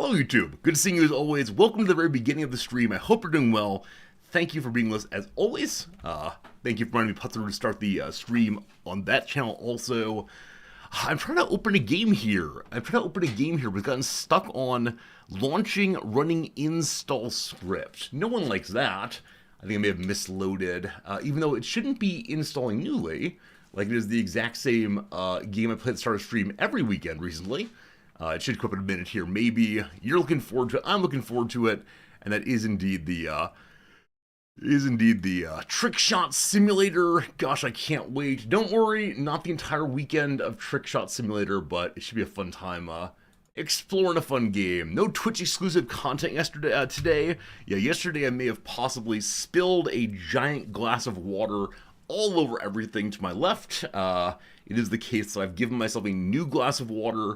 Hello YouTube, good seeing you as always. Welcome to the very beginning of the stream. I hope you're doing well. Thank you for being with us as always. Thank you for reminding me Putzer to start the stream on that channel also. I'm trying to open a game here. We've gotten stuck on launching running install script. No one likes that. I think I may have misloaded, even though it shouldn't be installing newly. Like it is the exact same game I played at the start of stream every weekend recently. It should come up in a minute here. Maybe you're looking forward to it. I'm looking forward to it, and that is indeed the trick shot simulator. Gosh, I can't wait. Don't worry, not the entire weekend of trick shot simulator, but it should be a fun time exploring a fun game. No Twitch exclusive content yesterday. Today, yesterday I may have possibly spilled a giant glass of water all over everything to my left. It is the case that I've given myself a new glass of water.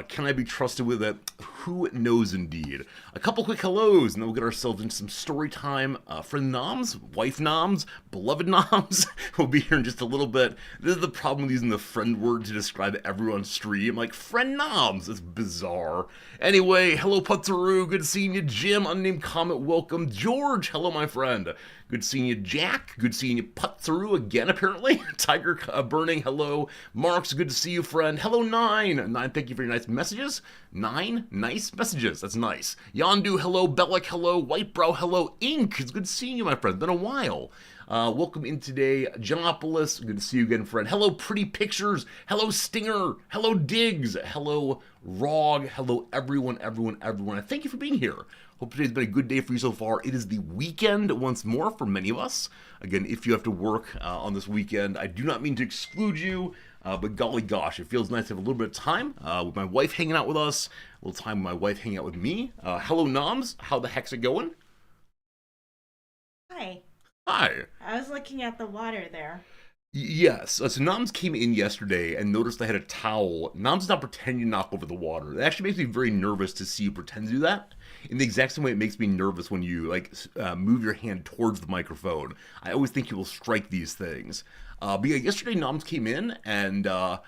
Can I be trusted with it? Who knows indeed. A couple quick hellos, and then we'll get ourselves into some story time. Friend Noms, wife Noms, beloved Noms will be here in just a little bit. This is the problem with using the friend word to describe everyone on stream. Like, friend Noms, it's bizarre. Anyway, hello Putzaroo, good seeing you. Jim, unnamed comment, welcome. George, hello my friend. Good seeing you, Jack. Good seeing you, Putzaroo again, apparently. Tiger Burning, hello. Marks, good to see you, friend. Hello, Nine. Nine, thank you for your nice messages. Nine, nice messages. That's nice. Yandu, hello. Bellic, hello. Whitebrow, hello. Ink, it's good seeing you, my friend. Been a while. Welcome in today, Jonopolis. Good to see you again, friend. Hello, Pretty Pictures. Hello, Stinger. Hello, Diggs. Hello, Rog. Hello, everyone. And thank you for being here. Hope today's been a good day for you so far. It is the weekend once more for many of us. Again, if you have to work on this weekend, I do not mean to exclude you, but golly gosh, it feels nice to have a little bit of time with my wife hanging out with us, a little time with my wife hanging out with me. Hello, Noms. How the heck's it going? Hi. Hi. I was looking at the water there. Yes. So Noms came in yesterday and noticed I had a towel. Noms not pretending to knock over the water. It actually makes me very nervous to see you pretend to do that. In the exact same way it makes me nervous when you move your hand towards the microphone. I always think you will strike these things. But yeah, yesterday Noms came in and had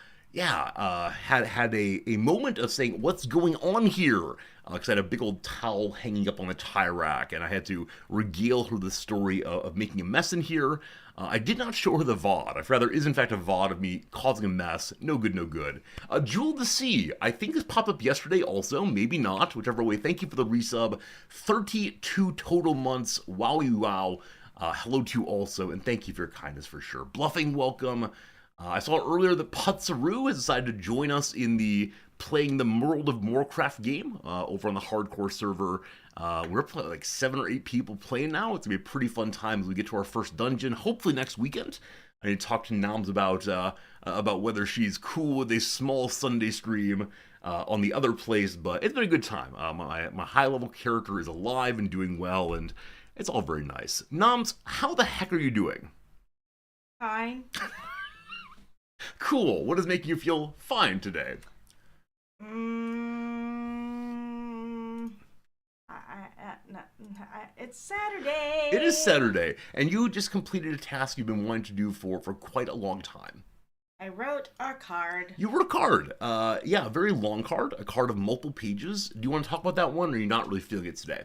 a moment of saying, what's going on here? Because I had a big old towel hanging up on the tie rack, and I had to regale her the story of making a mess in here. I did not show her the VOD. I forgot there is in fact a VOD of me causing a mess. No good, no good. Jewel the Sea, I think this popped up yesterday also, maybe not, whichever way. Thank you for the resub. 32 total months, wowie wow. Hello to you also, and thank you for your kindness for sure. Bluffing, welcome. I saw earlier that Putzaroo has decided to join us in the playing the World of Warcraft game over on the hardcore server. We're playing like 7 or 8 people playing now. It's gonna be a pretty fun time as we get to our first dungeon, hopefully next weekend. I need to talk to Noms about whether she's cool with a small Sunday stream on the other place, but it's been a good time. My high-level character is alive and doing well, and it's all very nice. Noms, how the heck are you doing? Fine. Cool. What is making you feel fine today? It's Saturday. It is Saturday, and you just completed a task you've been wanting to do for quite a long time. I wrote a card. You wrote a card. Yeah, a very long card, a card of multiple pages. Do you want to talk about that one, or are you not really feeling it today?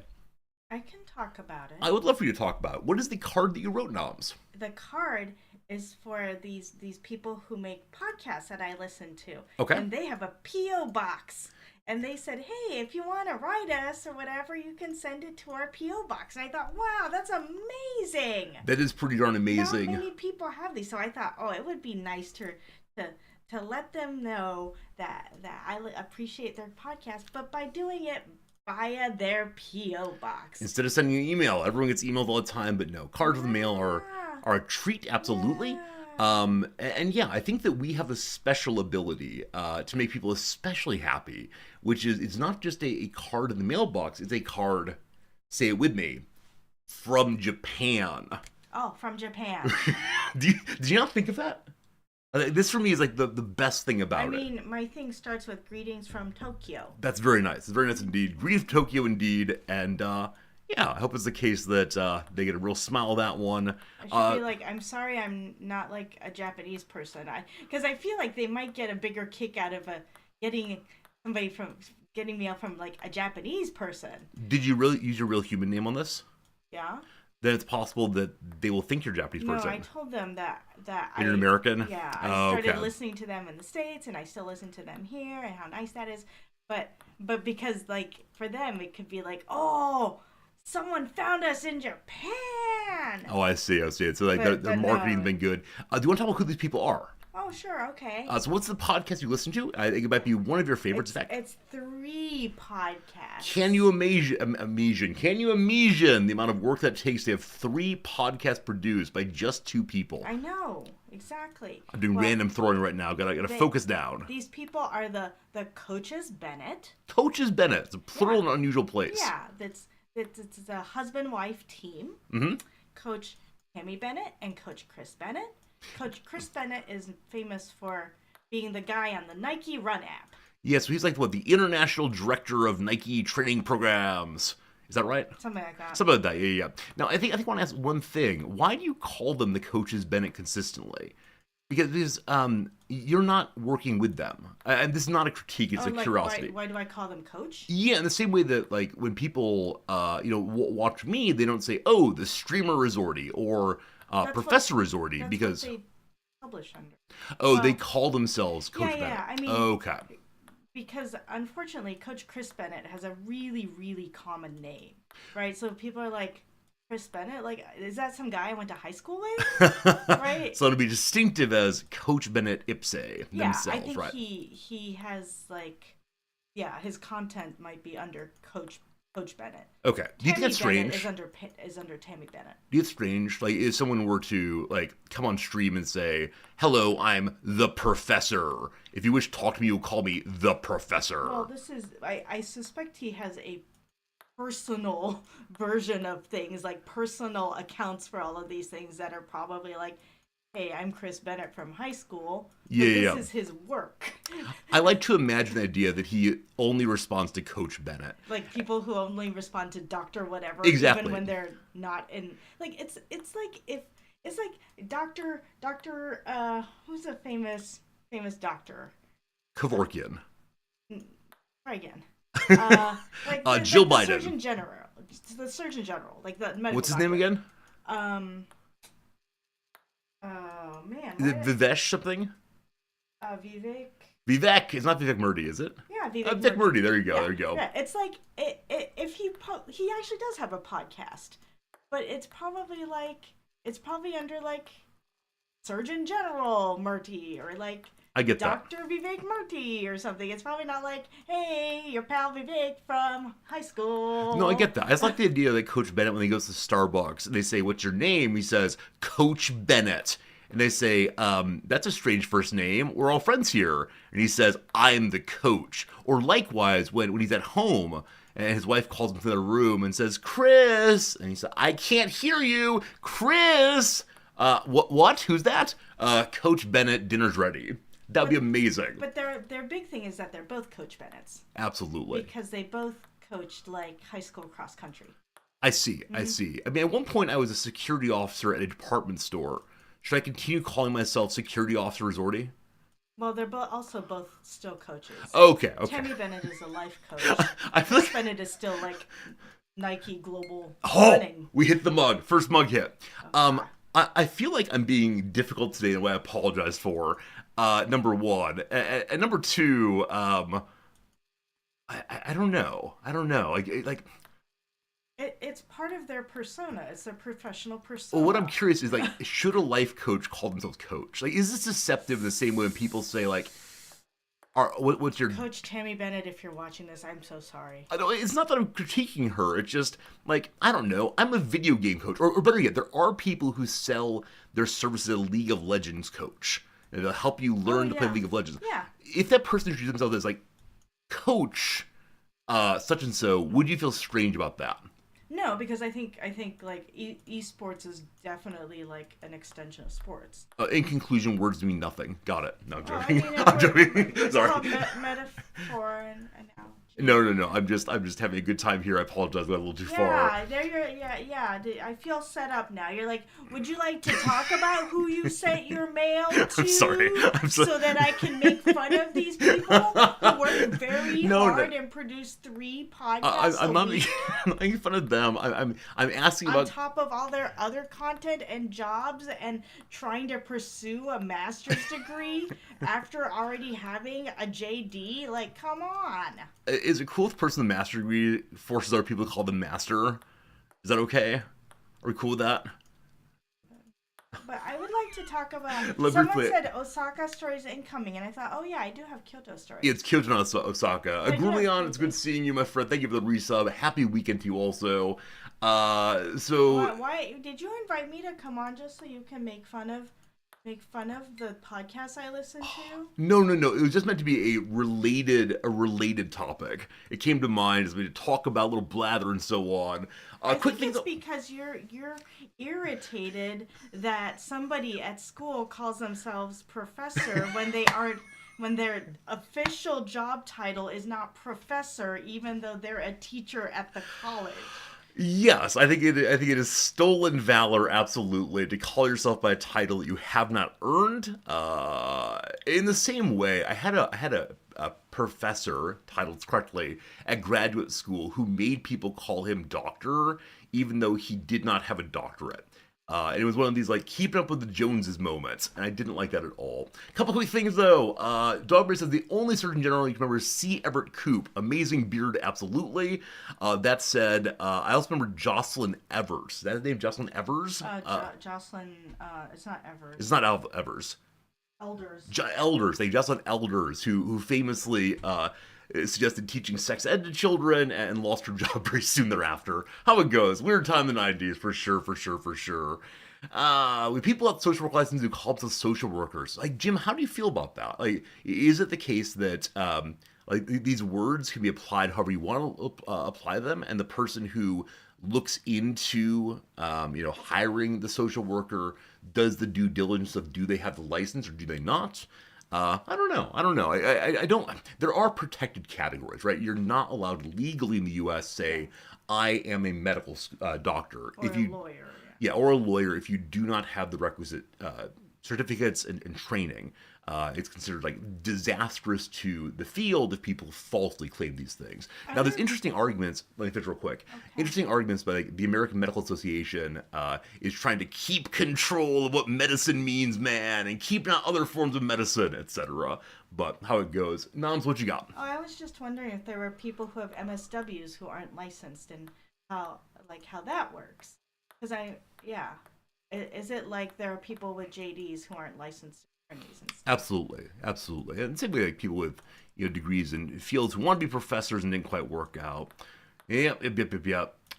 I can talk about it. I would love for you to talk about it. What is the card that you wrote, Noms? The card is for these people who make podcasts that I listen to. Okay. And they have a P.O. box. And they said, hey, if you want to write us or whatever, you can send it to our P.O. box. And I thought, wow, that's amazing. That is pretty darn amazing. Not many people have these. So I thought, oh, it would be nice to let them know that I appreciate their podcast, but by doing it via their P.O. box. Instead of sending an email, everyone gets emailed all the time, but no, cards with the mail are a treat, absolutely. Yeah. And yeah, I think that we have a special ability to make people especially happy, which is it's not just a card in the mailbox, it's a card, say it with me, from Japan. Oh, from Japan. Do you not think of that? This for me is like the best thing about it. I mean, my thing starts with greetings from Tokyo. That's very nice. It's very nice indeed. Greetings from Tokyo indeed, and yeah, I hope it's the case that they get a real smile of that one. I should be like, I'm sorry I'm not like a Japanese person. Because I feel like they might get a bigger kick out of getting somebody from getting me out from like a Japanese person. Did you really use your real human name on this? Yeah. Then it's possible that they will think you're a Japanese person. No, I told them that You're an American? Yeah, I started listening to them in the States, and I still listen to them here, and how nice that is. But because, like, for them, it could be like, oh, someone found us in Japan. Oh, I see. So, like, their marketing's been good. Do you want to talk about who these people are? Oh, sure, okay. So what's the podcast you listen to? I think it might be one of your favorites. It's 3 podcasts. Can you imagine the amount of work that takes to have 3 podcasts produced by just 2 people? I know, exactly. I'm doing random throwing right now. Gotta focus down. These people are the Coaches Bennett. Coaches Bennett. It's a plural and unusual place. Yeah, it's a husband-wife team. Mm-hmm. Coach Tammy Bennett and Coach Chris Bennett. Coach Chris Bennett is famous for being the guy on the Nike Run app. Yeah, so he's like, the international director of Nike training programs. Is that right? Something like that. Something like that, yeah. Now, I think I want to ask one thing. Why do you call them the Coaches Bennett consistently? Because you're not working with them. And this is not a critique, it's a curiosity. Why do I call them coach? Yeah, in the same way that, like, when people, watch me, they don't say, oh, the streamer Resorty, or Professor Resorty, because... That's what they publish under. Oh, they call themselves Coach Bennett. Yeah, I mean... Okay. Because, unfortunately, Coach Chris Bennett has a really, really common name, right? So people are like, Chris Bennett? Like, is that some guy I went to high school with? Right? So it'll be distinctive as Coach Bennett Ipse themselves, I think right? he has, like, his content might be under Coach Bennett. Okay. Do you think that's strange? Is under Tammy Bennett. Do you think it's strange? Like, if someone were to, like, come on stream and say, hello, I'm the professor. If you wish to talk to me, you'll call me the professor. Well, I suspect he has a personal version of things, like personal accounts for all of these things that are probably like, hey, I'm Chris Bennett from high school. This is his work. I like to imagine the idea that he only responds to Coach Bennett. Like people who only respond to Dr. whatever. Exactly. Even when they're not in, like, it's like if, it's like Dr. Who's a famous doctor? Kevorkian. Try again. Jill Biden. The Surgeon General, like the medical What's his doctor. name again? Oh man. Vivesh something? Vivek. Vivek. It's not Vivek Murthy, is it? Yeah, Vivek Vivek Murthy. There you go. Yeah, there you go. Yeah, it's like if he actually does have a podcast, but it's probably under like Surgeon General Murthy or like I get Dr. Vivek Murthy or something. It's probably not like, hey, your pal Vivek from high school. No, I get that. I just like the idea that Coach Bennett, when he goes to Starbucks and they say, what's your name? He says, Coach Bennett. And they say, that's a strange first name. We're all friends here. And he says, I'm the coach. Or likewise, when he's at home and his wife calls him to the room and says, Chris. And he says, I can't hear you. Chris. What? Who's that? Coach Bennett, dinner's ready. That would be amazing. But their big thing is that they're both Coach Bennetts. Absolutely. Because they both coached, like, high school cross country. I see. I see. I mean, at one point I was a security officer at a department store. Should I continue calling myself Security Officer Resorty? Well, they're also both still coaches. Okay. Tammy Bennett is a life coach. I feel Chris Bennett is still, like, Nike Global running. We hit the mug. First mug hit. I feel like I'm being difficult today in a way I apologize for. Number one. And number two, I don't know. Like it's part of their persona. It's their professional persona. Well, what I'm curious is, like, should a life coach call themselves coach? Like, is this deceptive the same way when people say, like, what's your... Coach Tammy Bennett, if you're watching this, I'm so sorry. It's not that I'm critiquing her. It's just, like, I don't know. I'm a video game coach. Or better yet, there are people who sell their services as a League of Legends coach. And they'll help you learn to play League of Legends. Yeah. If that person introduced themselves as, like, coach such and so, would you feel strange about that? No, because I think like esports is definitely like an extension of sports. In conclusion, words mean nothing. Got it. No, I'm joking. I'm joking. Sorry. It's called metaphor and analogy. No. I'm just having a good time here. I apologize. I went a little too far. Yeah, there you're. Yeah. I feel set up now. You're like, would you like to talk about who you sent your mail to, I'm sorry. so that I can make fun of these people who work very hard and produce 3 podcasts I'm a not week making fun of them. I'm asking on about. top of all their other content and jobs and trying to pursue a master's degree after already having a JD. Like, come on. Is it cool if the person with the master degree forces other people to call them master? Is that okay? Are we cool with that? But I would like to talk about. Let me Someone play- said Osaka stories incoming, and I thought, oh yeah, I do have Kyoto stories. It's Kyoto, not Osaka. I do Grulion, have- it's good seeing you, my friend. Thank you for the resub. Happy weekend to you also. Why did you invite me to come on just so you can make fun of the podcast I listen to? No. It was just meant to be a related topic. It came to mind as we talk about a little blather and so on. I think it's because you're irritated that somebody at school calls themselves professor when their official job title is not professor, even though they're a teacher at the college. Yes, I think it is stolen valor, absolutely, to call yourself by a title that you have not earned. In the same way, I had a professor, titled correctly, at graduate school who made people call him doctor, even though he did not have a doctorate. And it was one of these, like, keeping up with the Joneses moments, and I didn't like that at all. Couple quick things, though. Dogberry says the only Surgeon General you can remember is C. Everett Koop. Amazing beard, absolutely. That said, I also remember Jocelyn Evers. Is that his name, Jocelyn Evers? Jocelyn, it's not Evers. It's not Alv Evers. Elders. Elders. They Jocelyn Elders, who famously suggested teaching sex ed to children and lost her job very soon thereafter. How it goes. Weird time in the 90s, for sure. With people at social work license who call themselves social workers. Like, Jim, how do you feel about that? Like, is it the case that, like, these words can be applied however you want to apply them, and the person who looks into, hiring the social worker does the due diligence of do they have the license or do they not? I don't know. I don't. There are protected categories, right? You're not allowed legally in the U.S. say, I am a medical doctor. Or a lawyer. Yeah, or a lawyer if you do not have the requisite certificates and training. It's considered like disastrous to the field if people falsely claim these things. Now, there's interesting arguments. Let me finish real quick. Okay. Interesting arguments by the American Medical Association is trying to keep control of what medicine means, man, and keep out other forms of medicine, etc. But how it goes, Noms, what you got? Oh, I was just wondering if there were people who have MSWs who aren't licensed and how that works. Because is it like there are people with JDs who aren't licensed? Absolutely. And same way like people with degrees in fields who want to be professors and didn't quite work out. Yep. Where did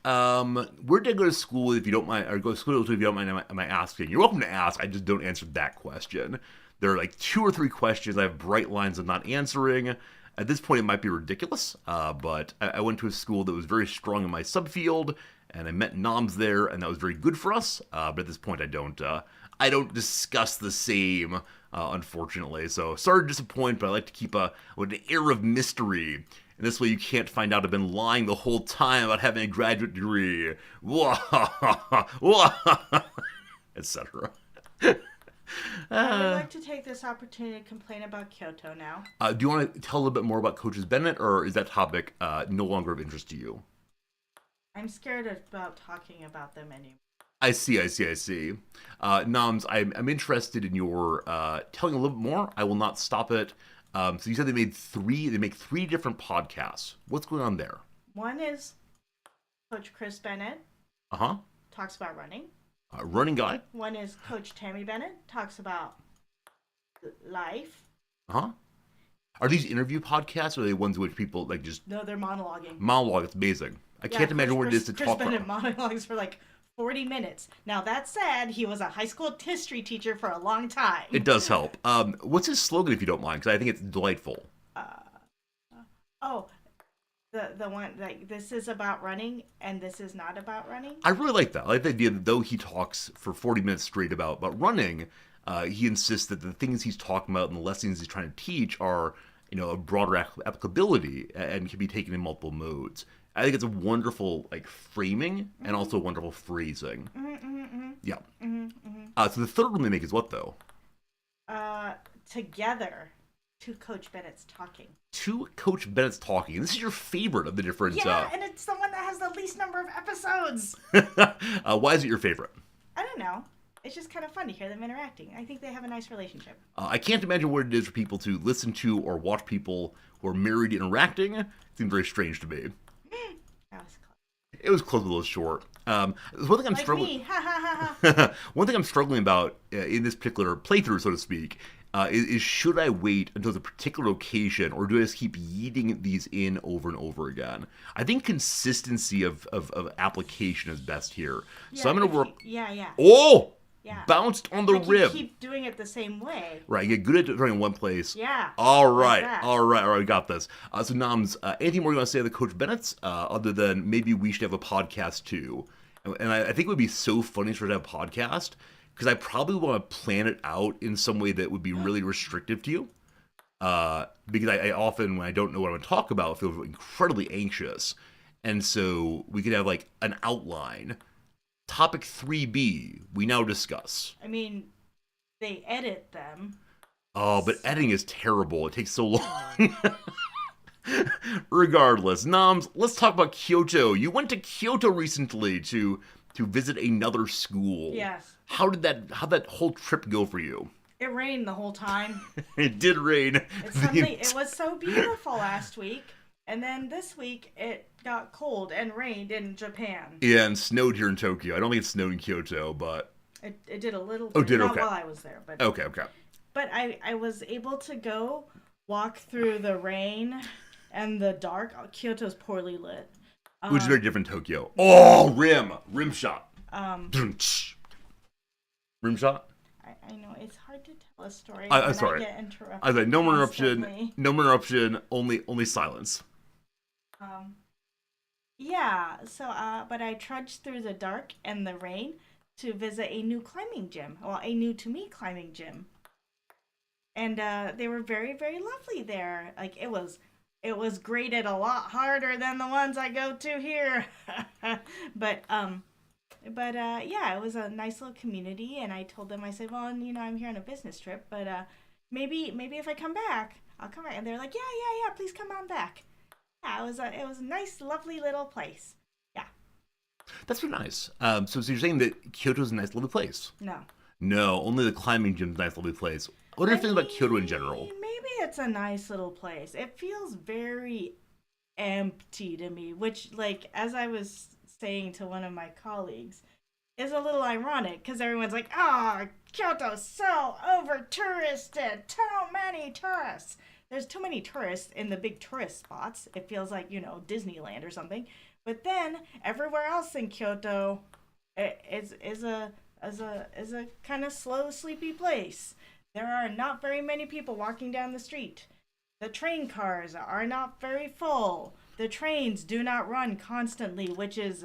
I go to school if you don't mind, or go to school if you don't mind, am I asking? You're welcome to ask, I just don't answer that question. There are like 2 or 3 questions I have bright lines of not answering. At this point it might be ridiculous, but I went to a school that was very strong in my subfield, and I met noms there, and that was very good for us, but at this point I don't discuss the same, unfortunately. So sorry to disappoint, but I like to keep an air of mystery. And this way you can't find out I've been lying the whole time about having a graduate degree. Etc. I would like to take this opportunity to complain about Kyoto now. Do you want to tell a little bit more about Coaches Bennett, or is that topic no longer of interest to you? I'm scared about talking about them anymore. I see. Noms, I'm interested in your telling a little bit more. I will not stop it. So you said they make 3 different podcasts. What's going on there? One is Coach Chris Bennett. Talks about running. Running guy. One is Coach Tammy Bennett. Talks about life. Are these interview podcasts, or are they ones in which people like just... No, they're monologuing. Monologue, it's amazing. I can't imagine what it is to Chris talk Bennett about. monologues for like 40 minutes. Now, that said, he was a high school history teacher for a long time. It does help. What's his slogan, if you don't mind? Because I think it's delightful. The one, like, this is about running, and this is not about running? I really like that. I like the idea that though he talks for 40 minutes straight about running, he insists that the things he's talking about and the lessons he's trying to teach are a broader applicability and can be taken in multiple modes. I think it's a wonderful framing and also wonderful phrasing. Yeah. So the third one they make is what though? Together, two Coach Bennett's talking. Two Coach Bennett's talking. And this is your favorite of the different. Yeah, and it's the one that has the least number of episodes. Why is it your favorite? I don't know. It's just kind of fun to hear them interacting. I think they have a nice relationship. I can't imagine what it is for people to listen to or watch people who are married interacting. It seems very strange to me. That was close. It was close, a little short. One thing I'm struggling. Me. Ha ha ha ha. One thing I'm struggling about in this particular playthrough, so to speak, is should I wait until the particular location, or do I just keep yeeting these in over and over again? I think consistency of application is best here. Yeah, so I'm going to work. Yeah. Oh! Yeah. Bounced on the like rib. You keep doing it the same way. Right, you get good at running in one place. Yeah. All right, like all right, we got this. So Noms, anything more you want to say to the Coach Bennett's, other than maybe we should have a podcast too? And I think it would be so funny for us to have a podcast, because I probably want to plan it out in some way that would be really restrictive to you. Because I often, when I don't know what I'm going to talk about, feel incredibly anxious. And so we could have like an outline. Topic 3B, we now discuss. I mean, they edit them. Oh, but editing is terrible. It takes so long. Regardless, Noms, let's talk about Kyoto. You went to Kyoto recently to visit another school. Yes. How'd that whole trip go for you? It rained the whole time. It did rain. It was so beautiful last week, and then this week it got cold and rained in Japan. Yeah, and snowed here in Tokyo. I don't think it snowed in Kyoto, but it did a little. Oh, did not okay. while I was there, but okay. But I was able to go walk through the rain and the dark. Kyoto's poorly lit. Which is very different Tokyo. Oh, rim shot. Rim shot. I know it's hard to tell a story. I'm sorry. I get interrupted. I was like, no more constantly. interruption. No more interruption. Only silence. Yeah. So, but I trudged through the dark and the rain to visit a new climbing gym. Well, a new to me climbing gym. And they were very, very lovely there. Like it was graded a lot harder than the ones I go to here. but yeah, it was a nice little community, and I told them, I said, well, I'm here on a business trip, but maybe if I come back, I'll come back. And they're like, yeah, please come on back. Yeah, it was a nice, lovely little place. Yeah. That's very nice. So you're saying that Kyoto's a nice, lovely place? No, only the climbing gym's a nice, lovely place. What are you feeling about Kyoto in general? Maybe it's a nice little place. It feels very empty to me, which, like, as I was saying to one of my colleagues, is a little ironic, because everyone's like, Kyoto's so over-touristed, too many tourists. There's too many tourists in the big tourist spots. It feels like, Disneyland or something. But then, everywhere else in Kyoto is a kind of slow, sleepy place. There are not very many people walking down the street. The train cars are not very full. The trains do not run constantly, which is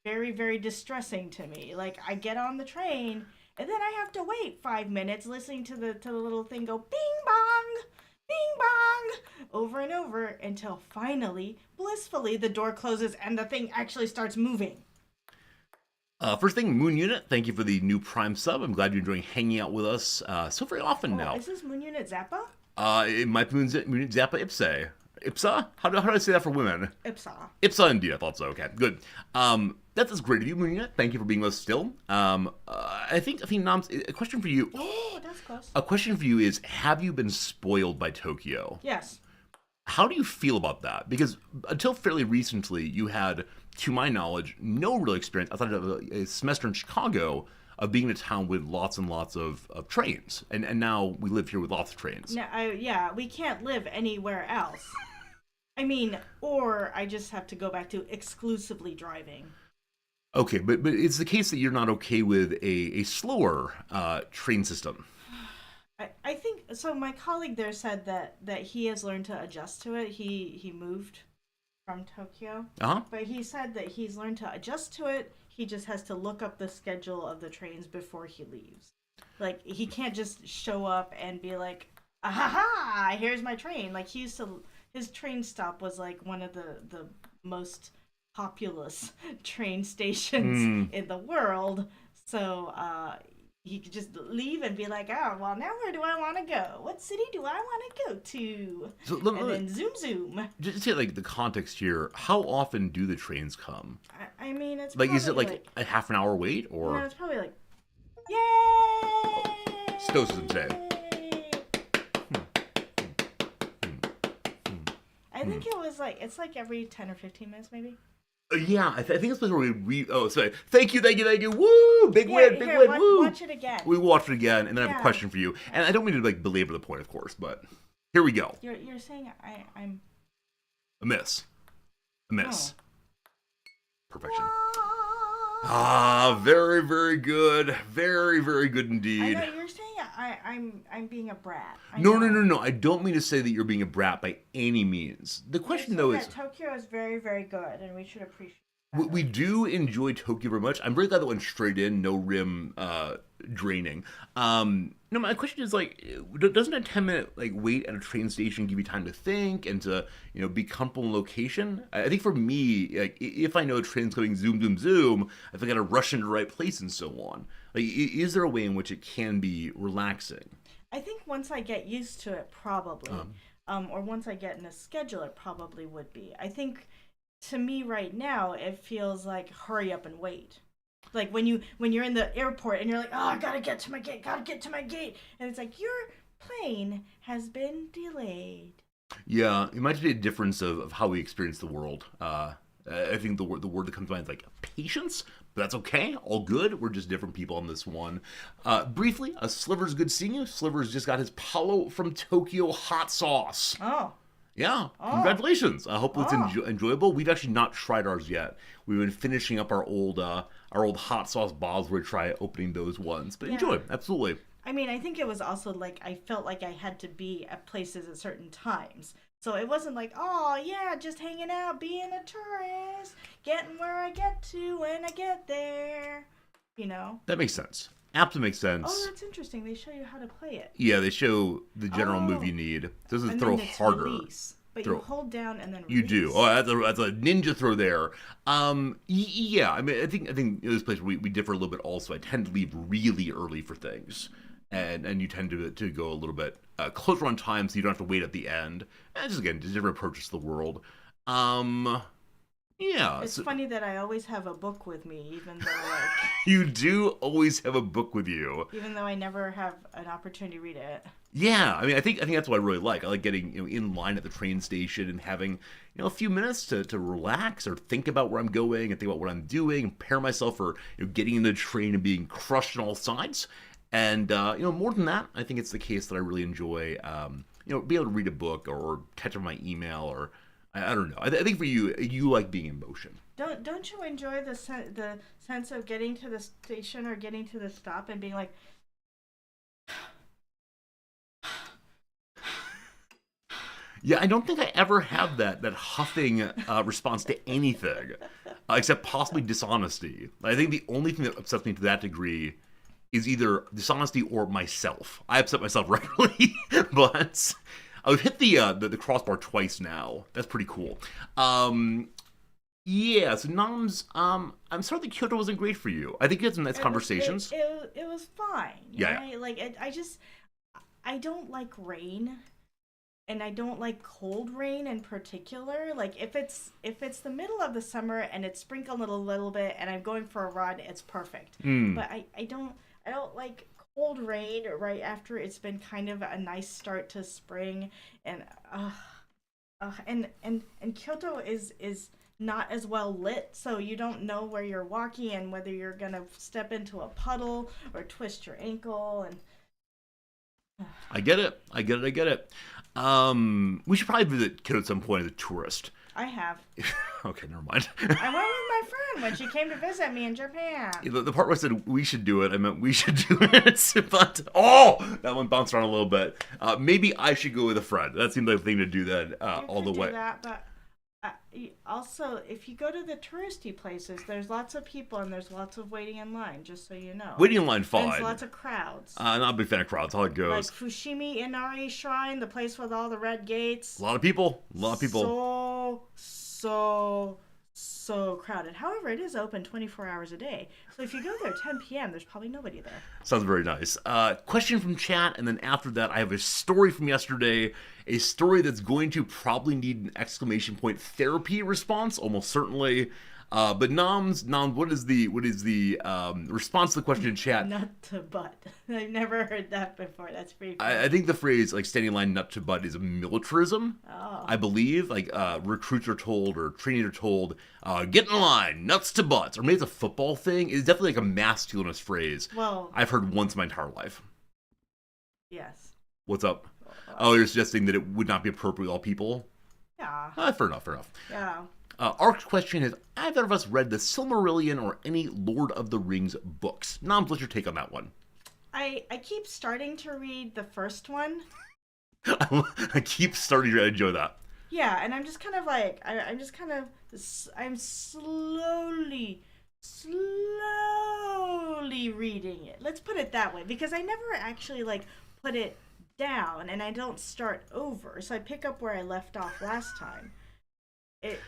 very, very distressing to me. Like, I get on the train, and then I have to wait 5 minutes listening to the little thing go bing bong, bing bong, over and over, until finally, blissfully, the door closes and the thing actually starts moving. First thing, Moon Unit, thank you for the new Prime sub. I'm glad you're enjoying hanging out with us so very often now. Is this Moon Unit Zappa? It might be Moon Unit Zappa Ipsa. Ipsa? How do I say that for women? Ipsa indeed, I thought so. Okay, good. That's great of you, Moon Unit. Thank you for being with us still. I think, Noms, a question for you. Oh, that's close. A question for you is, have you been spoiled by Tokyo? Yes. How do you feel about that? Because until fairly recently, you had, to my knowledge, no real experience outside of a semester in Chicago of being in a town with lots and lots of trains. And now we live here with lots of trains. No, we can't live anywhere else. I mean, or I just have to go back to exclusively driving. Okay, but it's the case that you're not okay with a slower train system. I think so. My colleague there said that he has learned to adjust to it. He moved from Tokyo, but he said that he's learned to adjust to it. He just has to look up the schedule of the trains before he leaves. Like, he can't just show up and be like, aha, here's my train. Like he used to, his train stop was like one of the most populous train stations in the world. So he could just leave and be like, oh, well, now where do I want to go? What city do I want to go to? So, and then zoom. Just to like the context here, how often do the trains come? I mean, it's like, is it like, like a half an hour wait, or? No, it's probably like, yay! Stoicism say. I think it was like, it's like every 10 or 15 minutes, maybe. Yeah, I think it's where we oh, sorry. Thank you. Woo! Big win, woo! Watch it again. We watched it again, and then I have a question for you. And I don't mean to like belabor the point, of course, but here we go. You're saying I'm a miss. Oh. Perfection. Ah, very, very good. Very, very good indeed. I know you're saying I'm being a brat. No. I don't mean to say that you're being a brat by any means. The question though is Tokyo is very, very good, and we should appreciate. We do enjoy Tokyo very much. I'm very glad that went straight in, no rim draining. No, my question is like, doesn't a 10-minute like wait at a train station give you time to think and to be comfortable in location? I think for me, like if I know a train's going zoom, I think I gotta rush into the right place and so on. Like, is there a way in which it can be relaxing? I think once I get used to it, probably, or once I get in a schedule, it probably would be. I think. To me right now, it feels like hurry up and wait. Like when you're in the airport and you're like, oh, I gotta get to my gate, and it's like your plane has been delayed. Yeah, it might be a difference of how we experience the world. I think the word that comes to mind is like patience, but that's okay, all good. We're just different people on this one. Briefly, Sliver's good seeing you. Sliver's just got his Paulo from Tokyo hot sauce. Oh. Yeah, congratulations. I hope it's enjoyable. We've actually not tried ours yet. We've been finishing up our old hot sauce bottles. We're try opening those ones. But enjoy, absolutely. I mean, I think it was also like I felt like I had to be at places at certain times. So it wasn't like, oh, yeah, just hanging out, being a tourist, getting where I get to when I get there, That makes sense. Absolutely makes sense. Oh, that's interesting. They show you how to play it. Yeah, they show the general move you need. It doesn't throw harder. Release. But you hold down and then release. You do. Oh, that's a ninja throw there. Yeah, I mean, I think in this place we differ a little bit also. I tend to leave really early for things. And you tend to go a little bit closer on time so you don't have to wait at the end. And just again, different approaches to the world. Yeah. It's funny that I always have a book with me, even though like you do always have a book with you. Even though I never have an opportunity to read it. Yeah, I mean, I think that's what I really like. I like getting in line at the train station and having a few minutes to relax or think about where I'm going and think about what I'm doing, and prepare myself for getting into the train and being crushed on all sides. And more than that, I think it's the case that I really enjoy be able to read a book or catch up my email or. I don't know. I think for you like being in motion. Don't you enjoy the sense of getting to the station or getting to the stop and being like, yeah, I don't think I ever have that huffing response to anything, except possibly dishonesty. I think the only thing that upsets me to that degree is either dishonesty or myself. I upset myself regularly, but. I've hit the crossbar twice now. That's pretty cool. Yeah, so Noms, I'm sorry that Kyoto wasn't great for you. I think you had some nice conversations. It was fine. Yeah. Right? Like, I don't like rain. And I don't like cold rain in particular. Like, if it's the middle of the summer and it's sprinkling a little bit and I'm going for a run, it's perfect. But I don't like cold rain right after it's been kind of a nice start to spring, and Kyoto is not as well lit, so you don't know where you're walking and whether you're gonna step into a puddle or twist your ankle. And I get it. We should probably visit Kyoto at some point as a tourist. I have. Okay, never mind. I went with my friend when she came to visit me in Japan. The part where I said we should do it, I meant we should do it. But that one bounced around a little bit. Maybe I should go with a friend. That seemed like the thing to do then all the way. Do that, but Also, if you go to the touristy places, there's lots of people and there's lots of waiting in line, just so you know. Waiting in line, And fine. there's lots of crowds. Not a big fan of crowds. How it Like goes. Fushimi Inari Shrine, the place with all the red gates. A lot of people. A lot of people. So crowded. However, it is open 24 hours a day. So if you go there 10 p.m., there's probably nobody there. Sounds very nice. Question from chat, and then after that, I have a story from yesterday. A story that's going to probably need an exclamation point therapy response, almost certainly. But Noms, what is the response to the question in chat? Nut to butt. I've never heard that before. That's pretty cool. I think the phrase like standing in line nut to butt is a militarism. Oh. I believe like recruits are told or trainees are told, get in line, nuts to butts. Or maybe it's a football thing. It's definitely like a masculinist phrase. Well, I've heard once my entire life. yes. What's up? Oh, you're suggesting that it would not be appropriate with all people? Yeah. Fair enough. Yeah. Ark's question is, either of us read the Silmarillion or any Lord of the Rings books? Noms, what's your take on that one? I keep starting to read the first one. I keep starting to enjoy that. Yeah, and I'm just kind of like, I'm slowly reading it. Let's put it that way, because I never actually like put it down and I don't start over. So I pick up where I left off last time.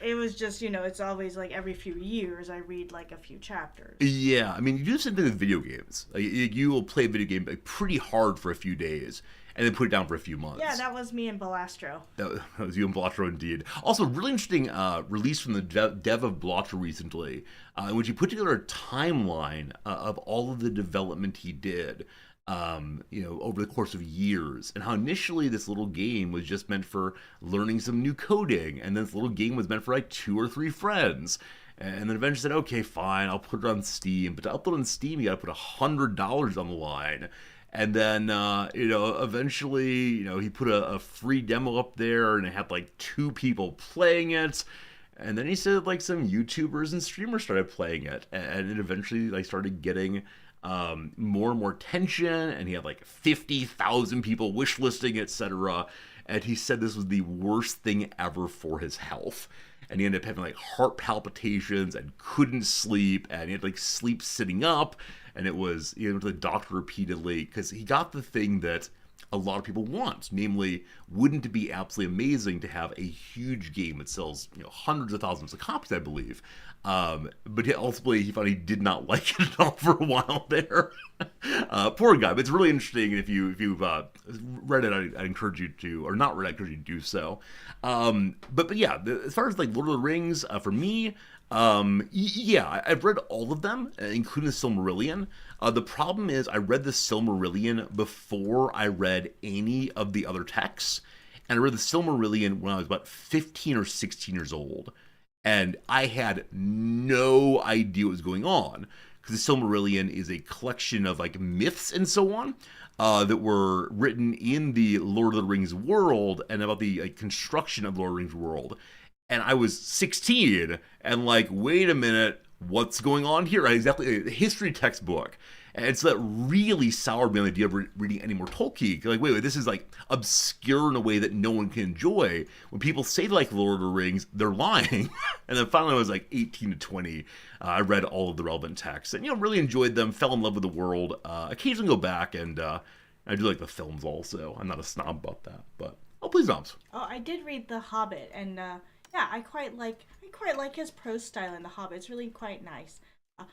It was just, it's always like every few years I read like a few chapters. Yeah, I mean, you do the same thing with video games. Like, you will play a video game like, pretty hard for a few days and then put it down for a few months. Yeah, that was me in Balastro. That was you and Blotro indeed. Also, really interesting release from the dev of Blotro recently, in which he put together a timeline of all of the development he did. Over the course of years, and how initially this little game was just meant for learning some new coding, and then this little game was meant for like 2 or 3 friends, and then eventually said, okay, fine, I'll put it on Steam, but to upload on Steam, you gotta put $100 on the line, and then, eventually, he put a free demo up there, and it had like 2 people playing it, and then he said like some YouTubers and streamers started playing it, and it eventually like started getting more and more tension, and he had like 50,000 people wishlisting, etc. And he said this was the worst thing ever for his health. And he ended up having like heart palpitations and couldn't sleep, and he had like sleep sitting up, and he went to the doctor repeatedly because he got the thing that a lot of people want, namely, wouldn't it be absolutely amazing to have a huge game that sells hundreds of thousands of copies, I believe. But ultimately he found he did not like it at all for a while there. Poor guy, but it's really interesting. If you've read it, I encourage you to, or not read it, I encourage you to do so. But yeah, as far as like Lord of the Rings, for me, yeah, I've read all of them, including the Silmarillion. The problem is I read the Silmarillion before I read any of the other texts, and I read the Silmarillion when I was about 15 or 16 years old, and I had no idea what was going on, because the Silmarillion is a collection of like myths and so on, that were written in the Lord of the Rings world, and about the construction of Lord of the Rings world. And I was 16, and like, wait a minute, what's going on here? Exactly, a history textbook. And so that really soured me on the idea of reading any more Tolkien. Like, wait, this is like obscure in a way that no one can enjoy. When people say they like Lord of the Rings, they're lying. And then finally, I was like 18 to 20. I read all of the relevant texts, and really enjoyed them. Fell in love with the world. Occasionally go back, and I do like the films also. I'm not a snob about that, but please don't. Oh, I did read The Hobbit, and yeah, I quite like his prose style in The Hobbit. It's really quite nice.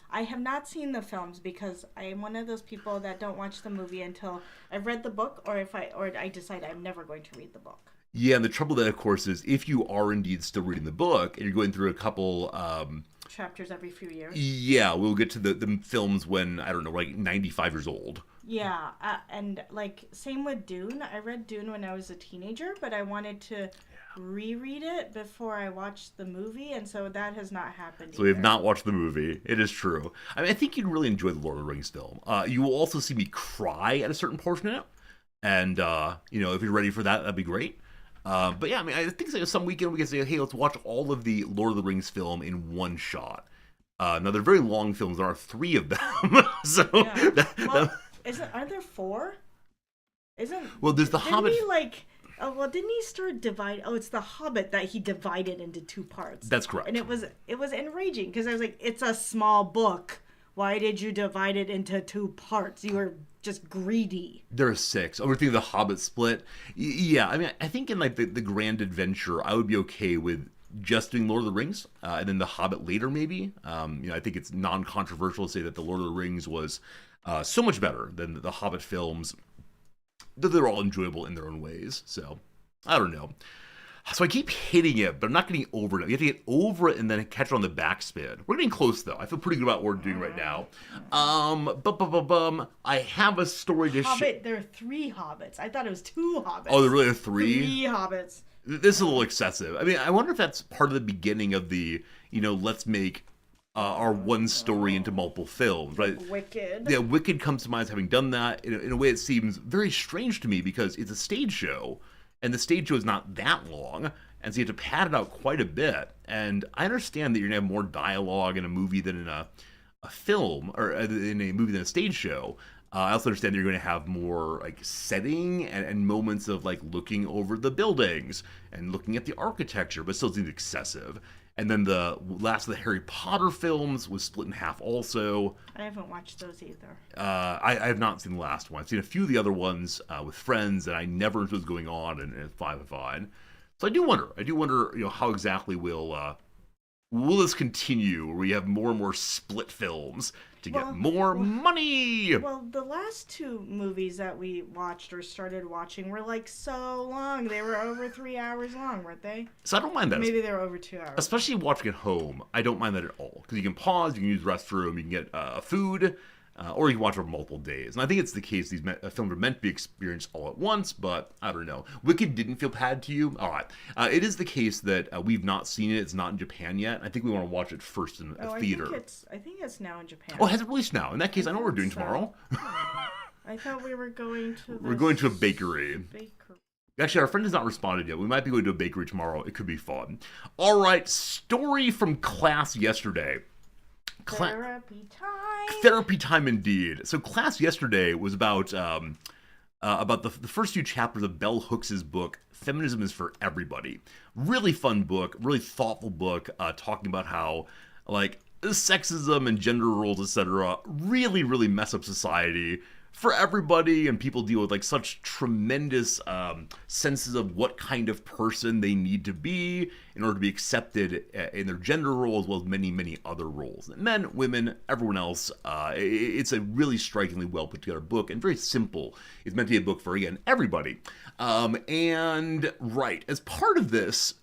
I have not seen the films because I am one of those people that don't watch the movie until I've read the book, or I decide I'm never going to read the book. Yeah, and the trouble there, of course, is if you are indeed still reading the book and you're going through a couple chapters every few years. Yeah, we'll get to the films when, I don't know, like 95 years old. Yeah, and like same with Dune. I read Dune when I was a teenager, but I wanted to reread it before I watched the movie, and so that has not happened. So we have not watched the movie. It is true. I mean, I think you'd really enjoy the Lord of the Rings film. You will also see me cry at a certain portion of it, and if you're ready for that, that'd be great. But yeah, I mean, I think some weekend we can say, hey, let's watch all of the Lord of the Rings film in one shot. Now they're very long films. There are 3 of them, so yeah. Aren't there 4? Well, there's the Hobbit. We Oh well, didn't he start divide? Oh, it's the Hobbit that he divided into two parts. That's correct. And it was enraging because I was like, it's a small book. Why did you divide it into two parts? You were just greedy. There are 6. Over the Hobbit split. Yeah, I mean, I think in like the grand adventure, I would be okay with just doing Lord of the Rings, and then the Hobbit later, maybe. I think it's non-controversial to say that the Lord of the Rings was so much better than the Hobbit films. They're all enjoyable in their own ways. So I don't know. So I keep hitting it, but I'm not getting over it. You have to get over it and then catch it on the backspin. We're getting close, though. I feel pretty good about what we're doing right now. I have a story to share. There are 3 hobbits. I thought it was 2 hobbits. Oh, there really are 3? 3 hobbits. This is a little excessive. I mean, I wonder if that's part of the beginning of the, let's make our one story into multiple films, right? Wicked. Yeah, Wicked comes to mind as having done that in a way that seems very strange to me because it's a stage show. And the stage show is not that long, and so you have to pad it out quite a bit. And I understand that you're going to have more dialogue in a movie than in a film, or in a movie than a stage show. I also understand that you're going to have more like setting and moments of like looking over the buildings and looking at the architecture, but still seems excessive. And then the last of the Harry Potter films was split in half also. I haven't watched those either. I have not seen the last one. I've seen a few of the other ones with friends, and I never understood what's going on, and it's fine. So I do wonder, how exactly will this continue, where we have more and more split films to get more money? Well, the last 2 movies that we watched or started watching were like so long. They were over 3 hours long, weren't they? So I don't mind that. Maybe they were over 2 hours. Especially watching at home, I don't mind that at all. Because you can pause, you can use the restroom, you can get food, or you can watch over multiple days. And I think it's the case these films are meant to be experienced all at once, but I don't know. Wicked didn't feel padded to you? All right. It is the case that we've not seen it. It's not in Japan yet. I think we want to watch it first in a theater. I think it's now in Japan. Oh, has it released now? In that case, I know what we're doing tomorrow. I thought we were going to We're going to a bakery. Actually, our friend has not responded yet. We might be going to a bakery tomorrow. It could be fun. All right, story from class yesterday. Therapy time. Therapy time indeed. So class yesterday was about the first few chapters of Bell Hooks' book, Feminism is for Everybody. Really fun book, really thoughtful book, talking about how, like, sexism and gender roles, etc., really, really mess up society for everybody, and people deal with like such tremendous senses of what kind of person they need to be in order to be accepted in their gender role, as well as many, many other roles. Men, women, everyone else. It's a really strikingly well put together book and very simple. It's meant to be a book for, again, everybody. And right, as part of this,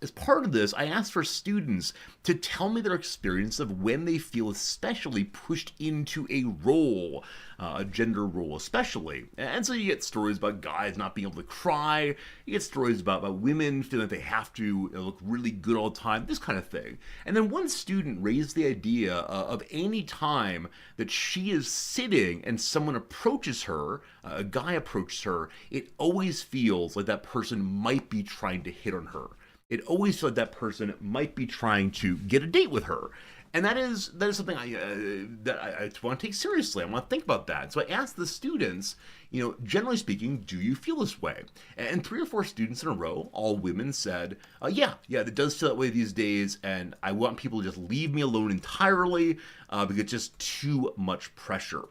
I asked for students to tell me their experience of when they feel especially pushed into a role, a gender role especially. And so you get stories about guys not being able to cry, you get stories about women feeling like they have to look really good all the time, this kind of thing. And then one student raised the idea of any time that she is sitting and someone approaches her, a guy approaches her, it always feels like that person might be trying to hit on her. It always feels like that person might be trying to get a date with her. And that is something I want to take seriously. I want to think about that. So I asked the students, generally speaking, do you feel this way? And 3 or 4 students in a row, all women, said, yeah, it does feel that way these days, and I want people to just leave me alone entirely because it's just too much pressure.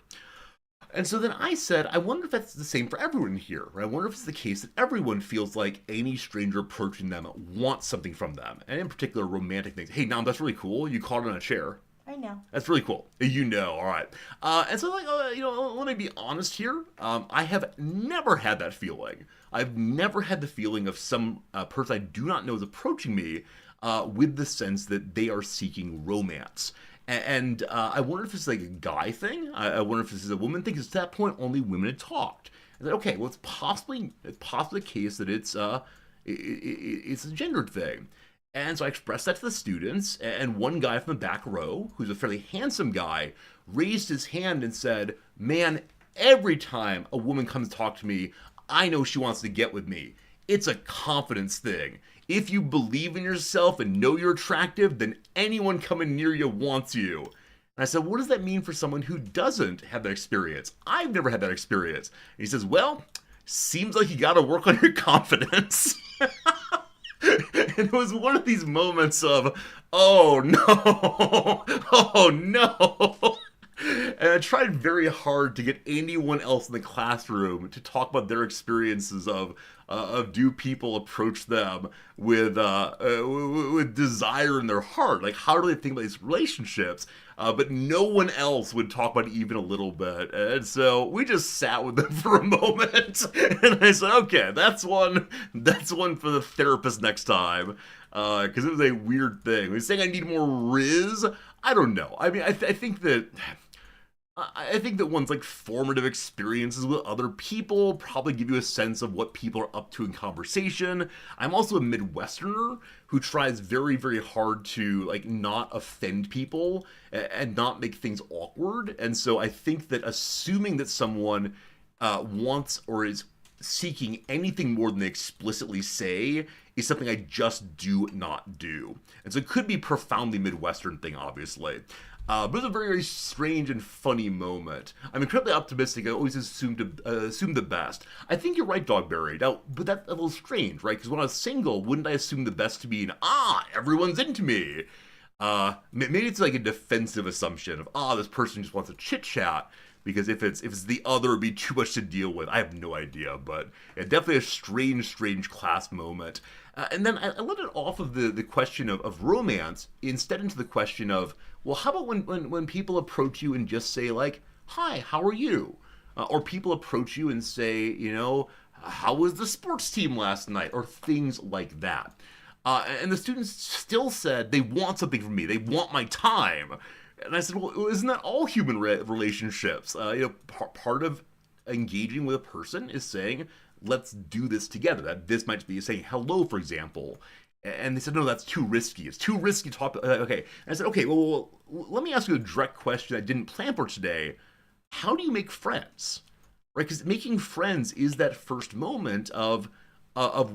And so then I said, I wonder if that's the same for everyone here. Right? I wonder if it's the case that everyone feels like any stranger approaching them wants something from them. And in particular, romantic things. Hey, Nam, that's really cool. You caught on a chair. I know. That's really cool. All right. And so, let me be honest here. I have never had that feeling. I've never had the feeling of some person I do not know is approaching me with the sense that they are seeking romance. And I wonder if it's like a guy thing. I wonder if this is a woman thing. Because at that point, only women had talked. And then, okay, well, it's possibly the case that it's a gendered thing. And so I expressed that to the students. And one guy from the back row, who's a fairly handsome guy, raised his hand and said, "Man, every time a woman comes to talk to me, I know she wants to get with me. It's a confidence thing. If you believe in yourself and know you're attractive, then anyone coming near you wants you." And I said, what does that mean for someone who doesn't have that experience? I've never had that experience. And he says, well, seems like you gotta work on your confidence. And it was one of these moments of, oh no, oh no. And I tried very hard to get anyone else in the classroom to talk about their experiences of do people approach them with desire in their heart? Like, how do they think about these relationships? But no one else would talk about it even a little bit. And so we just sat with them for a moment. And I said, okay, that's one for the therapist next time. Because it was a weird thing. Was saying I need more Riz? I don't know. I mean, I think that one's like formative experiences with other people probably give you a sense of what people are up to in conversation. I'm also a Midwesterner who tries very, very hard to like not offend people and not make things awkward. And so I think that assuming that someone wants or is seeking anything more than they explicitly say is something I just do not do. And so it could be profoundly Midwestern thing, obviously. But it was a very, very strange and funny moment. I'm incredibly optimistic. I always assume the best. I think you're right, Dogberry. Now, but that's a little strange, right? Because when I was single, wouldn't I assume the best to mean, everyone's into me? Maybe it's like a defensive assumption of, this person just wants to chit chat. Because if it's the other, it'd be too much to deal with. I have no idea, but yeah, definitely a strange class moment. And then I let it off of the question of romance instead into the question of, well, how about when people approach you and just say like, hi, how are you? Or people approach you and say, how was the sports team last night? Or things like that. And the students still said they want something from me. They want my time. And I said, well, isn't that all human relationships? Part of engaging with a person is saying, let's do this together. That this might be saying hello, for example. And they said, no, that's too risky. It's too risky to talk. Okay. And I said, okay, well, let me ask you a direct question I didn't plan for today. How do you make friends? Right? Because making friends is that first moment of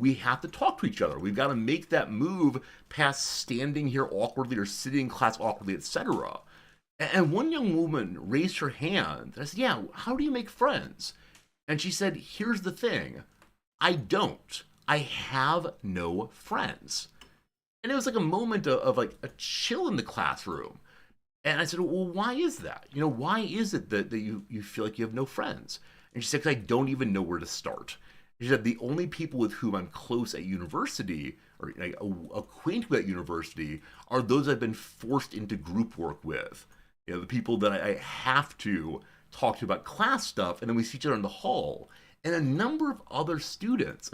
we have to talk to each other. We've got to make that move past standing here awkwardly or sitting in class awkwardly, etc. And one young woman raised her hand. And I said, yeah, how do you make friends? And she said, here's the thing. I don't. I have no friends. And it was like a moment of like a chill in the classroom. And I said, well, why is that? Why is it that you feel like you have no friends? And she said, because I don't even know where to start. She said, the only people with whom I'm close at university or like, acquainted with at university are those I've been forced into group work with. The people that I have to talk to about class stuff, and then we see each other in the hall. And a number of other students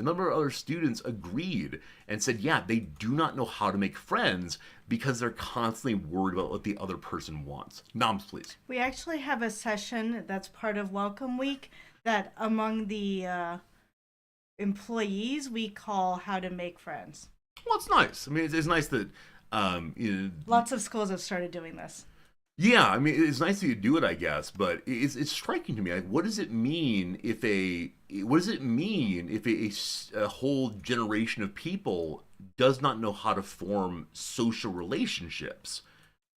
agreed and said, yeah, they do not know how to make friends because they're constantly worried about what the other person wants. Noms, please. We actually have a session that's part of Welcome Week that among the employees we call How to Make Friends. Well, it's nice. I mean, it's nice that lots of schools have started doing this. Yeah, I mean, it's nice that you do it, I guess, but it's striking to me. Like, what does it mean if a whole generation of people does not know how to form social relationships?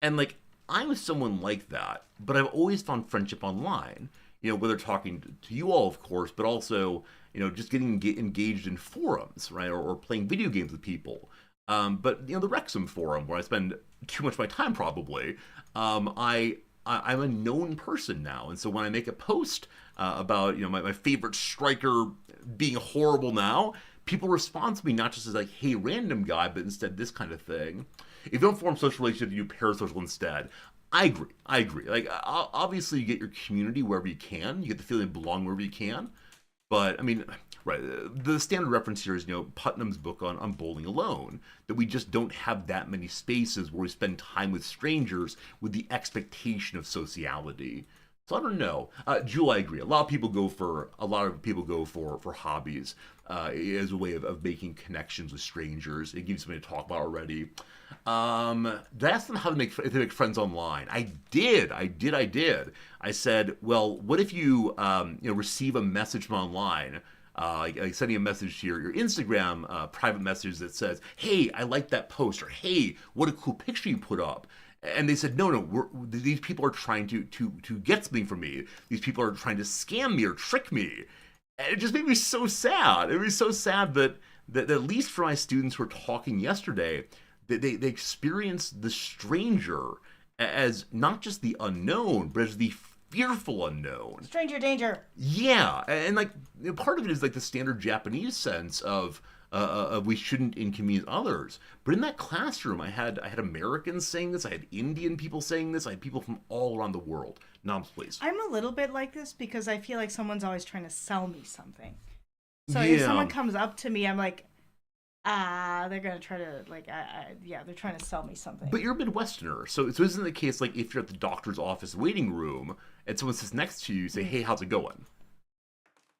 And like, I'm someone like that, but I've always found friendship online. Whether talking to you all, of course, but also just getting engaged in forums, right, or playing video games with people. But the Wrexham forum, where I spend too much of my time probably, I'm a known person now, and so when I make a post about my favorite striker being horrible now, people respond to me not just as like, hey, random guy, but instead this kind of thing. If you don't form social relationships, you do parasocial instead. I agree. Like, obviously you get your community wherever you can. You get the feeling of belonging wherever you can. But I mean, right, the standard reference here is Putnam's book on bowling alone, that we just don't have that many spaces where we spend time with strangers with the expectation of sociality. So I don't know. Jewel, I agree. A lot of people go for hobbies as a way of making connections with strangers. It gives you something to talk about already. Did I ask them how to make friends online? I did. I said, well, what if you receive a message from online, like sending a message to your Instagram private message that says, hey, I like that post, or hey, what a cool picture you put up. And they said, no, these people are trying to get something from me. These people are trying to scam me or trick me. And it just made me so sad. It was so sad that at least for my students who were talking yesterday, they experienced the stranger as not just the unknown, but as the fearful unknown. Stranger danger. Yeah, and like part of it is like the standard Japanese sense of we shouldn't inconvenience others. But in that classroom, I had Americans saying this, I had Indian people saying this, I had people from all around the world. Noms, please. I'm a little bit like this because I feel like someone's always trying to sell me something. So if someone comes up to me, I'm like, they're gonna try to like, they're trying to sell me something. But you're a Midwesterner, so isn't the case like if you're at the doctor's office waiting room and someone sits next to you, say, "Hey, how's it going?"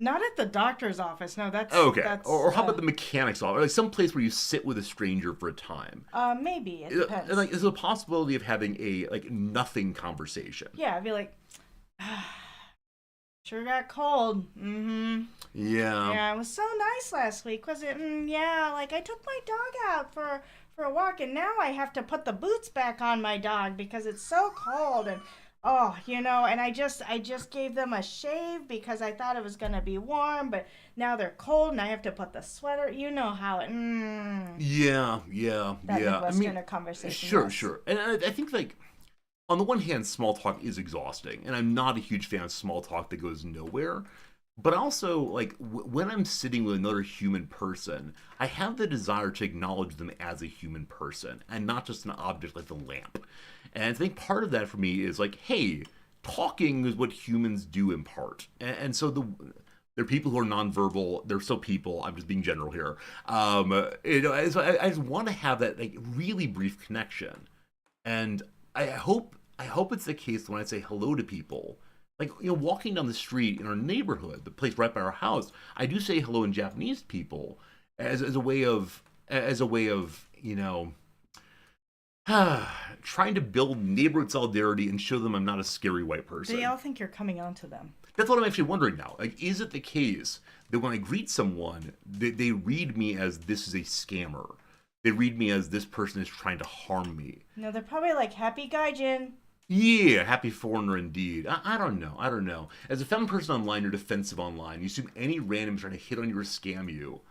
Not at the doctor's office. No, that's okay. That's, or how about the mechanic's office, or like some place where you sit with a stranger for a time? Maybe it depends. And like, is there a possibility of having a like nothing conversation? Yeah, I'd be like, sure got cold. Mm-hmm. Yeah. Yeah, it was so nice last week, was it? Yeah, like I took my dog out for a walk, and now I have to put the boots back on my dog because it's so cold. And and I just gave them a shave because I thought it was gonna be warm, but now they're cold, and I have to put the sweater. You know how it. Yeah. That Midwesterner conversation. Sure, sure. And I think like, on the one hand, small talk is exhausting, and I'm not a huge fan of small talk that goes nowhere. But also, like, when I'm sitting with another human person, I have the desire to acknowledge them as a human person and not just an object like the lamp. And I think part of that for me is like, hey, talking is what humans do in part. And so there are people who are nonverbal. They're still people. I'm just being general here. So I just want to have that like really brief connection. And I hope it's the case when I say hello to people. Like, walking down the street in our neighborhood, the place right by our house, I do say hello in Japanese people as a way of trying to build neighborhood solidarity and show them I'm not a scary white person. They all think you're coming on to them. That's what I'm actually wondering now. Like, is it the case that when I greet someone, they read me as this is a scammer? They read me as this person is trying to harm me. No, they're probably like, happy gaijin. Yeah, happy foreigner indeed. I don't know. As a femme person online, you're defensive online. You assume any random trying to hit on you or scam you.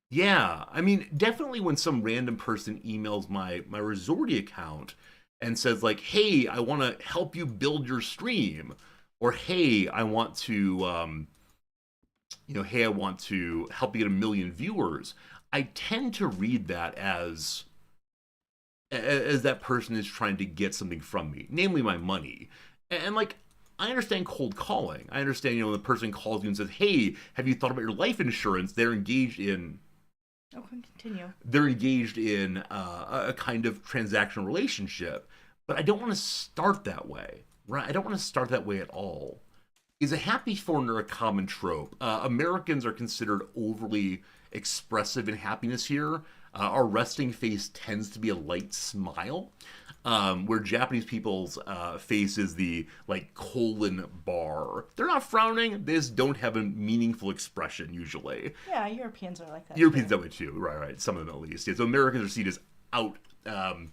Yeah, I mean, definitely when some random person emails my Resorty account and says like, hey, I want to help you build your stream. Or hey, I want to, hey, I want to help you get 1 million viewers. I tend to read that as that person is trying to get something from me, namely my money. And like, I understand cold calling. I understand, when the person calls you and says, hey, have you thought about your life insurance? They're engaged in... continue. They're engaged in a kind of transactional relationship. But I don't want to start that way, right? I don't want to start that way at all. Is a happy foreigner a common trope? Americans are considered overly expressive in happiness here. Our resting face tends to be a light smile, where Japanese people's face is the like colon bar. They're not frowning. They just don't have a meaningful expression usually. Yeah, Europeans are like that. Europeans that way too. Right. Some of them at least. Yeah, so Americans are seen as out. The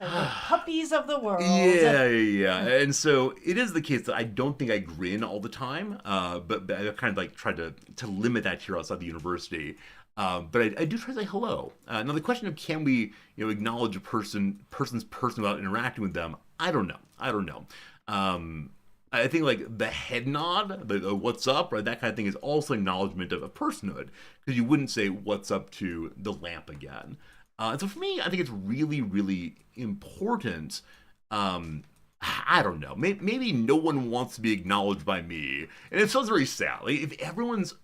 puppies of the world. Yeah. And so it is the case that I don't think I grin all the time, but I kind of like try to limit that here outside the university. But I do try to say hello. Now the question of can we acknowledge a person's person without interacting with them? I don't know. I think like the head nod, the what's up, right? That kind of thing is also acknowledgement of a personhood, because you wouldn't say what's up to the lamp again. And so for me, I think it's really, really important. I don't know. Maybe no one wants to be acknowledged by me, and it sounds very sad. Like, if everyone's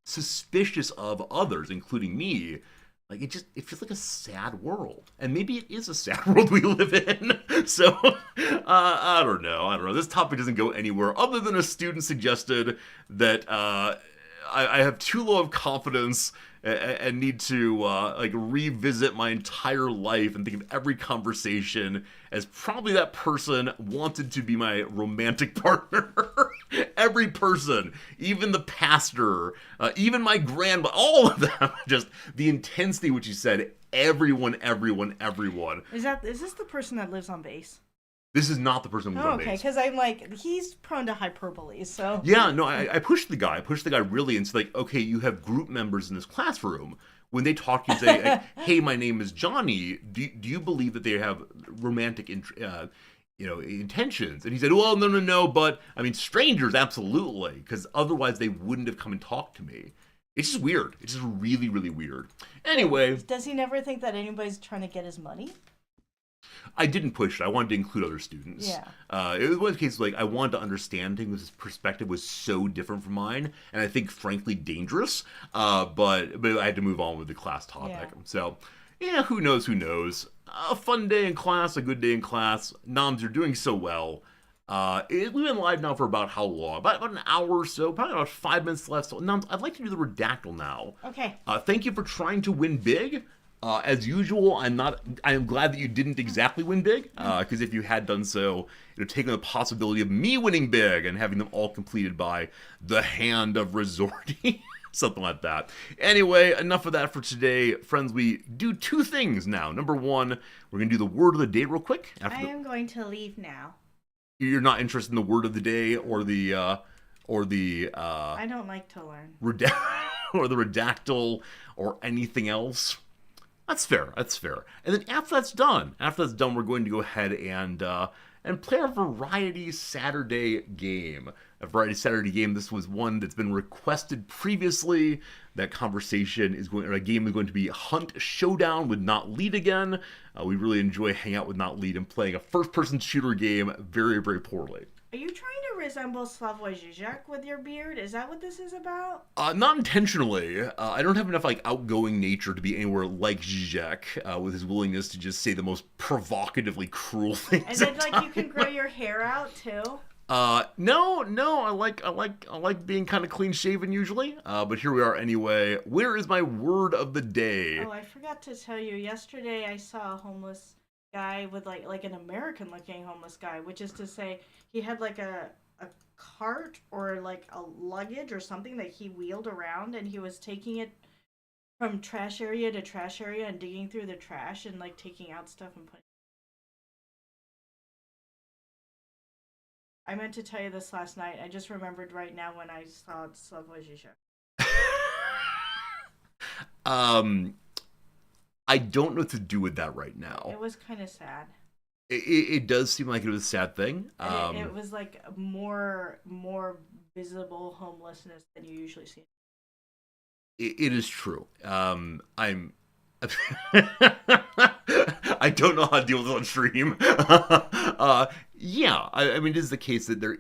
suspicious of others, including me, like it feels like a sad world, and maybe it is a sad world we live in. So I don't know. This topic doesn't go anywhere other than a student suggested that I have too low of confidence and need to like revisit my entire life and think of every conversation as probably that person wanted to be my romantic partner. Every person, even the pastor, even my grandma, all of them, just the intensity which you said, everyone. Is this the person that lives on base? This is not the person who Oh, won okay, base. because I'm like, he's prone to hyperbole, so. Yeah, no, I pushed the guy. I pushed the guy really, and it's like, okay, you have group members in this classroom. When they talk to you and say, like, hey, my name is Johnny, do you believe that they have romantic intentions? And he said, well, no, but, I mean, strangers, absolutely, because otherwise they wouldn't have come and talked to me. It's just weird. It's just really, really weird. Anyway. Does he never think that anybody's trying to get his money? I didn't push it. I wanted to include other students. Yeah. It was one of the cases like I wanted to understand things. His perspective was so different from mine, and I think frankly dangerous. But I had to move on with the class topic. Yeah. So yeah, who knows? Who knows? A fun day in class, a good day in class. Noms, you're doing so well. We've been live now for about how long? About an hour or so. Probably about 5 minutes left. So Noms, I'd like to do the redactyl now. Okay. Thank you for trying to win big. As usual, I am glad that you didn't exactly win big, because if you had done so, it would have taken the possibility of me winning big and having them all completed by the hand of resorting. Something like that. Anyway, enough of that for today. Friends, we do two things now. Number one, we're going to do the word of the day real quick. I am going to leave now. You're not interested in the word of the day or the I don't like to learn. or the redactyl or anything else? That's fair. And then after that's done, we're going to go ahead and play our Variety Saturday game. A Variety Saturday game. This was one that's been requested previously. That game is going to be Hunt Showdown with Not Lead again. We really enjoy hanging out with Not Lead and playing a first-person shooter game very, very poorly. Are you trying to resemble Slavoj Žižek with your beard? Is that what this is about? Not intentionally. I don't have enough outgoing nature to be anywhere like Zizek, with his willingness to just say the most provocatively cruel things. And then you can grow your hair out too. No. I like being kind of clean shaven usually. But here we are anyway. Where is my word of the day? Oh, I forgot to tell you. Yesterday I saw a homeless guy with like an American looking homeless guy, which is to say he had like a cart or like a luggage or something that he wheeled around, and he was taking it from trash area to trash area and digging through the trash and like taking out stuff and putting. I meant to tell you this last night. I just remembered right now when I saw Slavoj Žižek. I don't know what to do with that right now. It was kind of sad. It does seem like it was a sad thing. It was like more visible homelessness than you usually see. It is true. I'm. I don't know how to deal with this on stream. Yeah, I mean, it is the case that there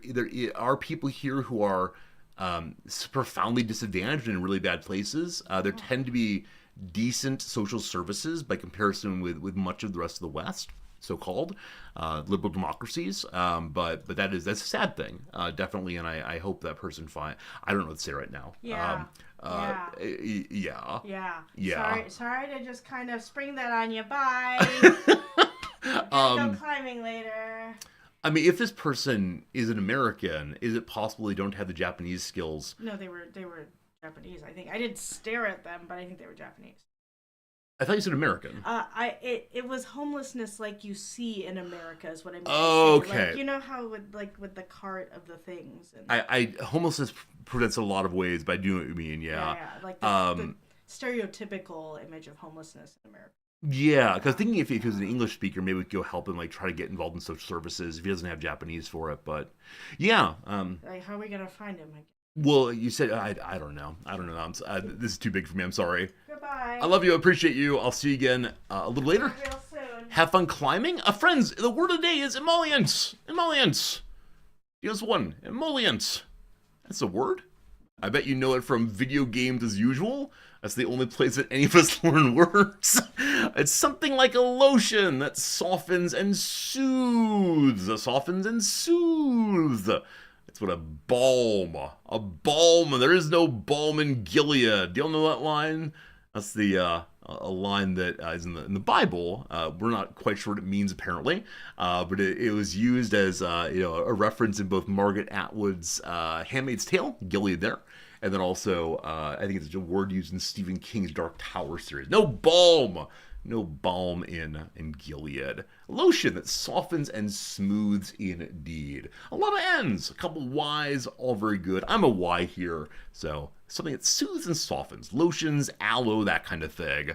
are people here who are profoundly disadvantaged in really bad places. There tend to be decent social services by comparison with much of the rest of the West, so-called liberal democracies, but that's a sad thing, definitely, and I hope that person I don't know what to say right now. Yeah. Yeah. Sorry to just kind of spring that on you. Bye. Go climbing later. I mean, if this person is an American, is it possible they don't have the Japanese skills? No, they were Japanese. I think I didn't stare at them, but I think they were Japanese. I thought you said American. It was homelessness like you see in America is what I mean. Oh, okay. Like, you know how with the cart of the things. And, homelessness presents a lot of ways, but I do know what you mean. Yeah. Like the stereotypical image of homelessness in America. Yeah, because thinking if he was an English speaker, maybe we could go help him try to get involved in social services if he doesn't have Japanese for it. But yeah. Like, how are we gonna find him? Well, you said I don't know. This is too big for me. I'm sorry. Goodbye. I love you. I appreciate you. I'll see you again a little later. Real soon. Have fun climbing. Friends, the word of the day is emollients. Emollients. Here's one. Emollients. That's a word? I bet you know it from video games as usual. That's the only place that any of us learn words. It's something like a lotion that softens and soothes. It's what a balm. There is no balm in Gilead. Do y'all know that line? That's the a line that is in the Bible. We're not quite sure what it means apparently, but it was used as a reference in both Margaret Atwood's *Handmaid's Tale*, Gilead there, and then also I think it's a word used in Stephen King's *Dark Tower* series. No balm No balm in Gilead. Lotion that softens and smooths indeed. A lot of N's, a couple Y's, all very good. I'm a Y here, so something that soothes and softens. Lotions, aloe, that kind of thing.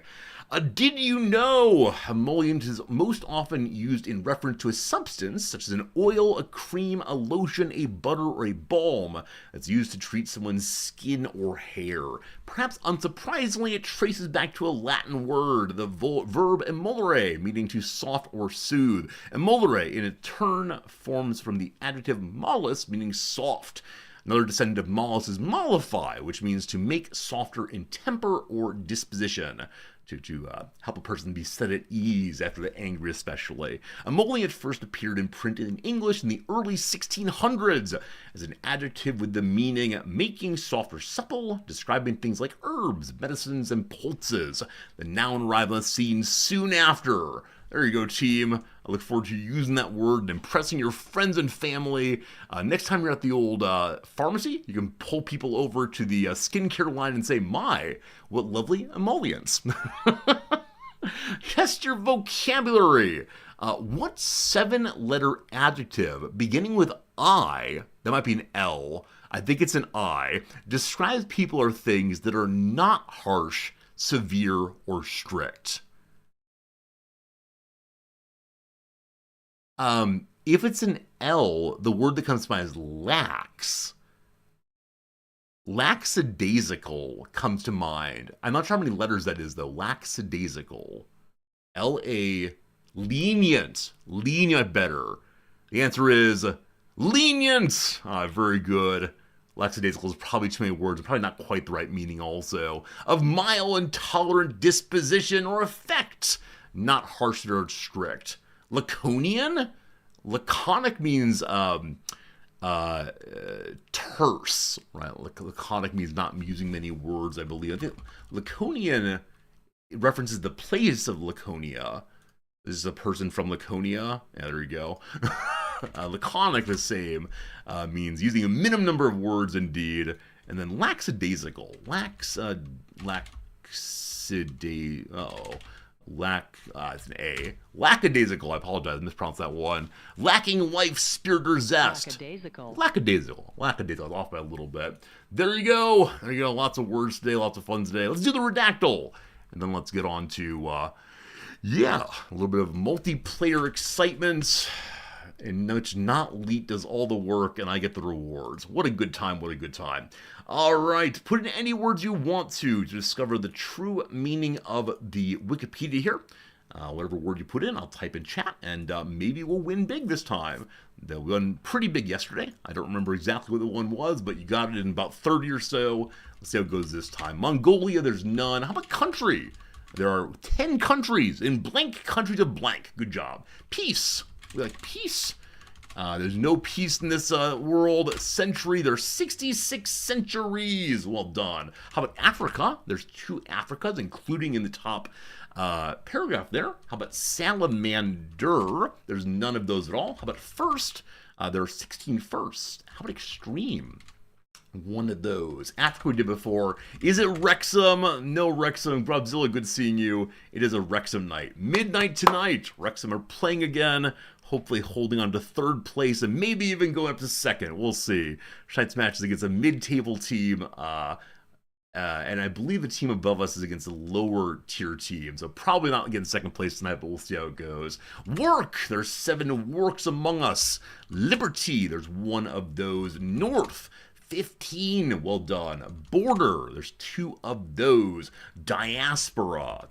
Did you know emollient is most often used in reference to a substance such as an oil, a cream, a lotion, a butter, or a balm that's used to treat someone's skin or hair? Perhaps unsurprisingly, it traces back to a Latin word, the verb emolere, meaning to soft or soothe. Emolere, in turn, forms from the adjective mollus, meaning soft. Another descendant of mollus is mollify, which means to make softer in temper or disposition. To help a person be set at ease after the angry especially. Emollient first appeared in print in English in the early 1600s as an adjective with the meaning making soft or supple, describing things like herbs, medicines, and pulses. The noun arrived on the scene soon after. There you go, team. I look forward to using that word and impressing your friends and family. Next time you're at the old pharmacy, you can pull people over to the skincare line and say, my, what lovely emollients. Test your vocabulary. What 7-letter adjective beginning with I, that might be an L, I think it's an I, describes people or things that are not harsh, severe, or strict? If it's an L, the word that comes to mind is lax. Lackadaisical comes to mind. I'm not sure how many letters that is, though. Lackadaisical. L-A, lenient. Lenient better. The answer is lenient. Very good. Lackadaisical is probably too many words, probably not quite the right meaning also. Of mild and tolerant disposition or effect. Not harsh or strict. Laconian? Laconic means terse, right? Laconic means not using many words, I believe. I think Laconian references the place of Laconia. This is a person from Laconia. Yeah, there you go. Laconic, the same, means using a minimum number of words indeed. And then lackadaisical. It's an A. Lackadaisical, I apologize, I mispronounced that one. Lacking life, spirit, or zest. Lackadaisical, off by a little bit. There you go. Lots of words today, lots of fun today. Let's do the redactyl. And then let's get on to, a little bit of multiplayer excitement, in which not Leet does all the work and I get the rewards. What a good time, what a good time. All right, put in any words you want to discover the true meaning of the Wikipedia here. Whatever word you put in, I'll type in chat, and maybe we'll win big this time. They won pretty big yesterday. I don't remember exactly what the one was, but you got it in about 30 or so. Let's see how it goes this time. Mongolia, there's none. How about country? There are 10 countries in blank countries of blank. Good job. Peace. We like peace. There's no peace in this world. Century, there's 66 centuries. Well done. How about Africa? There's 2 Africas, including in the top paragraph there. How about salamander? There's none of those at all. How about first? There are 16 firsts. How about extreme? One of those. Africa we did before. Is it Wrexham? No, Wrexham. Grobzilla, good seeing you. It is a Wrexham night. Midnight tonight. Wrexham are playing again. Hopefully holding on to 3rd place and maybe even going up to 2nd. We'll see. Tonight's match is against a mid-table team. And I believe the team above us is against a lower tier team. So probably not against 2nd place tonight, but we'll see how it goes. Work! There's 7 works among us. Liberty, there's one of those. North, 15, well done. Border, there's 2 of those. Diaspora,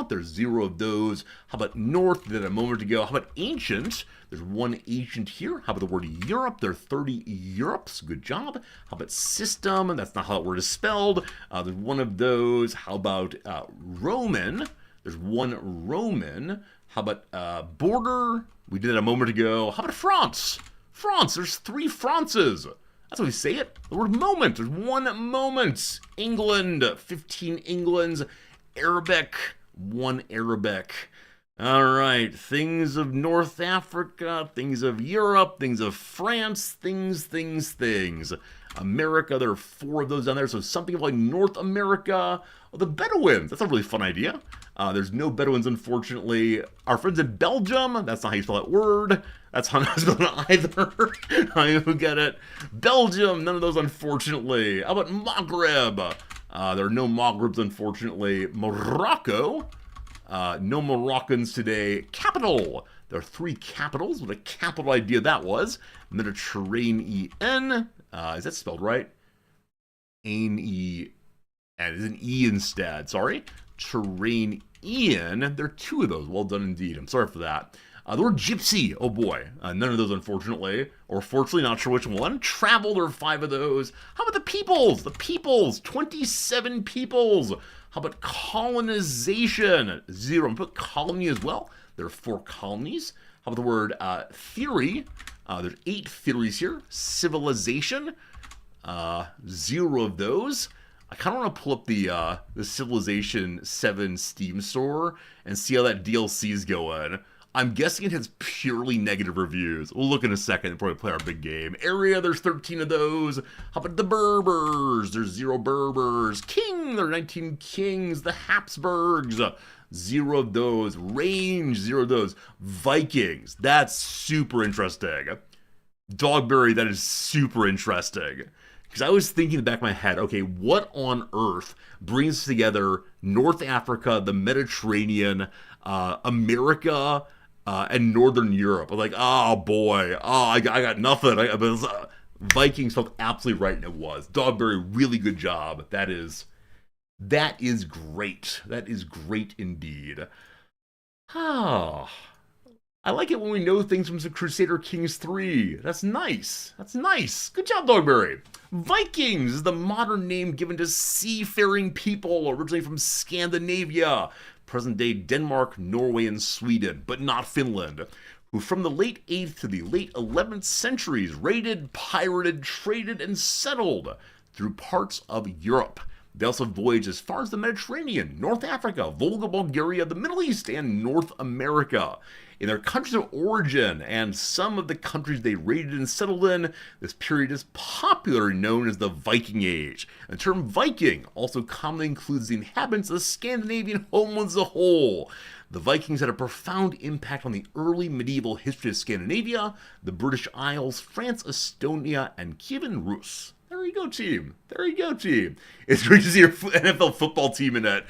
there's 0 of those. How about North, did a moment ago. How about ancient? There's 1 ancient here. How about the word Europe? There are 30 Europes, good job. How about system? That's not how that word is spelled. There's 1 of those. How about Roman? There's 1 Roman. How about border? We did it a moment ago. How about France? There's 3 Frances. That's how we say it. The word moment. There's 1 moment. England. 15 Englands. Arabic. 1 Arabic. All right. Things of North Africa. Things of Europe. Things of France. Things. America, there are 4 of those down there, so something like North America. Oh, the Bedouins, that's a really fun idea. There's no Bedouins, unfortunately. Our friends in Belgium, that's not how you spell that word. That's how not spell it either. I don't get it. Belgium, none of those, unfortunately. How about Maghreb? There are no Maghrebs, unfortunately. Morocco, no Moroccans today. Capital, there are 3 capitals. What a capital idea that was. Mediterranean, is that spelled right? Ain-E, and it's an E instead, sorry. Terrain Ian, there are 2 of those. Well done indeed. I'm sorry for that. The word gypsy, oh boy. None of those, unfortunately. Or fortunately, not sure which one. Travel, there are 5 of those. How about the peoples? The peoples, 27 peoples. How about colonization? 0. I'm going to put colony as well. There are 4 colonies. How about the word theory? There's 8 theories here. Civilization, 0 of those. I kind of want to pull up the Civilization 7 Steam store and see how that DLC is going. I'm guessing it has purely negative reviews. We'll look in a second and probably play our big game. Area, there's 13 of those. How about the Berbers? There's 0 Berbers. King, there are 19 kings. The Habsburgs, 0 of those. Range, 0 of those. Vikings, that's super interesting. Dogberry, that is super interesting. Because I was thinking in the back of my head, okay, what on earth brings together North Africa, the Mediterranean, America, and Northern Europe? I'm like, oh boy, I got nothing. Vikings felt absolutely right, and it was. Dogberry, really good job. That is great. That is great indeed. Ah. I like it when we know things from Crusader Kings 3. That's nice. That's nice. Good job, Dogberry. Vikings is the modern name given to seafaring people originally from Scandinavia, present-day Denmark, Norway, and Sweden, but not Finland, who from the late 8th to the late 11th centuries raided, pirated, traded, and settled through parts of Europe. They also voyaged as far as the Mediterranean, North Africa, Volga, Bulgaria, the Middle East, and North America. In their countries of origin and some of the countries they raided and settled in, this period is popularly known as the Viking Age. And the term Viking also commonly includes the inhabitants of the Scandinavian homelands as a whole. The Vikings had a profound impact on the early medieval history of Scandinavia, the British Isles, France, Estonia, and Kievan Rus. There you go, team. There you go, team. It's great to see your NFL football team in it.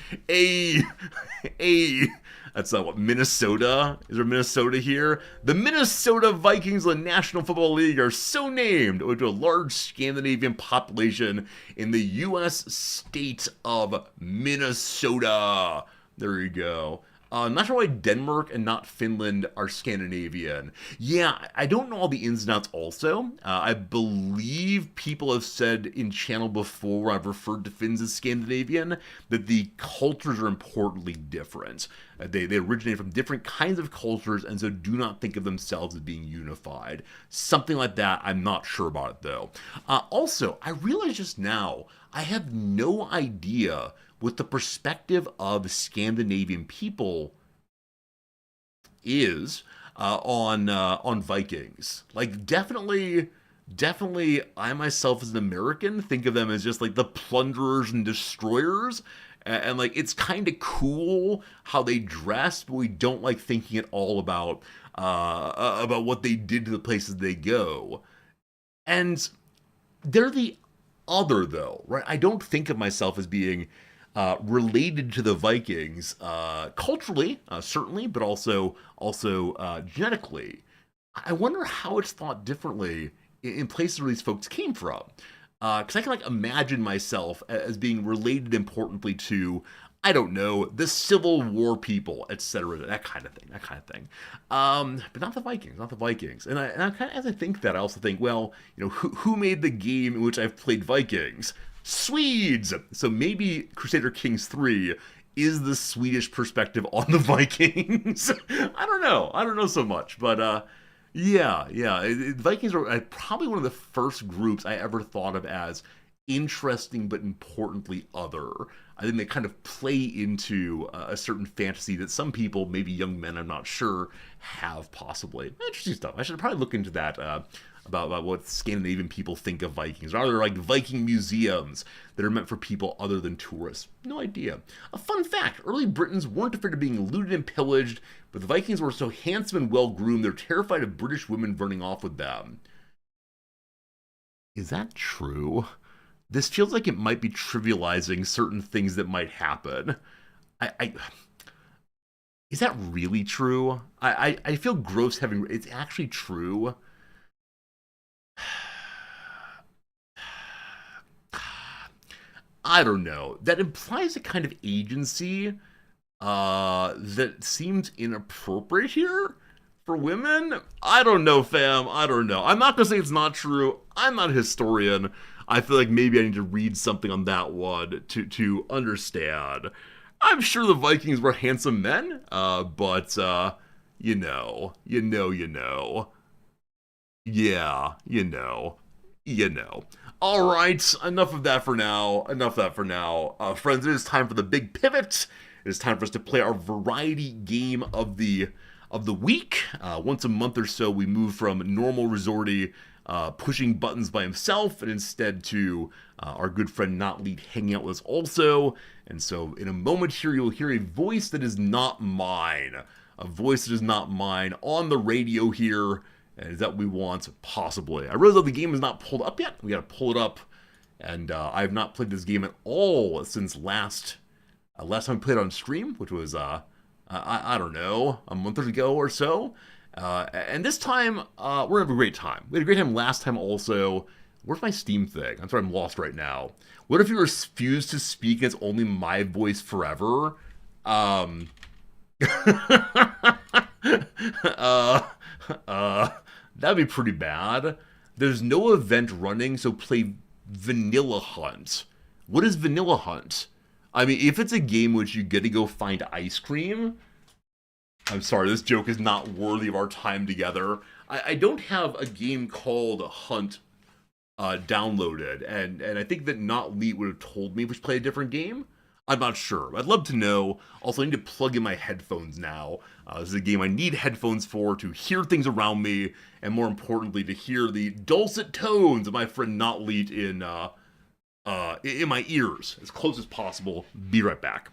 That's what, Minnesota? Is there Minnesota here? The Minnesota Vikings of the National Football League are so named owing to a large Scandinavian population in the U.S. state of Minnesota. There you go. I'm not sure why Denmark and not Finland are Scandinavian. Yeah, I don't know all the ins and outs also. I believe people have said in channel before where I've referred to Finns as Scandinavian that the cultures are importantly different. They originate from different kinds of cultures and so do not think of themselves as being unified. Something like that. I'm not sure about it though. Also, I realized just now I have no idea what the perspective of Scandinavian people is on Vikings. Like definitely I myself as an American think of them as just like the plunderers and destroyers. And like it's kind of cool how they dress, but we don't like thinking at all about what they did to the places they go. And they're the other though, right? I don't think of myself as being related to the Vikings culturally, certainly, but also genetically. I wonder how it's thought differently in places where these folks came from. Because I can like imagine myself as being related importantly to, I don't know, the Civil War people, etc. That kind of thing. But not the Vikings. And I kind of, as I think that, I also think, well, you know, who made the game in which I've played Vikings? Swedes! So maybe Crusader Kings 3 is the Swedish perspective on the Vikings. I don't know so much, but yeah. Vikings are probably one of the first groups I ever thought of as interesting but importantly other. I think they kind of play into a certain fantasy that some people, maybe young men, I'm not sure, have possibly. Interesting stuff. I should probably look into that about what Scandinavian people think of Vikings. Are there like Viking museums that are meant for people other than tourists? No idea. A fun fact, early Britons weren't afraid of being looted and pillaged, but the Vikings were so handsome and well-groomed, they're terrified of British women running off with them. Is that true? This feels like it might be trivializing certain things that might happen. I is that really true? I feel gross having it's actually true. I don't know. That implies a kind of agency that seems inappropriate here for women. I don't know, fam. I don't know. I'm not gonna say it's not true. I'm not a historian. I feel like maybe I need to read something on that one to understand. I'm sure the Vikings were handsome men, but you know, yeah, you know. All right, enough of that for now. Friends. It is time for the big pivot. It is time for us to play our variety game of the week. Once a month or so, we move from normal resorty pushing buttons by himself, and instead to our good friend Not Lead hanging out with us also. And so, in a moment here, you'll hear a voice that is not mine. A voice that is not mine on the radio here. And is that what we want? Possibly. I realize that the game is not pulled up yet. We gotta pull it up. And I have not played this game at all since last time we played on stream, which was, I don't know, a month ago or so. And this time, we're gonna have a great time. We had a great time last time also. Where's my Steam thing? I'm sorry, I'm lost right now. What if you refuse to speak and it's only my voice forever? That'd be pretty bad. There's no event running, so play Vanilla Hunt. What is Vanilla Hunt? I mean, if it's a game which you get to go find ice cream, I'm sorry, this joke is not worthy of our time together. I don't have a game called Hunt downloaded, and I think that Not Leet would have told me if we should play a different game. I'm not sure. I'd love to know. Also, I need to plug in my headphones now. This is a game I need headphones for to hear things around me, and more importantly, to hear the dulcet tones of my friend Not Leet in my ears as close as possible. Be right back.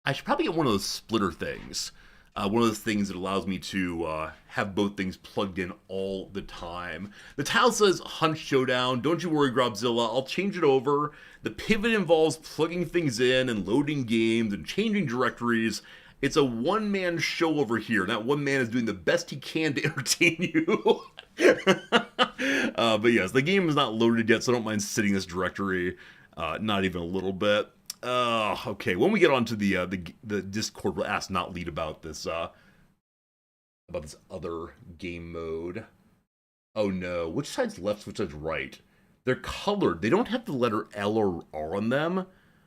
I should probably get one of those splitter things. One of those things that allows me to have both things plugged in all the time. The tile says Hunt Showdown. Don't you worry, Grobzilla. I'll change it over. The pivot involves plugging things in and loading games and changing directories. It's a one-man show over here. And that one man is doing the best he can to entertain you. But yes, the game is not loaded yet, so I don't mind sitting in this directory. Not even a little bit. Okay. When we get onto the Discord, we'll ask Not Lead about this other game mode. Oh no, which side's left, which side's right? They're colored. They don't have the letter L or R on them.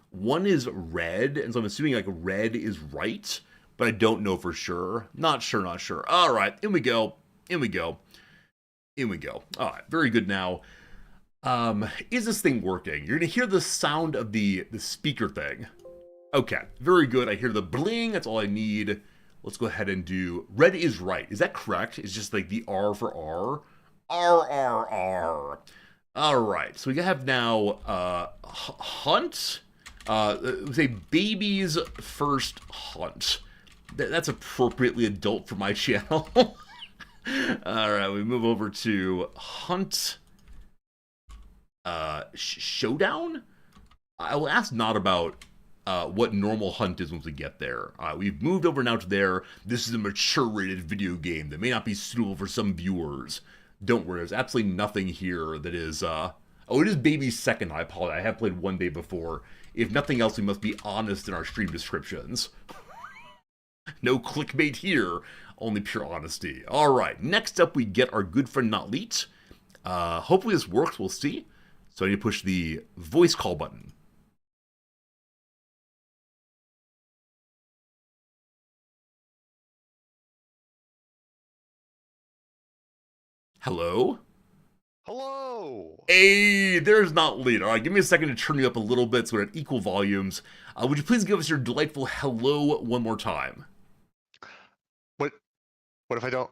One is red, and so I'm assuming like red is right, but I don't know for sure. Not sure. All right, in we go. All right, very good now. Is this thing working? You're gonna hear the sound of the speaker thing. Okay, very good. I hear the bling. That's all I need. Let's go ahead and do red is right. Is that correct? It's just like the R for R. R. All right. So we have now Hunt. Say baby's first hunt. That's appropriately adult for my channel. All right. We move over to Hunt. Showdown? I will ask Not about what normal Hunt is once we get there. We've moved over now to there. This is a mature-rated video game that may not be suitable for some viewers. Don't worry, there's absolutely nothing here that is... Oh, it is Baby's second. I apologize. I have played one day before. If nothing else, we must be honest in our stream descriptions. No clickbait here. Only pure honesty. All right, next up we get our good friend Not Leet. Hopefully this works. We'll see. So I need to push the voice call button. Hello? Hello. Hey, there's Not Lead. All right, give me a second to turn you up a little bit so we're at equal volumes. Would you please give us your delightful hello one more time? What? What if I don't?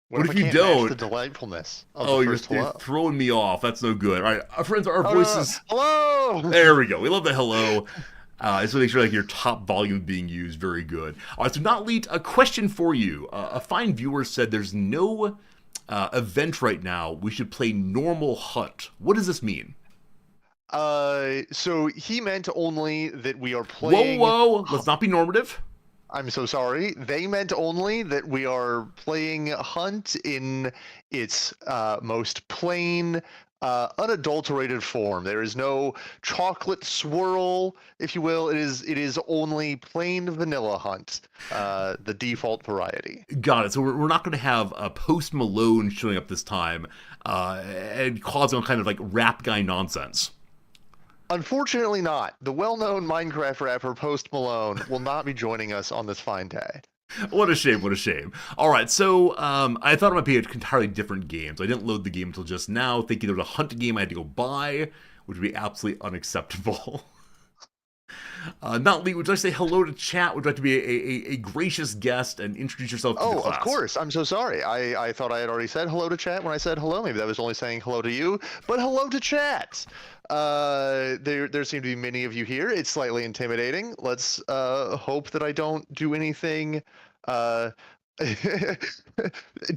What What if if I you can't match the don't? delightfulness of the Oh, first you're hello? throwing me off. That's no good. All right, our friends, our Oh no, no, voices. hello. There we go. We love the hello. Just to make sure like your top volume being used. Very good. All right, so Not Lead, a question for you. A fine viewer said there's no event right now. We should play normal Hunt. What does this mean? So he meant only that we are Whoa, playing. whoa. Let's not be normative. I'm so sorry. They meant only that we are playing Hunt in its most plain, unadulterated form. There is no chocolate swirl, if you will. It is only plain vanilla Hunt, the default variety. Got it. So we're not going to have Post Malone showing up this time and causing all kind of like rap guy nonsense. Unfortunately not. The well-known Minecraft rapper Post Malone will not be joining us on this fine day. What a shame, what a shame. All right, so I thought it might be an entirely different game. So I didn't load the game until just now, thinking there was a Hunt game I had to go buy, which would be absolutely unacceptable. Not Lee, would you like to say hello to chat? Would you like to be a gracious guest and introduce yourself to the Oh, class? of course. I'm so sorry. I thought I had already said hello to chat when I said hello. Maybe that was only saying hello to you, but hello to chat. There seem to be many of you here. It's slightly intimidating. Let's hope that I don't do anything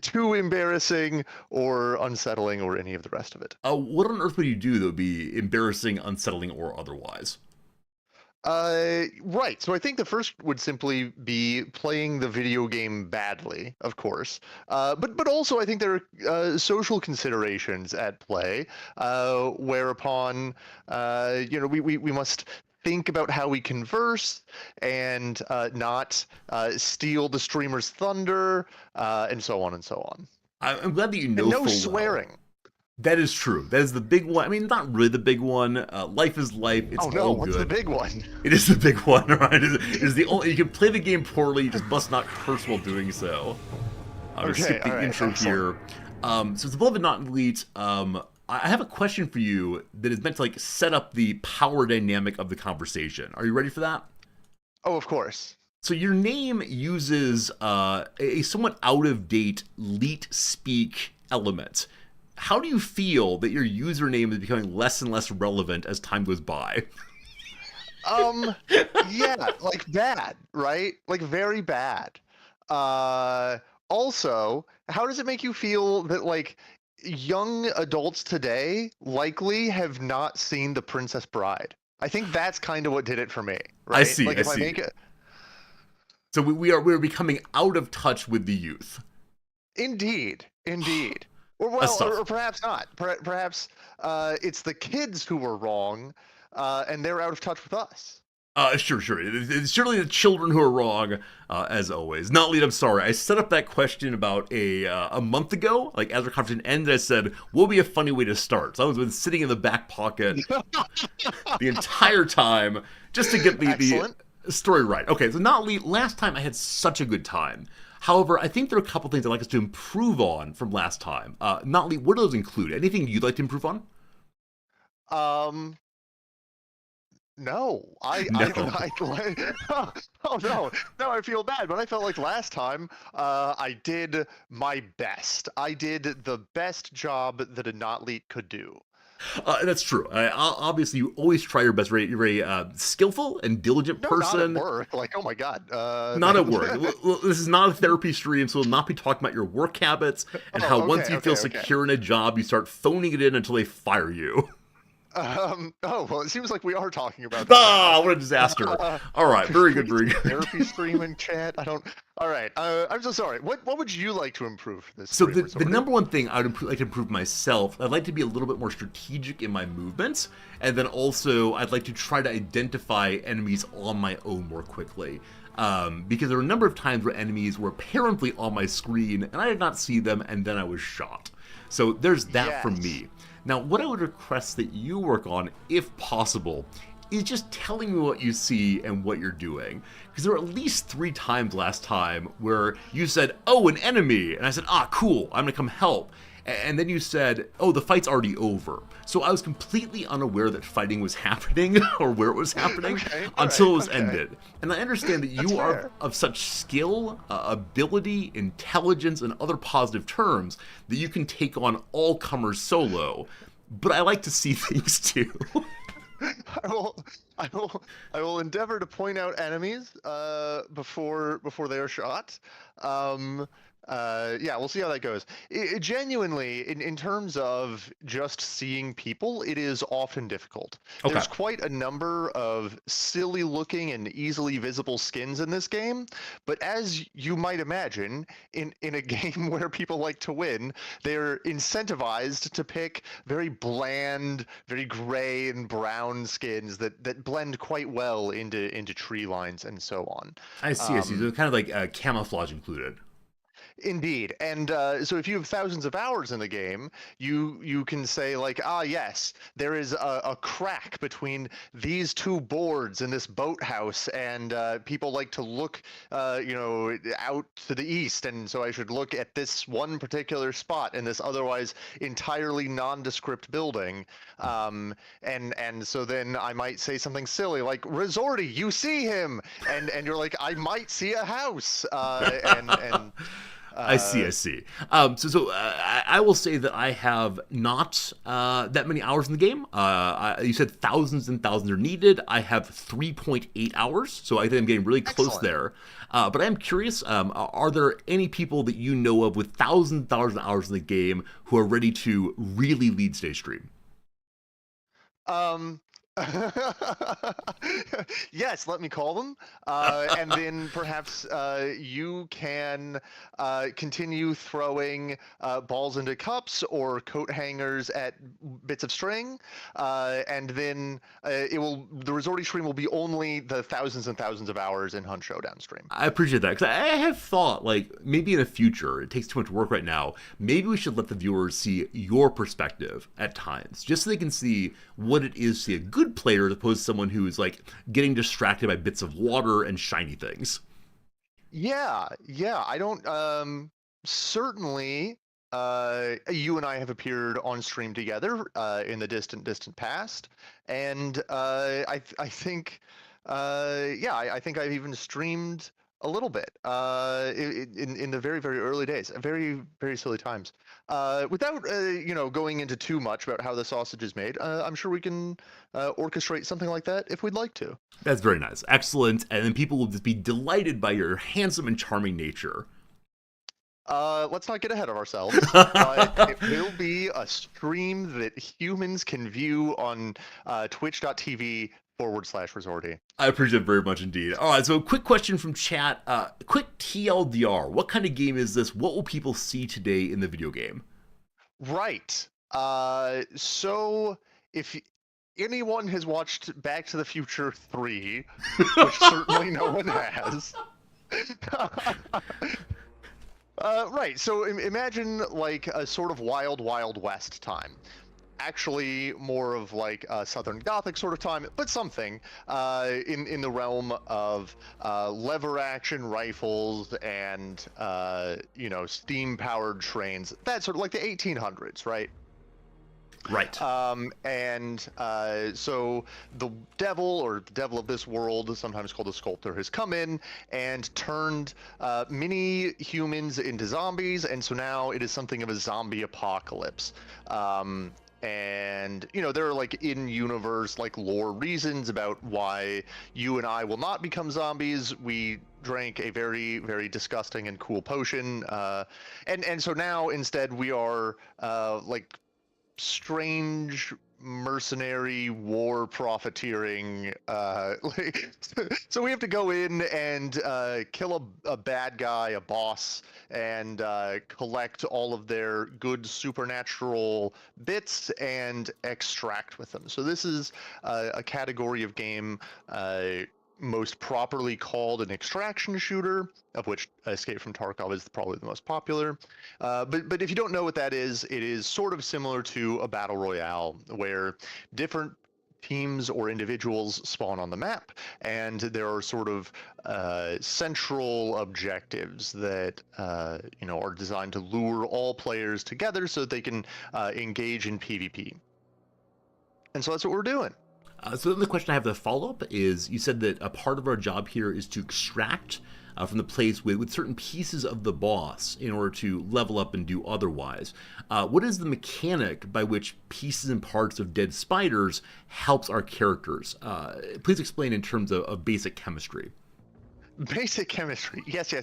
too embarrassing or unsettling or any of the rest of it. What on earth would you do that would be embarrassing, unsettling, or otherwise? Right. So I think the first would simply be playing the video game badly, of course. But also I think there are social considerations at play, whereupon we must think about how we converse and not steal the streamer's thunder, and so on and so on. I'm glad that you know And no full well. swearing. That is true. That is the big one. I mean, not really the big one. Life is life. It's Oh no, all what's good. the big one? It is the big one, right? It is the only. You can play the game poorly. You just must not curse while doing so. I'm gonna skip the all right, intro excellent. here. So it's Beloved Not Elite. I have a question for you that is meant to like set up the power dynamic of the conversation. Are you ready for that? Oh, of course. So your name uses a somewhat out of date leet speak element. How do you feel that your username is becoming less and less relevant as time goes by? Yeah, like bad, right? Like very bad. Also, how does it make you feel that like young adults today likely have not seen The Princess Bride? I think that's kind of what did it for me, I right? see, Like I if I see. make it, So we're becoming out of touch with the youth. indeed. Or That's well, tough. or perhaps not. Perhaps it's the kids who were wrong, and they're out of touch with us. Sure. It's surely the children who are wrong, as always. Not Lead, I'm sorry. I set up that question about a month ago. Like, as our conversation ended, I said, what would be a funny way to start? So I was been sitting in the back pocket the entire time just to get the Excellent. story right. Okay, so Not Lead, last time I had such a good time. However, I think there are a couple things I'd like us to improve on from last time. Not Lead, what do those include? Anything you'd like to improve on? Um, No, No. oh no, no, I feel bad, but I felt like last time I did my best. I did the best job that a Notleet could do. That's true. Obviously, you always try your best. You're a skillful and diligent No, not at person. work. Like, oh my God. Not at work. This is not a therapy stream, so we'll not be talking about your work habits and how once you feel okay. secure in a job, you start phoning it in until they fire you. Oh, well, it seems like we are talking about that Ah, what a disaster. All right, very good, very good. therapy stream and chat. I don't. All right. I'm so sorry. What would you like to improve for this So stream? the number one thing I would like to improve myself, I'd like to be a little bit more strategic in my movements, and then also I'd like to try to identify enemies on my own more quickly. Because there were a number of times where enemies were apparently on my screen, and I did not see them, and then I was shot. So there's that from Yes. me. Now, what I would request that you work on, if possible, is just telling me what you see and what you're doing. Because there were at least 3 times last time where you said, oh, an enemy, and I said, ah, cool, I'm gonna come help. And then you said, "Oh, the fight's already over." So I was completely unaware that fighting was happening or where it was happening Okay, until it was okay. ended. And I understand that That's you are fair. of such skill, ability, intelligence, and other positive terms that you can take on all comers solo. But I like to see things too. I will, I will, I will endeavor to point out enemies before they are shot. Um, yeah, we'll see how that goes. Genuinely, in terms of just seeing people, it is often difficult. Okay. There's quite a number of silly-looking and easily visible skins in this game, but as you might imagine, in a game where people like to win, they're incentivized to pick very bland, very gray and brown skins that blend quite well into tree lines and so on. I see, I see. So kind of like camouflage included. Indeed, and so if you have thousands of hours in the game, you can say like, ah, yes, there is a crack between these two boards in this boathouse, and people like to look, out to the east, and so I should look at this one particular spot in this otherwise entirely nondescript building, and so then I might say something silly like, Resorty, you see him, and you're like, I might see a house, and. I see, I see. I will say that I have not that many hours in the game. You said thousands and thousands are needed. I have 3.8 hours, so I think I'm getting really close Excellent. there. But I am curious, are there any people that you know of with thousands and thousands of hours in the game who are ready to really lead stage stream? Um, yes, let me call them, and then perhaps you can continue throwing balls into cups or coat hangers at bits of string, and then the Resorty stream will be only the thousands and thousands of hours in Hunt Showdown stream. I appreciate that because I have thought like maybe in the future it takes too much work right now. Maybe we should let the viewers see your perspective at times, just so they can see what it is to see a good player as opposed to someone who is like getting distracted by bits of water and shiny things. Yeah, yeah. I don't. Certainly, you and I have appeared on stream together in the distant past, and I think, yeah, I think I've even streamed a little bit in the very early days, very silly times. Without going into too much about how the sausage is made, I'm sure we can orchestrate something like that if we'd like to. That's very nice, excellent, and then people will just be delighted by your handsome and charming nature. Let's not get ahead of ourselves, but it will be a stream that humans can view on twitch.tv/Resorty. I appreciate it very much indeed. All right, so quick question from chat. Quick TLDR. What kind of game is this? What will people see today in the video game? Right. So if anyone has watched Back to the Future 3, which certainly no one has. Right, so imagine like a sort of wild, wild west time. Actually, more of like a Southern Gothic sort of time, but something in the realm of lever action rifles and steam-powered trains. That sort of like the 1800s, right? Right. So the devil, or the devil of this world, sometimes called the sculptor, has come in and turned many humans into zombies, and so now it is something of a zombie apocalypse. And there are like in-universe like lore reasons about why you and I will not become zombies. We drank a very disgusting and cool potion, and so now instead we are like strange mercenary war profiteering so we have to go in and kill a bad guy, a boss, and collect all of their good supernatural bits and extract with them. So this is a category of game most properly called an extraction shooter, of which Escape from Tarkov is probably the most popular. But if you don't know what that is, it is sort of similar to a battle royale where different teams or individuals spawn on the map, and there are sort of central objectives that are designed to lure all players together so that they can engage in PvP. And so that's what we're doing. So then the question I have to follow up is, you said that a part of our job here is to extract from the place with certain pieces of the boss in order to level up and do otherwise. What is the mechanic by which pieces and parts of dead spiders helps our characters? Please explain in terms of basic chemistry. Basic chemistry. Yes.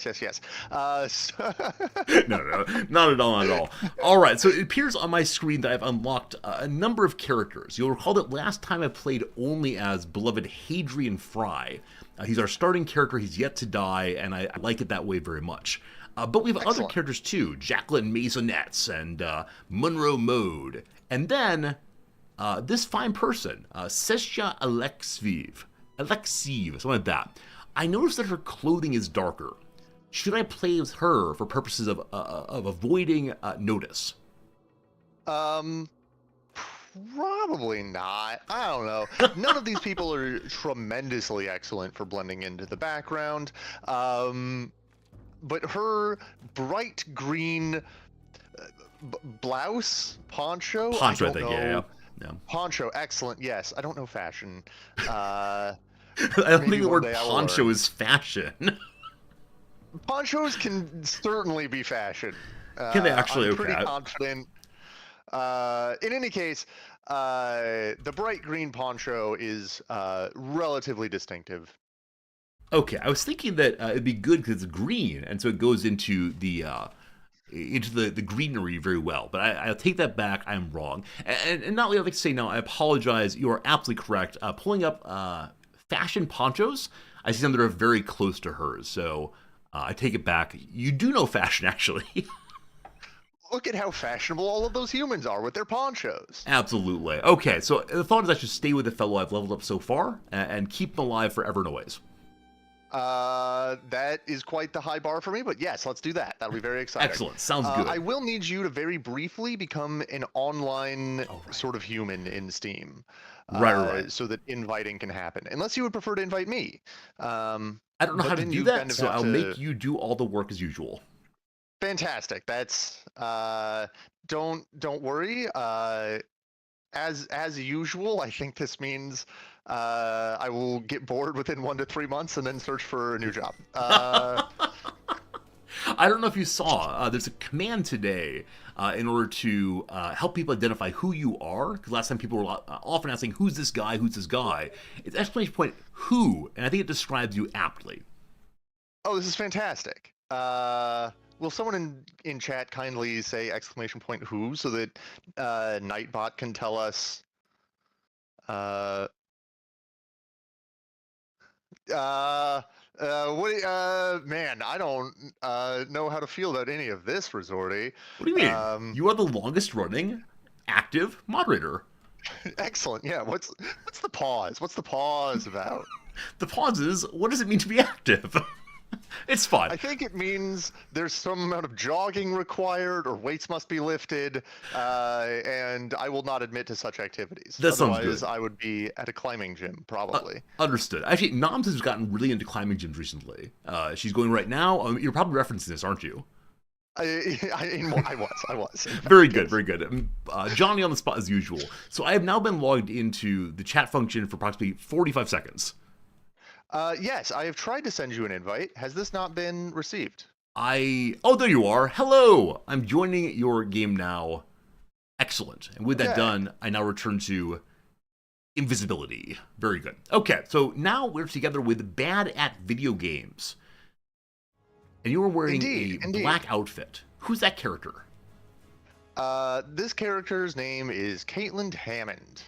No, not at all. All right, so it appears on my screen that I've unlocked a number of characters. You'll recall that last time I played only as beloved Hadrian Fry. He's our starting character. He's yet to die, and I like it that way very much. But we have other characters too: Jacqueline Maisonettes and Monroe Mode, and then this fine person, Sesha Alexiv, something like that. I noticed that her clothing is darker. Should I play as her for purposes of avoiding notice? Probably not. I don't know. None of these people are tremendously excellent for blending into the background. But her bright green blouse, poncho? Poncho, I think, yeah. Poncho, excellent, yes. I don't know fashion. I don't think the word poncho is fashion. Ponchos can certainly be fashion. Can they actually? I'm pretty confident. In any case, the bright green poncho is relatively distinctive. Okay, I was thinking that it'd be good because it's green, and so it goes into the greenery very well. But I'll take that back. I'm wrong. And not only I'd like to say now, I apologize. You are absolutely correct. Pulling up fashion ponchos, I see some that are very close to hers. So I take it back. You do know fashion, actually. Look at how fashionable all of those humans are with their ponchos. Absolutely. Okay, so the thought is I should stay with the fellow I've leveled up so far and keep him alive forever and always. That is quite the high bar for me, but yes, let's do that. That'll be very exciting. Excellent. Sounds good. I will need you to very briefly become an online sort of human in Steam. Right. So that inviting can happen. Unless you would prefer to invite me. I don't know how to do that, so I'll make you do all the work as usual. Fantastic. That's don't worry. As usual, I think this means I will get bored within 1 to 3 months and then search for a new job. I don't know if you saw, there's a command today in order to help people identify who you are. Because last time people were often asking, who's this guy? It's exclamation point, who, and I think it describes you aptly. Oh, this is fantastic. Will someone in chat kindly say exclamation point who so that Nightbot can tell us man, I don't know how to feel about any of this, Resorty. What do you mean? You are the longest running active moderator. Excellent. Yeah. What's the pause? What's the pause about? The pause is, what does it mean to be active? It's fun. I think it means there's some amount of jogging required or weights must be lifted, and I will not admit to such activities. That sounds good. Otherwise, I would be at a climbing gym, probably. Understood. Actually, Noms has gotten really into climbing gyms recently. She's going right now. You're probably referencing this, aren't you? I was. Very good. Johnny on the spot as usual. So I have now been logged into the chat function for approximately 45 seconds. Yes, I have tried to send you an invite. Has this not been received? Oh, there you are. Hello! I'm joining your game now. Excellent. And with that done, I now return to invisibility. Very good. Okay, so now we're together with Bad at Video Games. And you are wearing a black outfit. Who's that character? This character's name is Caitlin Hammond.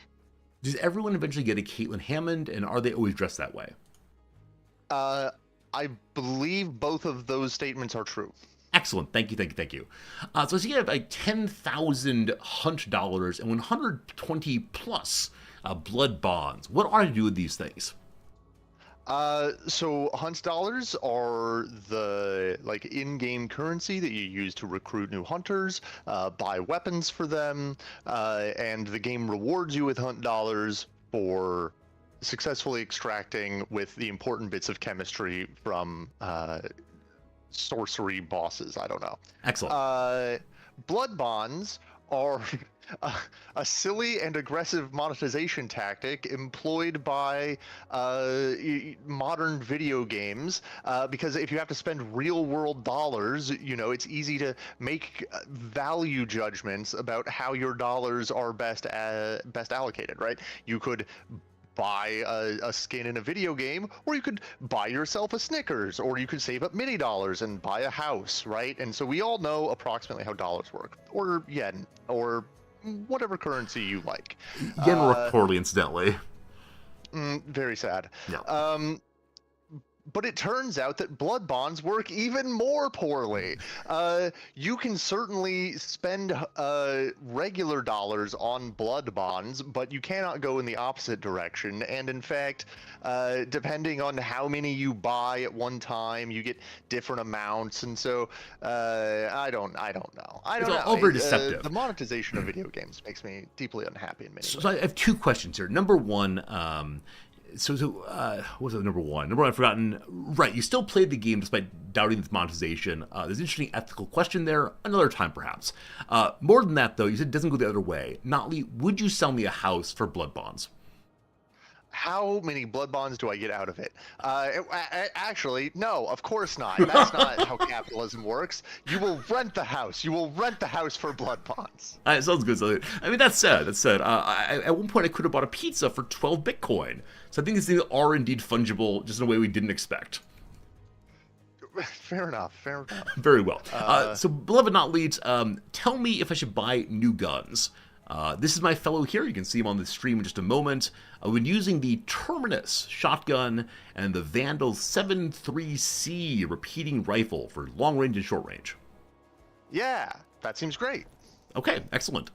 Does everyone eventually get a Caitlin Hammond, and are they always dressed that way? I believe both of those statements are true. Excellent. Thank you. So you have like 10,000 Hunt dollars and 120 plus blood bonds. What are to do with these things? So Hunt dollars are the in-game currency that you use to recruit new hunters, buy weapons for them, and the game rewards you with Hunt dollars for successfully extracting with the important bits of chemistry from sorcery bosses. I don't know. Excellent. Blood bonds are a silly and aggressive monetization tactic employed by modern video games because if you have to spend real world dollars, it's easy to make value judgments about how your dollars are best allocated, right? You could buy a skin in a video game, or you could buy yourself a Snickers, or you could save up mini dollars and buy a house, right? And so we all know approximately how dollars work, or yen, or whatever currency you like. Yen work poorly, incidentally. Very sad. Yeah. But it turns out that blood bonds work even more poorly. You can certainly spend regular dollars on blood bonds, but you cannot go in the opposite direction. And in fact, depending on how many you buy at one time, you get different amounts. And so I don't know. It's all very deceptive. The monetization of video games makes me deeply unhappy in many ways. So I have two questions here. Number one, what was it, number one? Number one, I've forgotten. Right, you still played the game despite doubting its monetization. There's an interesting ethical question there. Another time, perhaps. More than that, though, you said it doesn't go the other way. Notley, would you sell me a house for blood bonds? How many blood bonds do I get out of it? Actually, no, of course not. That's not how capitalism works. You will rent the house. You will rent the house for blood bonds. Sounds good. I mean, that's sad. At one point, I could have bought a pizza for 12 Bitcoin. So I think these things are indeed fungible, just in a way we didn't expect. Fair enough. Very well. So, beloved Notleads, tell me if I should buy new guns. This is my fellow here. You can see him on the stream in just a moment. When using the Terminus shotgun and the Vandal 7.3C repeating rifle for long range and short range. Yeah, that seems great. Okay, excellent.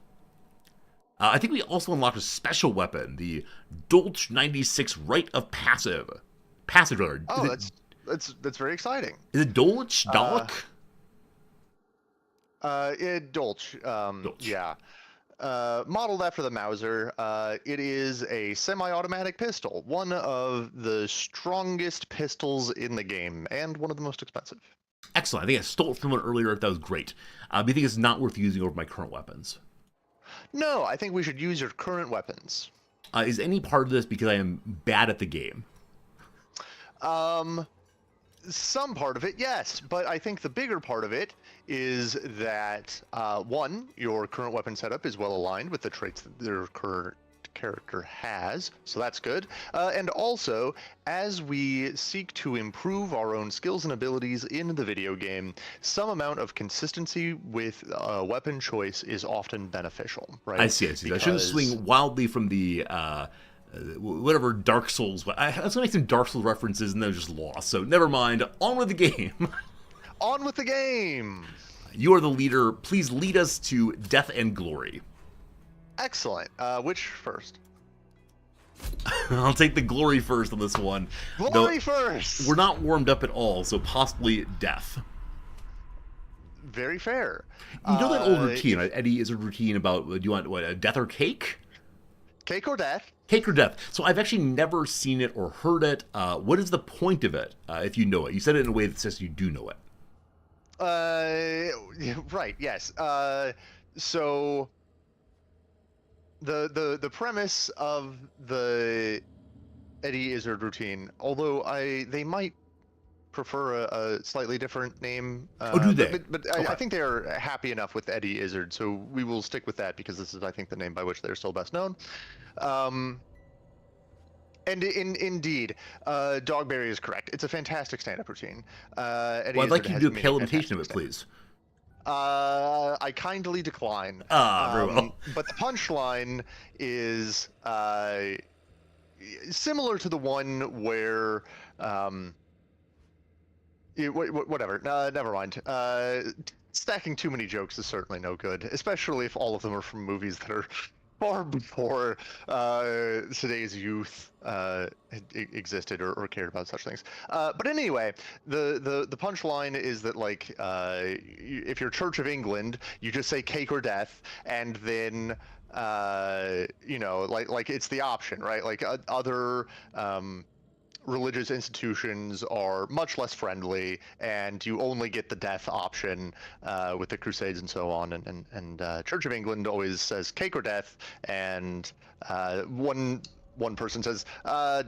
I think we also unlocked a special weapon, the Dolch 96 Rite of Passage. Oh, that's very exciting. Is it Dolch? Dalek? Dolch. Dolch. Yeah. Modeled after the Mauser, it is a semi-automatic pistol, one of the strongest pistols in the game, and one of the most expensive. Excellent. I think I stole it from one earlier. That was great. But you think it's not worth using over my current weapons? No, I think we should use your current weapons. Is any part of this because I am bad at the game? Some part of it, yes, but I think the bigger part of it is that, one, your current weapon setup is well aligned with the traits that their current character has, so that's good. And also, as we seek to improve our own skills and abilities in the video game, some amount of consistency with weapon choice is often beneficial, right? I see. I shouldn't swing wildly from the... whatever Dark Souls. I was going to make some Dark Souls references and then I was just lost. So never mind. On with the game. On with the game. You are the leader. Please lead us to death and glory. Excellent. Which first? I'll take the glory first on this one. Glory first. We're not warmed up at all, so possibly death. Very fair. You know that old routine, Eddie Izzard routine about, do you want what, death or cake? Cake or death? Cake or death. So I've actually never seen it or heard it. What is the point of it, if you know it? You said it in a way that says you do know it. Right, yes. So the premise of the Eddie Izzard routine, although they might prefer a slightly different name. Do they? But okay. I think they are happy enough with Eddie Izzard, so we will stick with that because this is, I think, the name by which they're still best known. And indeed, Dogberry is correct. It's a fantastic stand-up routine. I'd like you to do a pale imitation of it, please. I kindly decline. Very well. But the punchline is similar to the one where... whatever. Never mind. Stacking too many jokes is certainly no good, especially if all of them are from movies that are far before today's youth existed or cared about such things. But anyway, the punchline is that, like, if you're Church of England, you just say cake or death, and then like it's the option, right? Like other religious institutions are much less friendly, and you only get the death option with the Crusades and so on. And Church of England always says cake or death, and one person says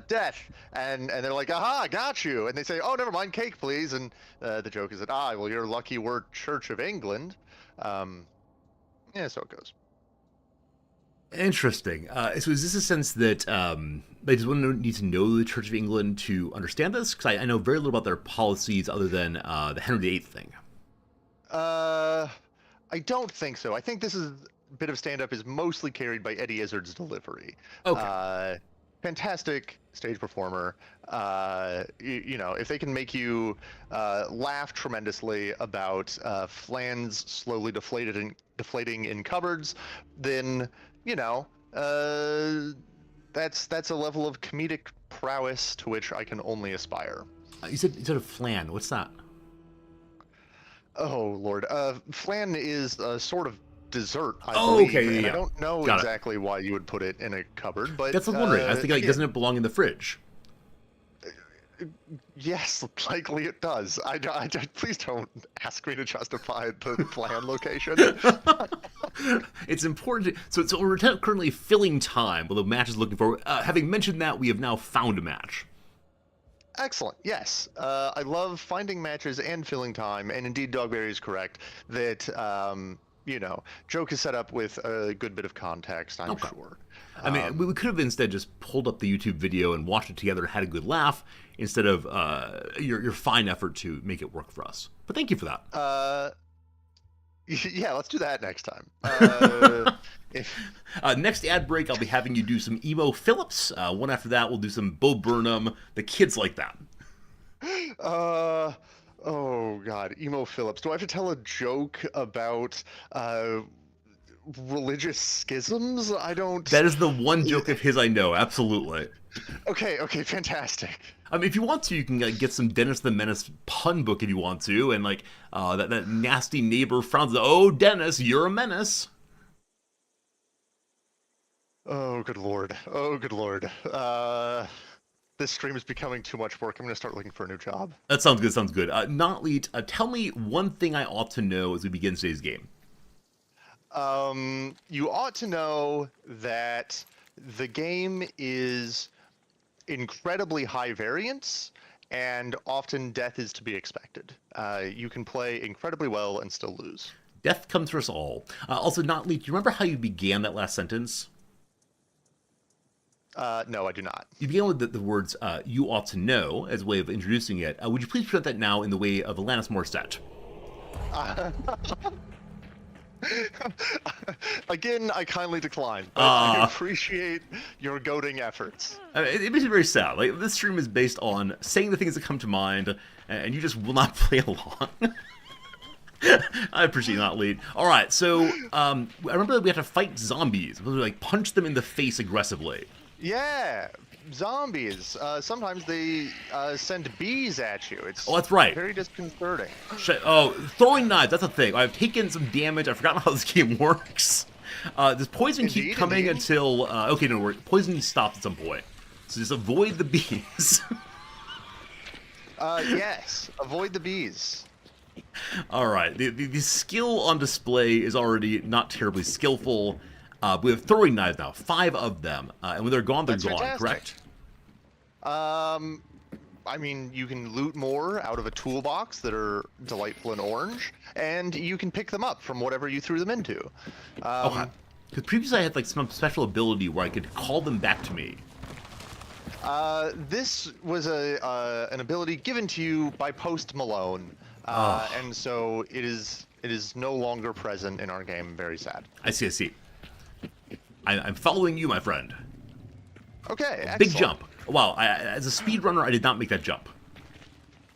death, and they're like, aha, got you, and they say, oh, never mind, cake please, and the joke is that well, you're lucky we're Church of England. Yeah, so it goes. Interesting. So is this a sense that they just wouldn't need to know the Church of England to understand this? Because I know very little about their policies other than the Henry VIII thing. I don't think so. I think this is bit of stand-up is mostly carried by Eddie Izzard's delivery. Okay. Fantastic stage performer. If they can make you laugh tremendously about flans slowly deflating in cupboards, then that's a level of comedic prowess to which I can only aspire. You said a flan. What's that? Oh Lord, flan is a sort of dessert, I Oh, believe. okay, And yeah. I don't know Got it. exactly why you would put it in a cupboard, but That's what I'm wondering. I think doesn't it belong in the fridge? yes, likely it does. Please don't ask me to justify the flan location. It's important. So we're currently filling time while the match is looking for. Having mentioned that, we have now found a match. Excellent. Yes, I love finding matches and filling time, and indeed, Dogberry is correct that joke is set up with a good bit of context. I'm sure. I mean, we could have instead just pulled up the YouTube video and watched it together and had a good laugh instead of your fine effort to make it work for us. But thank you for that. Yeah, let's do that next time. Next ad break, I'll be having you do some Emo Phillips. One after that, we'll do some Bo Burnham. The kids like that. Oh God, Emo Phillips. Do I have to tell a joke about religious schisms? I don't. That is the one joke of his I know. Absolutely. Okay, fantastic. I mean, if you want to, you can get some Dennis the Menace pun book if you want to, and that nasty neighbor frowns. Oh, Dennis, you're a menace. Oh, good lord. This stream is becoming too much work. I'm going to start looking for a new job. That sounds good. Notleet, tell me one thing I ought to know as we begin today's game. You ought to know that the game is incredibly high variance, and often death is to be expected. You can play incredibly well and still lose. Death comes for us all. Also, Notleet, do you remember how you began that last sentence? No, I do not. You began with the words, you ought to know, as a way of introducing it. Would you please present that now in the way of Alanis Morissette? Again, I kindly decline. But I appreciate your goading efforts. It makes me very sad. Like, this stream is based on saying the things that come to mind, and you just will not play along. I appreciate that, lead. All right, so I remember that we had to fight zombies. We like punch them in the face aggressively. Yeah, zombies. Sometimes they send bees at you. It's that's right. Very disconcerting. Throwing knives. That's a thing. I've taken some damage. I've forgotten how this game works. Does poison keep coming until... okay, no, poison stops at some point. So just avoid the bees. Yes, avoid the bees. All right. The skill on display is already not terribly skillful. We have throwing knives now, 5 of them, and when they're gone, they're gone. Fantastic. Correct? I mean, you can loot more out of a toolbox that are delightful and orange, and you can pick them up from whatever you threw them into. Okay. Because previously I had like some special ability where I could call them back to me. This was an ability given to you by Post Malone, and so it is no longer present in our game. Very sad. I see. I'm following you, my friend. Okay, excellent. Big jump. Wow, as a speedrunner, I did not make that jump.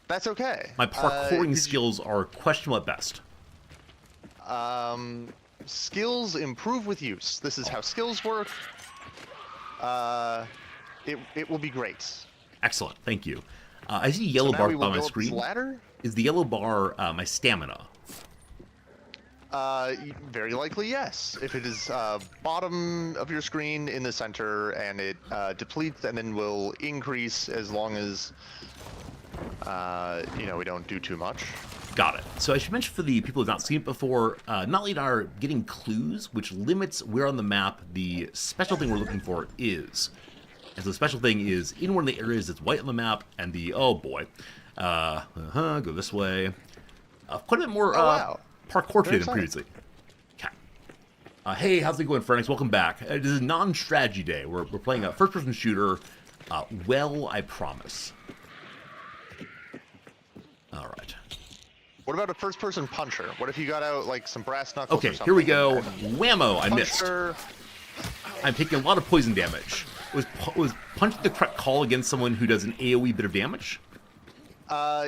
That's okay. My parkouring skills are questionable at best. Skills improve with use. This is how skills work. It will be great. Excellent, thank you. I see a yellow bar by my screen. Ladder? Is the yellow bar my stamina? Very likely, yes. If it is bottom of your screen in the center, and it depletes and then will increase as long as we don't do too much. Got it. So I should mention for the people who've not seen it before, not only are getting clues, which limits where on the map the special thing we're looking for is. And so the special thing is in one of the areas that's white on the map, and the, oh boy, go this way. Quite a bit more parkour to than previously. Okay. Hey, how's it going, friends? Welcome back. This is non-strategy day. We're playing a first-person shooter. Well, I promise. All right. What about a first-person puncher? What if you got out like some brass knuckles? Okay, or something? here we go. Whammo! I missed. Puncher. I'm taking a lot of poison damage. Was punching the correct call against someone who does an AoE bit of damage?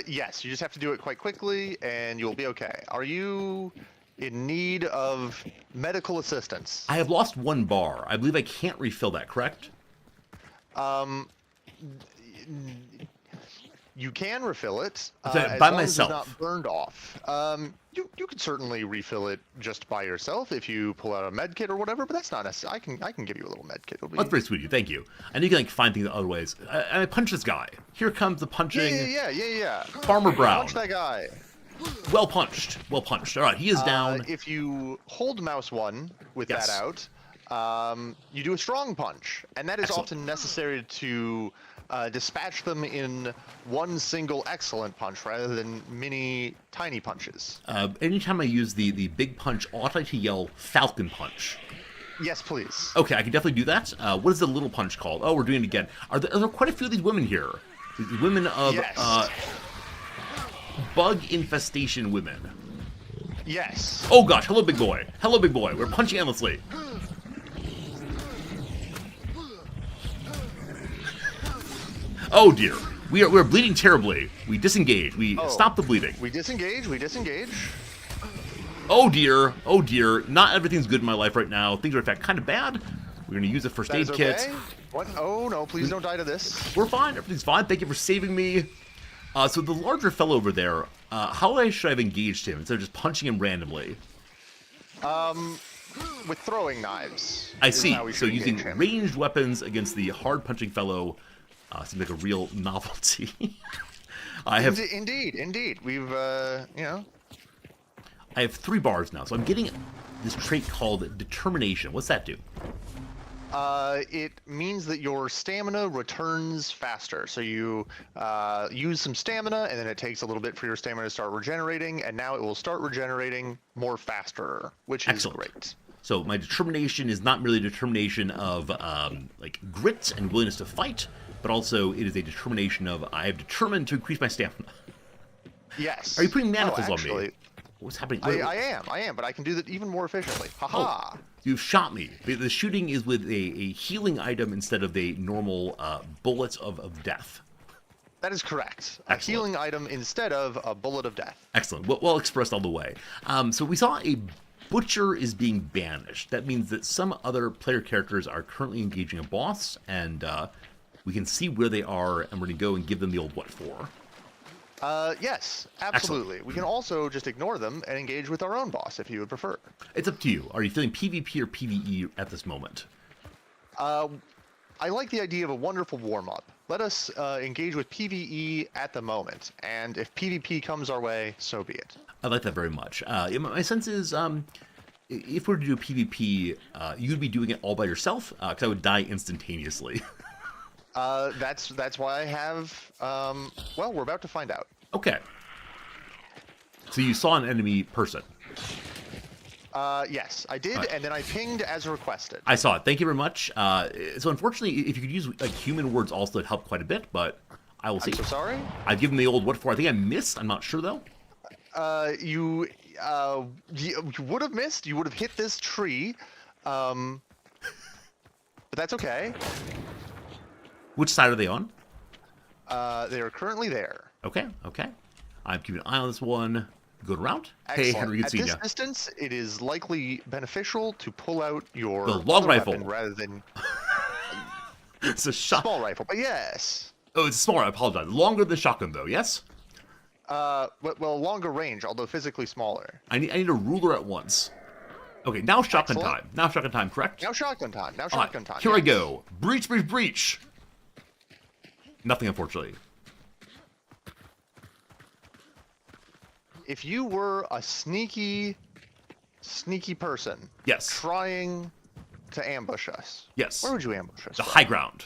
Yes, you just have to do it quite quickly, and you'll be okay. Are you in need of medical assistance? I have lost 1 bar. I believe I can't refill that, correct? You can refill it By as long myself. as it's not burned off. You could certainly refill it just by yourself if you pull out a med kit or whatever, but that's not necessary. I can give you a little med kit. That's very sweet of you. Thank you. I know you can like find things other ways. I punch this guy. Here comes the punching. Yeah. Farmer Brown. Punch that guy. Well punched. Well punched. All right, he is down. If you hold mouse 1 with Yes. that out, you do a strong punch, and that is Excellent. often necessary to dispatch them in one single excellent punch rather than many tiny punches. Anytime I use the big punch, I ought to yell Falcon Punch. Yes, please. Okay, I can definitely do that. What is the little punch called? Oh, we're doing it again. Are there quite a few of these women here? These women of Yes. bug infestation women. Yes. Oh gosh, hello big boy. Hello big boy. We're punching endlessly. Oh dear. We're bleeding terribly. We disengage. We stop the bleeding. We disengage. Oh dear. Oh dear. Not everything's good in my life right now. Things are in fact kind of bad. We're gonna use a first That aid is kit. okay. What? Oh no! Please don't die to this. We're fine. Everything's fine. Thank you for saving me. So the larger fellow over there, how should I have engaged him instead of just punching him randomly? With throwing knives. I is see. how we So should using engage him. ranged weapons against the hard punching fellow seems like a real novelty. I have Indeed. We've I have 3 bars now, so I'm getting this trait called determination. What's that do? It means that your stamina returns faster. So you use some stamina, and then it takes a little bit for your stamina to start regenerating, and now it will start regenerating more faster, which is Excellent. great. So my determination is not merely a determination of like grit and willingness to fight, but also it is a determination of I have determined to increase my stamina. Yes. Are you putting manacles on actually, me? What's happening? I am, but I can do that even more efficiently. Haha. You've shot me. The shooting is with a healing item instead of a normal bullet of death. That is correct. Excellent. A healing item instead of a bullet of death. Excellent. Well expressed all the way. So we saw a butcher is being banished. That means that some other player characters are currently engaging a boss, and we can see where they are, and we're going to go and give them the old what for. Yes, absolutely. We can also just ignore them and engage with our own boss if you would prefer. It's up to you. Are you feeling PvP or PvE at this moment? I like the idea of a wonderful warm-up. Let us engage with PvE at the moment, and if PvP comes our way, so be it. I like that very much. My sense is, if we're to do PvP, you'd be doing it all by yourself, because I would die instantaneously. That's why I have. Well, we're about to find out. Okay. So you saw an enemy person. Yes, I did, and then I pinged as requested. I saw it. Thank you very much. So unfortunately, if you could use like human words also, it'd help quite a bit, but I will see. I'm so sorry. I've given the old what for. I think I missed. I'm not sure though. You would have missed. You would have hit this tree. But that's okay. Which side are they on? They are currently there. Okay. I'm keeping an eye on this one. Good around. Hey, Excellent. Henry, good At seeing this ya. distance, it is likely beneficial to pull out your The long other rifle. weapon rather than It's a shot. small rifle. But yes, Oh, it's smaller. I apologize. Longer than shotgun, though. Yes. Well, longer range, although physically smaller. I need a ruler at once. Okay, now shotgun Excellent. time. Now shotgun time, correct? Now shotgun time. Now All shotgun right, time. here I yes. go. Breach, breach, breach. Nothing, unfortunately. If you were a sneaky person Yes. trying to ambush us, Yes. where would you ambush us? The from? high ground.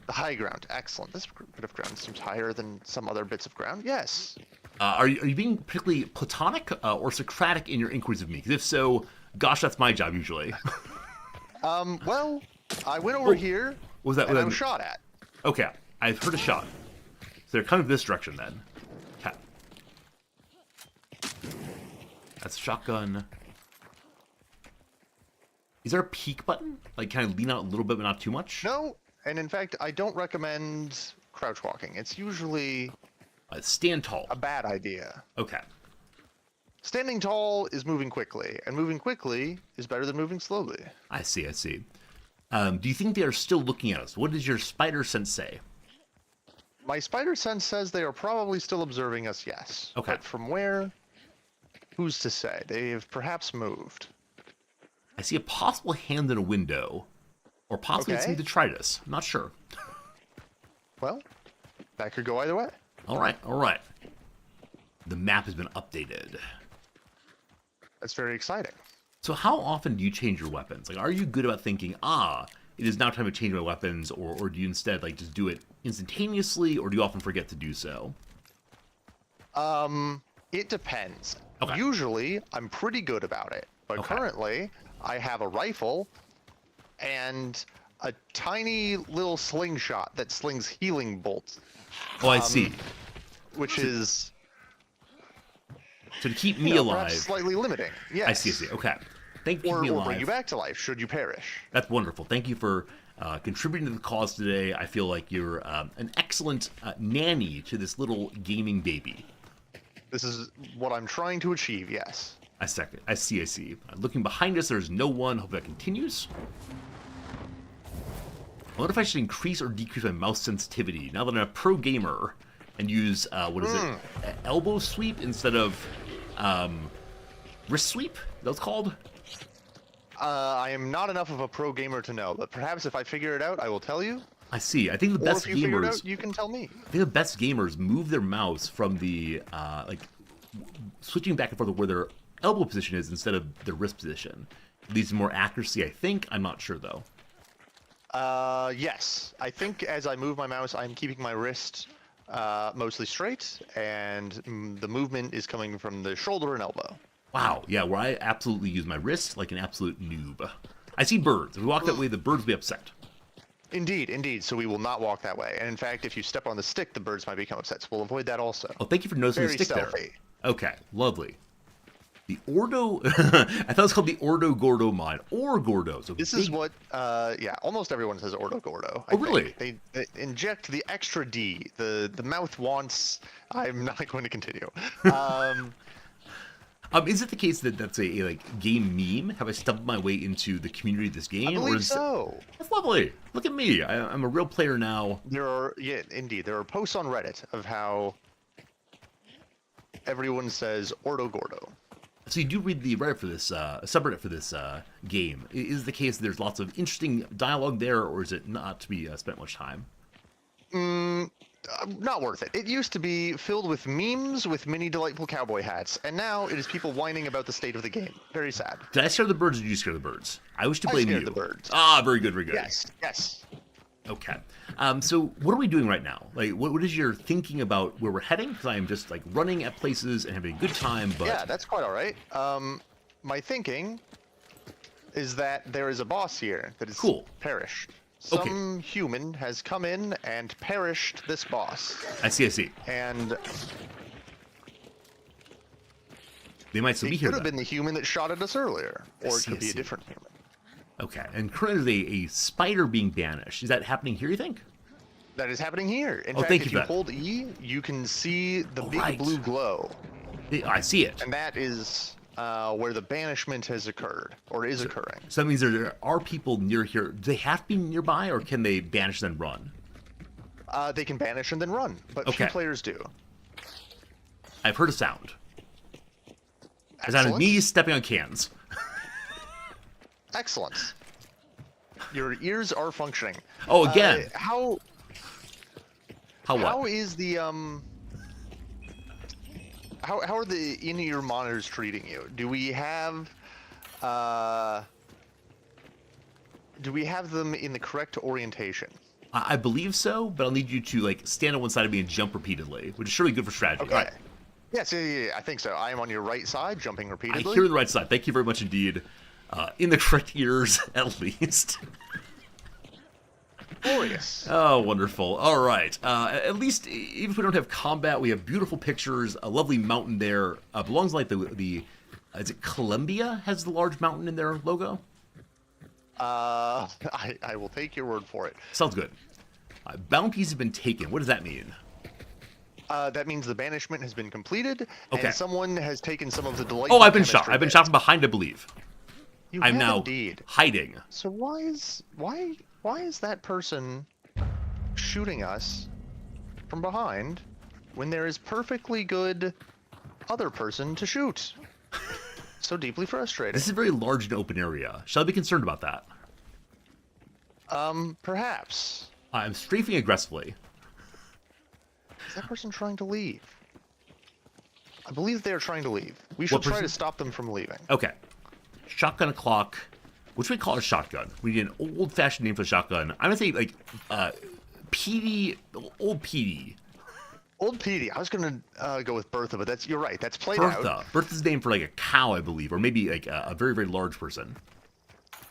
The high ground. Excellent. This bit of ground seems higher than some other bits of ground. Yes. Are you being particularly platonic or Socratic in your inquiries of me? Because if so, gosh, that's my job usually. Well, I went over here Was that? and I Was was shot at. Okay, I've heard a shot. So they're coming this direction then. Okay. That's a shotgun. Is there a peek button? Like, kind of lean out a little bit, but not too much? No, and in fact, I don't recommend crouch walking. It's usually Stand tall. a bad idea. Okay. Standing tall is moving quickly, and moving quickly is better than moving slowly. I see, I see. Do you think they are still looking at us? What does your spider sense say? My spider sense says they are probably still observing us, yes. Okay. But from where? Who's to say? They've perhaps moved. I see a possible hand in a window. Or possibly it's Okay. some detritus. I'm not sure. Well, that could go either way. All right, all right. The map has been updated. That's very exciting. So how often do you change your weapons? Like, are you good about thinking, it is now time to change my weapons, or do you instead, like, just do it instantaneously, or do you often forget to do so? It depends. Okay. Usually, I'm pretty good about it. But Okay. currently, I have a rifle and a tiny little slingshot that slings healing bolts, Oh, I see. which is So to keep me you know, alive, perhaps slightly limiting. Yes. I see, okay. Thank you for Or, keeping me or bring alive. you back to life should you perish. That's wonderful. Thank you for contributing to the cause today. I feel like you're an excellent nanny to this little gaming baby. This is what I'm trying to achieve, yes. I second. I see. Looking behind us, there's no one. Hope that continues. I wonder if I should increase or decrease my mouse sensitivity now that I'm a pro gamer and use, elbow sweep instead of wrist sweep? That's called? I am not enough of a pro gamer to know, but perhaps if I figure it out, I will tell you. I see. I think the Or best if you figure it gamers, out, you can tell me. I think the best gamers move their mouse from the switching back and forth of where their elbow position is instead of their wrist position. It leads to more accuracy, I think. I'm not sure though. Yes. I think as I move my mouse, I'm keeping my wrist mostly straight, and the movement is coming from the shoulder and elbow. Wow, yeah, where I absolutely use my wrist like an absolute noob. I see birds. If we walk that way, the birds will be upset. Indeed. So we will not walk that way. And in fact, if you step on the stick, the birds might become upset. So we'll avoid that also. Oh, thank you for noticing Very the stick stealthy. there. Okay, lovely. The Ordo, I thought it was called the Ordo Gordo mine, or Gordo. So This big- is what, almost everyone says Ordo Gordo. Oh, really? They inject the extra D. The mouth wants. I'm not going to continue. Is it the case that that's a like game meme? Have I stumbled my way into the community of this game? I believe is so. That's lovely. Look at me. I'm a real player now. There are, indeed. There are posts on Reddit of how everyone says Ordo Gordo. So you do read the Reddit for this subreddit for this game. Is it the case that there's lots of interesting dialogue there, or is it not to be spent much time? Not worth it. It used to be filled with memes with mini delightful cowboy hats, and now it is people whining about the state of the game. Very sad. Did I scare the birds, or did you scare the birds? I wish to I blame scared you. the birds. Ah, very good, very good. Yes. Okay. So what are we doing right now? Like, what is your thinking about where we're heading? Because I am just like running at places and having a good time. But Yeah, that's quite all right. My thinking is that there is a boss here that is Cool. perished. Okay. Some human has come in and perished this boss, I see. and They might still be it here. could have then. been the human that shot at us earlier, or it see, could I be a see. different human. Okay. And currently there's a spider being banished. Is that happening here? You think? That is happening here. In Oh, fact, thank you if for you that. hold E, you can see the big right. blue glow, I see it. and that is where the banishment has occurred, or is occurring. So that means there are people near here. Do they have to be nearby, or can they banish then run? They can banish and then run, but few Okay. players do. I've heard a sound. It sounded me stepping on cans. Excellent. Your ears are functioning. Oh, again. How what? How is the How are the in-ear monitors treating you? Do we have them in the correct orientation? I believe so, but I'll need you to like stand on one side of me and jump repeatedly, which is surely good for strategy. Okay. All right. Yes, yeah, I think so. I am on your right side, jumping repeatedly. I hear the right side. Thank you very much indeed. In the correct ears, at least. Glorious. Oh, wonderful. All right. At least, even if we don't have combat, we have beautiful pictures. A lovely mountain there. Belongs like the is it Columbia has the large mountain in their logo? I will take your word for it. Sounds good. Bounties have been taken. What does that mean? That means the banishment has been completed, Okay. and someone has taken some of the delightful. Oh, I've been shot. chemistry I've been bits. shot from behind, I believe. You I'm have now indeed. hiding. So why is that person shooting us from behind when there is perfectly good other person to shoot? So deeply frustrating. This is a very large and open area. Shall I be concerned about that? Perhaps. I'm strafing aggressively. Is that person trying to leave? I believe they are trying to leave. We should What try person? to stop them from leaving. Okay. Shotgun o'clock. What should we call a shotgun? We need an old-fashioned name for a shotgun. I'm gonna say like PD, old PD. Old Petey. I was gonna go with Bertha, but you're right. That's played out. Bertha. Bertha's name for like a cow, I believe, or maybe like a very, very large person.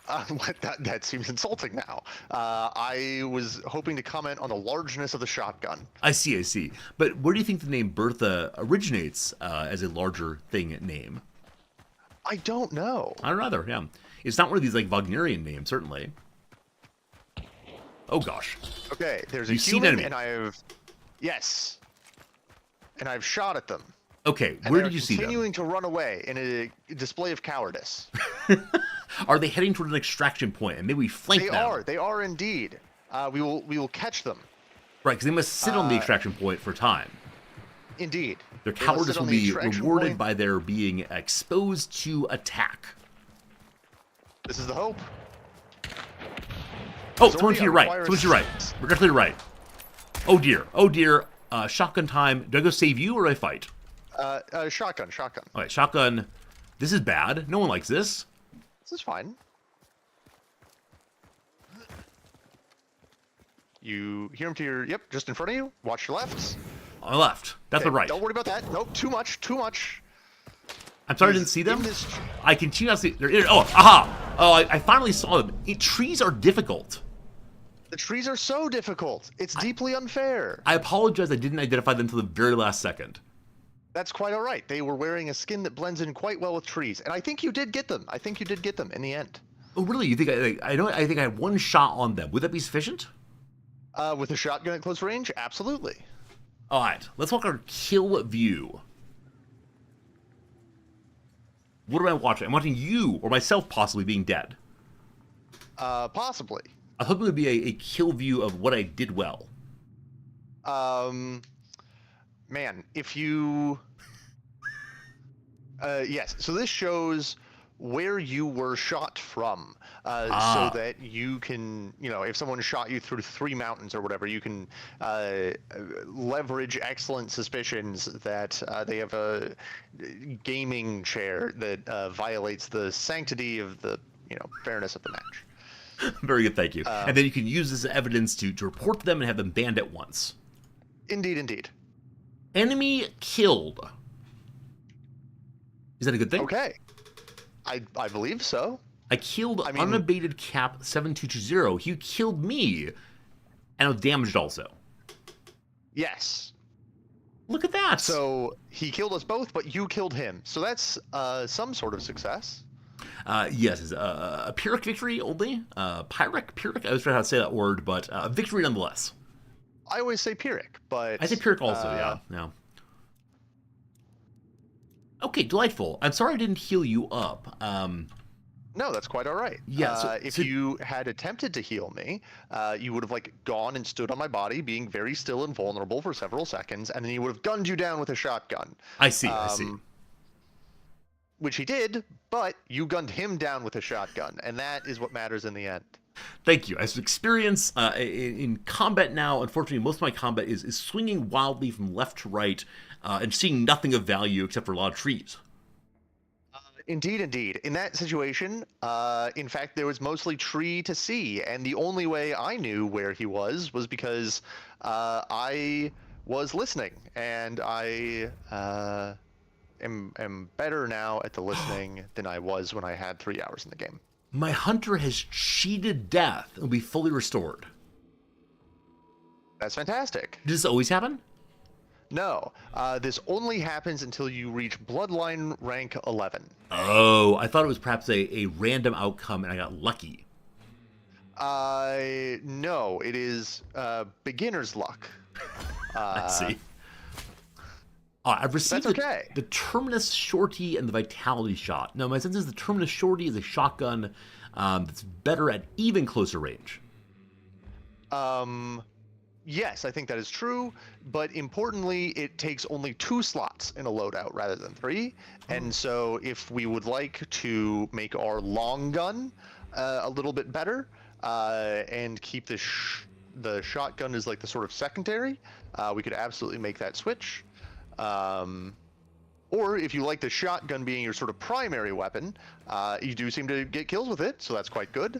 That seems insulting now. I was hoping to comment on the largeness of the shotgun. I see. But where do you think the name Bertha originates as a larger thing name? I don't know. I don't know either, yeah. It's not one of these like Wagnerian names, certainly. Oh gosh. Okay, there's a You see an human, enemy. and yes, and I've shot at them. Okay, And where they're did you see them? continuing to run away in a display of cowardice. Are they heading toward an extraction point? And maybe we flank them. They are indeed. We will catch them. Right, because they must sit on the extraction point for time. Indeed. Their They must cowardice sit on will the be extraction rewarded point. by their being exposed to attack. This is the hope. Oh, There's someone to your already right. a Someone to your right. requirement. We're definitely right. Oh dear. Shotgun time. Do I go save you or do I fight? Shotgun. All right, shotgun. This is bad. No one likes this. This is fine. You hear him to your, yep, just in front of you. Watch your left. On the left. That's the Okay, right. Don't worry about that. Nope, too much. I'm sorry I didn't see them. In this- I continue to see. Oh, aha! Oh, I finally saw them. Trees are difficult. The trees are so difficult. It's deeply unfair. I apologize. I didn't identify them until the very last second. That's quite all right. They were wearing a skin that blends in quite well with trees, and I think you did get them. In the end. Oh, really? You think I think I had one shot on them. Would that be sufficient? With a shotgun at close range, absolutely. All right. Let's walk our kill view. What am I watching? I'm watching you or myself possibly being dead. Possibly. I was hoping it would be a kill view of what I did well. Man, if you... yes, so this shows where you were shot from, so that you can, if someone shot you through 3 mountains or whatever, you can leverage excellent suspicions that they have a gaming chair that violates the sanctity of the, fairness of the match. Very good, thank you. And then you can use this as evidence to report them and have them banned at once. Indeed. Enemy killed. Is that a good thing? Okay. I believe so. I killed unabated Cap 7220. He killed me, and I was damaged also. Yes. Look at that. So he killed us both, but you killed him. So that's some sort of success. Yes, it's a Pyrrhic victory only. Pyrrhic? I always forget how to say that word, but a victory nonetheless. I always say Pyrrhic, but... I say Pyrrhic also, yeah. Okay, delightful. I'm sorry I didn't heal you up. No, that's quite all right. Yeah, If so you had attempted to heal me, you would have like gone and stood on my body, being very still and vulnerable for several seconds, and then he would have gunned you down with a shotgun. I see. Which he did, but you gunned him down with a shotgun, and that is what matters in the end. Thank you. As experience in combat now, unfortunately, most of my combat is swinging wildly from left to right and seeing nothing of value except for a lot of trees. Indeed, indeed. In that situation, in fact, there was mostly tree to see, and the only way I knew where he was because I was listening, and I am better now at the listening than I was when I had 3 hours in the game. My hunter has cheated death and will be fully restored. That's fantastic. Does this always happen? No, this only happens until you reach Bloodline rank 11. Oh, I thought it was perhaps a random outcome and I got lucky. No, it is beginner's luck. I see. I've received That's okay. the Terminus Shorty and the Vitality Shot. Now, my sense is the Terminus Shorty is a shotgun that's better at even closer range. Yes, I think that is true, but importantly, it takes only 2 slots in a loadout rather than 3. And so if we would like to make our long gun a little bit better and keep the shotgun as like the sort of secondary, we could absolutely make that switch. Or if you like the shotgun being your sort of primary weapon, you do seem to get kills with it, so that's quite good.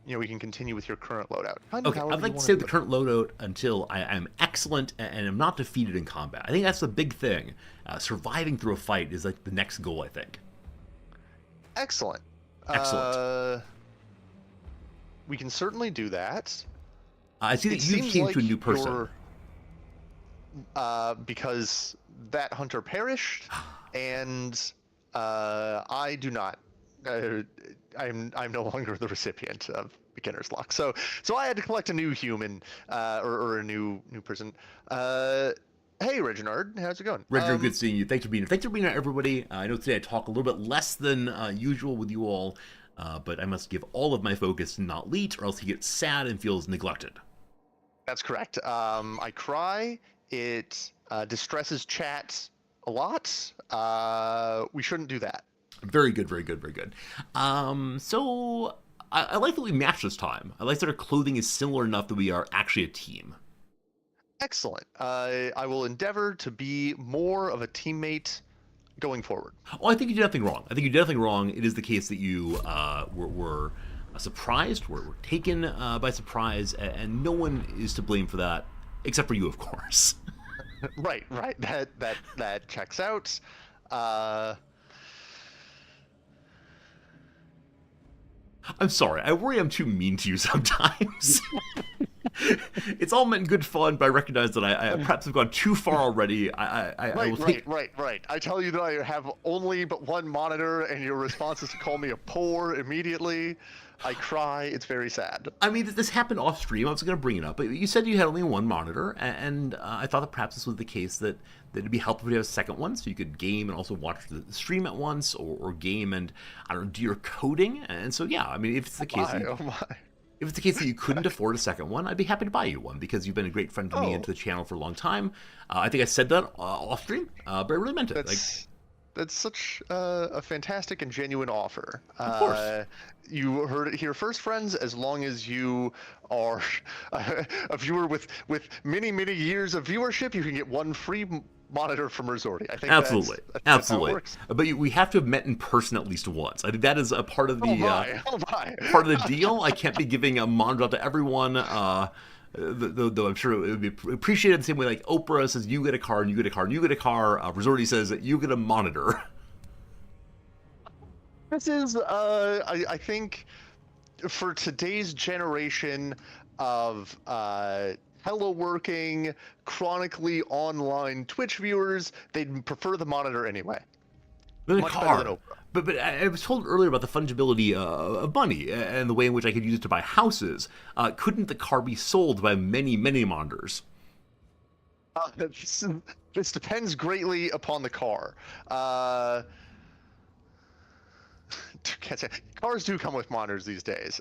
We can continue with your current loadout. Okay, I'd like to say the current loadout until I am excellent and am not defeated in combat. I think that's the big thing. Surviving through a fight is like the next goal, I think. Excellent. We can certainly do that. I see that you changed to a new person. Because that hunter perished, and I do not. I'm no longer the recipient of beginner's luck. So I had to collect a new human or a new person. Hey, Reginald, how's it going? Reginald, good seeing you. Thanks for being here. Thanks for being here, everybody. I know today I talk a little bit less than usual with you all, but I must give all of my focus to not Leet, or else he gets sad and feels neglected. That's correct. I cry. It distresses chat a lot. We shouldn't do that. Very good. So I like that we match this time. I like that our clothing is similar enough that we are actually a team. Excellent. I will endeavor to be more of a teammate going forward. Oh, I think you did nothing wrong. It is the case that you were surprised, were taken by surprise, and no one is to blame for that, except for you, of course. Right. That checks out. I'm sorry. I worry I'm too mean to you sometimes. It's all meant in good fun, but I recognize that I perhaps have gone too far already. Right. I tell you that I have only but one monitor, and your response is to call me a poor immediately. I cry. It's very sad. I mean, this happened off stream. I was going to bring it up, but you said you had only one monitor, and I thought that perhaps this was the case that it'd be helpful if you have a second one, so you could game and also watch the stream at once, or game and I don't know, do your coding. And so yeah, I mean, if it's the case, if it's the case that you couldn't afford a second one, I'd be happy to buy you one because you've been a great friend to me and to the channel for a long time. I think I said that off stream, but I really meant it. That's such a fantastic and genuine offer. Of course. You heard it here first, friends. As long as you are a viewer with many years of viewership, you can get one free monitor from Resorti. I think absolutely. That's how it works. But we have to have met in person at least once. I think that is a part of the part of the deal. I can't be giving a monitor out to everyone. Though I'm sure it would be appreciated the same way like Oprah says you get a car and you get a car and you get a car. Resorti says that you get a monitor. This is, I think, for today's generation of teleworking, chronically online Twitch viewers, they'd prefer the monitor anyway. Much better than Oprah. But I was told earlier about the fungibility of money and the way in which I could use it to buy houses. Couldn't the car be sold by many monitors? This depends greatly upon the car. can't say cars do come with monitors these days.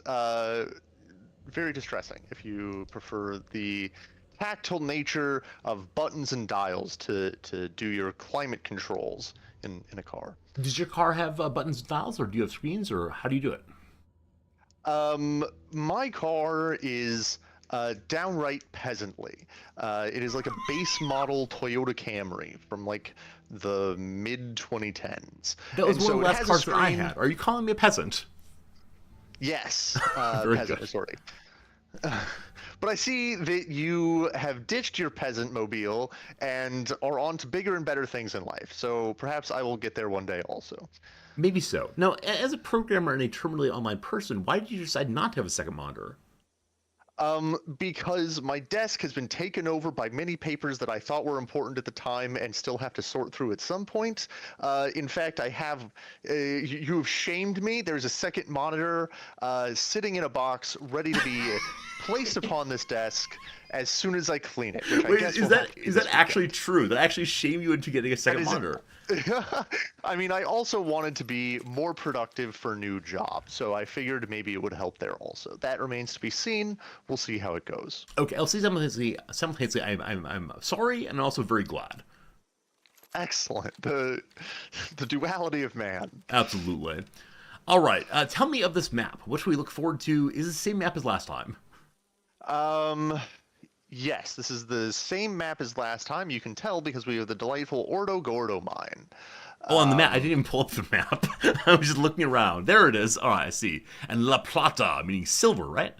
Very distressing if you prefer the tactile nature of buttons and dials to do your climate controls in a car. Does your car have buttons and dials, or do you have screens, or how do you do it? My car is downright peasantly. It is like a base model Toyota Camry from like the mid 2010s. That was And one so of the it last has a cars that I screen- had. Are you calling me a peasant? Yes, Very peasant good. sorry. But I see that you have ditched your peasant mobile and are on to bigger and better things in life. So perhaps I will get there one day also. Maybe so. Now, as a programmer and a terminally online person, why did you decide not to have a second monitor? Because my desk has been taken over by many papers that I thought were important at the time and still have to sort through at some point. In fact, I have, you have shamed me. There's a second monitor sitting in a box ready to be placed upon this desk as soon as I clean it. Which I Wait, guess is will that have to be is this that actually true? Did I actually shame you into getting a second is- monitor? I mean, I also wanted to be more productive for new jobs, so I figured maybe it would help there also. That remains to be seen. We'll see how it goes. Okay, I'll say simultaneously I'm sorry and also very glad. Excellent. The duality of man. Absolutely. All right, tell me of this map. What should we look forward to? Is it the same map as last time? Yes, this is the same map as last time. You can tell because we have the delightful Ordo Gordo mine. Oh, on the map. I didn't even pull up the map. I was just looking around. There it is. All right, I see. And La Plata, meaning silver, right?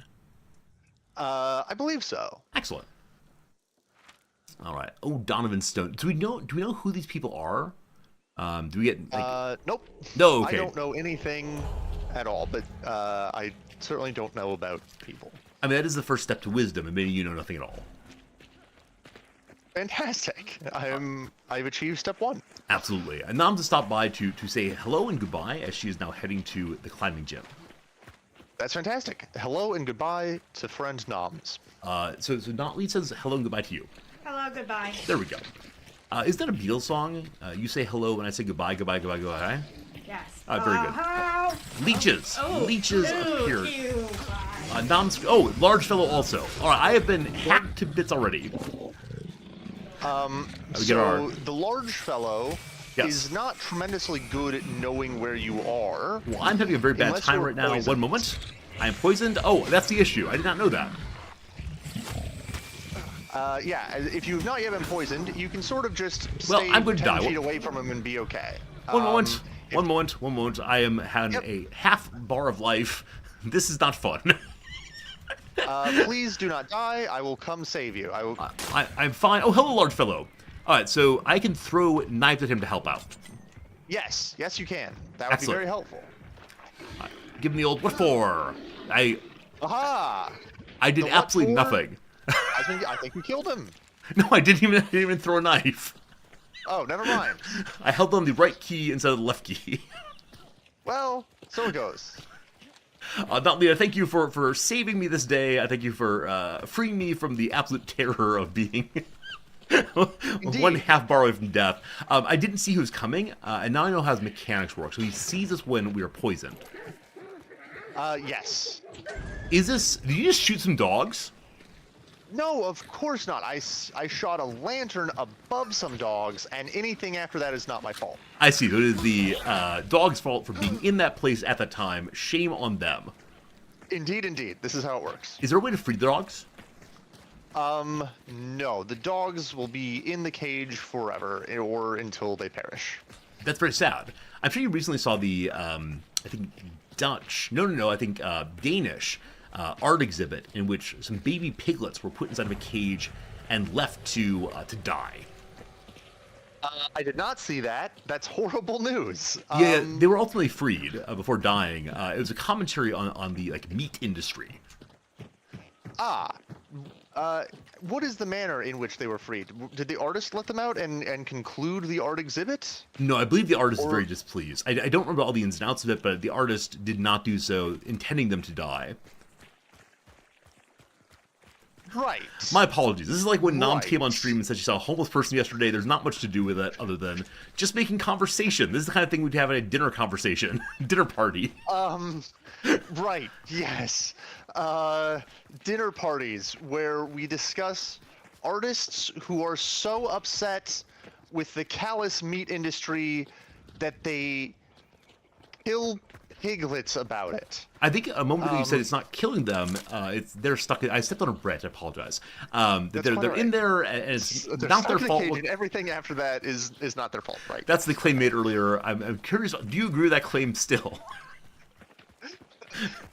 I believe so. Excellent. All right. Oh, Donovan Stone. Do we know who these people are? Do we get like? Nope. No. Okay. I don't know anything at all, but I certainly don't know about people. I mean, that is the first step to wisdom, and maybe you know nothing at all. Fantastic. I've achieved step one. Absolutely. And Nam's to stop by to say hello and goodbye as she is now heading to the climbing gym. That's fantastic. Hello and goodbye to friend Noms. So Notley says hello and goodbye to you. Hello, goodbye. There we go. Is that a Beatles song? You say hello and I say goodbye, goodbye, goodbye, goodbye. Yes. Very good. Hello. Leeches. Leeches Ooh, appeared. ew. Nom's. Oh, large fellow also. All right, I have been hacked to bits already. We get our- The large fellow Yes. is not tremendously good at knowing where you are. Well, I'm having a very bad Unless time you're right now. poisoned. One moment. I am poisoned. Oh, that's the issue. I did not know that. Yeah, if you've not yet been poisoned, you can sort of just Well, stay I'm going to 10 die. feet away from him and be okay. One moment. if- One moment. I am having Yep. a half bar of life. This is not fun. Please do not die. I will come save you. I will. I'm fine. Oh, hello, large fellow. All right, so I can throw knives at him to help out. Yes, you can. That would Excellent. be very helpful. Give him the old what for? Aha! I did The what absolutely for? nothing. I think you killed him. No, I didn't even throw a knife. Oh, never mind. I held on the right key instead of the left key. Well, so it goes. Notley, thank you for saving me this day. I thank you for freeing me from the absolute terror of being one half bar away from death. I didn't see who was coming, and now I know how his mechanics work. So he sees us when we are poisoned. Yes. Is this? Did you just shoot some dogs? No, of course not. I shot a lantern above some dogs, and anything after that is not my fault. I see. So it is the dog's fault for being in that place at that time. Shame on them. Indeed. This is how it works. Is there a way to free the dogs? No. The dogs will be in the cage forever, or until they perish. That's very sad. I'm sure you recently saw the, I think, Dutch. No. I think Danish art exhibit in which some baby piglets were put inside of a cage and left to die. I did not see that. That's horrible news. Yeah, they were ultimately freed before dying. It was a commentary on the meat industry. What is the manner in which they were freed? Did the artist let them out and conclude the art exhibit? No, I believe the artist is Or- very displeased. I don't remember all the ins and outs of it, but the artist did not do so, intending them to die. Right. My apologies. This is like when Nam Right. came on stream and said she saw a homeless person yesterday. There's not much to do with it other than just making conversation. This is the kind of thing we'd have at a dinner conversation, dinner party. Right. Yes. Dinner parties where we discuss artists who are so upset with the callous meat industry that they kill piglets about it. I think a moment ago you said it's not killing them. They're stuck. I stepped on a branch. I apologize. They're in there, and it's They're not their stuck in a fault. cage, and everything after that is not their fault, right? That's the claim made earlier. I'm curious. Do you agree with that claim still?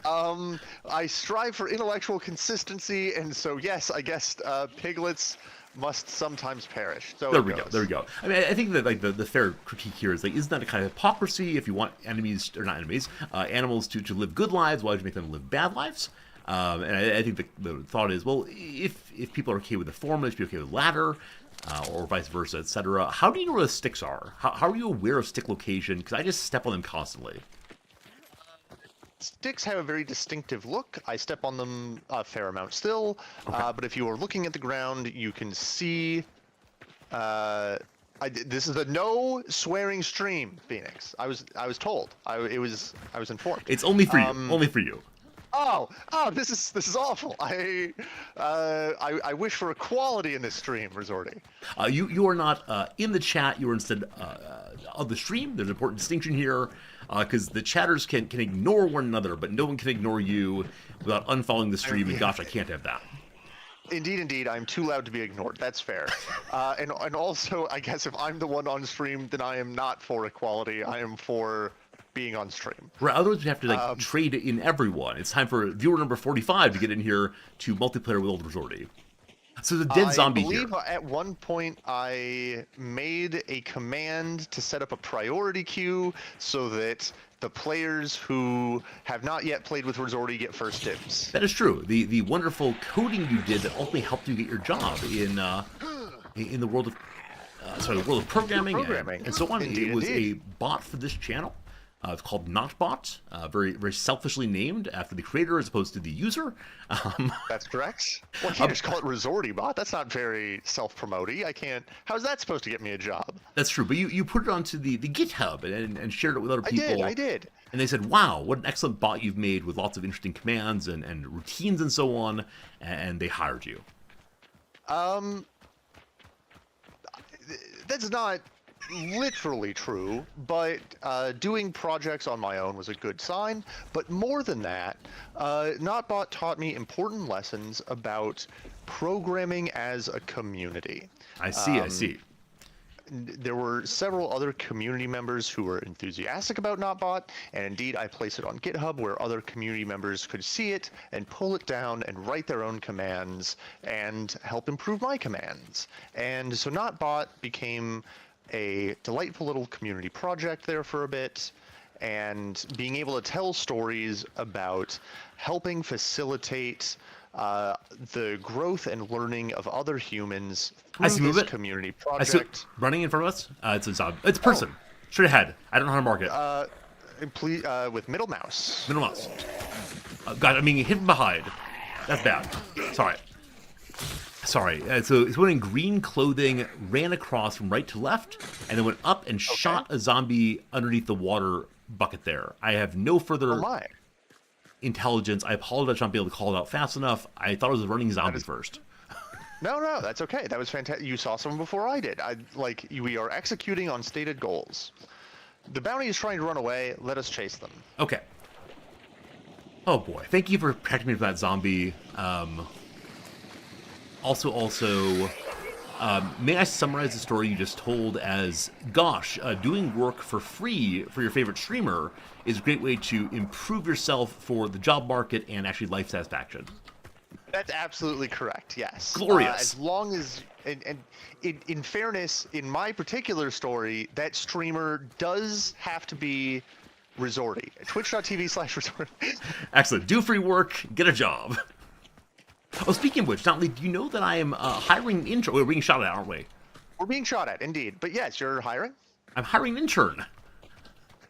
I strive for intellectual consistency, and so yes, I guess piglets must sometimes perish. So There we go. There we go. I mean, I think that like the fair critique here is like, isn't that a kind of hypocrisy? If you want enemies or not enemies, animals to live good lives, why would you make them live bad lives? And I think the thought is, well, if people are okay with the former, they should be okay with the latter, or vice versa, etc. How do you know where the sticks are? How are you aware of stick location? Because I just step on them constantly. Sticks have a very distinctive look. I step on them a fair amount still, but if you are looking at the ground, you can see. This is a no swearing stream, Phoenix. I was told. I was informed. It's only for you. Only for you. Oh, this is awful. I wish for equality in this stream, Resorty. You are not in the chat. You are instead of the stream. There's an important distinction here, because the chatters can ignore one another, but no one can ignore you without unfollowing the stream. And gosh, I can't have that. Indeed, I'm too loud to be ignored. That's fair. And also, I guess if I'm the one on stream, then I am not for equality. I am for being on stream. Right, otherwise we have to like trade in everyone. It's time for viewer number 45 to get in here to multiplayer with Old Resorty. So the dead zombie here. I believe at one point I made a command to set up a priority queue so that the players who have not yet played with Resorty get first dibs. That is true. The wonderful coding you did that ultimately helped you get your job in the world of the world of programming and so on. Indeed, it was indeed. a bot for this channel. It's called NotBot, very very selfishly named after the creator as opposed to the user. That's correct. Well, you just call it Resorty Bot. That's not very self-promoting. I can't. How's that supposed to get me a job? That's true, but you put it onto the GitHub and shared it with other people. I did. And they said, wow, what an excellent bot you've made with lots of interesting commands and routines and so on, and they hired you. That's not literally true, but doing projects on my own was a good sign. But more than that, NotBot taught me important lessons about programming as a community. I see. There were several other community members who were enthusiastic about NotBot, and indeed I placed it on GitHub where other community members could see it and pull it down and write their own commands and help improve my commands. And so NotBot became a delightful little community project there for a bit, and being able to tell stories about helping facilitate the growth and learning of other humans through this community project. Running in front of us? It's a zombie. It's a person. Straight ahead. I don't know how to mark it. Please, with middle mouse. Middle mouse. God, I mean, hit from behind. That's bad. Sorry. So it's wearing green clothing, ran across from right to left, and then went up and shot a zombie underneath the water bucket there. I have no further intelligence. I apologize for not being able to call it out fast enough. I thought it was a running zombie first. No, that's okay. That was fantastic. You saw someone before I did. We are executing on stated goals. The bounty is trying to run away. Let us chase them. Okay. Oh boy. Thank you for protecting me from that zombie. Also, may I summarize the story you just told as, gosh, doing work for free for your favorite streamer is a great way to improve yourself for the job market and actually life satisfaction. That's absolutely correct, yes. Glorious. As long as, in fairness, in my particular story, that streamer does have to be Resorty. Twitch.tv/Resorty. Excellent. Do free work, get a job. Oh, speaking of which, Natalie, do you know that I am hiring an intern? We're being shot at, aren't we? We're being shot at, indeed. But yes, you're hiring? I'm hiring an intern.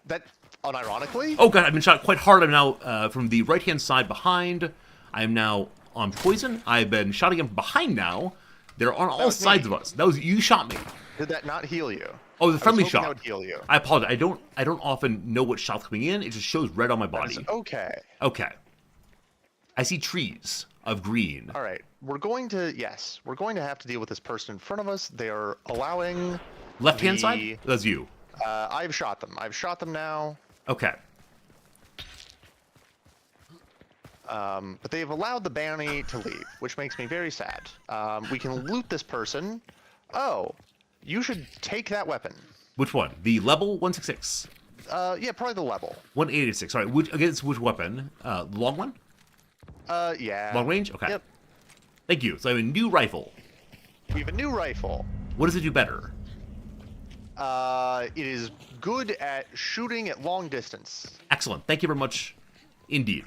That, unironically? Oh god, I've been shot quite hard. I'm now from the right-hand side behind. I am now on poison. I've been shotting him from behind now. They're on all was sides me. of us. That was you shot me. Did that not heal you? Oh, the friendly I was hoping shot. that would heal you. I apologize. I don't often know what shot's coming in. It just shows red on my That is body. okay. Okay. I see trees of green. All right. We're going to have to deal with this person in front of us. They are allowing Left-hand side? That's you. I've shot them. I've shot them now. Okay. But they've allowed the bounty to leave, which makes me very sad. We can loot this person. Oh, you should take that weapon. Which one? The level 166. Yeah, probably the level. 186. All right. Against which weapon? Long one? Yeah. Long range? Okay. Yep. Thank you. So I have a new rifle. We have a new rifle. What does it do better? It is good at shooting at long distance. Excellent. Thank you very much indeed.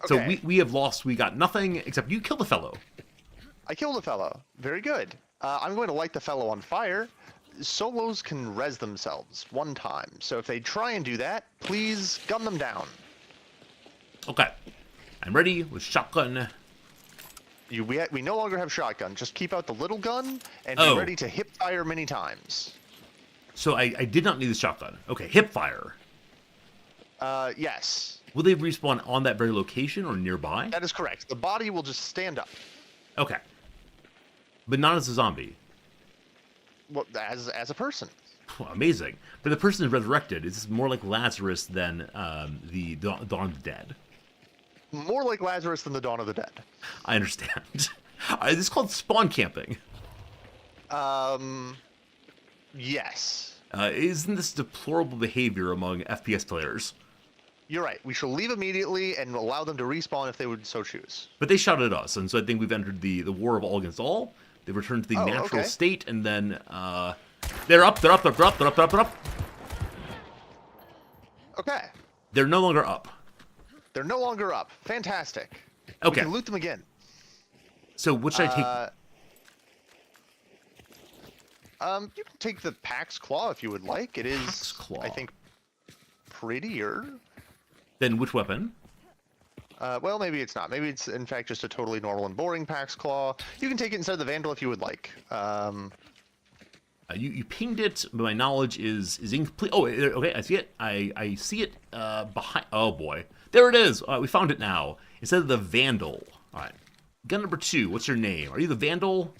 So Okay. we have lost. We got nothing except you killed a fellow. I killed a fellow. Very good. I'm going to light the fellow on fire. Solos can res themselves one time. So if they try and do that, please gun them down. Okay. I'm ready with shotgun. We no longer have shotgun. Just keep out the little gun and Oh. be ready to hip fire many times. So I did not need the shotgun. Okay, hip fire. Yes. Will they respawn on that very location or nearby? That is correct. The body will just stand up. Okay. But not as a zombie. Well, as a person. Amazing. But the person is resurrected. Is more like Lazarus than the Dawn of the Dead. More like Lazarus than the Dawn of the Dead. I understand. This is called spawn camping. Yes. Isn't this deplorable behavior among FPS players? You're right. We shall leave immediately and allow them to respawn if they would so choose. But they shot at us, and so I think we've entered the war of all against all. They returned to the Oh, natural okay. state, and then they're up. Okay. They're no longer up. They're no longer up. Fantastic. Okay. We can loot them again. So which should I take? You can take the Pax Claw if you would like. It is, Pax Claw. I think, prettier. Then which weapon? Well, maybe it's not. Maybe it's, in fact, just a totally normal and boring Pax Claw. You can take it instead of the Vandal if you would like. You pinged it, but my knowledge is incomplete. Oh, okay, I see it. I see it behind. Oh boy, there it is. We found it now. Instead of the Vandal. All right, gun number 2. What's your name? Are you the Vandal?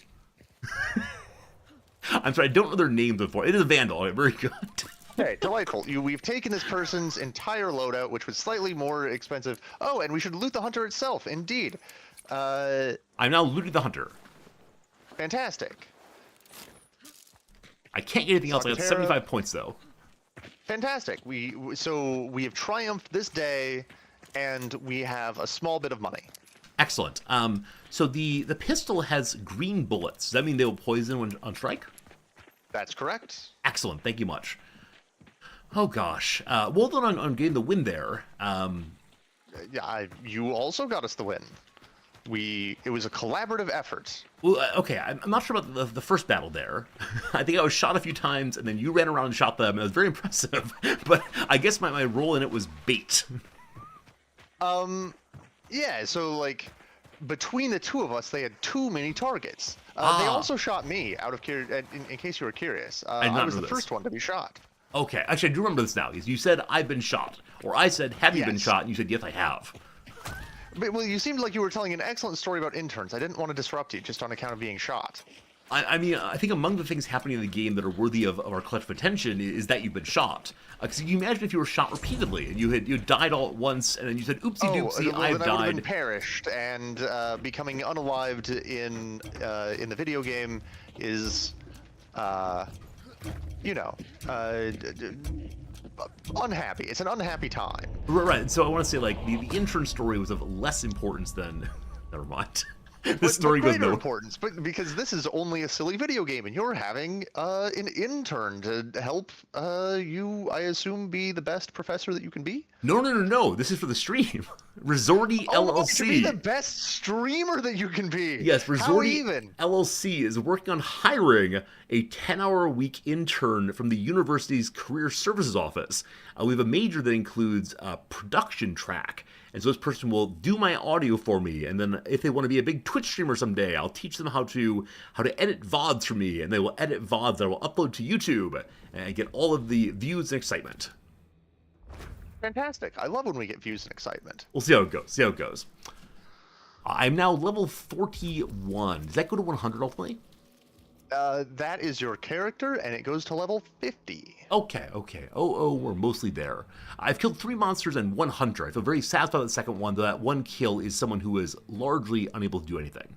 I'm sorry, I don't know their names before. It is a Vandal. All right, very good. Okay, delightful. We've taken this person's entire loadout, which was slightly more expensive. Oh, and we should loot the hunter itself. Indeed. I'm now looting the hunter. Fantastic. I can't get anything else. I got Sakatera. 75 points though. Fantastic. So we have triumphed this day, and we have a small bit of money. Excellent. So the pistol has green bullets. Does that mean they will poison when on strike? That's correct. Excellent. Thank you much. Oh gosh. Well done on getting the win there. Yeah, you also got us the win. It was a collaborative effort. Well, okay. I'm not sure about the first battle there. I think I was shot a few times, and then you ran around and shot them. It was very impressive. But I guess my role in it was bait. Yeah, so like between the two of us, they had too many targets. They also shot me out of in case you were curious. did not I was know the this. first one to be shot. Okay. Actually, I do remember this now. You said I've been shot, or I said have you been Yes. shot, and you said yes I have. But, well, you seemed like you were telling an excellent story about interns. I didn't want to disrupt you just on account of being shot. I mean, I think among the things happening in the game that are worthy of our collective attention is that you've been shot. Because can you imagine if you were shot repeatedly and you died all at once, and then you saad, "Oopsie doopsie, well, I've then I would have been died." perished, and becoming unalived in the video game is, unhappy. It's an unhappy time. Right. So I want to say, like, the intern story was of less importance than. Never mind. This story But goes greater nowhere. importance, but because this is only a silly video game, and you're having an intern to help you, I assume, be the best professor that you can be. No. This is for the stream. Resorty Oh, LLC. to be the best streamer that you can be. Yes, How Resorty even? LLC is working on hiring a 10-hour-a-week intern from the university's career services office. We have a major that includes a production track. And so this person will do my audio for me, and then if they want to be a big Twitch streamer someday, I'll teach them how to edit VODs for me, and they will edit VODs that I will upload to YouTube and get all of the views and excitement. Fantastic. I love when we get views and excitement. We'll see how it goes. I'm now level 41. Does that go to 100 ultimately? That is your character, and it goes to level 50. Okay. Oh, we're mostly there. I've killed 3 monsters and 1 hunter. I feel very satisfied with the second one, though that 1 kill is someone who is largely unable to do anything.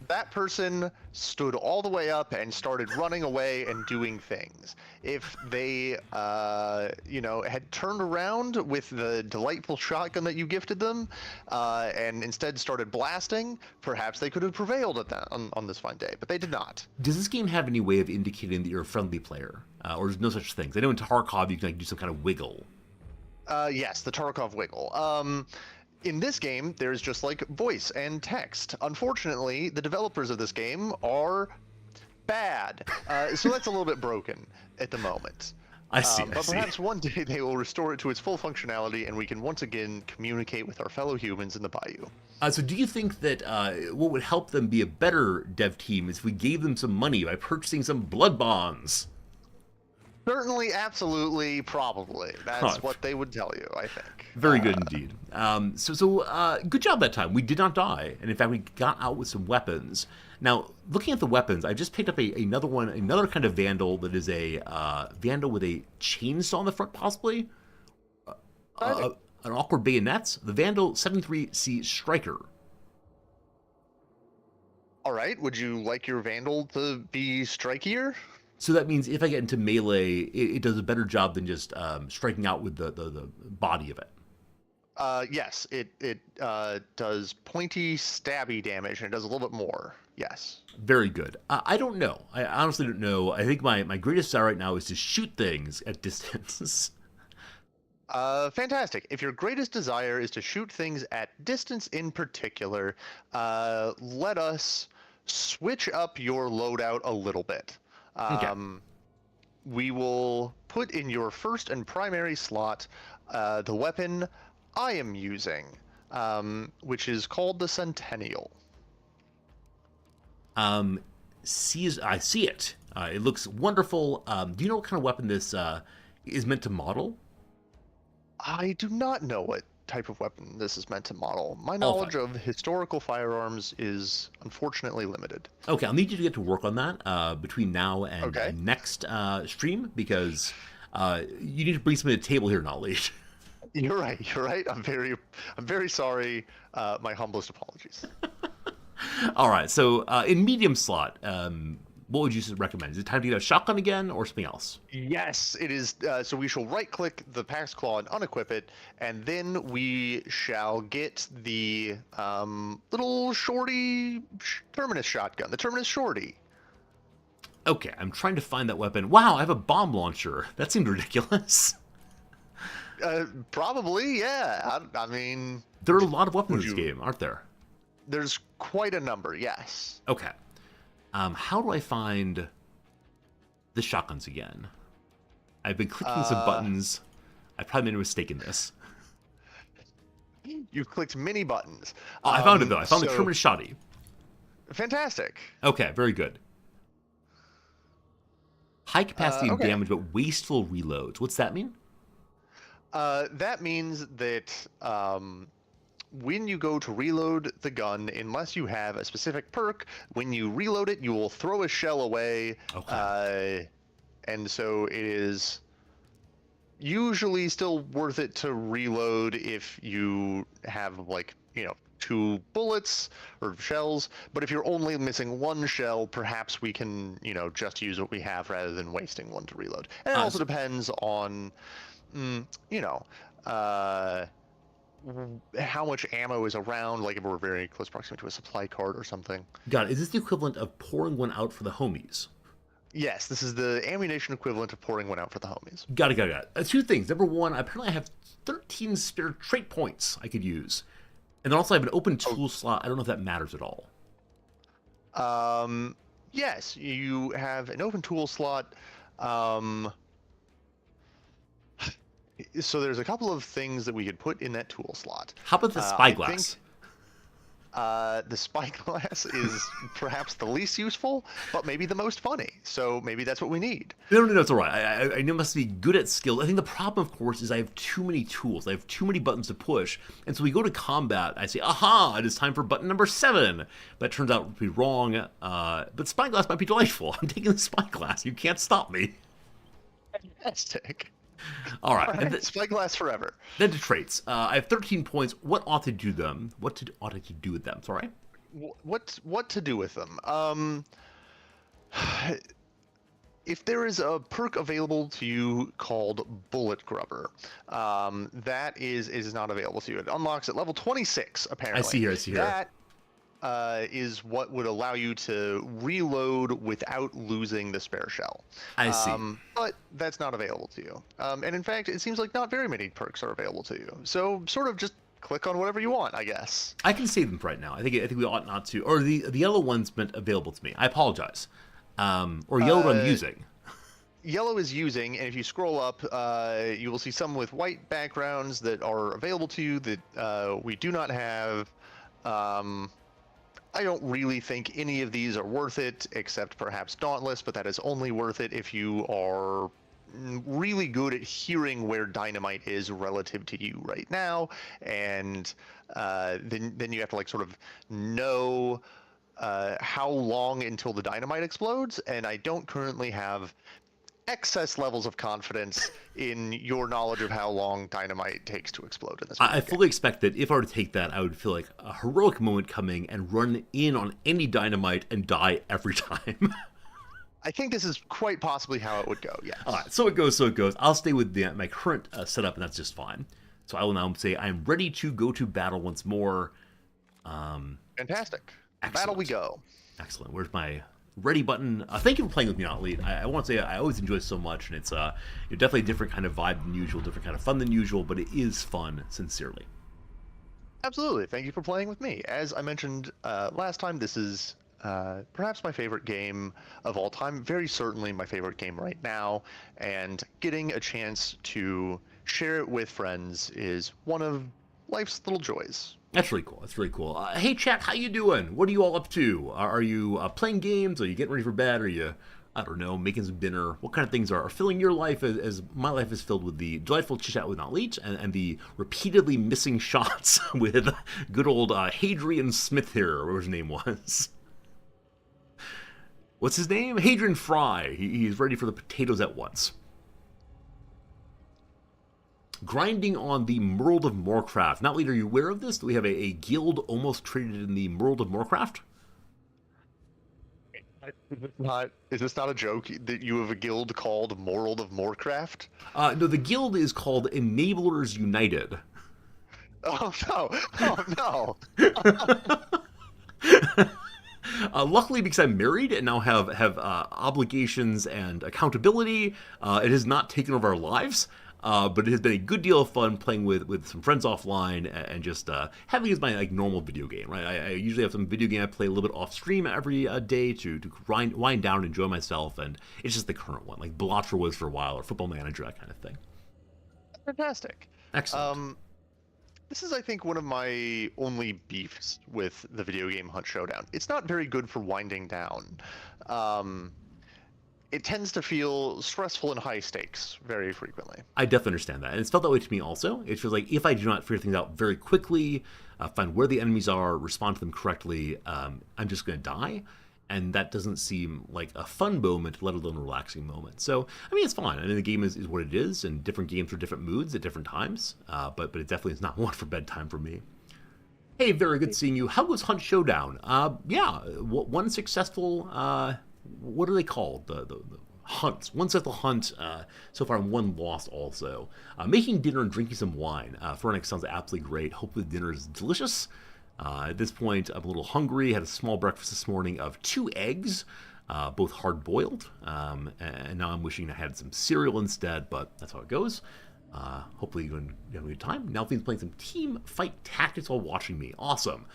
That person stood all the way up and started running away and doing things. If they, had turned around with the delightful shotgun that you gifted them, and instead started blasting, perhaps they could have prevailed at that on this fine day, but they did not. Does this game have any way of indicating that you're a friendly player, or is no such things? I know in Tarkov you can do some kind of wiggle. Yes, the Tarkov wiggle. In this game, there's just like voice and text. Unfortunately, the developers of this game are bad, so that's a little bit broken at the moment. I see. But perhaps one day they will restore it to its full functionality, and we can once again communicate with our fellow humans in the bayou. So do you think that what would help them be a better dev team is if we gave them some money by purchasing some blood bonds? Certainly, absolutely, probably. That's what they would tell you, I think. Very good indeed. So good job that time. We did not die, and in fact, we got out with some weapons. Now, looking at the weapons, I just picked up another kind of vandal that is a vandal with a chainsaw on the front, possibly. An awkward bayonets. The Vandal 73C Striker. All right. Would you like your Vandal to be strikier? So that means if I get into melee, it does a better job than just striking out with the body of it. Yes, it does pointy, stabby damage, and it does a little bit more. Yes. Very good. I don't know. I honestly don't know. I think my greatest desire right now is to shoot things at distance. Fantastic. If your greatest desire is to shoot things at distance in particular, let us switch up your loadout a little bit. Okay. We will put in your first and primary slot the weapon I am using, which is called the Centennial. I see it. It looks wonderful. Do you know what kind of weapon this is meant to model? I do not know what type of weapon this is meant to model. My knowledge of historical firearms is unfortunately limited. Okay, I'll need you to get to work on that between now and next stream, because you need to bring something to the table here, knowledge. You're right. I'm very sorry. My humblest apologies. All right, so in medium slot, what would you recommend? Is it time to get a shotgun again or something else? Yes, it is. So we shall right-click the Pax Claw and unequip it, and then we shall get the little shorty Terminus shotgun, the Terminus Shorty. Okay, I'm trying to find that weapon. Wow, I have a bomb launcher. That seemed ridiculous. Probably, yeah. I mean... There are a lot of weapons in this game, aren't there? There's quite a number, yes. Okay. How do I find the shotguns again? I've been clicking some buttons. I probably made a mistake in this. You clicked many buttons. Oh, I found it, though. I found the Terminus Shotty. Fantastic. Okay, very good. High capacity and damage, but wasteful reloads. What's that mean? That means that when you go to reload the gun, unless you have a specific perk, when you reload it, you will throw a shell away. Okay. And so it is usually still worth it to reload if you have, like, 2 bullets or shells. But if you're only missing 1 shell, perhaps we can, just use what we have rather than wasting 1 to reload. And it also depends on, how much ammo is around, like if we're very close proximity to a supply cart or something. Got it. Is this the equivalent of pouring one out for the homies? Yes, this is the ammunition equivalent of pouring one out for the homies. Got it. 2 things. Number 1, apparently I have 13 spare trait points I could use. And then also I have an open tool slot. I don't know if that matters at all. Yes, you have an open tool slot. So there's a couple of things that we could put in that tool slot. How about the I think spyglass? the spyglass is perhaps the least useful, but maybe the most funny. So maybe that's what we need. No, it's all right. I must be good at skill. I think the problem, of course, is I have too many tools. I have too many buttons to push. And so we go to combat. I say, aha, it is time for button number 7. But it turns out to be wrong. But spyglass might be delightful. I'm taking the spyglass. You can't stop me. Fantastic. All right. All right, spyglass forever. Then to traits. I have 13 points. What ought to do them? Ought to do with them? Sorry. What to do with them? If there is a perk available to you called Bullet Grubber, that is not available to you. It unlocks at level 26, apparently. I see here. That is what would allow you to reload without losing the spare shell. I see. But that's not available to you. And in fact, it seems like not very many perks are available to you. So sort of just click on whatever you want, I guess. I can save them for right now. I think we ought not to. Or the yellow one's meant available to me. I apologize. Or yellow I'm using. Yellow is using, and if you scroll up, you will see some with white backgrounds that are available to you that we do not have. I don't really think any of these are worth it, except perhaps Dauntless, but that is only worth it if you are really good at hearing where dynamite is relative to you right now, and then you have to like sort of know how long until the dynamite explodes, and I don't currently have excess levels of confidence in your knowledge of how long dynamite takes to explode in this movie. I fully expect that if I were to take that, I would feel like a heroic moment coming and run in on any dynamite and die every time. I think this is quite possibly how it would go, yes. All right, so it goes. I'll stay with my current setup, and that's just fine. So I will now say I'm ready to go to battle once more. Fantastic. Excellent. Battle we go. Excellent. Where's my ready button? Thank you for playing with me, Not Elite. I want to say I always enjoy it so much, and it's definitely a different kind of vibe than usual, different kind of fun than usual, but it is fun, sincerely. Absolutely. Thank you for playing with me. As I mentioned last time, this is perhaps my favorite game of all time, very certainly my favorite game right now, and getting a chance to share it with friends is one of life's little joys. That's really cool. That's really cool. Hey, chat, how you doing? What are you all up to? Are you playing games? Are you getting ready for bed? Are you, I don't know, making some dinner? What kind of things are filling your life as my life is filled with the delightful chit-chat with Not Elite and the repeatedly missing shots with good old Hadrian Smith here, whatever his name was. What's his name? Hadrian Fry. He's ready for the potatoes at once. Grinding on the World of Moorcraft. Not Elite, are you aware of this? Do we have a guild almost traded in the World of Moorcraft? Is this not a joke that you have a guild called World of Moorcraft? No, the guild is called Enablers United. Oh no! Oh no! Luckily, because I'm married and now have obligations and accountability, it has not taken over our lives. But it has been a good deal of fun playing with some friends offline and just having it as my normal video game, right? I usually have some video game I play a little bit off stream every day to wind down and enjoy myself, and it's just the current one, like Bellatra was for a while, or Football Manager, that kind of thing. Fantastic. Excellent. This is, I think, one of my only beefs with the video game Hunt Showdown. It's not very good for winding down. It tends to feel stressful and high stakes very frequently. I definitely understand that, and it's felt that way to me also. It feels like if I do not figure things out very quickly, find where the enemies are, respond to them correctly, I'm just going to die, and that doesn't seem like a fun moment, let alone a relaxing moment. So, I mean, it's fine. I mean, the game is what it is, and different games are different moods at different times, but it definitely is not one for bedtime for me. Hey, very good seeing you. How was Hunt Showdown? Yeah, one successful... what are they called? The hunts. One successful hunt so far, and one lost also. Making dinner and drinking some wine. Fernex sounds absolutely great. Hopefully the dinner is delicious. At this point, I'm a little hungry. Had a small breakfast this morning of 2 eggs, both hard-boiled. And now I'm wishing I had some cereal instead, but that's how it goes. Hopefully you're going to have a good time. Nalfine's playing some team fight tactics while watching me. Awesome.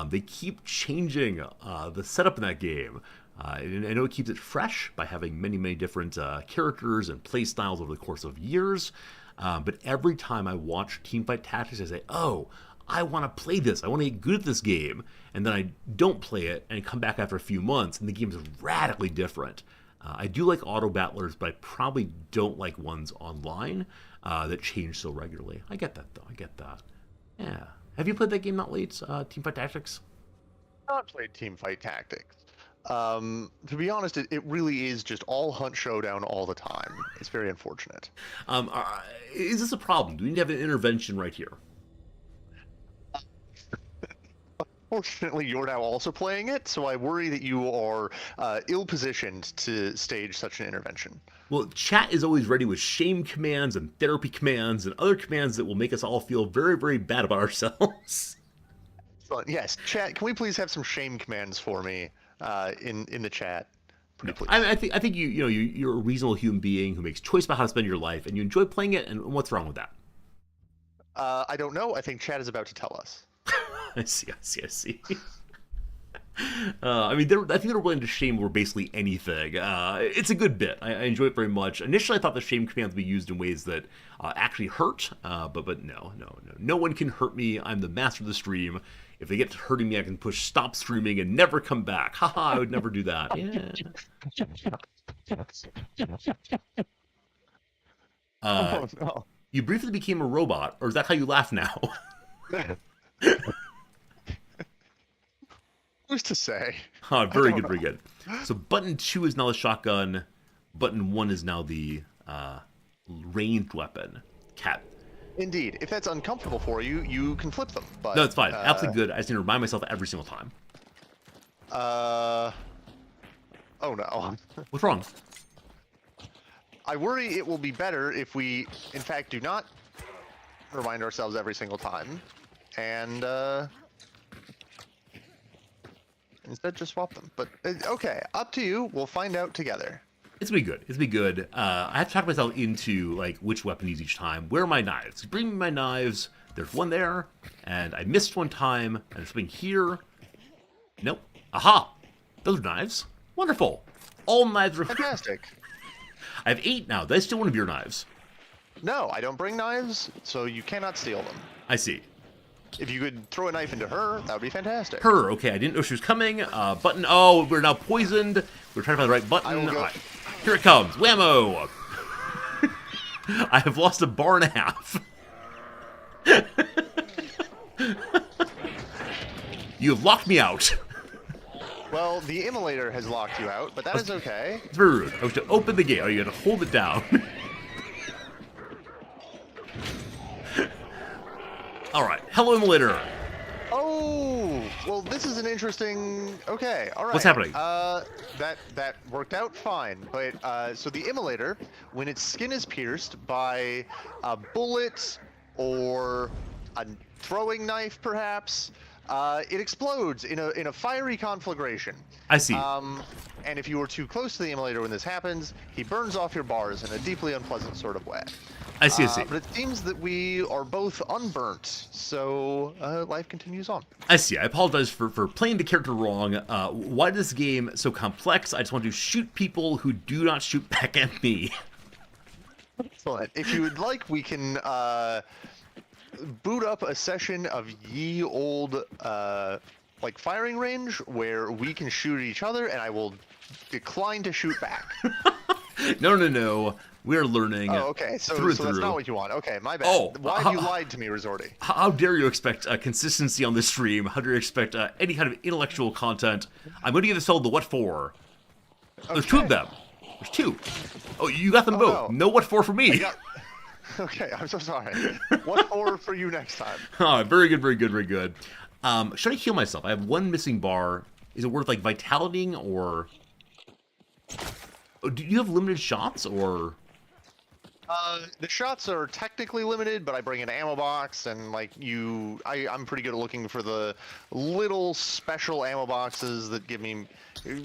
They keep changing the setup in that game. I know it keeps it fresh by having many different characters and play styles over the course of years. But every time I watch Teamfight Tactics, I say, oh, I want to play this. I want to get good at this game. And then I don't play it and I come back after a few months and the game is radically different. I do like auto battlers, but I probably don't like ones online that change so regularly. I get that, though. I get that. Yeah. Have you played that game not late, Teamfight Tactics? Not played Teamfight Tactics. To be honest, it really is just all Hunt Showdown all the time. It's very unfortunate. Is this a problem? Do we need to have an intervention right here? Fortunately, you're now also playing it, so I worry that you are ill-positioned to stage such an intervention. Well, chat is always ready with shame commands and therapy commands and other commands that will make us all feel very, very bad about ourselves. But yes, chat, can we please have some shame commands for me in the chat? Pretty please. I think you're a reasonable human being who makes choice about how to spend your life, and you enjoy playing it. And what's wrong with that? I don't know. I think chat is about to tell us. I see. I think they're willing to shame over basically anything. It's a good bit. I enjoy it very much. Initially, I thought the shame commands would be used in ways that actually hurt, but no one can hurt me. I'm the master of the stream. If they get to hurting me, I can push stop streaming and never come back. Haha, I would never do that. Yeah. Oh, no. You briefly became a robot, or is that how you laugh now? Who's to say? Very good, very good. So button 2 is now the shotgun. Button 1 is now the ranged weapon. Cat. Indeed. If that's uncomfortable for you, you can flip them. But, no, it's fine. Absolutely good. I just need to remind myself every single time. Oh no. What's wrong? I worry it will be better if we, in fact, do not remind ourselves every single time, and instead just swap them. But okay, up to you. We'll find out together. It's gonna be good. It's gonna be good. I have to talk myself into like which weapon to use each time. Where are my knives? Bring me my knives. There's one there, and I missed one time. And there's something here. Nope. Aha! Those are knives. Wonderful. All knives are Fantastic. I have 8 now. Did I steal one of your knives? No, I don't bring knives, so you cannot steal them. I see. If you could throw a knife into her, that would be fantastic. Her. Okay, I didn't know she was coming. Button. Oh, we're now poisoned. We're trying to find the right button. I will go. All right. Here it comes. Whammo! I have lost a bar and a half. You have locked me out. Well, the immolator has locked you out, but that is okay. It's very rude. I have to open the gate. Oh, you got to hold it down. All right. Hello, immolator. Oh, well, this is an interesting. Okay, all right. What's happening? That worked out fine. But so the immolator, when its skin is pierced by a bullet or a throwing knife, perhaps, it explodes in a fiery conflagration. I see. And if you were too close to the immolator when this happens, he burns off your bars in a deeply unpleasant sort of way. I see. But it seems that we are both unburnt, so life continues on. I see. I apologize for playing the character wrong. Why is this game so complex? I just want to shoot people who do not shoot back at me. Excellent. If you would like, we can boot up a session of ye old like firing range where we can shoot at each other, and I will decline to shoot back. No. We're learning. Oh, okay. So that's not what you want. Okay, my bad. Oh, why have you lied to me, Resorty? How dare you expect consistency on this stream? How dare you expect any kind of intellectual content? I'm going to give this fellow the what for. Okay. There's 2 of them. There's 2. Oh, you got them both. No what for me. Okay, I'm so sorry. What for you next time? Oh, very good. Should I heal myself? I have 1 missing bar. Is it worth like vitalitying or? Oh, do you have limited shots or? The shots are technically limited, but I bring an ammo box, and like I'm pretty good at looking for the little special ammo boxes that give me.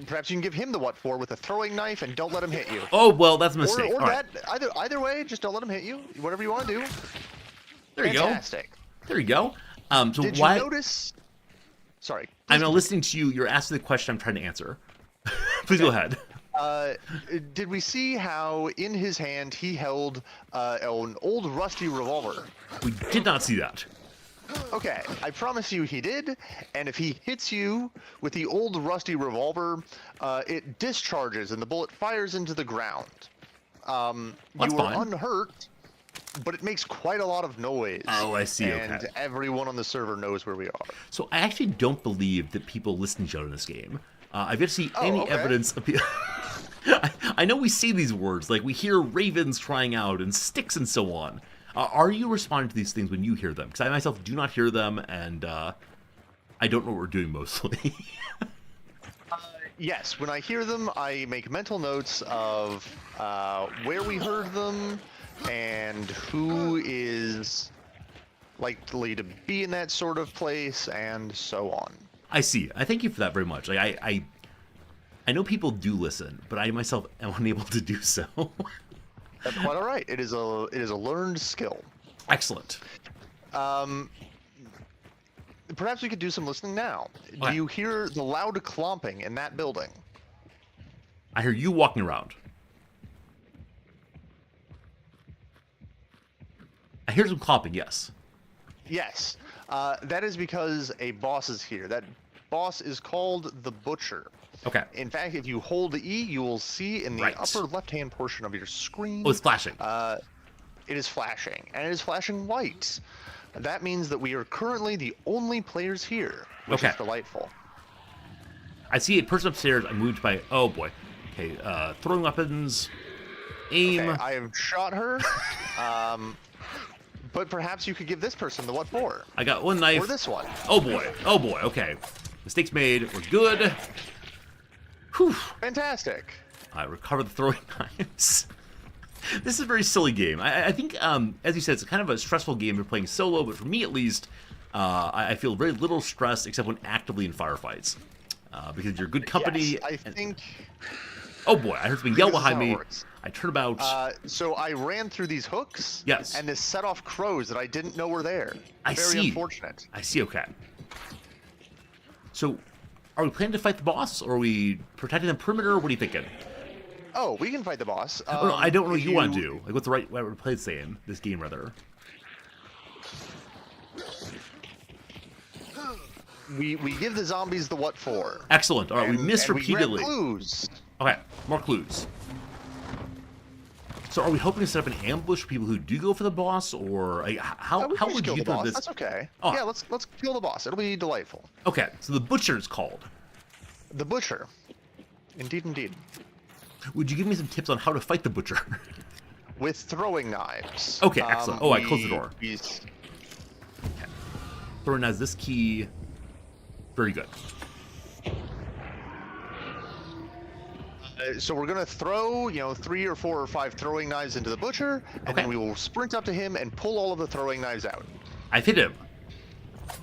Perhaps you can give him the what for with a throwing knife, and don't let him hit you. Oh well, that's a mistake. Or that either way, just don't let him hit you. Whatever you want to do. There you go. Fantastic. There you go. So Did why? you notice? Sorry. I'm now listening to you. You're asking the question I'm trying to answer. Please go ahead. Did we see how in his hand he held an old rusty revolver? We did not see that. Okay, I promise you he did, and if he hits you with the old rusty revolver, it discharges and the bullet fires into the ground. That's you are fine. unhurt, but it makes quite a lot of noise. Oh, I see, And okay. everyone on the server knows where we are. So I actually don't believe that people listen to each other in this game. I've yet to see any okay. evidence of people. I know we see these words, like we hear ravens crying out and sticks and so on. Are you responding to these things when you hear them? Because I myself do not hear them, and I don't know what we're doing mostly. Yes, when I hear them, I make mental notes of where we heard them and who is likely to be in that sort of place and so on. I see. I thank you for that very much. Like I know people do listen, but I myself am unable to do so. That's quite all right. It is a learned skill. Excellent. Perhaps we could do some listening now. Okay. Do you hear the loud clomping in that building? I hear you walking around. I hear some clopping, yes. Yes. That is because a boss is here. That boss is called the Butcher. Okay. In fact, if you hold E, you will see in the Right. upper left-hand portion of your screen. Oh, it's flashing. It is flashing, and it is flashing white. That means that we are currently the only players here, which Okay. is delightful. I see a person upstairs. I moved by. Oh boy. Okay. Throwing weapons. Aim. Okay, I have shot her, but perhaps you could give this person the what for, I got one knife. or this one. Oh boy. Oh boy. Okay. Mistakes made. We're good. Whew. Fantastic. I recovered the throwing knives. This is a very silly game. I think, as you said, it's kind of a stressful game. You're playing solo, but for me at least, I feel very little stress except when actively in firefights. Because you're good company. Yes, I think. Oh boy, I heard something yell This is behind how it me. works. I turn about. So I ran through these hooks. Yes. And this set off crows that I didn't know were there. I Very see. unfortunate. I see, okay. So, are we planning to fight the boss, or are we protecting the perimeter? What are you thinking? Oh, we can fight the boss. Oh, no, I don't know what if you want to do. Like, what's the right way to play this game, rather? We give the zombies the what for. Excellent. All right, we And- missed and we grab repeatedly. clues. Okay, more clues. So, are we hoping to set up an ambush for people who do go for the boss, or like, how We can just would kill you the do boss. this? That's okay. Oh. Yeah, let's kill the boss. It'll be delightful. Okay, so the butcher's called. The Butcher. Indeed, indeed. Would you give me some tips on how to fight the butcher? With throwing knives. Okay, excellent. Oh, I closed the door. we- Throwing has this key. Very good. So we're gonna throw, 3 or 4 or 5 throwing knives into the Butcher, and Okay. then we will sprint up to him and pull all of the throwing knives out. I've hit him.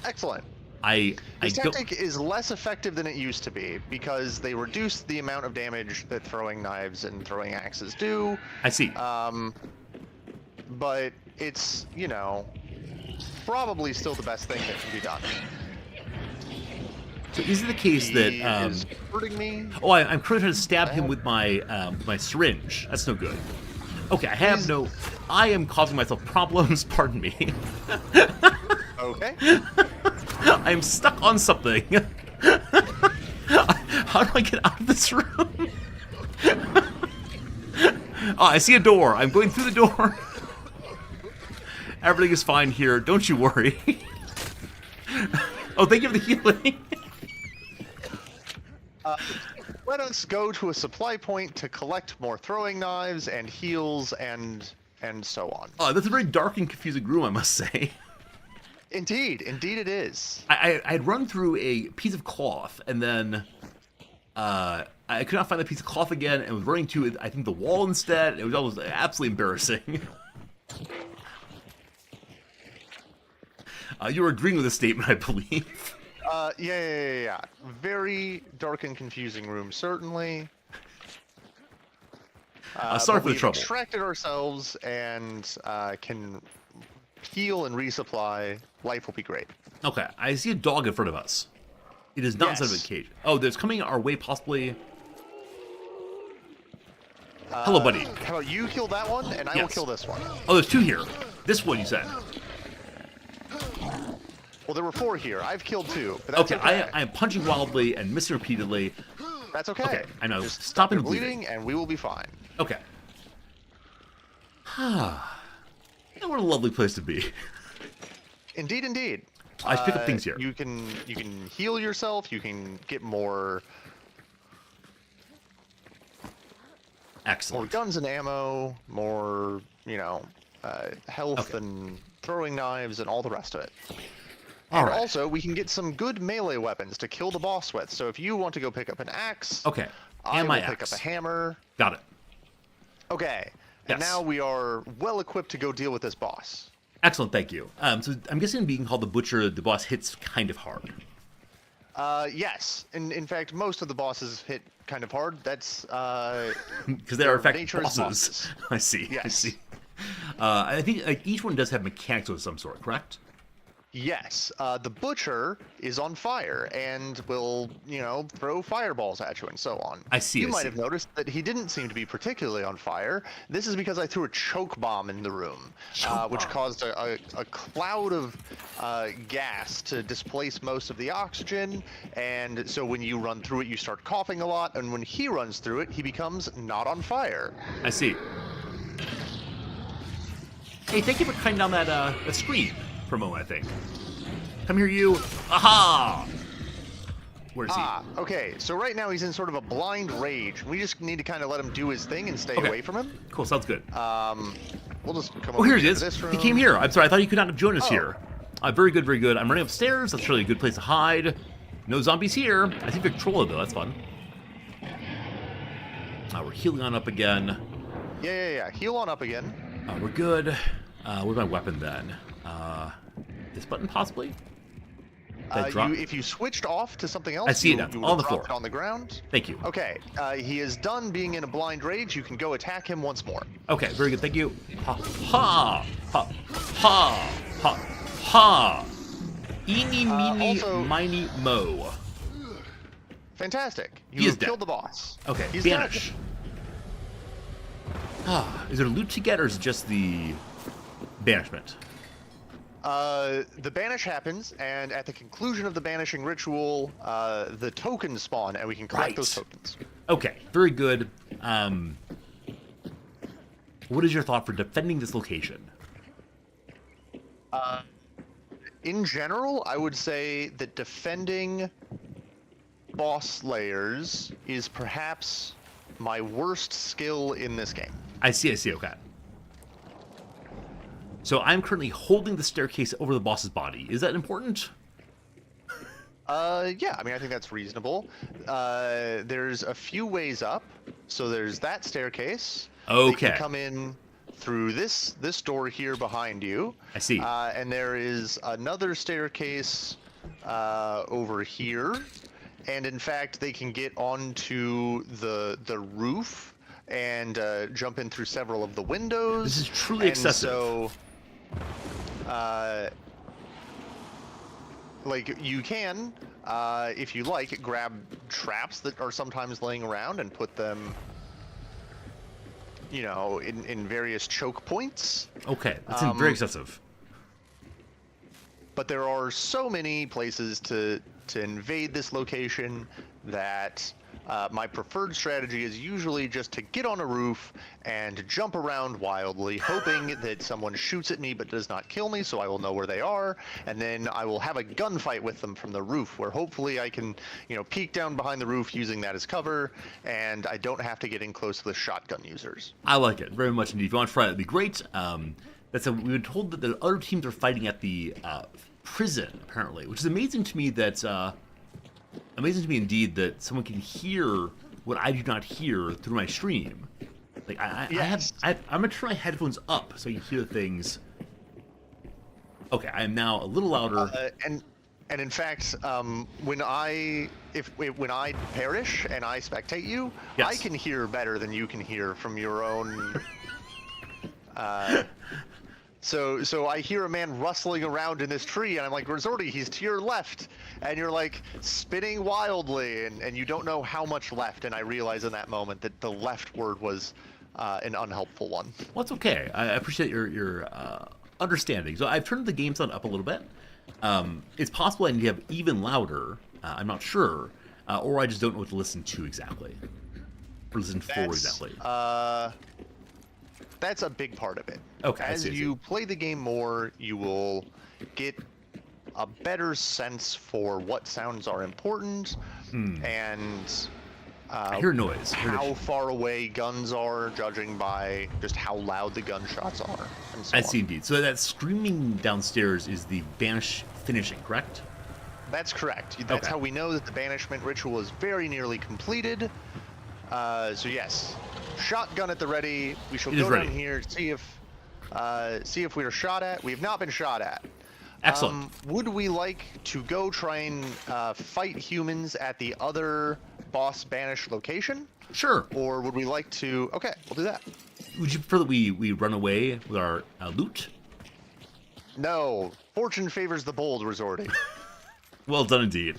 Excellent. I This don't. tactic is less effective than it used to be because they reduced the amount of damage that throwing knives and throwing axes do. I see. But it's, probably still the best thing that can be done. So is it the case He that? is hurting me. Oh, I'm trying to stab him with my my syringe. That's no good. Okay, I am causing myself problems. Pardon me. Okay. I am stuck on something. How do I get out of this room? Oh, I see a door. I'm going through the door. Everything is fine here. Don't you worry. Oh, thank you for the healing. Let us go to a supply point to collect more throwing knives and heals and so on. Oh, that's a very dark and confusing room, I must say. Indeed it is. I'd run through a piece of cloth, and then I could not find the piece of cloth again, and was running to, I think, the wall instead. It was almost absolutely embarrassing. You were agreeing with the statement, I believe. Yeah. Very dark and confusing room, certainly. Sorry But for the we've trouble. extracted ourselves and can heal and resupply. Life will be great. Okay, I see a dog in front of us. It is not inside of a Yes. cage. Oh, there's coming our way, possibly. Hello, buddy. How about you kill that one, and I will Yes. kill this one. Oh, there's 2 here. This one you said. Well, there were 4 here. I've killed 2. But that's Okay, okay. I am punching wildly and missing repeatedly. That's okay. Okay, I know. Just Stopping stop the bleeding. and we will be fine. Okay. What a lovely place to be. Indeed, indeed. I pick up things here. You can heal yourself. You can get more Excellent. guns and ammo, more health Okay. and throwing knives and all the rest of it. All And right. also, we can get some good melee weapons to kill the boss with. So if you want to go pick up an axe, Okay. I And will my pick axe. up a hammer. Got it. Okay. And Yes. now we are well equipped to go deal with this boss. Excellent, thank you. So I'm guessing being called the Butcher, the boss hits kind of hard. Yes. In fact, most of the bosses hit kind of hard. That's Because they are, in fact, nature is bosses. I see. I Yes. see. I think like each one does have mechanics of some sort, correct? Yes, the butcher is on fire and will, throw fireballs at you and so on. I see, You I might see. have noticed that he didn't seem to be particularly on fire. This is because I threw a choke bomb in the room, Choke which bomb. caused a cloud of gas to displace most of the oxygen. And so when you run through it, you start coughing a lot. And when he runs through it, he becomes not on fire. I see. Hey, thank you for cutting down that screen for a moment, I think. Come here, you. Aha! Where is he? Okay, so right now he's in sort of a blind rage. We just need to kind of let him do his thing and stay Okay. away from him. Cool, sounds good. We'll just come Oh, over here he to is. this room. He came here. I'm sorry, I thought you could not have joined us Oh. here. Very good, very good. I'm running upstairs. That's really a good place to hide. No zombies here. I see Victrola, though. That's fun. We're healing on up again. Yeah. Heal on up again. We're good. Where's my weapon, then? This button, possibly? Did I drop? If you switched off to something else, I see it you, now. you On would the have dropped floor. it on the ground. Thank you. Okay, he is done being in a blind rage. You can go attack him once more. Okay, very good. Thank you. Ha, ha, ha, ha, ha, ha. Eeny, meeny, also- miny, mo. Fantastic. He You is have dead. killed the boss. Okay, He's banish. dead. Is there loot to get, or is it just the banishment? The banish happens, and at the conclusion of the banishing ritual, the tokens spawn, and we can collect Right. those tokens. Okay, very good. What is your thought for defending this location? In general, I would say that defending boss slayers is perhaps my worst skill in this game. I see, okay. So I'm currently holding the staircase over the boss's body. Is that important? Yeah, I mean, I think that's reasonable. There's a few ways up. So there's that staircase. You Okay. can come in through this door here behind you. I see. And there is another staircase over here. And in fact, they can get onto the roof and jump in through several of the windows. This is truly excessive. So, like, you can, if you like, grab traps that are sometimes laying around and put them, in various choke points. Okay, that seems very excessive. But there are so many places to invade this location that my preferred strategy is usually just to get on a roof and jump around wildly, hoping that someone shoots at me but does not kill me, so I will know where they are, and then I will have a gunfight with them from the roof, where hopefully I can, peek down behind the roof using that as cover, and I don't have to get in close to the shotgun users. I like it very much indeed. If you want to try it, that'd be great. We've been told that the other teams are fighting at the prison, apparently, which is amazing to me indeed that someone can hear what I do not hear through my stream. Like Yes. I'm gonna turn my headphones up so you hear things. Okay, I am now a little louder. And in fact, when I perish and I spectate you, Yes. I can hear better than you can hear from your own. So I hear a man rustling around in this tree, and I'm like, Resorty, he's to your left, and you're like spinning wildly, and you don't know how much left, and I realize in that moment that the left word was an unhelpful one. Well, it's okay. I appreciate your understanding. So I've turned the game sound up a little bit. It's possible I need to have even louder. I'm not sure. Or I just don't know what to listen to exactly. Or listen for exactly. That's a big part of it. Okay, I As see, I see. you play the game more, you will get a better sense for what sounds are important and I hear noise. how far away guns are, judging by just how loud the gunshots are. And so I on. see indeed. So that screaming downstairs is the banish finishing, correct? That's correct. That's Okay. how we know that the banishment ritual is very nearly completed. So yes, shotgun at the ready. We shall It is go ready. down here, see if we are shot at. We have not been shot at. Excellent. Would we like to go try and fight humans at the other boss banished location? Sure. Or would we like to... Okay, we'll do that. Would you prefer that we run away with our loot? No, fortune favors the bold resorting. Well done indeed.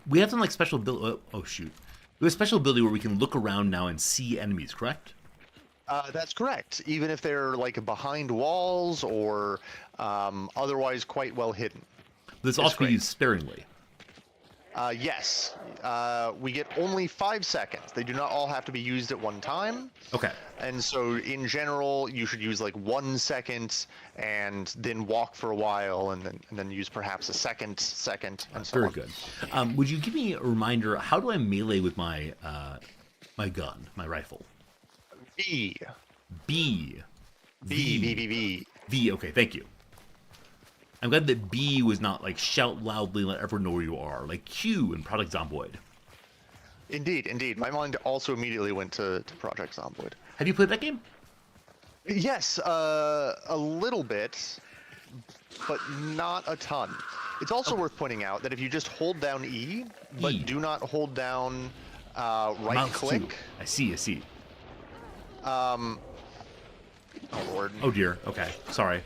We have some like special ability. Oh shoot. We have a special ability where we can look around now and see enemies, correct? That's correct. Even if they're like behind walls or otherwise quite well hidden. This It's also can be great. used sparingly. Yes, we get only 5 seconds. They do not all have to be used at one time. Okay. And so in general, you should use like 1 second and then walk for a while and then use perhaps a second and so Very on. good. Would you give me a reminder? How do I melee with my my gun, my rifle? B. B. B, B, B, B. V. Okay, thank you. I'm glad that B was not like shout loudly, let everyone know where you are, like Q in Project Zomboid. Indeed, indeed. My mind also immediately went to Project Zomboid. Have you played that game? Yes, a little bit, but not a ton. It's also worth pointing out that if you just hold down E, but E. do not hold down right Mouse click, 2. I see. oh lord, Oh dear. Okay, sorry.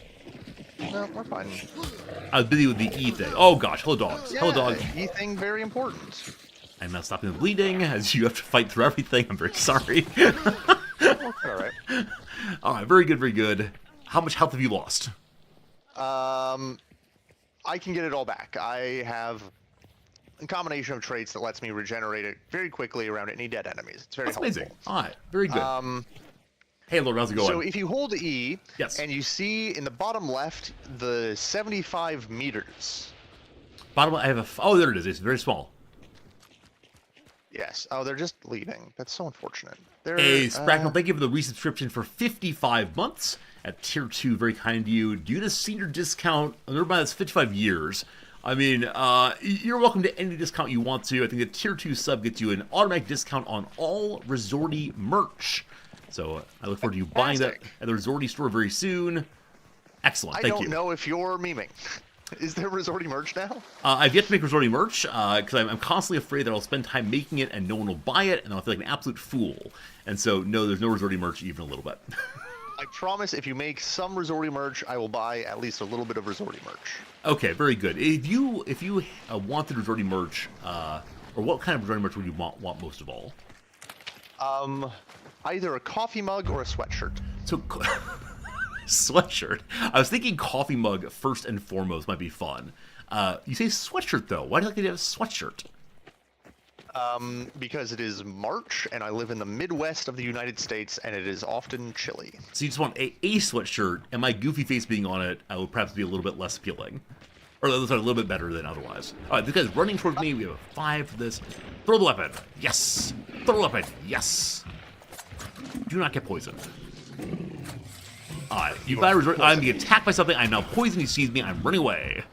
no, we're fine. I was busy with the E thing. Oh gosh, hello dogs. Hello dogs. E thing, very important. I'm not stopping the bleeding as you have to fight through everything. I'm very sorry. All right. All right, very good, very good. How much health have you lost? I can get it all back. I have a combination of traits that lets me regenerate it very quickly around any dead enemies. It's very That's helpful. amazing. All right, very good. Hey, Lord, how's it going? So if you hold E, Yes. and you see in the bottom left the 75 meters. Bottom, I have a. Oh, there it is. It's very small. Yes. Oh, they're just leaving. That's so unfortunate. They're, Hey, Sprackle, thank you for the resubscription for 55 months at Tier 2. Very kind of you. Due to senior discount, everybody that's 55 years. I mean, you're welcome to any discount you want to. I think the Tier 2 sub gets you an automatic discount on all Resorty merch. So I look forward to you buying that at the Resorty store very soon. Excellent, I thank don't you. know if you're memeing. Is there Resorty merch now? I've yet to make Resorty merch because I'm constantly afraid that I'll spend time making it and no one will buy it and I'll feel like an absolute fool. And so, no, there's no Resorty merch even a little bit. I promise if you make some Resorty merch, I will buy at least a little bit of Resorty merch. Okay, very good. If you wanted Resorty merch, or what kind of Resorty merch would you want most of all? Either a coffee mug or a sweatshirt. So, sweatshirt. I was thinking coffee mug first and foremost might be fun. You say sweatshirt though. Why do you like to have a sweatshirt? Because it is March and I live in the Midwest of the United States and it is often chilly. So you just want a sweatshirt, and my goofy face being on it would perhaps be a little bit less appealing. Or a little bit better than otherwise. Alright, this guy's running towards me. We have a 5 for this. Throw the weapon. Yes. Throw the weapon. Yes. Do not get poisoned. Alright, I'm being attacked by something. I'm now poisoned. He sees me. I'm running away.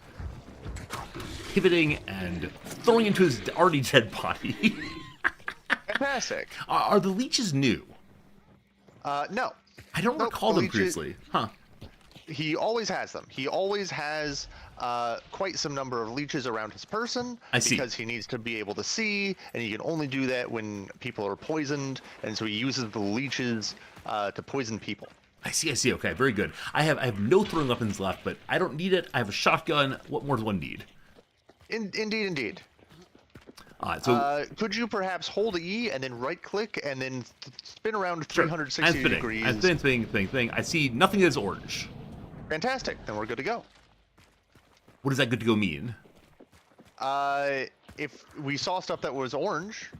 Pivoting and throwing into his already dead body. Fantastic. Are the leeches new? No. I don't Nope, recall the them leeches- previously. Huh. He always has them. He always has quite some number of leeches around his person I see. because he needs to be able to see, and he can only do that when people are poisoned, and so he uses the leeches to poison people. I see. Okay, very good. I have no throwing weapons left, but I don't need it. I have a shotgun. What more does one need? Indeed. Could you perhaps hold E and then right-click and then spin around Sure. 360 degrees? I'm spinning. I see nothing that's orange. Fantastic. Then we're good to go. What does that good to go mean? If we saw stuff that was orange,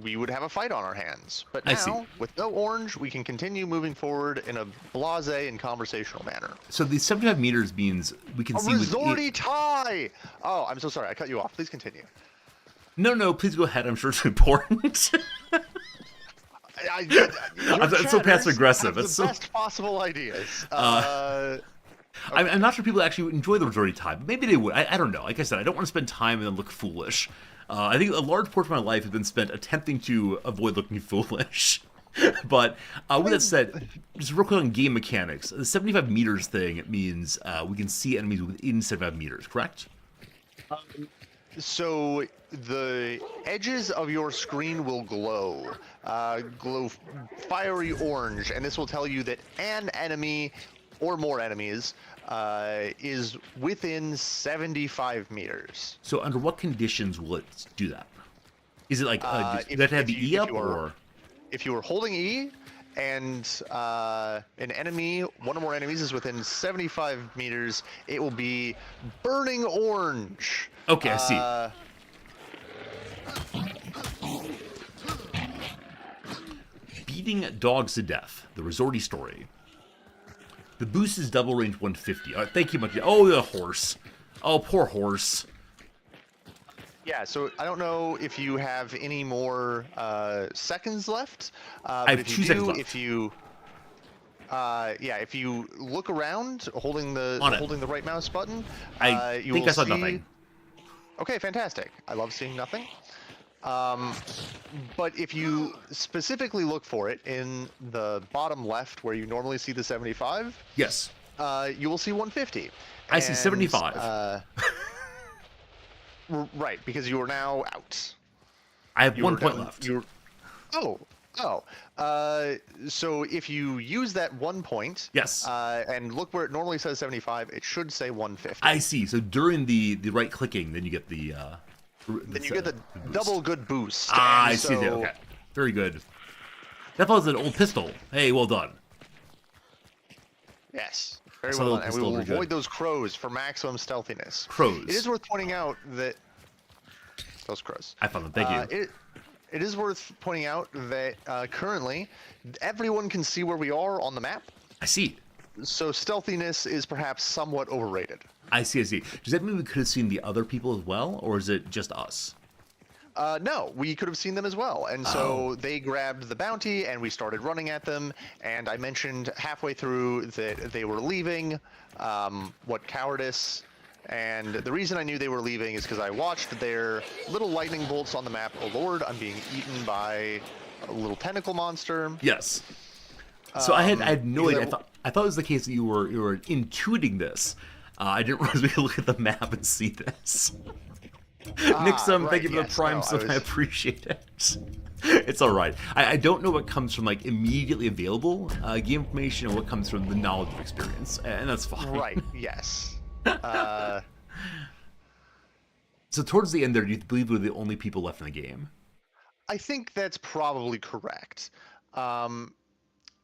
we would have a fight on our hands. But I see. now, with no orange, we can continue moving forward in a blasé and conversational manner. So the 75 meters means we can see... A resorty tie! Oh, I'm so sorry. I cut you off. Please continue. No, please go ahead. I'm sure it's important. It's so passive-aggressive. It's It's the so... best possible ideas. I'm not sure people actually would enjoy the resorty tie, but maybe they would. I don't know. Like I said, I don't want to spend time and then look foolish. I think a large portion of my life has been spent attempting to avoid looking foolish. But with that said, just real quick on game mechanics, the 75 meters thing means we can see enemies within 75 meters, correct? So the edges of your screen will glow fiery orange, and this will tell you that an enemy or more enemies is within 75 meters. So under what conditions will it do that? Is it like, does that have the E up, or? If you are holding E and an enemy, one or more enemies is within 75 meters, it will be burning orange. Okay, I see. Beating dogs to death, the resorty story. The boost is double range 150. Thank you much. Oh, the horse. Oh, poor horse. Yeah, so I don't know if you have any more seconds left. I But have if 2 you seconds do, left. if you look around, holding the right mouse button, I you think will I saw see... nothing. Okay, fantastic. I love seeing nothing. But if you specifically look for it in the bottom left where you normally see the 75, Yes. you will see 150. I see 75. Right, because you are now out. I have You 1 were point down- left. You're... So if you use that 1 point, Yes. and look where it normally says 75, it should say 150. I see. So during the right clicking, then you get the... Then you get the boost. double good boost. Ah, and I see. so- Okay. Very good. That was an old pistol. Hey, well done. Yes. Very That's a well little done. And we pistol, will very good. avoid those crows for maximum stealthiness. Crows. It is worth pointing out that... Those crows. I found them. Thank you. It is worth pointing out that currently, everyone can see where we are on the map. I see. So stealthiness is perhaps somewhat overrated. I see. Does that mean we could have seen the other people as well, or is it just us? No, we could have seen them as well. And so they grabbed the bounty and we started running at them. And I mentioned halfway through that they were leaving. What cowardice. And the reason I knew they were leaving is because I watched their little lightning bolts on the map. Oh Lord, I'm being eaten by a little tentacle monster. Yes. So I had no because idea. I thought it was the case that you were intuiting this. I didn't realize we could look at the map and see this. Nixum, right, thank you for yes, the prime no, sub. I appreciate it. It's all right. I don't know what comes from like immediately available game information and what comes from the knowledge of experience, and that's fine. Right, yes. So towards the end there, do you believe we were the only people left in the game? I think that's probably correct.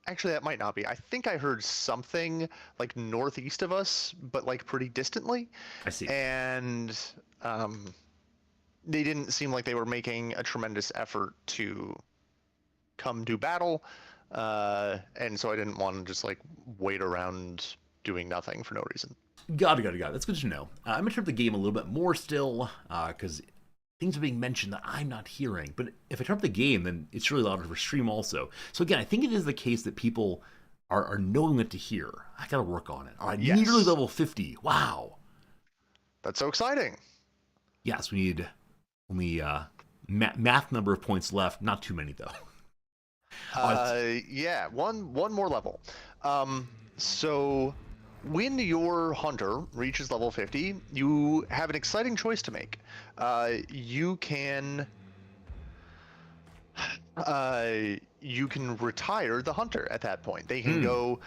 Actually, that might not be. I think I heard something like northeast of us, but like pretty distantly. I see. And they didn't seem like they were making a tremendous effort to come do battle. And so I didn't want to just like wait around doing nothing for no reason. Got it. That's good to know. I'm going to turn up the game a little bit more still, because things are being mentioned that I'm not hearing. But if I turn up the game, then it's really louder for stream also. So again, I think it is the case that people are knowing what to hear. I got to work on it. All right, Yes. nearly level 50. Wow. That's so exciting. Yes, we need only math number of points left. Not too many, though. Yeah, one more level. So when your hunter reaches level 50, you have an exciting choice to make. You can retire the hunter at that point. They can go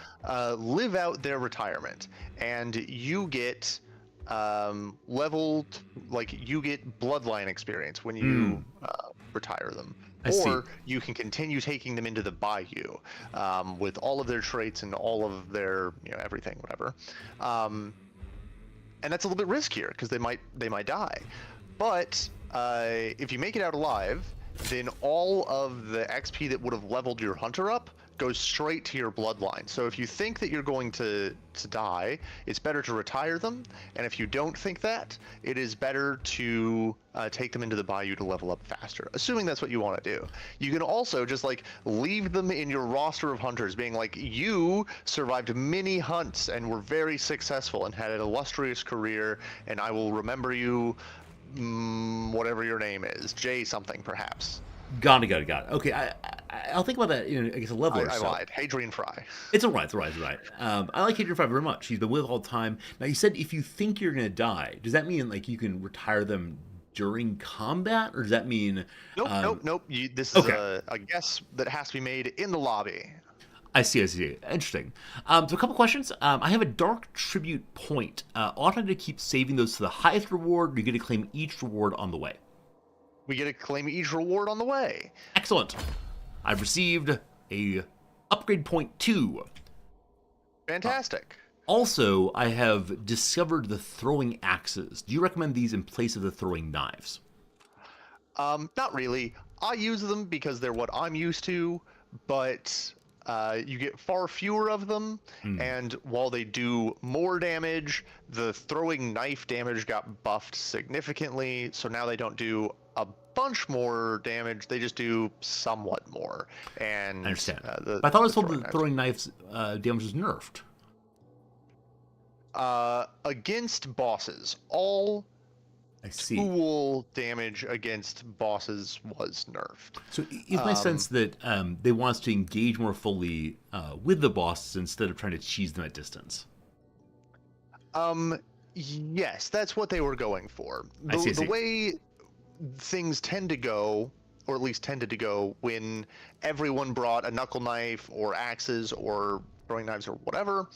live out their retirement, and you get leveled, like you get bloodline experience when you retire them. I see. Or you can continue taking them into the bayou with all of their traits and all of their, everything, whatever. And that's a little bit riskier because they might die. But if you make it out alive, then all of the XP that would have leveled your hunter up goes straight to your bloodline. So if you think that you're going to die, it's better to retire them. And if you don't think that, it is better to take them into the bayou to level up faster, assuming that's what you want to do. You can also just like leave them in your roster of hunters, being like, you survived many hunts and were very successful and had an illustrious career, and I will remember you, whatever your name is, Jay something perhaps. Got it. Okay, I'll think about that in, I guess, a level or I so. lied. Hadrian Fry. It's all right. I like Hadrian Fry very much. He's been with all the time. Now, you said if you think you're going to die, does that mean like you can retire them during combat, or does that mean... Nope. This is a guess that has to be made in the lobby. I see. Interesting. So a couple questions. I have a Dark Tribute point. Ought I to keep saving those to the highest reward, or you get to claim each reward on the way? We get to claim each reward on the way. Excellent. I've received a upgrade point 2. Fantastic. Also, I have discovered the throwing axes. Do you recommend these in place of the throwing knives? Not really. I use them because they're what I'm used to, but you get far fewer of them, and while they do more damage, the throwing knife damage got buffed significantly, so now they don't do a bunch more damage, they just do somewhat more. And I understand. But I thought I was told the throwing knives damage was nerfed. Against bosses, all I see. tool damage against bosses was nerfed. So it's my sense that they want us to engage more fully with the bosses instead of trying to cheese them at distance. Yes, that's what they were going for. I see. The way things tend to go, or at least tended to go, when everyone brought a knuckle knife or axes or throwing knives or whatever,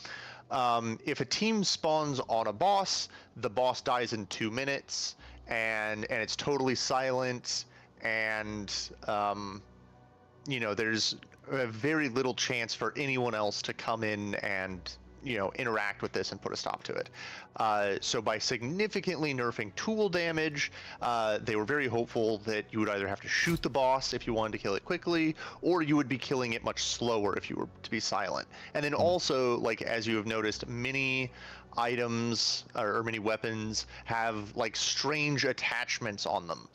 if a team spawns on a boss, the boss dies in 2 minutes, and it's totally silent, and there's very little chance for anyone else to come in and interact with this and put a stop to it. So by significantly nerfing tool damage, they were very hopeful that you would either have to shoot the boss if you wanted to kill it quickly, or you would be killing it much slower if you were to be silent. And then also, like, as you have noticed, many items or many weapons have like strange attachments on them.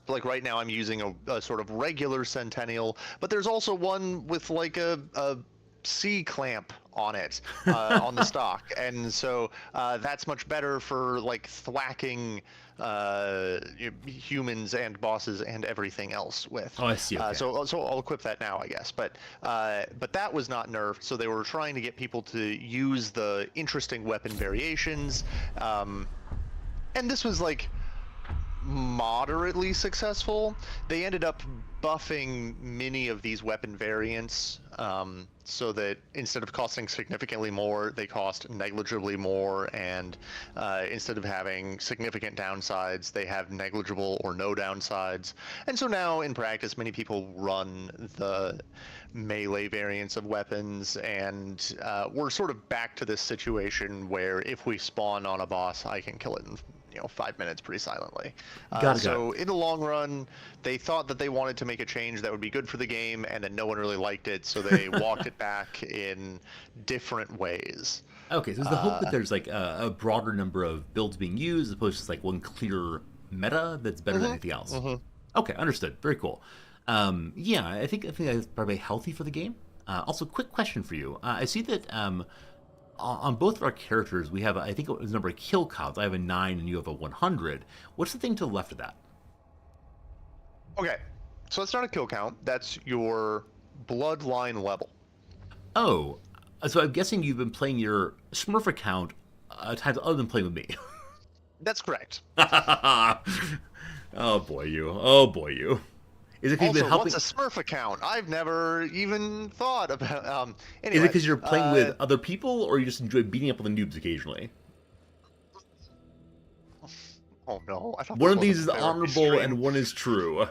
Like right now I'm using a sort of regular Centennial, but there's also one with like a C clamp on it on the stock, and so that's much better for like thwacking humans and bosses and everything else with. Oh, I see. Okay. So I'll equip that now, I guess. But that was not nerfed, so they were trying to get people to use the interesting weapon variations, and this was like moderately successful. They ended up buffing many of these weapon variants so that instead of costing significantly more, they cost negligibly more, and instead of having significant downsides, they have negligible or no downsides. And so now in practice, many people run the melee variants of weapons, and we're sort of back to this situation where if we spawn on a boss, I can kill it in 5 minutes pretty silently. So in the long run, they thought that they wanted to make a change that would be good for the game, and then no one really liked it, so they walked it back in different ways. Okay, so is the hope that there's like a broader number of builds being used as opposed to just like one clear meta that's better than anything else? Okay, understood. Very cool. Yeah, I think that's probably healthy for the game. Also, quick question for you. I see that on both of our characters, we have, I think it was a number of kill counts. I have a 9 and you have a 100. What's the thing to the left of that? Okay, so that's not a kill count. That's your bloodline level. Oh, so I'm guessing you've been playing your Smurf account times other than playing with me. That's correct. Oh boy, you. Is it because you've Also, been helping? what's a Smurf account? I've never even thought about. Is it Anyway, because you're playing with other people, or you just enjoy beating up on the noobs occasionally? oh no, I thought One this of these was is a therapy honorable stream. and one is true.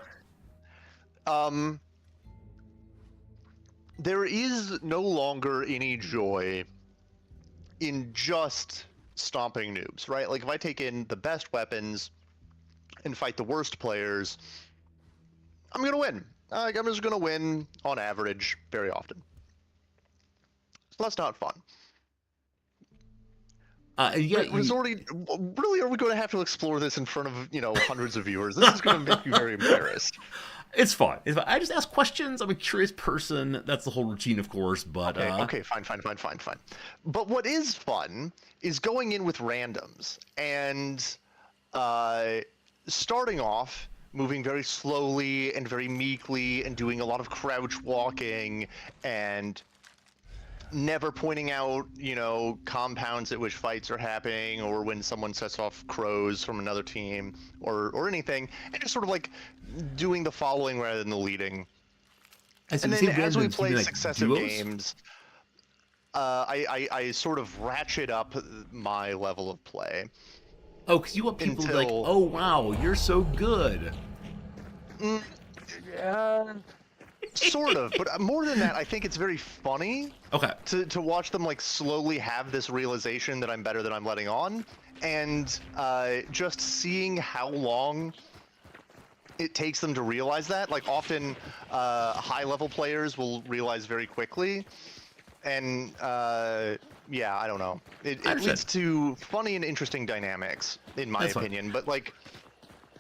There is no longer any joy in just stomping noobs, right? Like if I take in the best weapons and fight the worst players, I'm gonna win. I'm just gonna win on average very often. So that's not fun. Yeah, Resorting, really, are we going to have to explore this in front of hundreds of viewers? This is going to make you very embarrassed. it's fun. It's fun. I just ask questions. I'm a curious person. That's the whole routine, of course. But Okay, fine. But what is fun is going in with randoms and starting off moving very slowly and very meekly and doing a lot of crouch walking and never pointing out, compounds at which fights are happening or when someone sets off crows from another team or anything, and just sort of like doing the following rather than the leading. And then as we play successive games, I sort of ratchet up my level of play. Oh, because you want people to be like, oh wow, you're so good. Yeah. Sort of, but more than that, I think it's very funny. Okay. To watch them like slowly have this realization that I'm better than I'm letting on, and just seeing how long it takes them to realize that. Like often, high-level players will realize very quickly, and yeah, I don't know. It leads to funny and interesting dynamics, in my opinion. But like,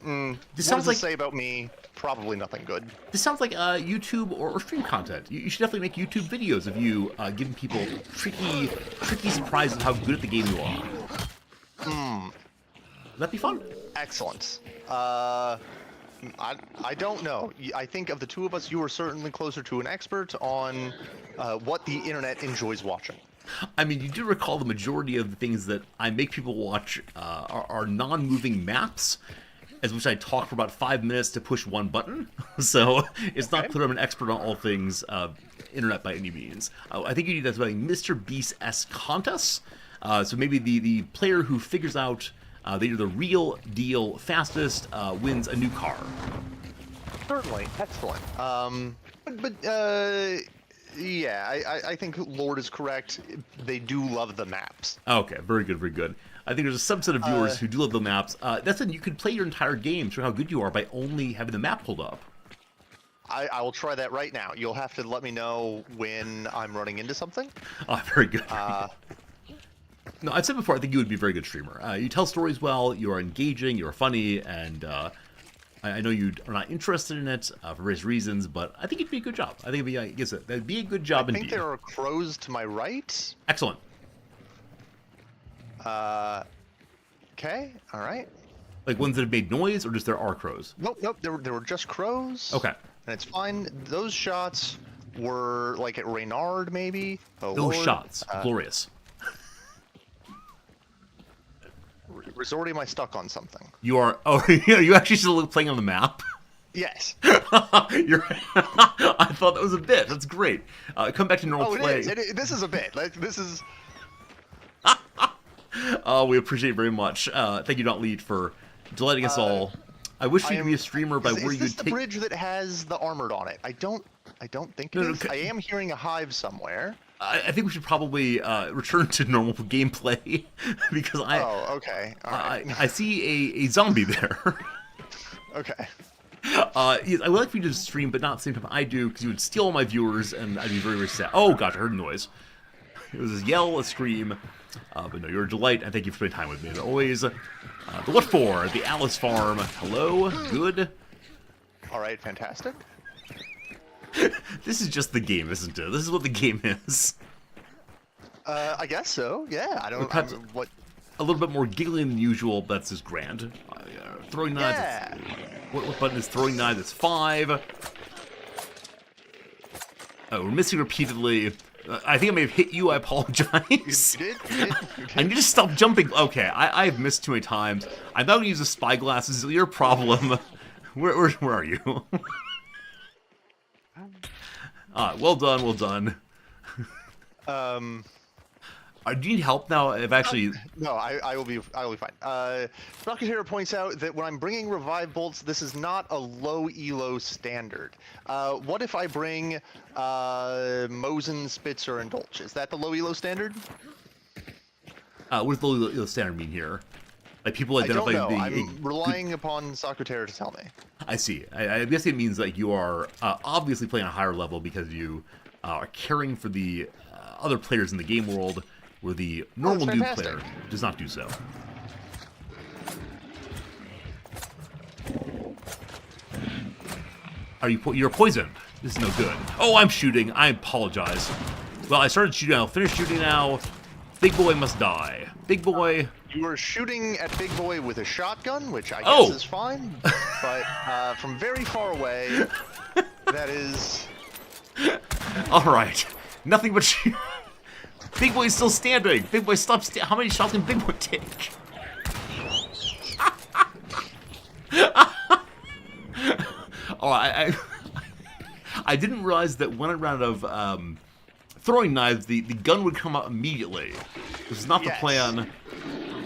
what does this say about me? Probably nothing good. This sounds like YouTube or stream content. You should definitely make YouTube videos of you giving people tricky surprises of how good at the game you are. Would that be fun? Excellent. I don't know. I think of the two of us, you are certainly closer to an expert on what the internet enjoys watching. I mean, you do recall the majority of the things that I make people watch are non-moving maps, as which I talk for about 5 minutes to push one button. So it's not clear I'm an expert on all things internet by any means. I think you need that like Mr. Beast-esque contests. So maybe the player who figures out that you're the real deal fastest wins a new car. Certainly, excellent. Yeah, I think Lord is correct. They do love the maps. Okay, very good, very good. I think there's a subset of viewers who do love the maps. That's it. You could play your entire game, show how good you are by only having the map pulled up. I will try that right now. You'll have to let me know when I'm running into something. Very good. No, I've said before, I think you would be a very good streamer. You tell stories well, you are engaging, you are funny, and I know you are not interested in it for various reasons, but I think it'd be a good job. I think that'd be a good job indeed. I think there are crows to my right. Excellent. Okay, all right. Like ones that have made noise, or just there are crows? Nope. There were just crows. Okay. And it's fine. Those shots were like at Reynard, maybe. Oh, those Lord. shots, glorious. Resorting, am I stuck on something? You are. Oh, are you actually still playing on the map? Yes. I thought that was a bit. That's great. Come back to normal play. It is. This is a bit. This is. We appreciate it very much. Thank you, Not Lead, for delighting us all. I wish you could be a streamer by where you take. Is this the bridge that has the armored on it? I don't think it is. I am hearing a hive somewhere. I think we should probably return to normal gameplay because Oh, okay. All right. I see a zombie there. Okay. Yes, I would like for you to stream, but not at the same time I do, because you would steal all my viewers, and I'd be very, very sad. Oh gosh, I heard a noise. It was a yell, a scream. But no, you're a delight, and thank you for spending time with me as always. The what for? The Alice Farm. Hello. Good. All right. Fantastic. This is just the game, isn't it? This is what the game is. I guess so. Yeah. I don't. What? A little bit more giggling than usual. But that's just grand. Throwing knives. Yeah. What button is throwing knives? It's 5. Oh, we're missing repeatedly. I think I may have hit you. I apologize. You did. I need to stop jumping. Okay, I've missed too many times. I'm not going to use the spy glasses. Your problem. Where are you? Well done, well done. Do you need help now? If actually, No, I will be fine. Rocketeer points out that when I'm bringing revive bolts, this is not a low elo standard. What if I bring Mosin, Spitzer, and Dolch? Is that the low elo standard? what does the low standard mean here? Like people I don't identify know. I'm relying upon Sakutera to tell me. I see. I guess it means that you are obviously playing a higher level because you are caring for the other players in the game world, where the normal noob fantastic. player does not do so. You're poisoned. This is no good. Oh, I'm shooting. I apologize. Well, I started shooting. I'll finish shooting now. Big boy must die. Big boy. You were shooting at Big Boy with a shotgun, which I Oh! guess is fine, but from very far away, that is... All right. Nothing but shoot. Big boy's still standing. Big boy, stop. How many shots can Big boy take? Oh, I didn't realize that when I ran out of throwing knives, the gun would come out immediately. This is not the Yes. plan.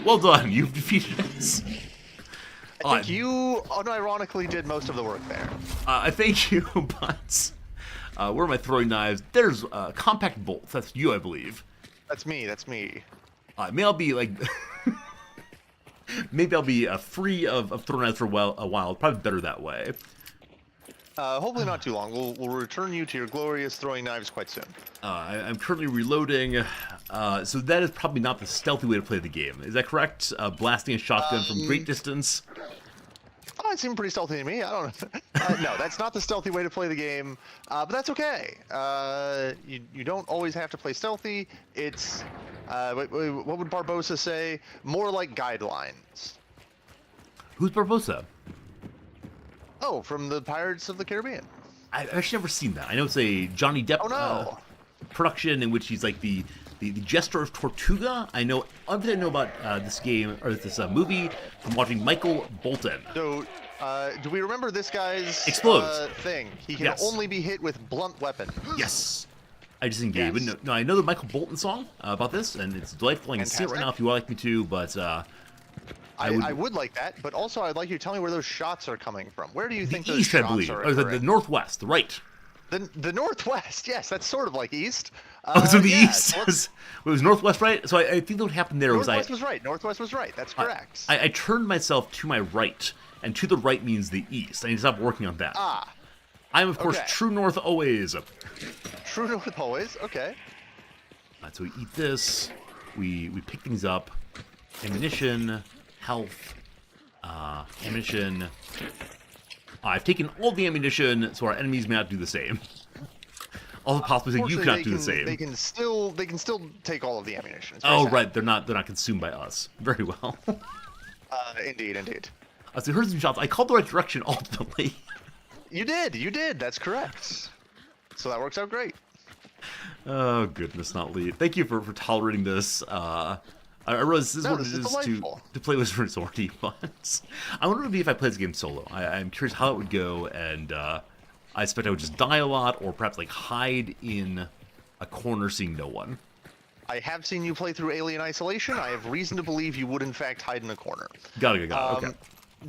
Well done. You've defeated us. I think you unironically did most of the work there. Thank you, but where are my throwing knives? There's compact bolts. That's you, I believe. That's me, that's me. Maybe I'll be like, maybe I'll be free of throwing knives for a while. Probably better that way. Hopefully not too long. We'll return you to your glorious throwing knives quite soon. I'm currently reloading, so that is probably not the stealthy way to play the game. Is that correct? Blasting a shotgun from great distance? Oh, it seemed pretty stealthy to me. I don't know. No, that's not the stealthy way to play the game, but that's okay. You don't always have to play stealthy. It's, what would Barbosa say? More like guidelines. Who's Barbosa? Oh, from the Pirates of the Caribbean. I've actually never seen that. I know it's a Johnny Depp Oh, no. production in which he's like the jester of Tortuga. I know everything I know about this game or this movie from watching Michael Bolton. So, do we remember this guy's Explodes. thing? He can Yes. only be hit with blunt weapons. Yes. I just engaged. Yes. But no, I know the Michael Bolton song about this, and it's delightful. I can sing it right now if you would like me to, but I would like that, but also I'd like you to tell me where those shots are coming from. Where do you think the those east, I shots believe, are or the occurring? northwest, the right. The northwest, yes, that's sort of like east. Oh, so the yeah, east so was, it was northwest, right? So I think what happened there was Northwest was right. Northwest was right. That's correct. I turned myself to my right, and to the right means the east. I need to stop working on that. Ah, I'm, of course, okay. true north always. true north always. Okay. So we eat this, we pick things up, ammunition, health, ammunition. I've taken all the ammunition, so our enemies may not do the same. Also, possibly you Fortunately, cannot do the same. They can still take all of the ammunition. It's very Oh, sad. right, they're not consumed by us. Very well. Indeed, indeed. So here's some shots. I called the right direction ultimately. You did. That's correct. So that works out great. Oh goodness, not Lee. Thank you for tolerating this. I realize this is No, what this it is is delightful. to play with Resorty, but I wonder if I play this game solo. I'm curious how it would go, and I expect I would just die a lot, or perhaps like hide in a corner seeing no one. I have seen you play through Alien Isolation. I have reason to believe you would in fact hide in a corner. Got it. Okay.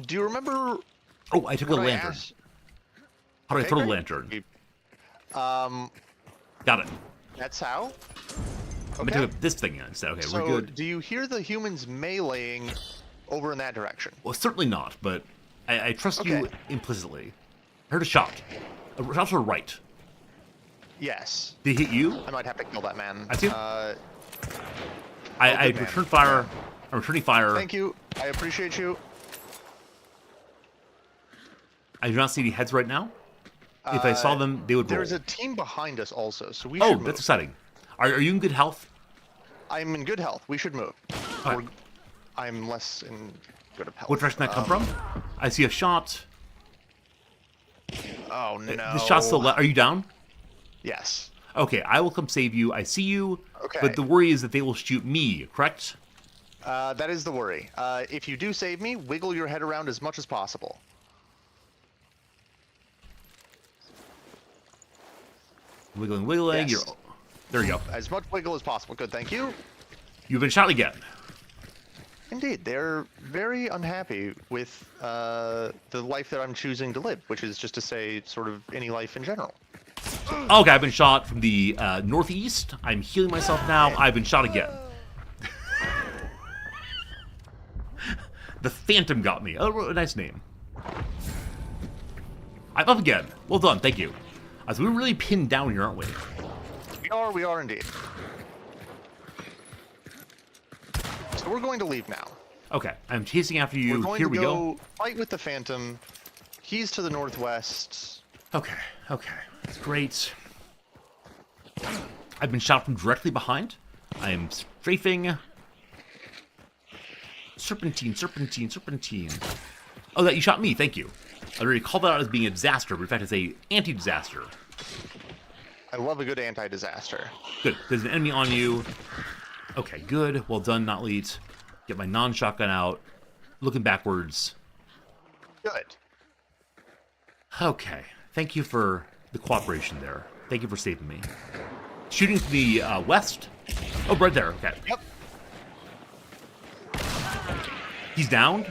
Do you remember? Oh, I took a when I lantern. asked- How do I Okay, throw the great. lantern? Um, Got it. that's how. I'm gonna take this thing instead. Okay, So, we're good. do you hear the humans meleeing over in that direction? Well, certainly not, but I trust you Okay. implicitly. I heard a shot. A shot to the right. Yes. Did he hit you? I might have to kill that man. I see. Oh, I good man. returned fire. I'm returning fire. Thank you. I appreciate you. I do not see any heads right now. If I saw them, they would roll. There's a team behind us also, so we Oh, should move. that's exciting. Are you in good health? I'm in good health. We should move. Alright. Or I'm less in good health. What direction that come from? I see a shot. Oh no. The shot's to the left. Are you down? Yes. Okay, I will come save you. I see you. Okay. But the worry is that they will shoot me, correct? That is the worry. If you do save me, wiggle your head around as much as possible. Wiggling, wiggling. Yes. There you go. As much wiggle as possible. Good, thank you. You've been shot again. Indeed, they're very unhappy with the life that I'm choosing to live, which is just to say, sort of any life in general. Okay, I've been shot from the northeast. I'm healing myself now. I've been shot again. The Phantom got me. Oh, a nice name. I'm up again. Well done, thank you. So we're really pinned down here, aren't we? We are indeed. So we're going to leave now. Okay, I'm chasing after you. We're going Here to we go. Fight with the Phantom. He's to the northwest. Okay, that's great. I've been shot from directly behind. I am strafing. Serpentine. Oh, that you shot me. Thank you. I already called that out as being a disaster, but in fact, it's a anti-disaster. I love a good anti-disaster. Good. There's an enemy on you. Okay, good. Well done, not leet. Get my non-shotgun out. Looking backwards. Good. Okay. Thank you for the cooperation there. Thank you for saving me. Shooting to the west. Oh, right there. Okay. Yep. He's downed.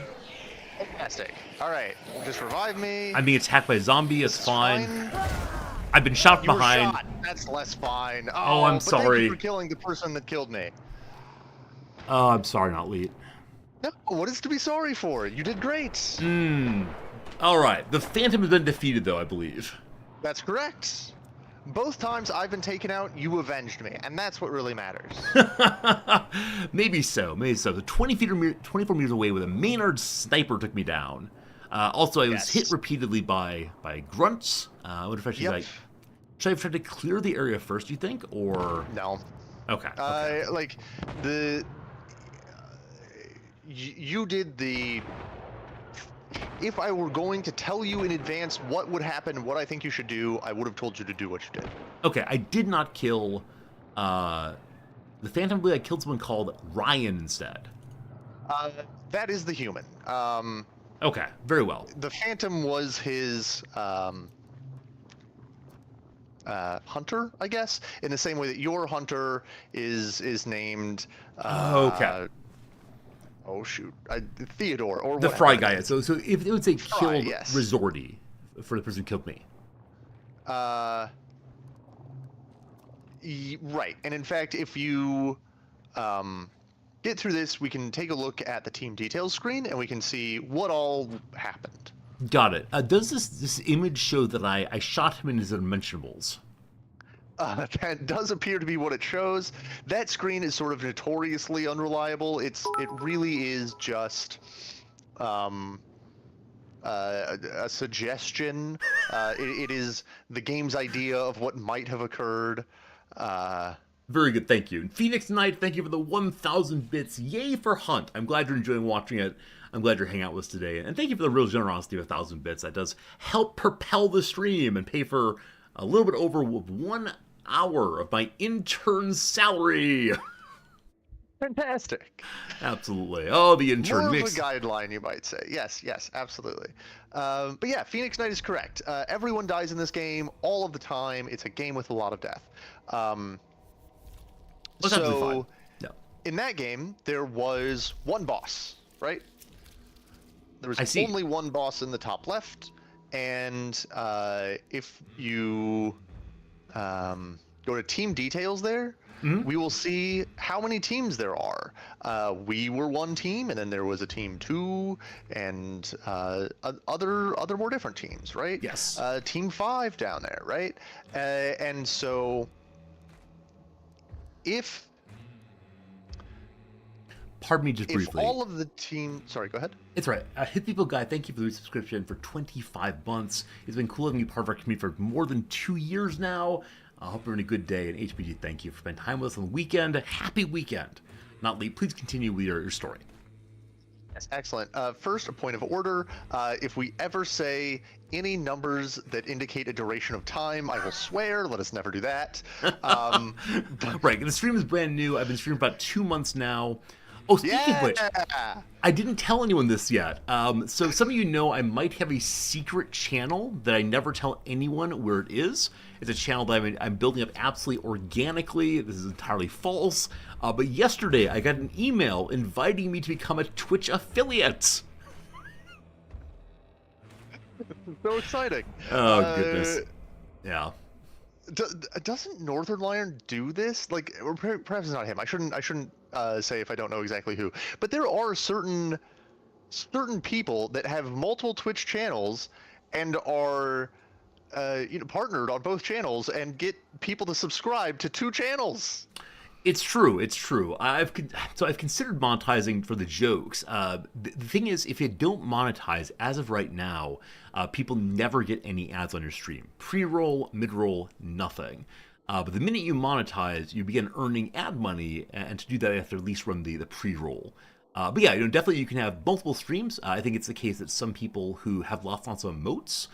Fantastic. All right. Just revive me. I'm being attacked by a zombie. It's It's fine. I've been shot You were behind. shot. That's less fine. Oh, I'm but sorry. Thank you for killing the person that killed me. Oh, I'm sorry, not leet. No, what is to be sorry for? You did great. All right. The Phantom has been defeated, though, I believe. That's correct. Both times I've been taken out, you avenged me, and that's what really matters. Maybe so. The 24 meters away with a Maynard sniper took me down. Also, I was hit repeatedly by grunts. I wonder if I should should I have tried to clear the area first, do you think, or No. Okay. Like the you did the. If I were going to tell you in advance what would happen, what I think you should do, I would have told you to do what you did. Okay, I did not kill the Phantom. I believe I killed someone called Ryan instead. That is the human. Okay, very well. The Phantom was his hunter, I guess, in the same way that your hunter is named. Okay. Oh shoot, Theodore or The whatever. Fry guy. So if it would say Fry, killed yes. Resorty for the person who killed me. Right, and in fact, if you get through this, we can take a look at the team details screen, and we can see what all happened. Got it. Does this image show that I shot him in his unmentionables? That does appear to be what it shows. That screen is sort of notoriously unreliable. It really is just a suggestion. It is the game's idea of what might have occurred. Very good, thank you. Phoenix Knight, thank you for the 1,000 bits. Yay for Hunt. I'm glad you're enjoying watching it. I'm glad you're hanging out with us today. And thank you for the real generosity of 1,000 bits. That does help propel the stream and pay for a little bit over 1 hour of my intern's salary. Fantastic. Absolutely. Oh, the intern More mix. of a guideline, you might say. Yes, absolutely. But yeah, Phoenix Knight is correct. Everyone dies in this game all of the time. It's a game with a lot of death. That's absolutely fine. Yeah. In that game, there was one boss, right? There was only one boss in the top left, and if you go to team details there, we will see how many teams there are. We were one team, and then there was a team 2, and other more different teams, right? Yes. Team 5 down there, right? And so if Pardon me just briefly. all of the team, sorry, go ahead. It's right. Hit People Guy, thank you for the subscription for 25 months. It's been cool having you part of our community for more than 2 years now. I hope you're having a good day. And HPG, thank you for spending time with us on the weekend. Happy weekend. Not late. Please continue with your story. Yes, excellent. First, a point of order. If we ever say any numbers that indicate a duration of time, I will swear. Let us never do that. Right. The stream is brand new. I've been streaming for about 2 months now. Oh, speaking of which, Yeah. I didn't tell anyone this yet. So some of you know I might have a secret channel that I never tell anyone where it is. It's a channel that I'm building up absolutely organically. This is entirely false. But yesterday I got an email inviting me to become a Twitch affiliate. So exciting. Oh, goodness. Yeah. Doesn't Northern Lion do this? Like, or perhaps it's not him. I shouldn't say if I don't know exactly who. But there are certain people that have multiple Twitch channels and are partnered on both channels and get people to subscribe to two channels. It's true. It's true. I've considered monetizing for the jokes. The thing is, if you don't monetize as of right now, people never get any ads on your stream. Pre-roll, mid-roll, nothing. But the minute you monetize, you begin earning ad money, and to do that, you have to at least run the pre-roll. But yeah, definitely you can have multiple streams. I think it's the case that some people who have lots of emotes,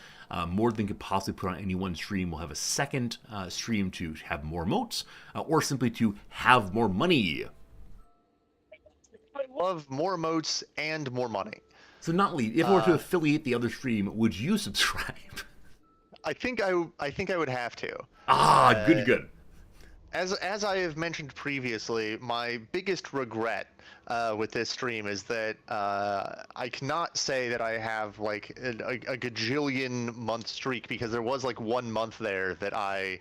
more than could possibly put on any one stream, will have a second stream to have more emotes, or simply to have more money. I love more emotes and more money. So, Notley, if I were to affiliate the other stream, would you subscribe? I think I would have to. Good. As I have mentioned previously, my biggest regret with this stream is that I cannot say that I have like a gajillion month streak, because there was like 1 month there that I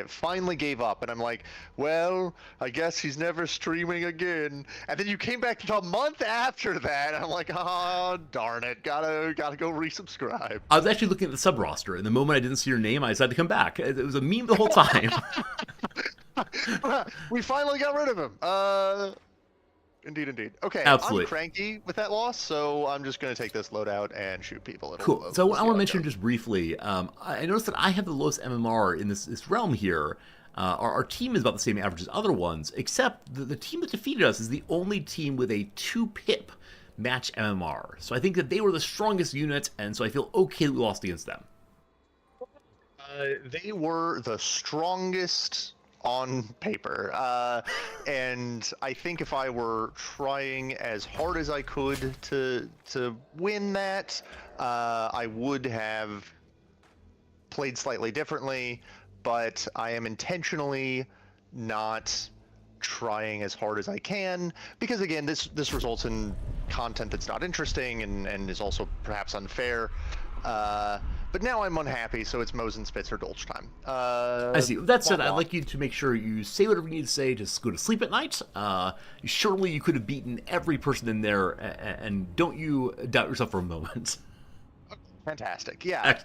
finally gave up, and I'm like, well, I guess he's never streaming again. And then you came back the month after that, and I'm like, oh darn it, gotta go resubscribe. I was actually looking at the sub roster, and the moment I didn't see your name, I decided to come back. It was a meme the whole time. We finally got rid of him. Indeed. Okay, Absolutely. I'm cranky with that loss, so I'm just going to take this loadout and shoot people. Cool. So I want to mention just briefly, I noticed that I have the lowest MMR in this realm here. Our team is about the same average as other ones, except the team that defeated us is the only team with a 2-pip match MMR. So I think that they were the strongest unit, and so I feel okay that we lost against them. They were the strongest on paper, and I think if I were trying as hard as I could to win that, I would have played slightly differently, but I am intentionally not trying as hard as I can, because again, this results in content that's not interesting and is also perhaps unfair. But now I'm unhappy, so it's Moe's and Spitz or Dolch time. I see. That said, I'd like you to make sure you say whatever you need to say to go to sleep at night. Surely you could have beaten every person in there, and don't you doubt yourself for a moment. Fantastic. Yeah.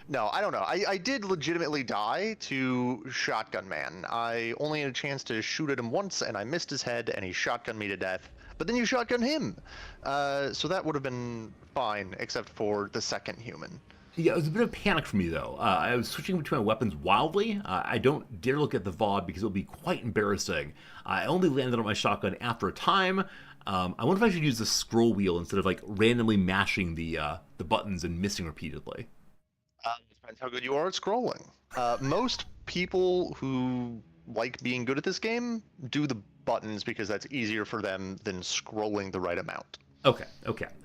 No, I don't know. I did legitimately die to Shotgun Man. I only had a chance to shoot at him once, and I missed his head, and he shotgunned me to death. But then you shotgun him. So that would have been fine, except for the second human. Yeah, it was a bit of panic for me, though. I was switching between my weapons wildly. I don't dare look at the VOD because it'll be quite embarrassing. I only landed on my shotgun after a time. I wonder if I should use the scroll wheel instead of like randomly mashing the buttons and missing repeatedly. Depends how good you are at scrolling. Most people who like being good at this game do the buttons because that's easier for them than scrolling the right amount. Okay.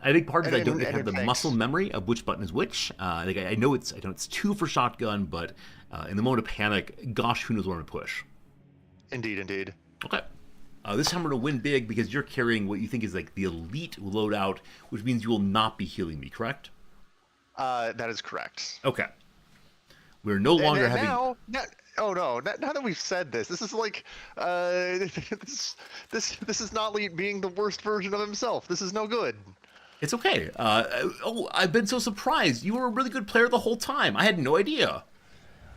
I think part of it I don't have the thanks. muscle memory of which button is which. I know it's 2 for shotgun, but in the moment of panic, gosh, who knows where to push. Indeed. Okay. This time we're gonna win big because you're carrying what you think is like the elite loadout, which means you will not be healing me, correct? That is correct. Okay. We're no longer and having. now, now that we've said this, this is like this is not being the worst version of himself. This is no good. It's okay. I've been so surprised. You were a really good player the whole time. I had no idea.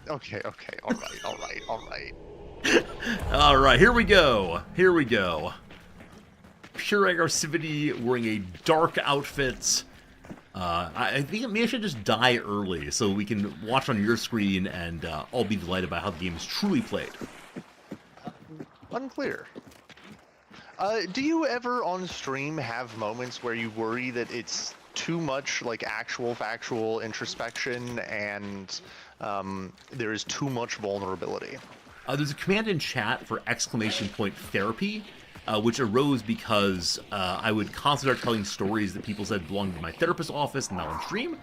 Okay. All right. All right, here we go. Pure aggressivity, wearing a dark outfit. I think maybe I should just die early so we can watch on your screen and all be delighted by how the game is truly played. Unclear. Do you ever on stream have moments where you worry that it's too much like actual factual introspection and there is too much vulnerability? There's a command in chat for !therapy. which arose because I would constantly start telling stories that people said belonged to my therapist's office and not on stream.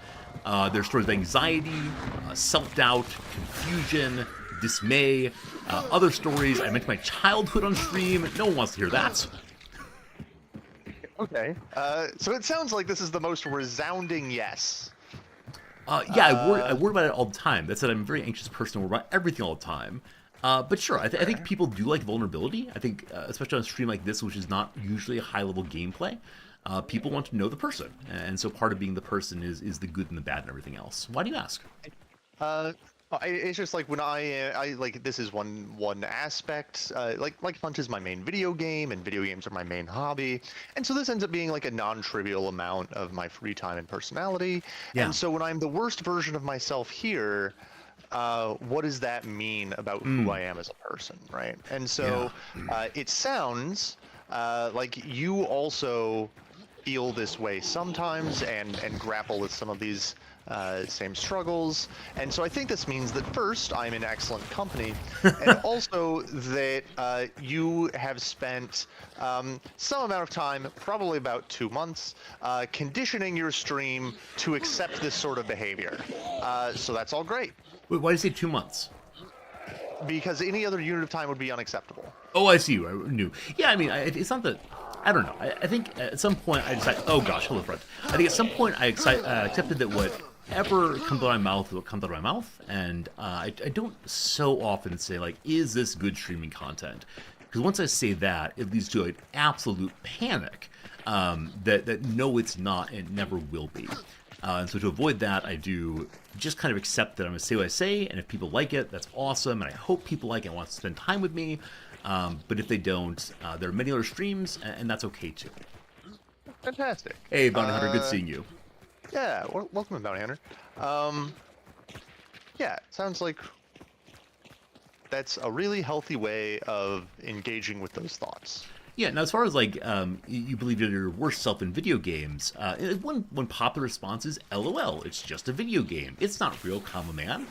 There's stories of anxiety, self-doubt, confusion, dismay, other stories. I mentioned my childhood on stream. No one wants to hear that. Okay. So it sounds like this is the most resounding yes. Yeah, I worry about it all the time. That said, I'm a very anxious person. I worry about everything all the time. But sure, I think people do like vulnerability. I think, especially on a stream like this, which is not usually a high-level gameplay, people want to know the person. And so part of being the person is the good and the bad and everything else. Why do you ask? It's just like when I like this is one aspect. Like Hunt is my main video game, and video games are my main hobby, and so this ends up being like a non-trivial amount of my free time and personality. Yeah. And so when I'm the worst version of myself here, what does that mean about who I am as a person, right? And so it sounds like you also feel this way sometimes and grapple with some of these same struggles. And so I think this means that first, I'm in excellent company, and also that you have spent some amount of time, probably about 2 months, conditioning your stream to accept this sort of behavior. So that's all great. Wait, why do you say 2 months? Because any other unit of time would be unacceptable. Oh, I see. I knew. Yeah, I mean, it's not that. I don't know. I think at some point I decided. Oh gosh, hello, friend. I think at some point I accepted that whatever comes out of my mouth is what comes out of my mouth, and I don't so often say like, "Is this good streaming content?" Because once I say that, it leads to an absolute panic that no, it's not, and never will be. And so to avoid that, I do just kind of accept that I'm going to say what I say, and if people like it, that's awesome, and I hope people like it and want to spend time with me. But if they don't, there are many other streams, and that's okay too. Fantastic. Hey, Bounty Hunter, good seeing you. Yeah, welcome, Bounty Hunter. Yeah, sounds like that's a really healthy way of engaging with those thoughts. Yeah, now as far as like you believe you're your worst self in video games, one popular response is LOL, it's just a video game. It's not real, comma man.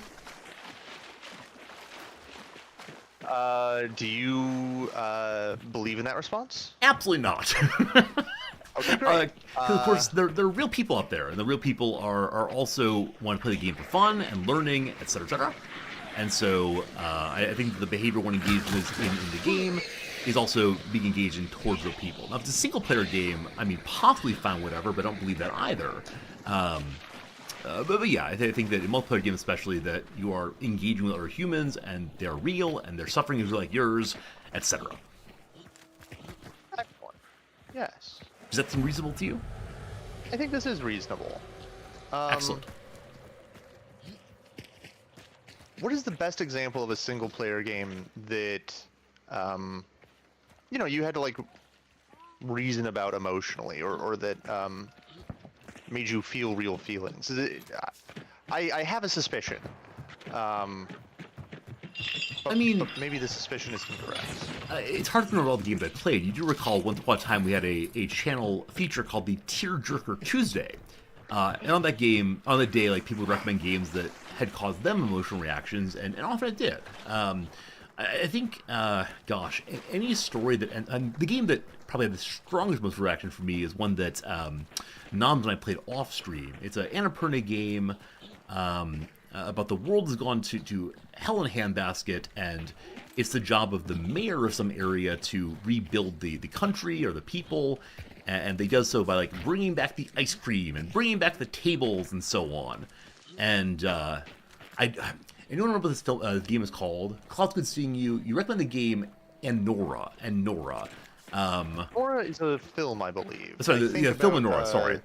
Do you believe in that response? Absolutely not. Okay, great. Because of course there are real people out there, and the real people are also want to play the game for fun and learning, etc., etc. And so I think the behavior one engaged in the game is also being engaged in towards real people. Now, if it's a single-player game, I mean, possibly fine, whatever, but I don't believe that either. But yeah, I think that in multiplayer games especially, that you are engaging with other humans, and they're real, and their suffering is like yours, etc. Excellent. Yes. Does that seem reasonable to you? I think this is reasonable. Excellent. What is the best example of a single-player game that, you had to like reason about emotionally, or that made you feel real feelings? I have a suspicion. I mean, but maybe the suspicion is incorrect. It's hard to remember all the games I played. You do recall once upon a time we had a channel feature called the Tearjerker Tuesday. And on that game, on the day, like people would recommend games that had caused them emotional reactions, and often it did. I think, gosh, any story that, and the game that probably had the strongest most reaction for me is one that Noms and I played off stream. It's an Annapurna game about the world has gone to hell in a handbasket, and it's the job of the mayor of some area to rebuild the country or the people, and they does so by like bringing back the ice cream and bringing back the tables and so on. And anyone remember this film? The game is called? Cloud's good seeing you. You recommend the game Nora. Nora is a film, I believe. Sorry, film and Nora. Sorry.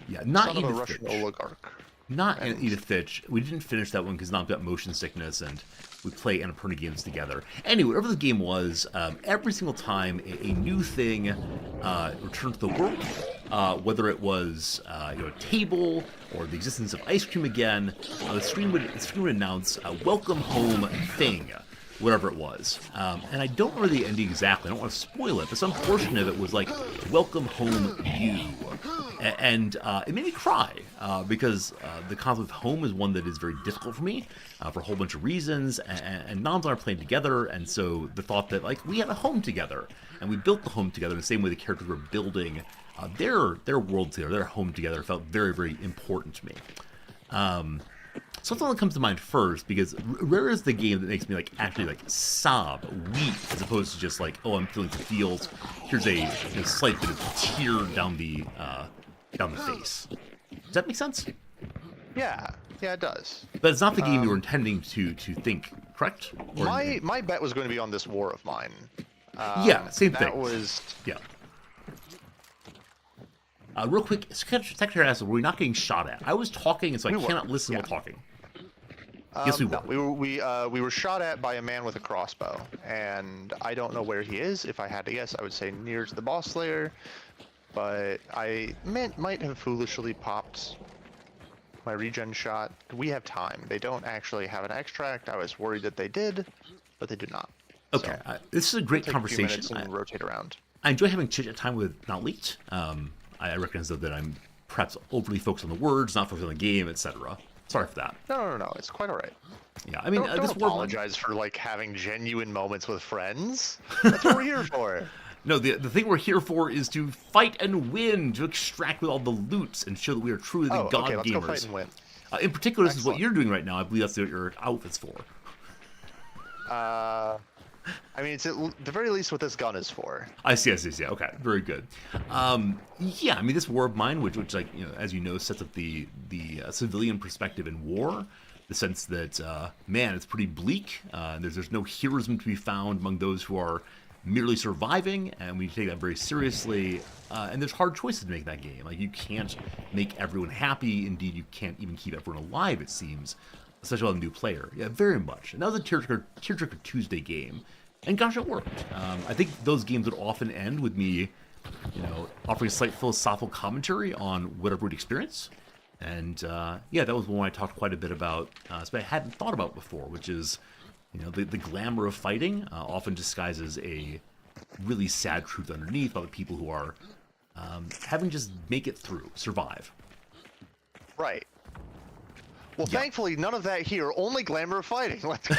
Yeah, not Son of a Edith Russian Finch. oligarch. Not Edith Finch. We didn't finish that one because Nom got motion sickness, and we play Annapurna games together. Anyway, whatever the game was, every single time a new thing returned to the world, whether it was a table or the existence of ice cream again, the screen would announce "Welcome home thing," whatever it was. And I don't remember the ending exactly. I don't want to spoil it, but some portion of it was like, "Welcome home, you," and it made me cry because the concept of home is one that is very difficult for me for a whole bunch of reasons. And Noms and I are playing together, and so the thought that like we had a home together and we built the home together in the same way the characters were building their world together, their home together, felt very, very important to me. Something that comes to mind first, because Rare is the game that makes me like actually like sob, weep, as opposed to just like, oh, I'm feeling the feels. Here's a slight bit of tear down the face. Does that make sense? Yeah, it does. But it's not the game you were intending to think, correct? Or, My bet was going to be on this War of Mine. Yeah, same thing. That was... Yeah. Real quick, Secretary asked, were we not getting shot at? I was talking, and so I cannot listen while talking. Yes, we were. No, we were shot at by a man with a crossbow, and I don't know where he is. If I had to guess, I would say near to the boss slayer, but I might have foolishly popped my regen shot. We have time. They don't actually have an extract. I was worried that they did, but they do not. Okay, So, this is a great take conversation. A few minutes and rotate around. I enjoy having chit-chat time with Not Leaked. I recognize, though, that I'm perhaps overly focused on the words, not focused on the game, etc. Sorry for that. No. It's quite all right. Yeah, I mean, Don't this apologize for like having genuine moments with friends. That's what we're here for. No, the thing we're here for is to fight and win, to extract with all the loots and show that we are truly the god okay, let's gamers. go fight and win. In particular, this is what Excellent. you're doing right now. I believe that's what your outfit's for. I mean, it's at the very least what this gun is for. I see. Yeah, okay, very good. Yeah, I mean, this War of Mine, which like as you know, sets up the civilian perspective in war, the sense that man, it's pretty bleak. There's no heroism to be found among those who are merely surviving, and we take that very seriously. And there's hard choices to make in that game. Like you can't make everyone happy. Indeed, you can't even keep everyone alive. It seems, especially on a new player. Yeah, very much. And that was a Tearjerker Tuesday game. And gosh, it worked. I think those games would often end with me, offering a slight philosophical commentary on whatever we'd experience. And yeah, that was one I talked quite a bit about, something I hadn't thought about before, which is, the glamour of fighting often disguises a really sad truth underneath about the people who are having to just make it through, survive. Right. Well, thankfully, none of that here. Only glamour of fighting. Let's go.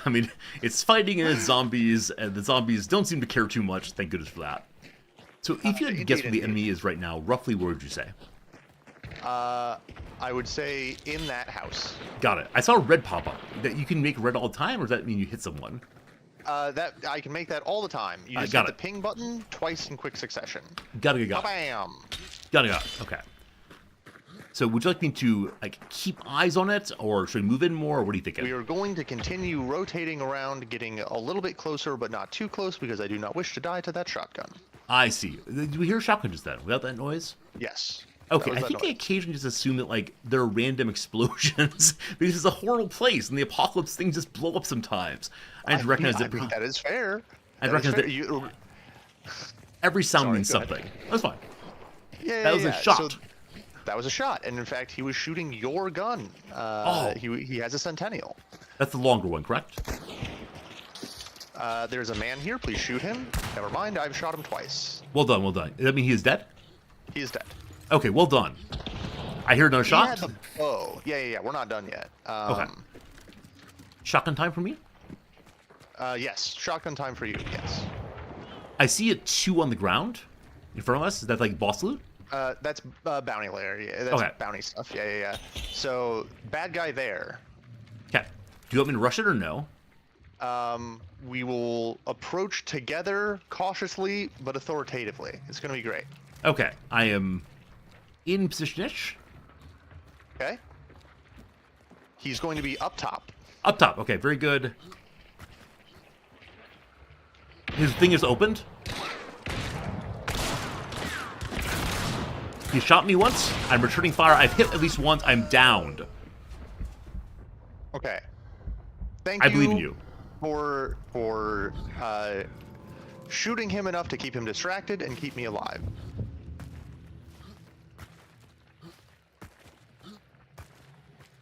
I mean, it's fighting and it's zombies, and the zombies don't seem to care too much. Thank goodness for that. So, if you had to guess where the enemy is right now, roughly where would you say? I would say in that house. Got it. I saw a red pop up. That you can make red all the time, or does that mean you hit someone? That I can make that all the time. You just hit the ping button twice in quick succession. Got it. Bam. Got it. Okay. So would you like me to keep eyes on it, or should we move in more, or what are you thinking? We are going to continue rotating around, getting a little bit closer, but not too close, because I do not wish to die to that shotgun. I see. Did we hear a shotgun just then, without that noise? Yes. Okay, I think I occasionally just assume that there are random explosions because it's a horrible place, and the apocalypse things just blow up sometimes. I just recognize that. I think that is fair. I recognize that every sound means something. That's fine. Yeah, that was a shot. So that was a shot, and in fact, he was shooting your gun. He has a Centennial. That's the longer one, correct? There's a man here. Please shoot him. Never mind. I've shot him twice. Well done. Does that mean he is dead? He is dead. Okay, well done. I hear another shot. Oh, yeah. We're not done yet. Okay. Shotgun time for me? Yes. Shotgun time for you. Yes. I see a 2 on the ground in front of us. Is that boss loot? That's bounty layer. Yeah, that's bounty stuff. Yeah. So bad guy there. Okay. Do you want me to rush it or no? We will approach together, cautiously but authoritatively. It's going to be great. Okay. I am in position-ish. Okay. He's going to be up top. Up top. Okay, very good. His thing is opened. He shot me once. I'm returning fire. I've hit at least once. I'm downed. Okay. Thank you. I believe in you. For shooting him enough to keep him distracted and keep me alive.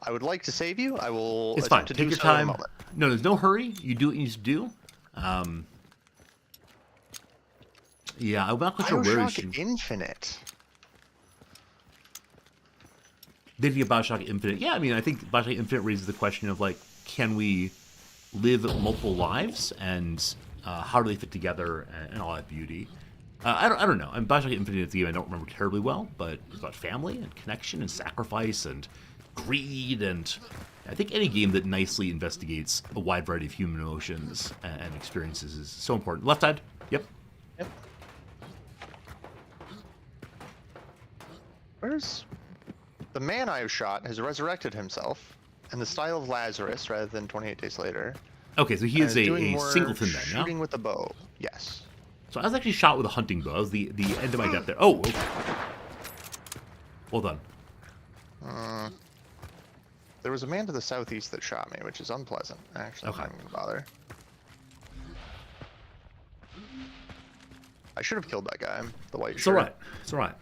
I would like to save you. I will It's fine. attempt to Take do your so in a time. moment. No, there's no hurry. You do what you need to do. Yeah, I'm not quite sure where you Bioshock should. Infinite. Did you get Bioshock Infinite? Yeah, I mean, I think Bioshock Infinite raises the question of, like, can we live multiple lives, and how do they fit together, and all that beauty? I don't know. I mean, Bioshock Infinite is a game I don't remember terribly well, but it's about family and connection and sacrifice and greed, and I think any game that nicely investigates a wide variety of human emotions and experiences is so important. Left side. Yep. Yep. Where's the man I shot has resurrected himself in the style of Lazarus rather than 28 Days Later. Okay, so he and is doing a more singleton then, yeah? shooting with a bow. Yes. So I was actually shot with a hunting bow. That was the end of my death there. Oh, okay. Hold on. There was a man to the southeast that shot me, which is unpleasant. Actually, Okay. I'm not even gonna bother. I should have killed that guy, the white It's shirt. alright. It's alright.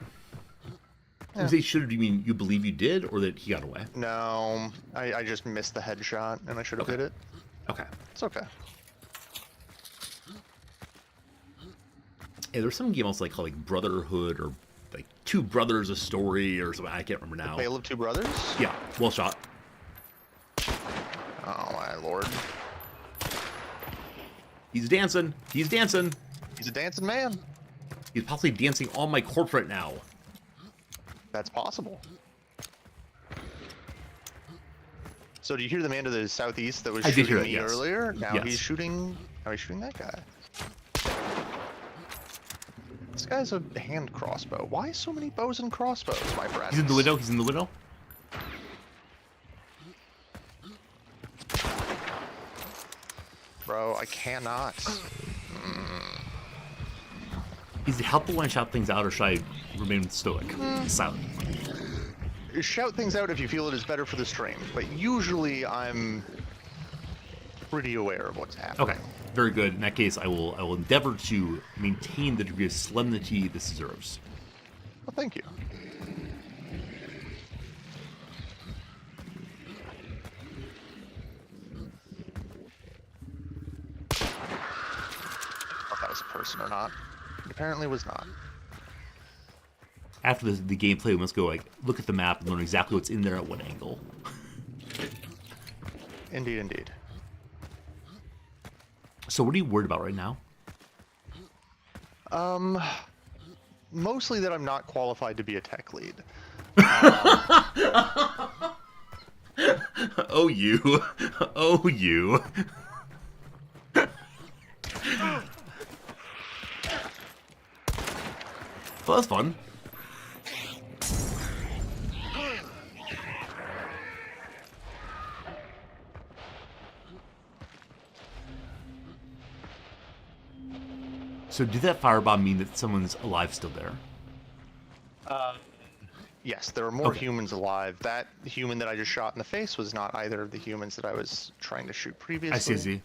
When you say should, do you mean you believe you did, or that he got away? No, I just missed the headshot, and I should have hit it. Okay. It's okay. Yeah, there's some game also called like Brotherhood, or like Two Brothers a Story, or something. I can't remember now. Tale of Two Brothers? Yeah, well shot. Oh my lord. He's dancing. He's dancing. He's a dancing man. He's possibly dancing on my corpse right now. That's possible. So do you hear the man to the southeast that was I did shooting hear me that, yes. earlier? Now Yes. he's shooting that guy. This guy's a hand crossbow. Why so many bows and crossbows, my friend? He's in the window. He's in the window. Bro, I cannot. Is it helpful when I shout things out, or should I remain stoic, silent? Shout things out if you feel it is better for the stream, but usually I'm pretty aware of what's happening. Okay, very good. In that case, I will endeavor to maintain the degree of solemnity this deserves. Well, thank you. If that was a person or not. It apparently was not. After the gameplay, we must go look at the map and learn exactly what's in there at what angle. Indeed, indeed. So what are you worried about right now? Mostly that I'm not qualified to be a tech lead. Oh, you. Oh, you. Well, that's fun. So did that firebomb mean that someone's alive still there? Yes, there are more Okay. humans alive. That human that I just shot in the face was not either of the humans that I was trying to shoot previously. I see, I see.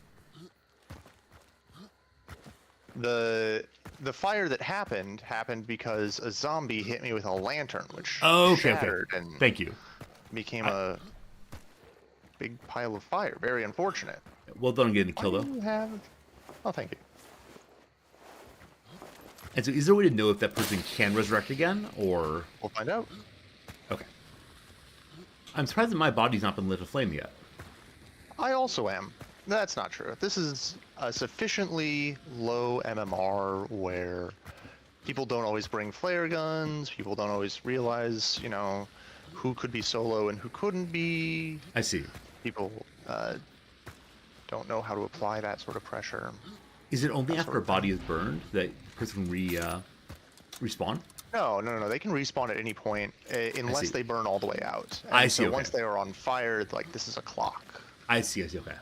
The fire that happened because a zombie hit me with a lantern, which Oh, okay, okay. shattered and Thank you. became a big pile of fire. Very unfortunate. Well done on getting the kill, Why though. do you have... Oh, thank you. And so is there a way to know if that person can resurrect again, or... We'll find out. Okay. I'm surprised that my body's not been lit aflame yet. I also am. That's not true. This is a sufficiently low MMR where people don't always bring flare guns, people don't always realize, who could be solo and who couldn't be. I see. People don't know how to apply that sort of pressure. Is it only That after sort a of body is burned that the person can respawn? No. They can respawn at any point unless see. they burn all the way out. And I see, So okay. once they are on fire, this is a clock. I see, okay.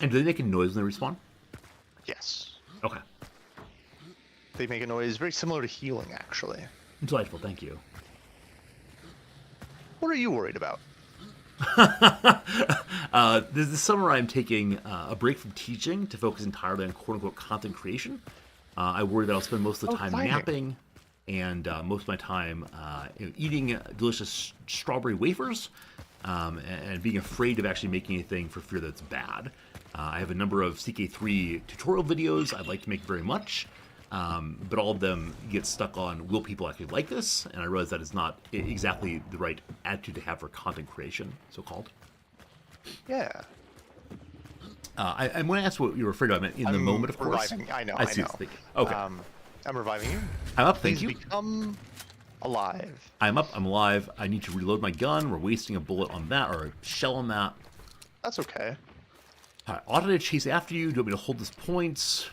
And do they make a noise when they respawn? Yes. Okay. They make a noise very similar to healing, actually. Delightful, thank you. What are you worried about? This summer I'm taking a break from teaching to focus entirely on quote-unquote content creation. I worry that I'll spend most of the time fighting. napping most of my time eating delicious strawberry wafers and being afraid of actually making anything for fear that it's bad. I have a number of CK3 tutorial videos I'd like to make very much, but all of them get stuck on, will people actually like this? And I realize that is not exactly the right attitude to have for content creation, so-called. Yeah. I'm going to ask what you were afraid of in the moment, of course. Reviving. I know. I see. Okay. I'm reviving you. I'm up, thank Please you. become alive. I'm up, I'm alive. I need to reload my gun. We're wasting a bullet on that, or a shell on that. That's okay. Ought to chase after you? Do you want me to hold this point?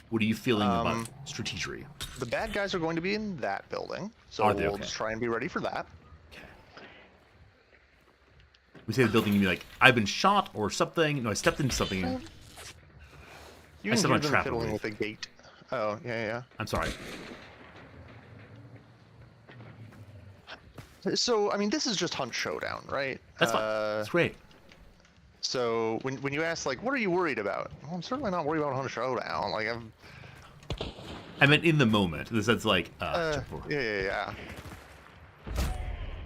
What are you feeling about strategery? The bad guys are going to be in that building, so Are they? we'll Okay. just try and be ready for that. Okay. We say the building, you mean like, I've been shot or something? No, I stepped into something. You I can set hear my them trap fiddling away. with a gate. Oh, yeah. I'm sorry. So, I mean, this is just Hunt Showdown, right? That's fine. That's great. So, when you ask, like, what are you worried about? Well, I'm certainly not worried about Hunt Showdown. Like, I meant in the moment. In the sense like, yeah.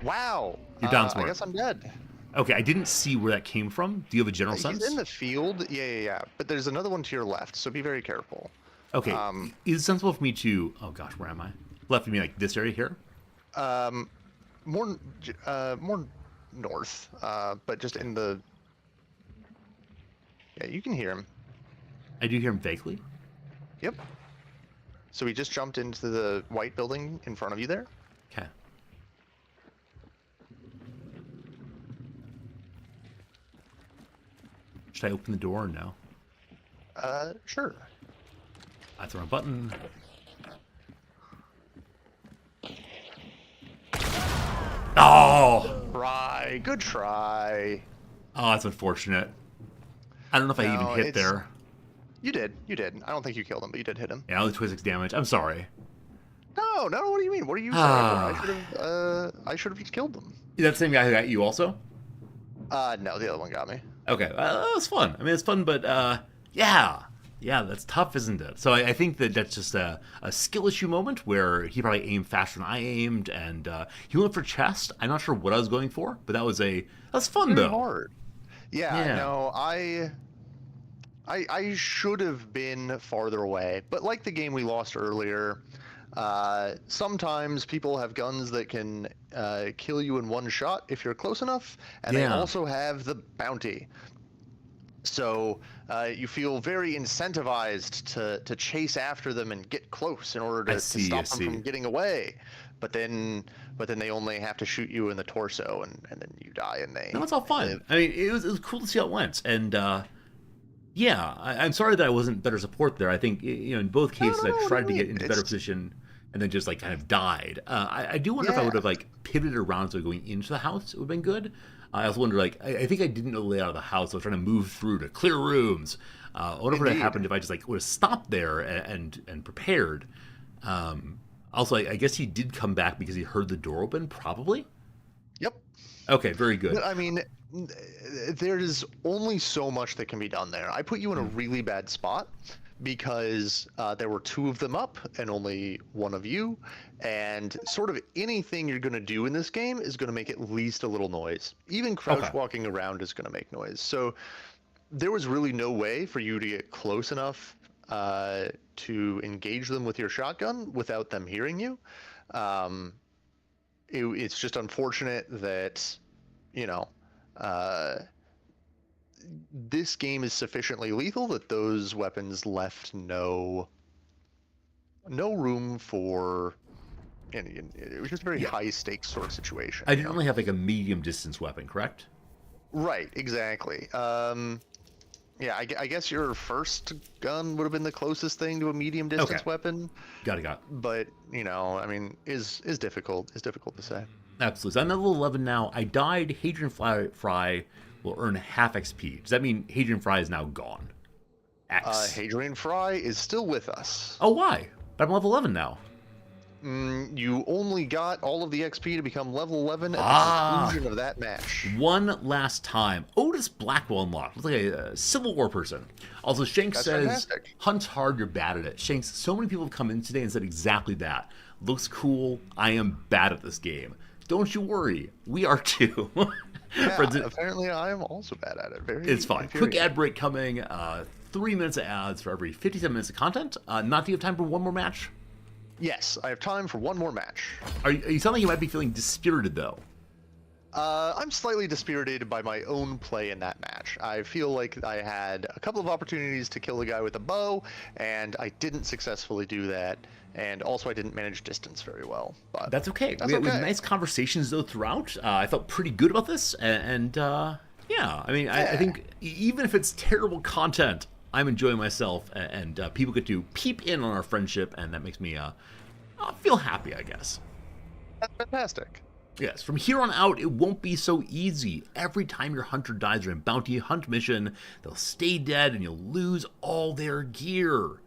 Wow. You're down I smart. guess I'm dead. Okay, I didn't see where that came from. Do you have a general sense? He's in the field. Yeah. But there's another one to your left, so be very careful. Okay. Is it sensible for me to... Oh, gosh, where am I? Left of me, like, this area here? More north, but just in the... Yeah, you can hear him. I do hear him vaguely. Yep. So he just jumped into the white building in front of you there. Okay. Should I open the door or no? Sure. I throw a button. Oh! Try. Good try. Oh, that's unfortunate. I don't know if I even hit there. You did. I don't think you killed him, but you did hit him. Yeah, only 26 damage. I'm sorry. No, what do you mean? What are you saying? I should have just killed them. Is that the same guy who got you also? No, the other one got me. Okay, that was fun. I mean, it's fun, but yeah, that's tough, isn't it? So I think that's just a skill issue moment where he probably aimed faster than I aimed, and he went for chest. I'm not sure what I was going for, but that's fun Very though. hard. Yeah. No, I should have been farther away, but like the game we lost earlier, sometimes people have guns that can kill you in one shot if you're close enough, and they also have the bounty. So you feel very incentivized to chase after them and get close in order to stop them from getting away. But then they only have to shoot you in the torso, and then you die, and they... No, it's all fun. I mean, it was cool to see how it went, and yeah, I'm sorry that I wasn't better support there. I think, in both cases, I tried to get into better position and then just, like, kind of died. I do wonder if I would have, like, pivoted around so going into the house. It would have been good. I also wonder, like, I think I didn't know the layout of the house. I was trying to move through to clear rooms. I wonder what would have happened if I just, like, would have stopped there and prepared. Also, I guess he did come back because he heard the door open, probably? Yep. Okay, very good. I mean, there's only so much that can be done there. I put you in a really bad spot because there were two of them up and only one of you, and sort of anything you're going to do in this game is going to make at least a little noise. Even crouch walking around is going to make noise. So there was really no way for you to get close enough to engage them with your shotgun without them hearing you. It's just unfortunate that, this game is sufficiently lethal that those weapons left no room for... It was just a very high stakes sort of situation. I didn't only have like a medium distance weapon, correct? Right, exactly. Yeah, I guess your first gun would have been the closest thing to a medium distance weapon. Got it. But, I mean, is difficult. Is difficult to say. Absolutely. So I'm at level 11 now. I died. Hadrian Fry will earn half XP. Does that mean Hadrian Fry is now gone? Hadrian Fry is still with us. Oh, why? But I'm level 11 now. You only got all of the XP to become level 11 at the conclusion of that match. One last time. Otis Blackwell unlocked. Looks like a Civil War person. Also, Shanks That's says, fantastic. Hunt's hard, you're bad at it. Shanks, so many people have come in today and said exactly that. Looks cool, I am bad at this game. Don't you worry, we are too. Yeah, Friends, apparently I am also bad at it. Very it's fine. Quick infuriating. ad break coming. 3 minutes of ads for every 57 minutes of content. Not do you have time for one more match? Yes, I have time for one more match. You sound like you might be feeling dispirited, though. I'm slightly dispirited by my own play in that match. I feel like I had a couple of opportunities to kill the guy with a bow, and I didn't successfully do that. And also, I didn't manage distance very well. But That's okay. That's We had okay. nice conversations, though, throughout. I felt pretty good about this. And yeah, I mean, I think even if it's terrible content, I'm enjoying myself. And people get to peep in on our friendship, and that makes me feel happy, I guess. That's fantastic. Yes, from here on out, it won't be so easy. Every time your hunter dies during a bounty hunt mission, they'll stay dead and you'll lose all their gear.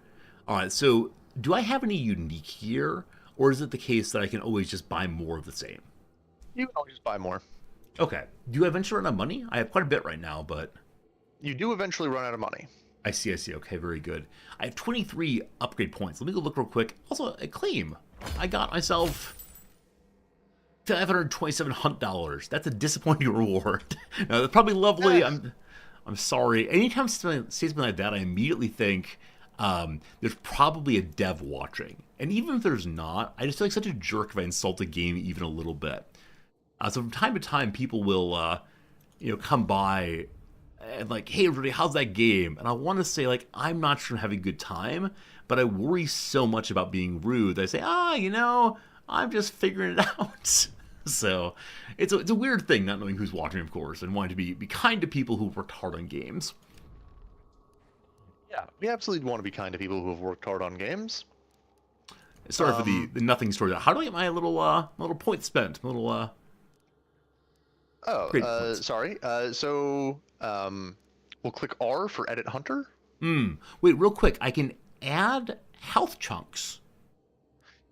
All right, so do I have any unique gear, or is it the case that I can always just buy more of the same? You can always buy more. Okay. Do I eventually run out of money? I have quite a bit right now, but You do eventually run out of money. I see. Okay, very good. I have 23 upgrade points. Let me go look real quick. Also, a claim. I got myself 527 hunt dollars. That's a disappointing reward. No, that's probably lovely. Yes. I'm sorry. Anytime someone says something like that, I immediately think there's probably a dev watching. And even if there's not, I just feel like such a jerk if I insult the game even a little bit. So from time to time, people will, come by and like, hey, everybody, how's that game? And I want to say, like, I'm not sure I'm having a good time, but I worry so much about being rude that I say, I'm just figuring it out. So it's a weird thing not knowing who's watching, of course, and wanting to be kind to people who've worked hard on games. Yeah, we absolutely want to be kind to people who have worked hard on games. Sorry for the nothing story. How do I get my little points spent? Great points. Sorry. We'll click R for Edit Hunter. Wait, real quick. I can add health chunks.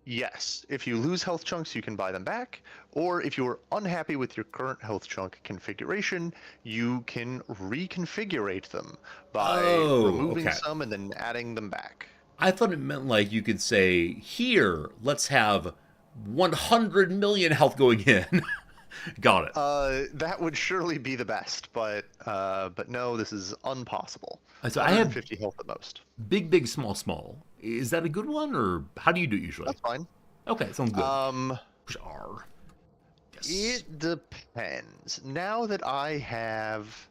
Yes, if you lose health chunks, you can buy them back. Or if you're unhappy with your current health chunk configuration, you can reconfigurate them by removing okay. some and then adding them back. I thought it meant like you could say, here, let's have 100 million health going in. Got it. That would surely be the best, but no, this is impossible. So I have 150 health at most. big, small. Is that a good one, or how do you do it usually? That's fine. Okay, sounds good. Push R. Yes. It depends. Now that I have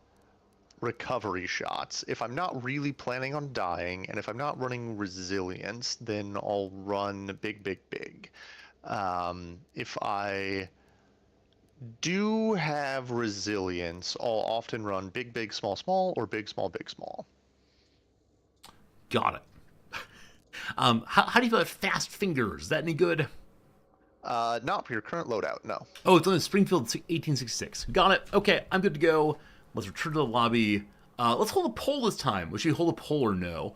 recovery shots, if I'm not really planning on dying, and if I'm not running resilience, then I'll run big. If I do have resilience, I'll often run big, small, or big, small. Got it. How do you feel about fast fingers? Is that any good? Not for your current loadout, no. Oh, it's on the Springfield 1866. Got it. Okay, I'm good to go. Let's return to the lobby. Let's hold a poll this time. Should we hold a poll or no?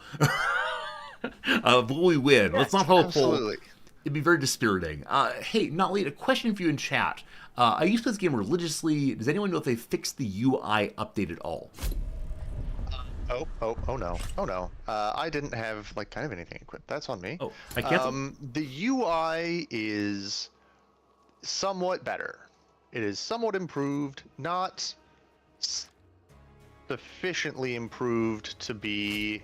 Will we win? Yes, Let's not hold a poll. absolutely. It'd be very dispiriting. Hey, not late. A question for you in chat. I used to play this game religiously. Does anyone know if they fixed the UI update at all? Oh no. I didn't have kind of anything equipped. That's on me. Oh, I canceled. The UI is somewhat better. It is somewhat improved, not sufficiently improved to be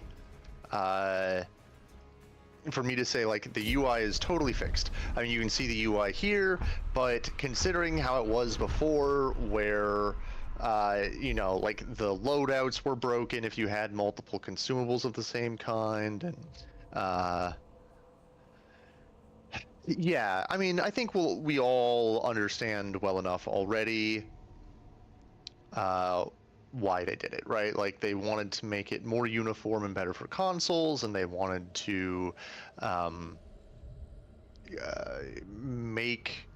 for me to say the UI is totally fixed. I mean, you can see the UI here, but considering how it was before, where the loadouts were broken if you had multiple consumables of the same kind, and yeah, I mean, I think we all understand well enough already why they did it, right? Like, they wanted to make it more uniform and better for consoles, and they wanted to make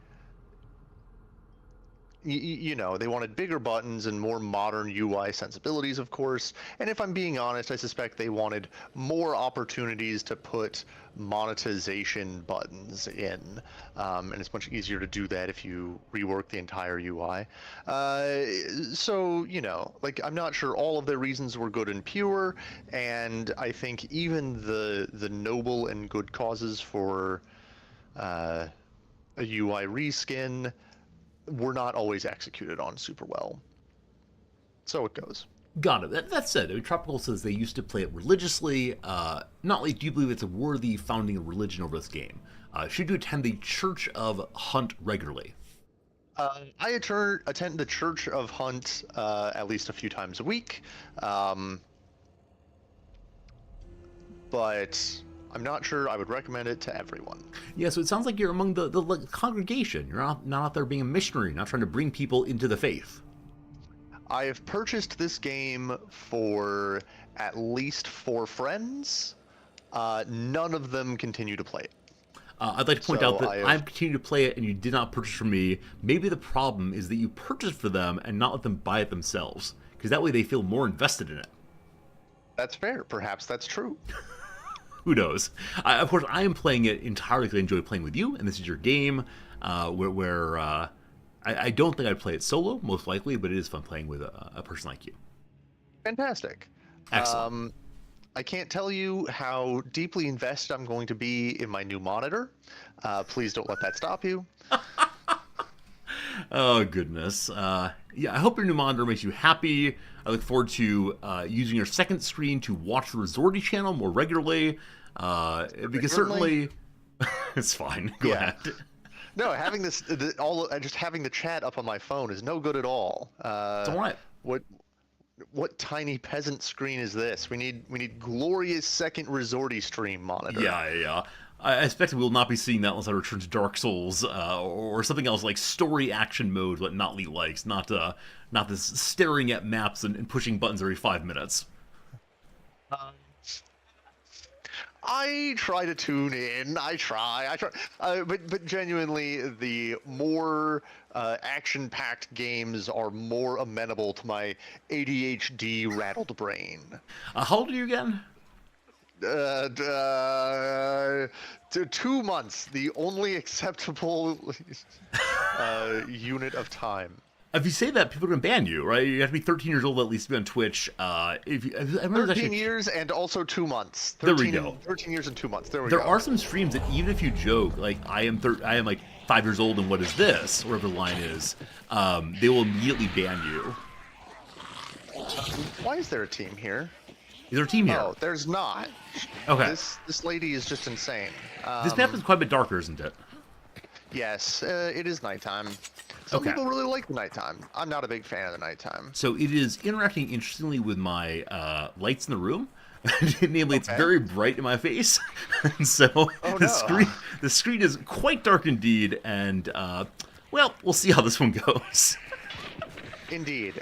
you know, they wanted bigger buttons and more modern UI sensibilities, of course. And if I'm being honest, I suspect they wanted more opportunities to put monetization buttons in. And it's much easier to do that if you rework the entire UI. So, you know, like, I'm not sure all of their reasons were good and pure. And I think even the noble and good causes for a UI reskin were not always executed on super well. So it goes. Got it. That said, I mean, Tropical says they used to play it religiously. Not like, do you believe it's a worthy founding of religion over this game? Should you attend the Church of Hunt regularly? I attend the Church of Hunt at least a few times a week. But I'm not sure I would recommend it to everyone. Yeah, so it sounds like you're among the congregation. You're not out there being a missionary, not trying to bring people into the faith. I have purchased this game for at least 4 friends. None of them continue to play it. I'd like to point out that I'm continuing to play it and you did not purchase from me. Maybe the problem is that you purchased for them and not let them buy it themselves, because that way they feel more invested in it. That's fair. Perhaps that's true. Who knows? Of course, I am playing it entirely because I enjoy playing with you, and this is your game, where I don't think I'd play it solo, most likely, but it is fun playing with a person like you. Fantastic. Excellent. I can't tell you how deeply invested I'm going to be in my new monitor. Please don't let that stop you. Oh, goodness. Yeah, I hope your new monitor makes you happy. I look forward to using your second screen to watch the Resorty channel more regularly. Because certainly... It's fine. Go ahead. No, having just having the chat up on my phone is no good at all. It's all right. What tiny peasant screen is this? We need glorious second Resorty stream monitor. Yeah. I expect we will not be seeing that unless I return to Dark Souls or something else like story action mode, what Notley likes, not this staring at maps and pushing buttons every 5 minutes. I try to tune in. I try. But genuinely, the more action-packed games are more amenable to my ADHD rattled brain. How old are you again? 2 months, the only acceptable unit of time. If you say that, people are going to ban you, right? You have to be 13 years old at least to be on Twitch. I remember 13 years and also 2 months. 13, there we go. 13 years and 2 months. There are some streams that even if you joke, like I am like 5 years old and what is this, whatever the line is, they will immediately ban you. Why is there a team here? Is there a team here? Oh, there's not. Okay. This lady is just insane. This map is quite a bit darker, isn't it? Yes, it is nighttime. Some people really like the nighttime. I'm not a big fan of the nighttime. So it is interacting interestingly with my lights in the room. Namely, it's very bright in my face, and so the screen is quite dark indeed. And well, we'll see how this one goes. Indeed.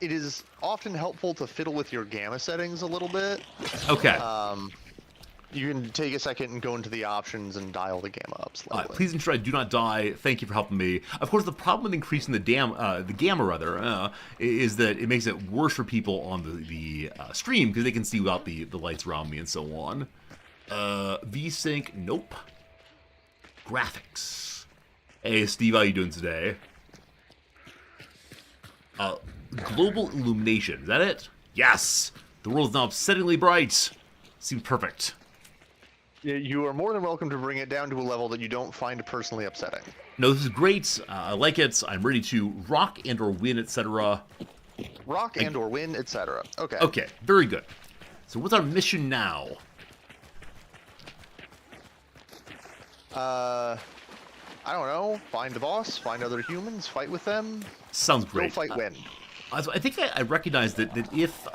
It is often helpful to fiddle with your gamma settings a little bit. Okay. You can take a second and go into the options and dial the gamma up slightly. Please ensure I do not die. Thank you for helping me. Of course, the problem with increasing the gamma is that it makes it worse for people on the stream because they can see without the lights around me and so on. VSync, nope. Graphics. Hey, Steve, how you doing today? Global illumination. Is that it? Yes! The world is now upsettingly bright. Seems perfect. You are more than welcome to bring it down to a level that you don't find personally upsetting. No, this is great. I like it. I'm ready to rock and or win, etc. Rock and or win, etc. Okay. Okay, very good. So what's our mission now? I don't know. Find the boss, find other humans, fight with them. Sounds great. Go fight, win. I think I recognize that if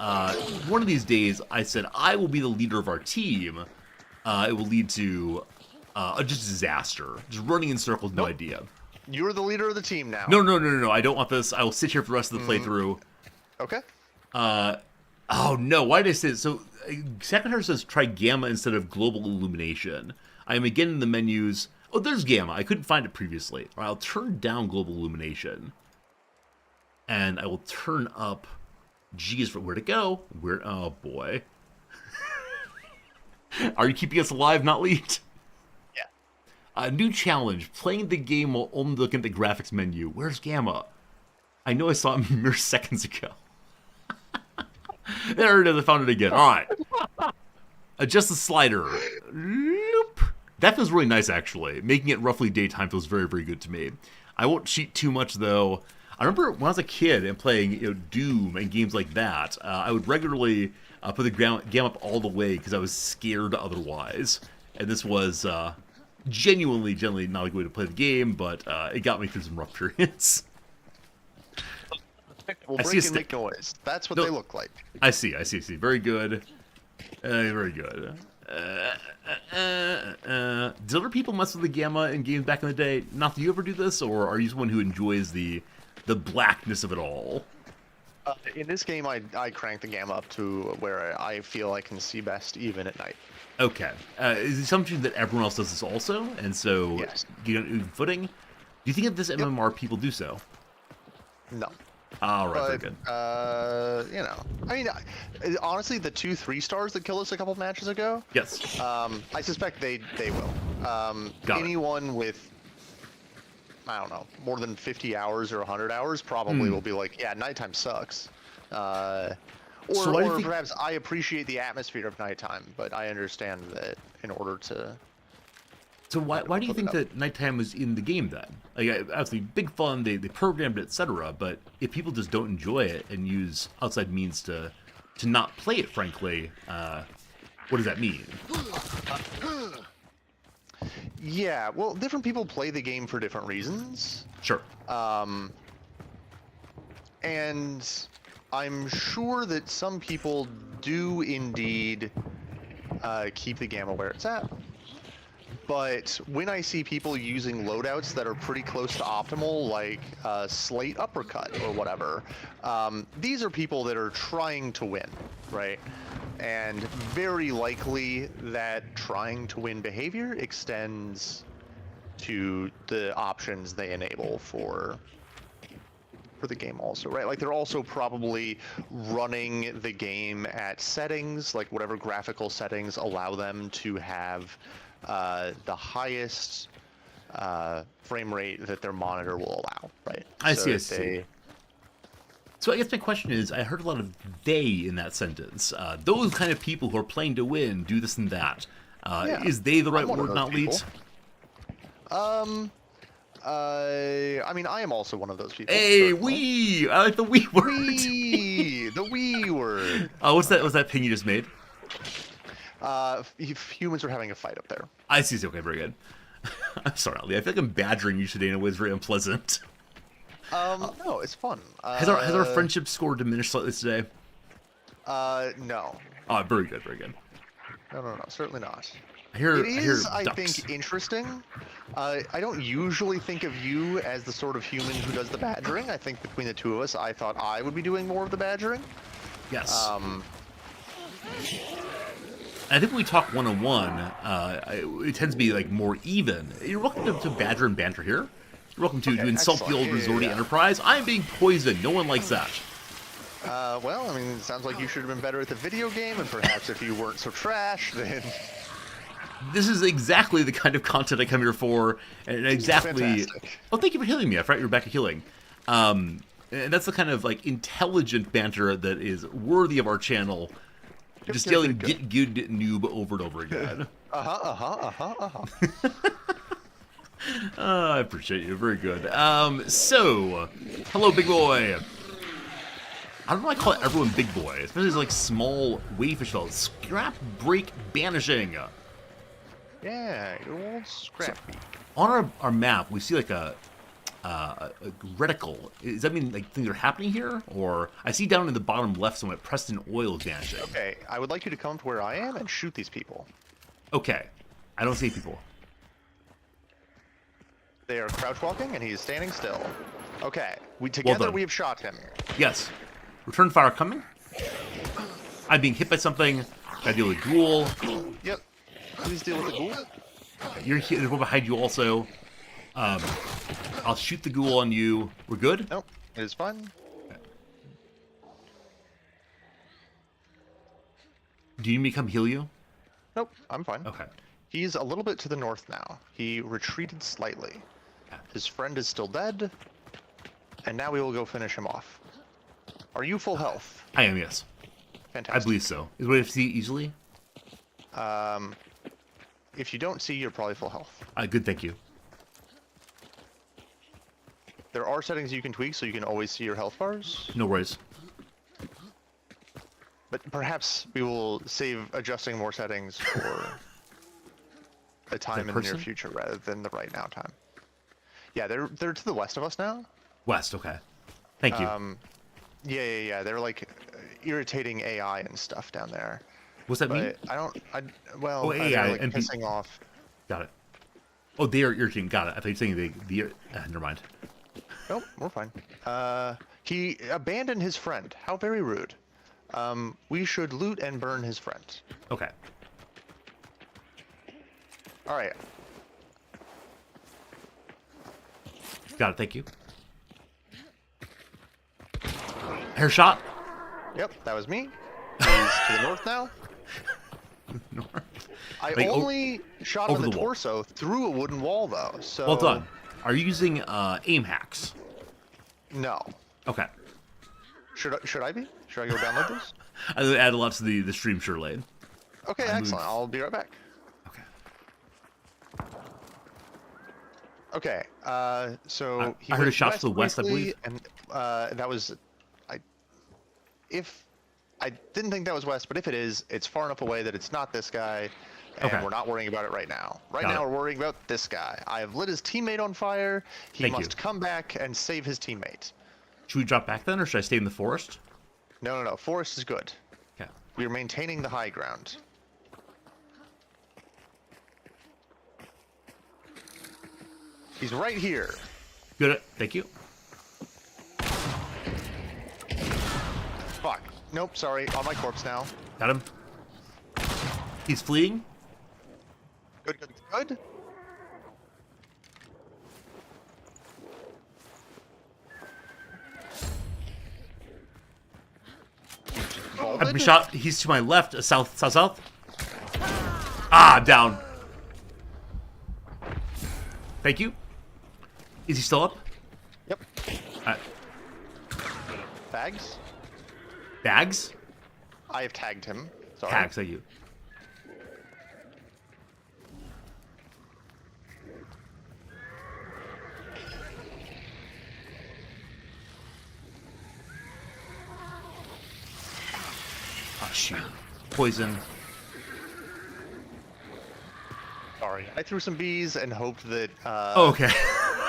one of these days I said I will be the leader of our team, it will lead to just disaster. Just running in circles, no idea. You're the leader of the team now. No. I don't want this. I will sit here for the rest of the playthrough. Okay. Oh, no. Why did I say this? So, Second Hunter says try gamma instead of global illumination. I am again in the menus. Oh, there's Gamma. I couldn't find it previously. All right, I'll turn down global illumination. And I will turn up G is for where to go. Oh, boy. Are you keeping us alive, not lead? Yeah. A new challenge. Playing the game while only looking at the graphics menu. Where's Gamma? I know I saw it mere seconds ago. There it is. I found it again. All right. Adjust the slider. Loop. That feels really nice, actually. Making it roughly daytime feels very, very good to me. I won't cheat too much, though. I remember when I was a kid and playing Doom and games like that, I would regularly put the game up all the way because I was scared otherwise. And this was genuinely not a good way to play the game, but it got me through some rough periods. We'll break and make noise. That's what they look like. I see. Very good. Very good. Did other people mess with the Gamma in games back in the day? Not that you ever do this, or are you someone who enjoys the blackness of it all? In this game, I crank the Gamma up to where I feel I can see best, even at night. Okay. Is the assumption that everyone else does this also, and so yes. You get on even footing? Do you think that this MMR people do so? No. All right, very good. You know, I mean, honestly, the 2 3-stars that killed us a couple matches ago. Yes. I suspect they will. Anyone with, I don't know, more than 50 hours or 100 hours probably will be like, yeah, nighttime sucks. Or perhaps I appreciate the atmosphere of nighttime, but I understand that in order to. So why do you think that nighttime was in the game then? Like, obviously, big fun, they programmed it, etc. But if people just don't enjoy it and use outside means to not play it, frankly, what does that mean? Yeah, well, different people play the game for different reasons. Sure. And I'm sure that some people do indeed keep the Gamma where it's at. But when I see people using loadouts that are pretty close to optimal, like Slate Uppercut or whatever, these are people that are trying to win, right? And very likely that trying to win behavior extends to the options they enable for the game also, right? Like they're also probably running the game at settings, like whatever graphical settings allow them to have the highest frame rate that their monitor will allow, right? I see. So I guess my question is, I heard a lot of they in that sentence. Those kind of people who are playing to win, do this and that. Is they the right word, not lead? I mean, I am also one of those people. Hey, we! I like the we word. The we word. What's that ping you just made? If humans are having a fight up there. I see. Okay, very good. I'm sorry, Ali. I feel like I'm badgering you today in a way that's very unpleasant. No, it's fun. Has our friendship score diminished slightly today? No. Oh, very good, very good. No, certainly not. I think, interesting. I don't usually think of you as the sort of human who does the badgering. I think between the two of us, I thought I would be doing more of the badgering. Yes. I think when we talk one-on-one, it tends to be like more even. You're welcome to badger and banter here. You're welcome to insult the old resorty enterprise. I'm being poisoned. No one likes that. Well, I mean, it sounds like you should have been better at the video game, and perhaps if you weren't so trash, then... This is exactly the kind of content I come here for, and exactly... Fantastic. Oh, thank you for healing me. I forgot you're back at healing. And that's the kind of, like, intelligent banter that is worthy of our channel. Just yelling, get good, noob, over and over again. I appreciate you. Very good. So, hello, big boy. I don't know why I call everyone big boy, especially as like small wavefish fellas. Scrap break banishing. Yeah, your old scrap. So, on our map, we see like a reticle. Does that mean like things are happening here? Or I see down in the bottom left somewhere Preston Oil is vanishing. Okay, I would like you to come to where I am and shoot these people. Okay. I don't see people. They are crouch walking and he is standing still. Okay, together we have shot him. Yes. Return fire coming. I'm being hit by something. I deal with ghoul. Yep. Please deal with the ghoul. You're here. There's one behind you also. I'll shoot the ghoul on you. We're good? Nope, it is fine. Do you need me to come heal you? Nope, I'm fine. Okay. He's a little bit to the north now. He retreated slightly. His friend is still dead, and now we will go finish him off. Are you full health? I am, yes. Fantastic. I believe so. Is what I see easily? If you don't see, you're probably full health. Good, thank you. There are settings you can tweak so you can always see your health bars, No worries. but perhaps we will save adjusting more settings for a time in the near person? future rather than the right now time. Yeah, they're to the west of us now. West, okay. Thank you. Yeah. They're like irritating AI and stuff down there. What's that mean? But Oh, they're AI, like and pissing off. Got it. Oh, they are irritating. Got it. I thought you were saying never mind. Nope, we're fine. He abandoned his friend. How very rude. We should loot and burn his friend. Okay. All right. Got it. Thank you. Hair shot. Yep, that was me. He's to the north now. North. I Like, only shot him over in the the wall. torso through a wooden wall, though. So Well done. Are you using aim hacks? No. Okay. Should I be? Should I go download this? I add a lot to the stream sure lane. Okay, excellent. I'll be right back. Okay. Okay. So he I heard a went shot to the west, I briefly, believe. and that was I didn't think that was west, but if it is, it's far enough away that it's not this guy, and Okay. we're not worrying about it right now. Right Got now, it. we're worrying about this guy. I have lit his teammate on fire. He Thank must you. come back and save his teammate. Should we drop back then, or should I stay in the forest? No. Forest is good. Okay. We are maintaining the high ground. He's right here. Good. Thank you. Fuck. Nope, sorry. On my corpse now. Got him. He's fleeing. Good. I've been shot. He's to my left. South. Ah, I'm down. Thank you. Is he still up? Yep. Uh, Bags? bags? I have tagged him. Sorry. Tags, thank you. Oh, shoot. Poison. Sorry. I threw some bees and hoped that Oh, okay.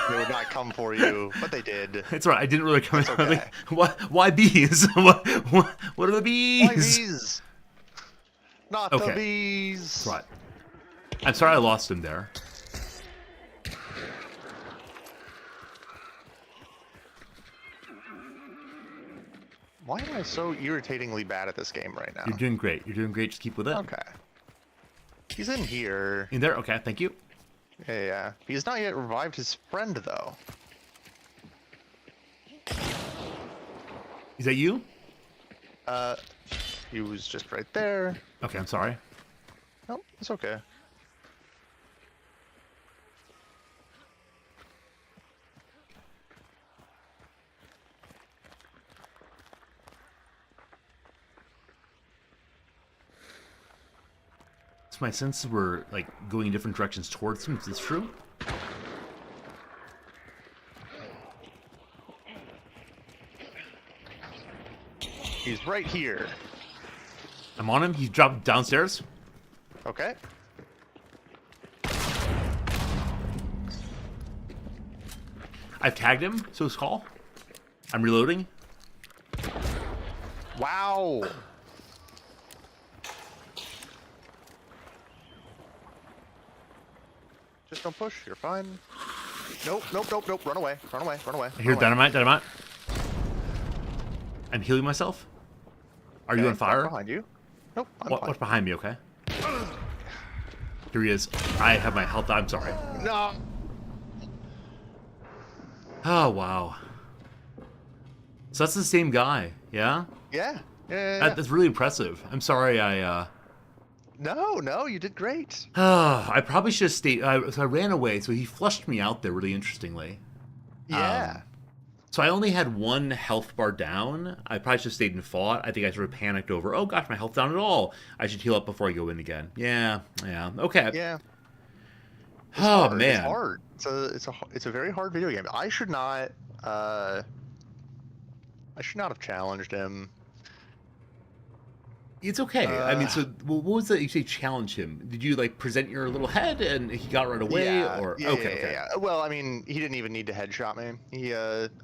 they would not come for you, but they did. It's alright. I didn't really come It's in. okay. Like, why bees? what are the bees? Why bees? Not Okay. the bees. Right. I'm sorry I lost him there. Why am I so irritatingly bad at this game right now? You're doing great. You're doing great. Just keep with it. Okay. He's in here. In there? Okay, thank you. Yeah. He has not yet revived his friend, though. Is that you? He was just right there. Okay, I'm sorry. Nope, it's okay. So my senses were like going in different directions towards him. Is this true? He's right here. I'm on him. He dropped downstairs. Okay. I've tagged him, so it's call. I'm reloading. Wow. Just don't push. You're fine. Nope. Run away. I hear dynamite. I'm healing myself. Are you on fire? Behind you? Nope. I'm What's fine. behind me? Okay. Here he is. I have my health. I'm sorry. No. Oh, wow. So that's the same guy, yeah? Yeah. Yeah. That's really impressive. I'm sorry No, you did great. I probably should have stayed. So I ran away, so he flushed me out there really interestingly. Yeah. So I only had one health bar down. I probably should have stayed and fought. I think I sort of panicked over, oh gosh, my health down at all. I should heal up before I go in again. Yeah, okay. Yeah. It's Oh, hard. man. It's hard. It's a very hard video game. I should not have challenged him. It's okay. I mean, so what was that you say challenge him? Did you like present your little head and he got right away? Yeah, Or yeah, okay, yeah, okay. yeah. Well, I mean, he didn't even need to headshot me.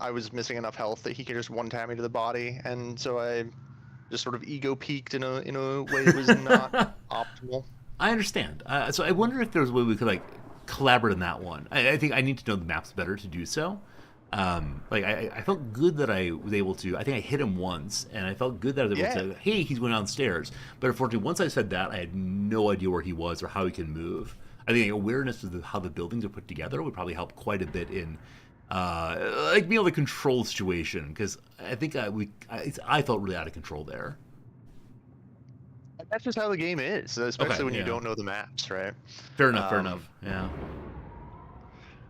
I was missing enough health that he could just one-tap me to the body, and so I just sort of ego peeked in a way that was not optimal. I understand. So I wonder if there's a way we could like collaborate on that one. I think I need to know the maps better to do so. I felt good that I was able to. I think I hit him once, and I felt good that I was able to. Hey, he's going downstairs. But unfortunately, once I said that, I had no idea where he was or how he can move. I think awareness of how the buildings are put together would probably help quite a bit in, being able to control the situation. Because I think I felt really out of control there. That's just how the game is, especially when you don't know the maps, right? Fair enough. Yeah.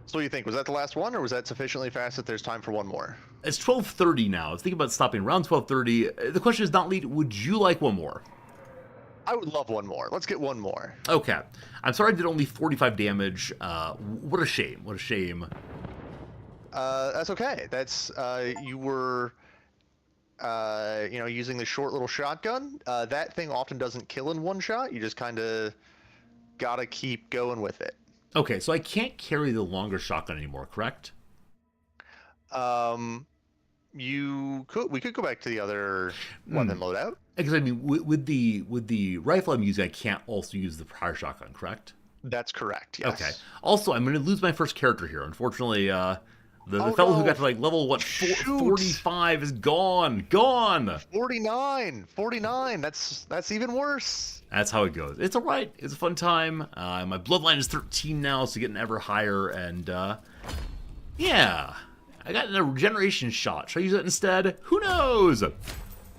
So what do you think? Was that the last one, or was that sufficiently fast that there's time for one more? It's 12:30 now. I was thinking about stopping around 12:30. The question is not lead. Would you like one more? I would love one more. Let's get one more. Okay. I'm sorry I did only 45 damage. What a shame. What a shame. That's okay. That's you were using the short little shotgun. That thing often doesn't kill in one shot. You just kind of gotta keep going with it. Okay, so I can't carry the longer shotgun anymore, correct? We could go back to the other weapon loadout. Because I mean, with the rifle I'm using, I can't also use the prior shotgun, correct? That's correct. Yes. Okay. Also, I'm going to lose my first character here. Unfortunately, the fellow who got to like level 45 is gone. 49. That's even worse. That's how it goes. It's all right. It's a fun time. My bloodline is 13 now, so getting ever higher. And yeah, I got a regeneration shot. Should I use it instead? Who knows?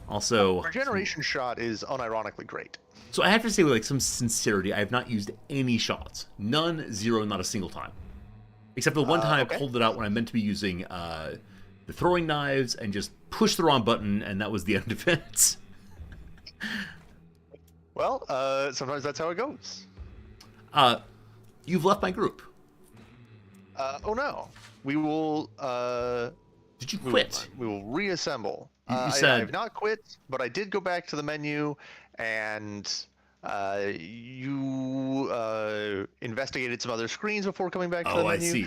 Also, regeneration shot is unironically great. So I have to say, with like some sincerity, I have not used any shots. None, zero, not a single time. Except for the one time I pulled it out when I meant to be using the throwing knives and just pushed the wrong button, and that was the end of it. Well, sometimes that's how it goes. You've left my group. Oh no. We will. Did you quit? We will reassemble. You said I have not quit, but I did go back to the menu, and you investigated some other screens before coming back to the menu. I see.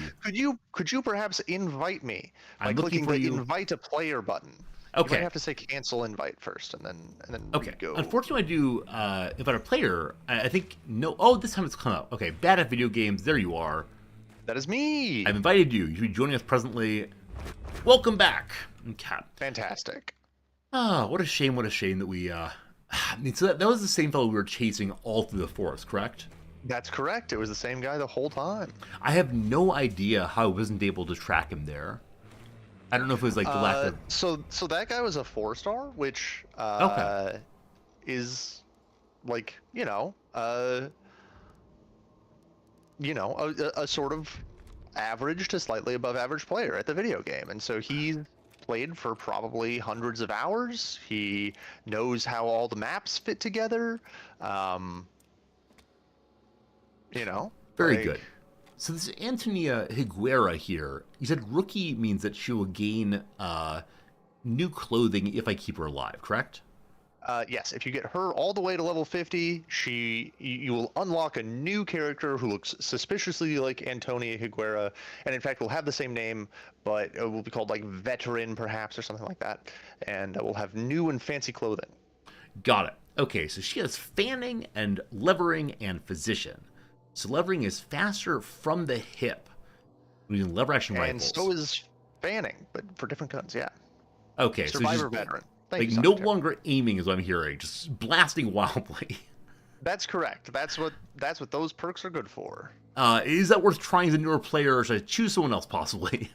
Could you perhaps invite me by looking clicking for the invite a player button? Okay. You might have to say cancel invite first, and then okay. go. Unfortunately, I do invite a player. I think no. Oh, this time it's come up. Okay, bad at video games. There you are. That is me. I've invited you. You should be joining us presently. Welcome back. Okay. Fantastic. What a shame that we. I mean, so that was the same fellow we were chasing all through the forest, correct? That's correct. It was the same guy the whole time. I have no idea how I wasn't able to track him there. I don't know if it was like the lack of. So that guy was a 4-star, which is like a sort of average to slightly above average player at the video game, and so he's played for probably hundreds of hours. He knows how all the maps fit together. Very good. So this is Antonia Higuera here. You said rookie means that she will gain new clothing if I keep her alive, correct? Yes, if you get her all the way to level 50, you will unlock a new character who looks suspiciously like Antonia Higuera, and in fact will have the same name, but it will be called like Veteran perhaps or something like that, and will have new and fancy clothing. Got it. Okay, so she has fanning and levering and physician. So levering is faster from the hip using lever action rifles. And so is fanning, but for different guns, yeah. Okay, Survivor so veteran. Like no longer aiming is what I'm hearing, just blasting wildly. That's correct. That's what those perks are good for. Is that worth trying as a newer player, or should I choose someone else possibly?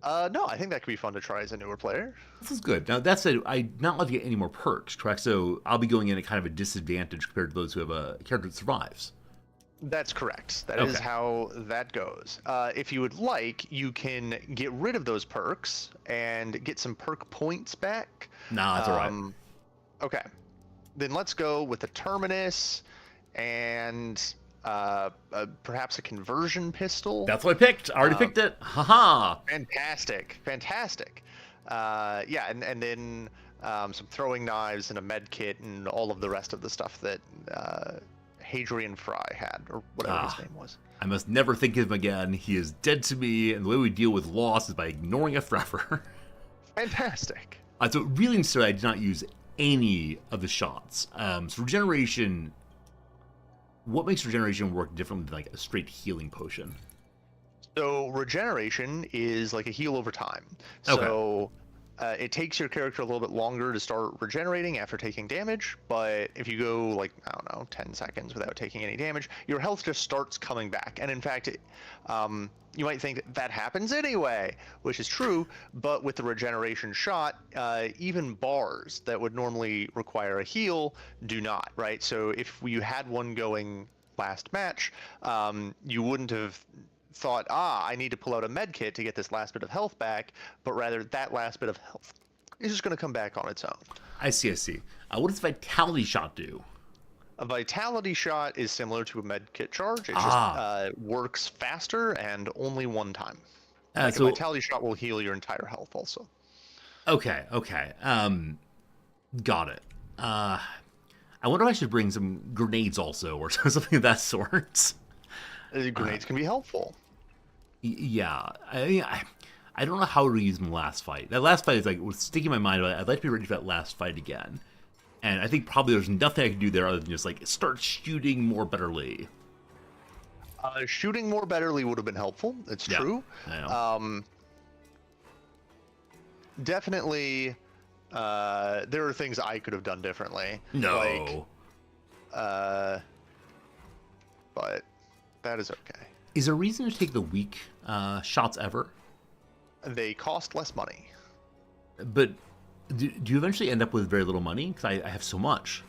No, I think that could be fun to try as a newer player. This is good. Now, that said, I'm not allowed to get any more perks, correct? So I'll be going in at kind of a disadvantage compared to those who have a character that survives. That's correct. That is Okay. how that goes. If you would like, you can get rid of those perks and get some perk points back. Nah, that's all right. Okay. Then let's go with the Terminus and perhaps a conversion pistol. That's what I picked. I already picked it. Haha. Fantastic. Fantastic. Yeah, and then some throwing knives and a med kit and all of the rest of the stuff that Hadrian Fry had, or whatever his name was. I must never think of him again. He is dead to me, and the way we deal with loss is by ignoring it forever. Fantastic. So really, instead, I did not use any of the shots. So regeneration. What makes regeneration work differently than like a straight healing potion? So regeneration is like a heal over time. So it takes your character a little bit longer to start regenerating after taking damage, but if you go like, I don't know, 10 seconds without taking any damage, your health just starts coming back. And in fact, you might think that happens anyway, which is true, but with the regeneration shot, even bars that would normally require a heal do not, right? So if you had one going last match, you wouldn't have thought, I need to pull out a med kit to get this last bit of health back, but rather that last bit of health is just going to come back on its own. I see. What does Vitality Shot do? A Vitality Shot is similar to a med kit charge. It just works faster and only one time. A Vitality Shot will heal your entire health also. Okay. Got it. I wonder if I should bring some grenades also, or something of that sort. Grenades can be helpful. Yeah, I mean, I don't know how to use them last fight. That last fight is like was sticking in my mind. I'd like to be ready for that last fight again. And I think probably there's nothing I can do there other than just like start shooting more betterly. Shooting more betterly would have been helpful. It's true. I know. Definitely, there are things I could have done differently. No. But that is okay. Is there a reason to take the weak shots ever? They cost less money. But do you eventually end up with very little money? Because I have so much.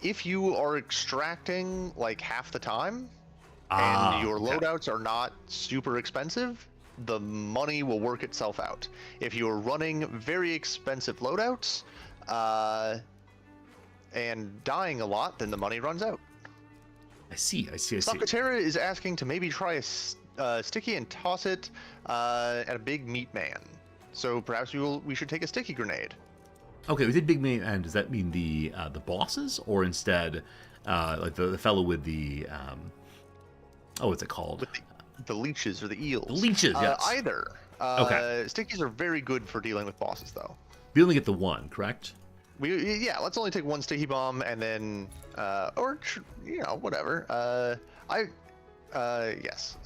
If you are extracting like half the time, and your loadouts are not super expensive, the money will work itself out. If you are running very expensive loadouts, and dying a lot, then the money runs out. I see. Sakatera is asking to maybe try a sticky and toss it at a big meat man. So perhaps we should take a sticky grenade. Okay, we did big man, and does that mean the bosses, or instead, like the fellow with the what's it called? With the leeches or the eels. The leeches, yes. Either. Okay. Stickies are very good for dealing with bosses, though. We only get the one, correct? Let's only take one sticky bomb and then, whatever. Yes.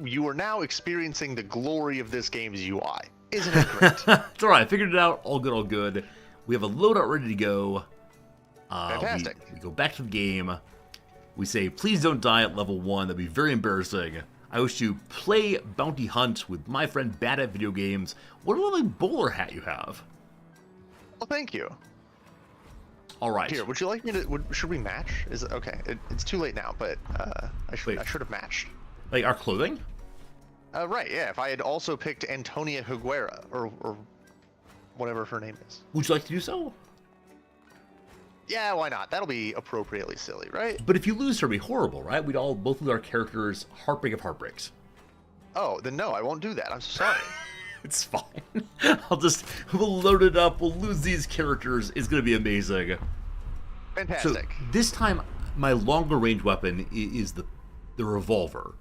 You are now experiencing the glory of this game's UI. Isn't it great? It's all right. I figured it out. All good. We have a loadout ready to go. Fantastic. We go back to the game. We say, please don't die at level 1. That'd be very embarrassing. I wish to play Bounty Hunt with my friend Bad at Video Games. What a lovely bowler hat you have. Well, thank you. All right. Here, would you like me to? Should we match? Is it okay? It's too late now, but I should have matched. Like our clothing? Right. Yeah. If I had also picked Antonia Higuera or whatever her name is. Would you like to do so? Yeah. Why not? That'll be appropriately silly, right? But if you lose her, it'd be horrible, right? We'd all both lose our characters. Heartbreak of heartbreaks. Oh, then no, I won't do that. I'm so sorry. It's fine. We'll load it up. We'll lose these characters. It's going to be amazing. Fantastic. So this time, my longer range weapon is the revolver.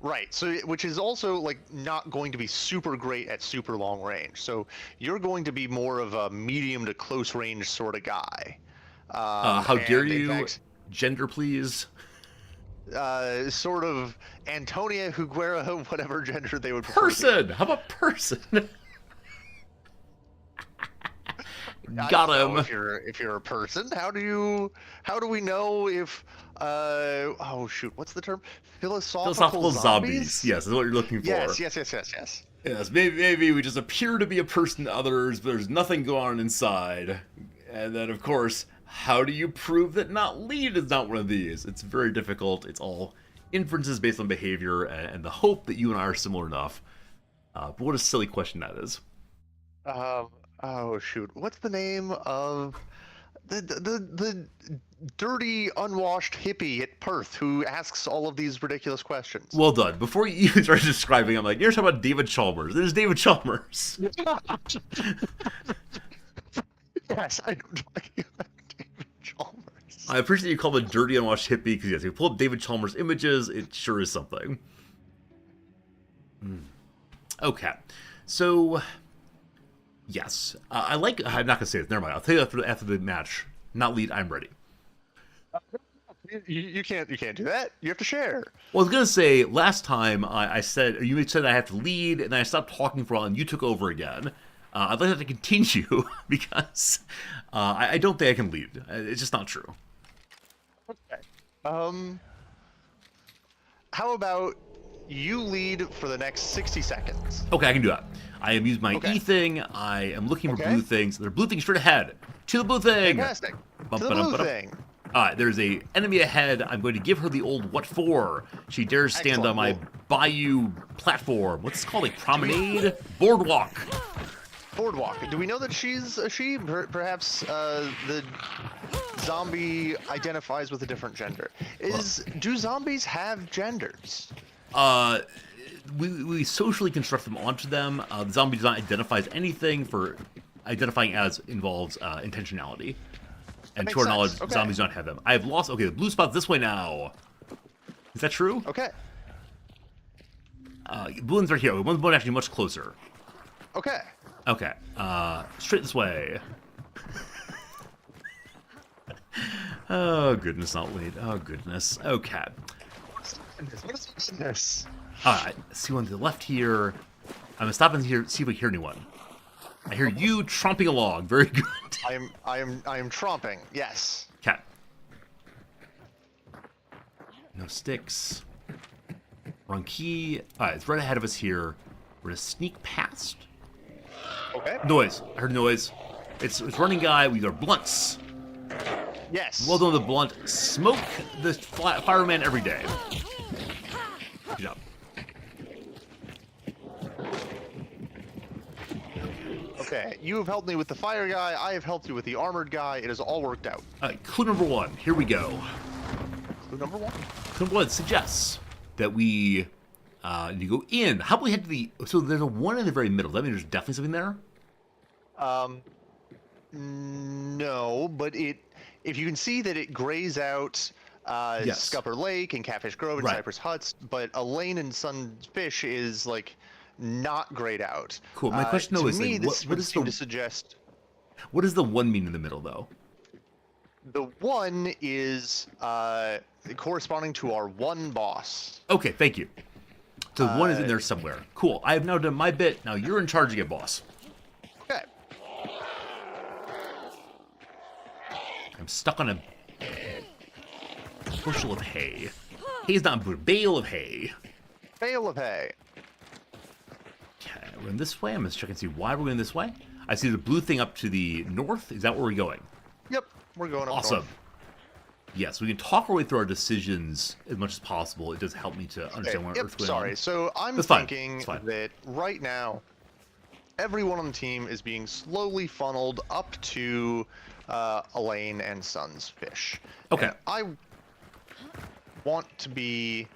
Right. So, which is also like not going to be super great at super long range. So you're going to be more of a medium to close range sort of guy. How dare you? Gender, please. Sort of Antonia Higuera, whatever gender they would prefer. Person! How about person? Got So him. if you're a person, how do we know if oh shoot, what's the term? Philosophical zombies. zombies? Yes, is what you're looking for. Yes. Yes, maybe we just appear to be a person to others, but there's nothing going on inside. And then, of course, how do you prove that not lead is not one of these? It's very difficult. It's all inferences based on behavior and the hope that you and I are similar enough. But what a silly question that is. Oh shoot, what's the name of the dirty, unwashed hippie at Perth who asks all of these ridiculous questions? Well done. Before you even started describing, I'm like, you're talking about David Chalmers. There's David Chalmers. Yes, I'm talking about David Chalmers. I appreciate you call him a dirty, unwashed hippie, because yes, if you pull up David Chalmers images, it sure is something. Okay. So, yes. I'm not going to say this. Never mind. I'll tell you after the match. Not lead, I'm ready. You can't do that. You have to share. Well, I was going to say, last time I said, you said I have to lead, and I stopped talking for a while, and you took over again. I'd like that to continue, because I don't think I can lead. It's just not true. Okay. How about you lead for the next 60 seconds? Okay, I can do that. I am using my Okay. E thing. I am looking for Okay. blue things. There are blue things straight ahead. To the blue thing! Fantastic. To the blue thing. Alright, there's a enemy ahead. I'm going to give her the old what for. She dares stand on my bayou platform. What's it called? Like promenade? Boardwalk. Boardwalk. Do we know that she's a she? Perhaps the zombie identifies with a different gender. Do zombies have genders? We socially construct them onto them. The zombie does not identify as anything for identifying as involves intentionality. And to our knowledge, zombies don't have them. I have lost... Okay, the blue spot's this way now. Is that true? Okay. Blue ones are here. One's actually much closer. Okay. Okay. Straight this way. Oh, goodness, not lead. Oh, goodness. Okay. What is this? Alright, see one to the left here. I'm gonna stop and see if we hear anyone. I hear you tromping along. Very good. I am tromping. Yes. Okay. No sticks. Wrong key. Alright, it's right ahead of us here. We're gonna sneak past. Okay. Noise. I heard noise. It's running guy. We got blunts. Yes. Well done with the blunt. Smoke the fireman every day. Good job. Okay, you have helped me with the fire guy, I have helped you with the armored guy, it has all worked out. Clue number one. Here we go. Clue number one? Clue number one suggests that we need to go in. How about we head to the... So there's a one in the very middle. Does that mean there's definitely something there? No, but if you can see that it grays out Yes. Scupper Lake and Catfish Grove and Right. Cypress Huts, but Elaine and Sunfish is like not grayed out. Cool. My question though to is me, like, this what would is seem the to suggest what does the one mean in the middle though? the one is corresponding to our one boss. Okay, thank you. So the one is in there somewhere. Cool. I have now done my bit. Now you're in charge again, boss. Okay. I'm stuck on a bushel of hay. Hay's not a bale of hay. Bale of hay. Okay, we're going this way. I'm going to check and see why we're going this way. I see the blue thing up to the north. Is that where we're going? Yep, we're going up Awesome. north. Yes, we can talk our way through our decisions as much as possible. It does help me to understand where Yep, Earth's going sorry. on. So I'm That's fine. thinking It's fine. that right now, everyone on the team is being slowly funneled up to Elaine and Sun's fish. Okay. And I want to be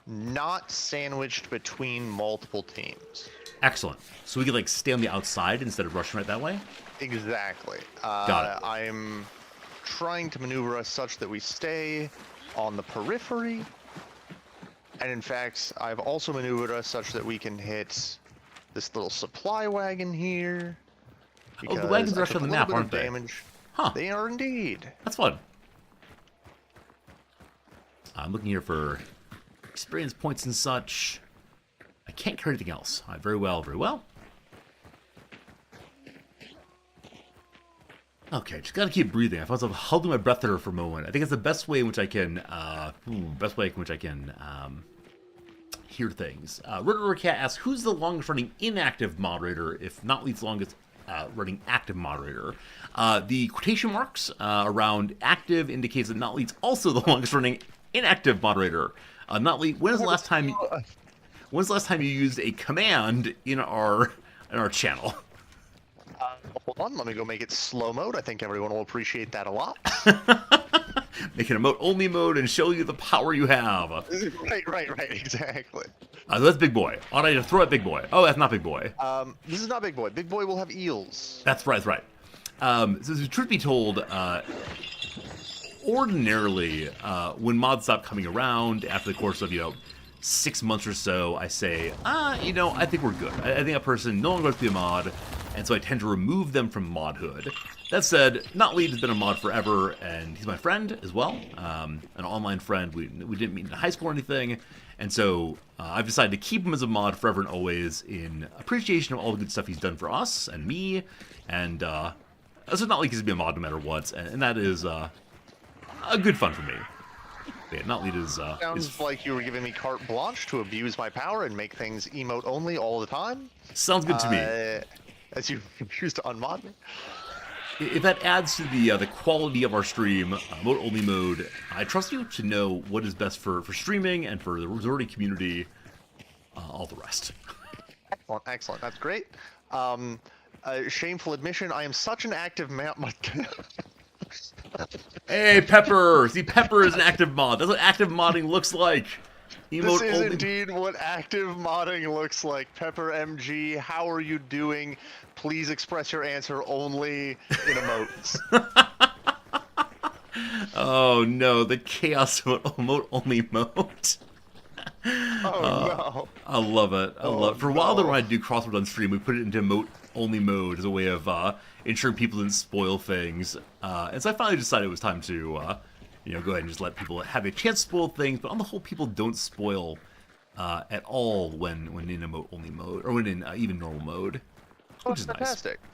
not sandwiched between multiple teams. Excellent. So we can like stay on the outside instead of rushing right that way? Exactly. Got it. I'm trying to maneuver us such that we stay on the periphery. And in fact, I've also maneuvered us such that we can hit this little supply wagon here. Oh, the wagons are I actually took on the a map, little bit aren't of they? damage. Huh. They are indeed. That's fun. I'm looking here for experience points and such. I can't carry anything else. All right, very well, very well. Okay, just gotta keep breathing. I found myself holding my breath there for a moment. I think it's the best way in which I can, hear things. Ritter Cat asks, who's the longest running inactive moderator, if not least longest running active moderator? The quotation marks around active indicates that not least also the longest running inactive moderator. Not least, when's the last time you used a command in our channel? Hold on, let me go make it slow mode. I think everyone will appreciate that a lot. Make it emote only mode and show you the power you have. Right, exactly. That's Big Boy. Ought I to throw at Big Boy? Oh, that's not Big Boy. This is not Big Boy. Big Boy will have eels. That's right, so the truth be told, ordinarily, when mods stop coming around after the course of, 6 months or so, I say, I think we're good. I think a person no longer wants to be a mod, and so I tend to remove them from modhood. That said, Notlead has been a mod forever, and he's my friend as well, an online friend. We didn't meet in high school or anything, and so I've decided to keep him as a mod forever and always in appreciation of all the good stuff he's done for us and me, and so Notlead gets to be a mod no matter what, and that is a good fun for me. Yeah, Notlead is... Sounds like you were giving me carte blanche to abuse my power and make things emote only all the time. Sounds good to me. As you choose to unmod me. If that adds to the quality of our stream, emote only mode, I trust you to know what is best for streaming and for the resorting community, all the rest. Excellent. That's great. Shameful admission, I am such an active Hey, Pepper! See, Pepper is an active mod. That's what active modding looks like. This is indeed what active modding looks like. Pepper MG, how are you doing? Please express your answer only in emotes. Oh no, the chaos emote only mode. No. I love it. I love it. For a while there, when I do crossword on stream, we put it into emote only mode as a way of ensuring people didn't spoil things. And so I finally decided it was time to go ahead and just let people have a chance to spoil things. But on the whole, people don't spoil at all when in emote only mode or when in even normal mode, which is fantastic. Nice.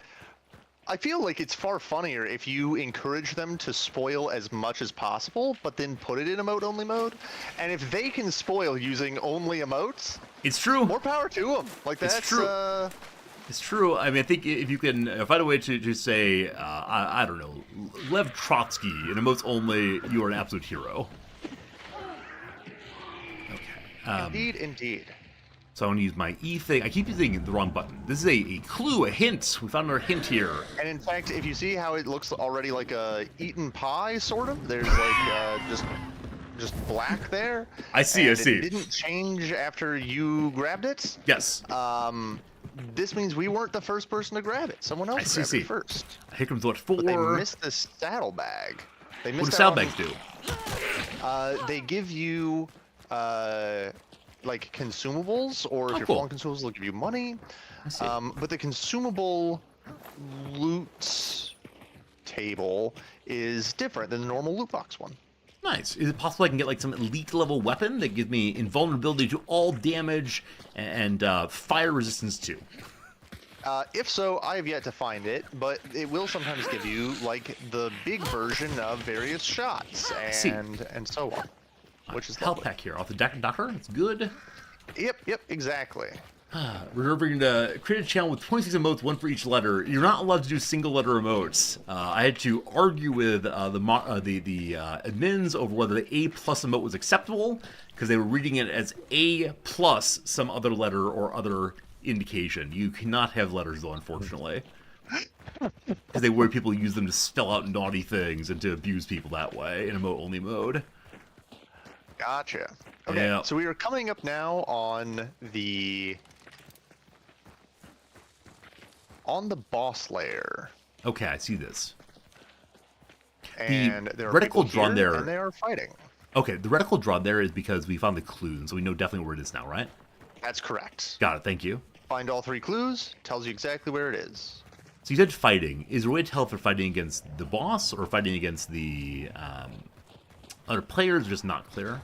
I feel like it's far funnier if you encourage them to spoil as much as possible, but then put it in emote only mode. And if they can spoil using only emotes, it's true. More power to them. Like that's true. It's true. I mean, I think if you can find a way to say, I don't know, Lev Trotsky in emotes only, you are an absolute hero. Okay. Indeed. So I want to use my E thing. I keep using the wrong button. This is a clue, a hint. We found our hint here. And in fact, if you see how it looks already like a eaten pie, sort of, there's like just black there. I see. It didn't change after you grabbed it. Yes. This means we weren't the first person to grab it. Someone else grabbed it first. Here comes what for? But they missed the saddlebag. What do saddlebags do? They give you like consumables, or if you're full on consumables, they'll give you money. I see. But the consumable loot table is different than the normal loot box one. Nice. Is it possible I can get like some elite level weapon that gives me invulnerability to all damage and fire resistance too? If so, I have yet to find it, but it will sometimes give you like the big version of various shots and so on, which is health lovely. pack here off the doctor. That's good. Yep, exactly. We're going to create a channel with 26 emotes, one for each letter. You're not allowed to do single letter emotes. I had to argue with the admins over whether the A+ emote was acceptable because they were reading it as A plus some other letter or other indication. You cannot have letters though, unfortunately, because they worry people use them to spell out naughty things and to abuse people that way in emote only mode. Gotcha. Okay, yeah. So we are coming up now on the boss layer. Okay, I see this. And there are reticle people drawn here, there. and they are fighting. Okay, the reticle drawn there is because we found the clues, and so we know definitely where it is now, right? That's correct. Got it, thank you. Find all 3 clues, tells you exactly where it is. So you said fighting. Is there a way to tell if they're fighting against the boss or fighting against the other players? Just not clear.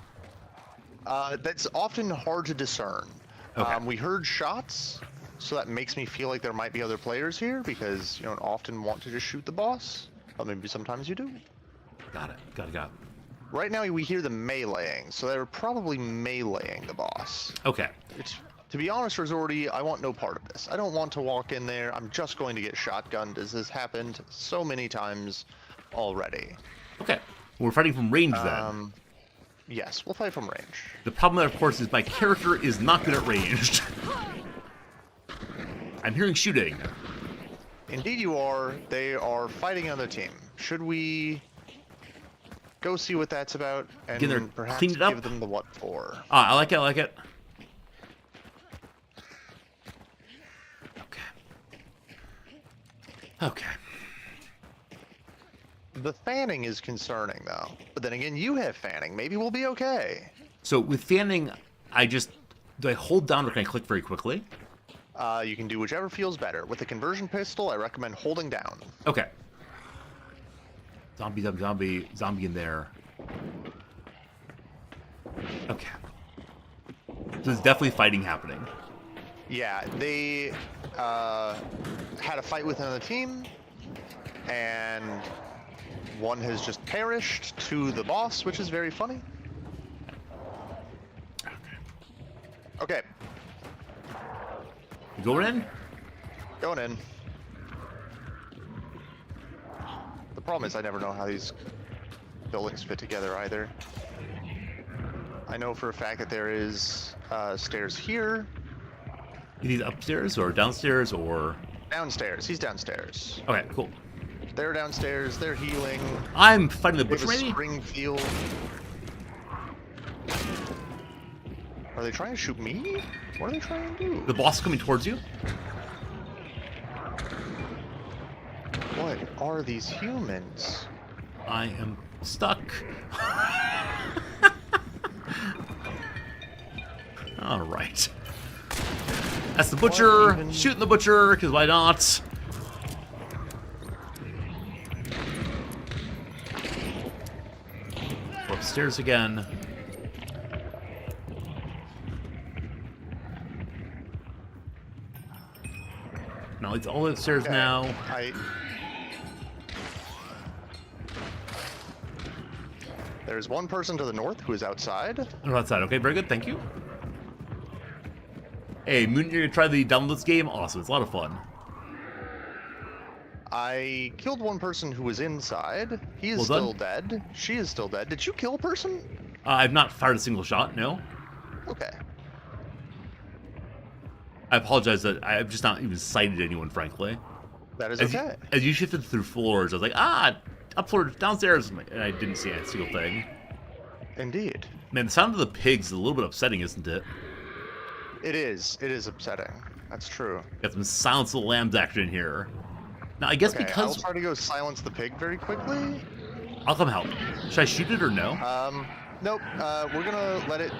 That's often hard to discern. Okay. We heard shots, so that makes me feel like there might be other players here because you don't often want to just shoot the boss. But maybe sometimes you do. Got it. Got it. Right now we hear them meleeing, so they're probably meleeing the boss. Okay. Which, to be honest, Resorti, I want no part of this. I don't want to walk in there. I'm just going to get shotgunned, as this happened so many times already. Okay. We're fighting from range then. Yes, we'll fight from range. The problem there, of course, is my character is not good at ranged. I'm hearing shooting. Indeed you are. They are fighting on the team. Should we go see what that's about and Get there, perhaps clean it up? give them the what for? Ah, I like it. Okay. The fanning is concerning, though. But then again, you have fanning. Maybe we'll be okay. So with fanning, do I hold down or can I click very quickly? You can do whichever feels better. With the conversion pistol, I recommend holding down. Okay. Zombie in there. Okay. So there's definitely fighting happening. Yeah, they had a fight with another team, and one has just perished to the boss, which is very funny. Okay. You going in? Going in. The problem is I never know how these buildings fit together either. I know for a fact that there is stairs here. You need upstairs or downstairs or? Downstairs. He's downstairs. Okay, cool. They're downstairs. They're healing. I'm fighting the There's butcher, a maybe? Springfield. Are they trying to shoot me? What are they trying to do? The boss coming towards you? What are these humans? I am stuck. All right. That's the butcher. even- Shooting the butcher, because why not? Go upstairs again. No, it's all upstairs Okay, now. There's one person to the north who is outside. Oh, outside. Okay, very good. Thank you. Hey, Moon, you're gonna try the downloads game? Awesome. It's a lot of fun. I killed one person who was inside. He is Well done. still dead. She is still dead. Did you kill a person? I've not fired a single shot, no. Okay. I apologize that I've just not even sighted anyone, frankly. That is As okay. as you shifted through floors, I was like, up floor, downstairs, and I didn't see a single thing. Indeed. Man, the sound of the pigs is a little bit upsetting, isn't it? It is. It is upsetting. That's true. Got some Silence of the Lambs action here. Now, I guess Okay, I'll because try to go silence the pig very quickly. I'll come help. Should I shoot it or no? Nope. We're gonna let it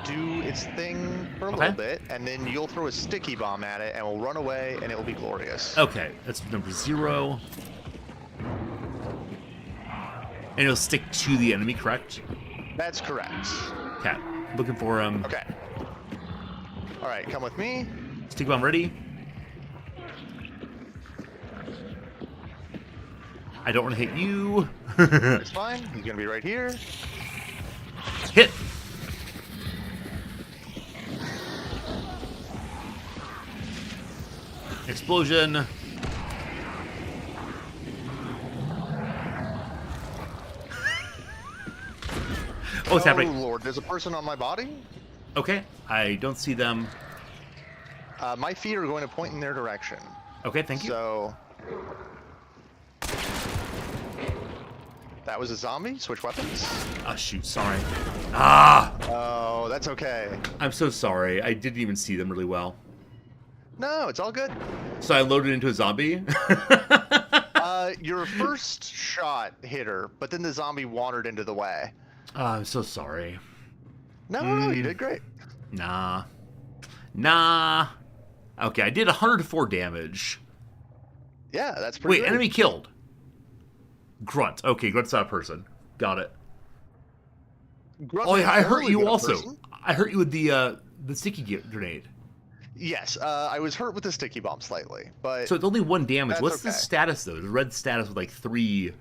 do its thing for a Okay. little bit, and then you'll throw a sticky bomb at it, and we'll run away, and it will be glorious. Okay, that's number 0. And it'll stick to the enemy, correct? That's correct. Okay, looking for him. Okay. All right, come with me. Stick bomb ready. I don't want to hit you. It's fine. He's gonna be right here. Hit. Explosion. Oh, it's happening. Lord, there's a person on my body. Okay, I don't see them. My feet are going to point in their direction. Okay, thank you. So that was a zombie. Switch weapons. Oh, shoot, sorry. Ah! Oh, that's okay. I'm so sorry. I didn't even see them really well. No, it's all good. So I loaded into a zombie. Your first shot hit her, but then the zombie wandered into the way. Oh, I'm so sorry. No, you did great. Nah. Okay, I did 104 damage. Yeah, that's pretty Wait, great. enemy killed. Grunt. Okay, Grunt's not a person. Got it. Grunt Oh, is yeah, I hurt totally you been a also. person. I hurt you with the sticky grenade. Yes, I was hurt with the sticky bomb slightly, but So it's only 1 damage. That's What's the okay. status, though? The red status with like 3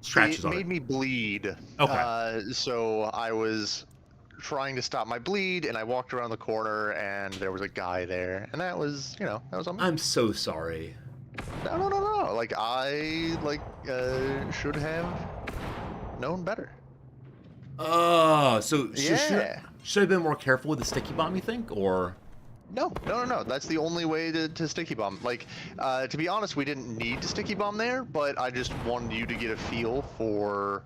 scratches It on it. made me bleed. Okay. So I was trying to stop my bleed, and I walked around the corner, and there was a guy there, and that was, that was on me. I'm so sorry. No. Like I should have known better. Oh, so Yeah. should I have been more careful with the sticky bomb, you think, or? No. That's the only way to sticky bomb. Like, to be honest, we didn't need to sticky bomb there, but I just wanted you to get a feel for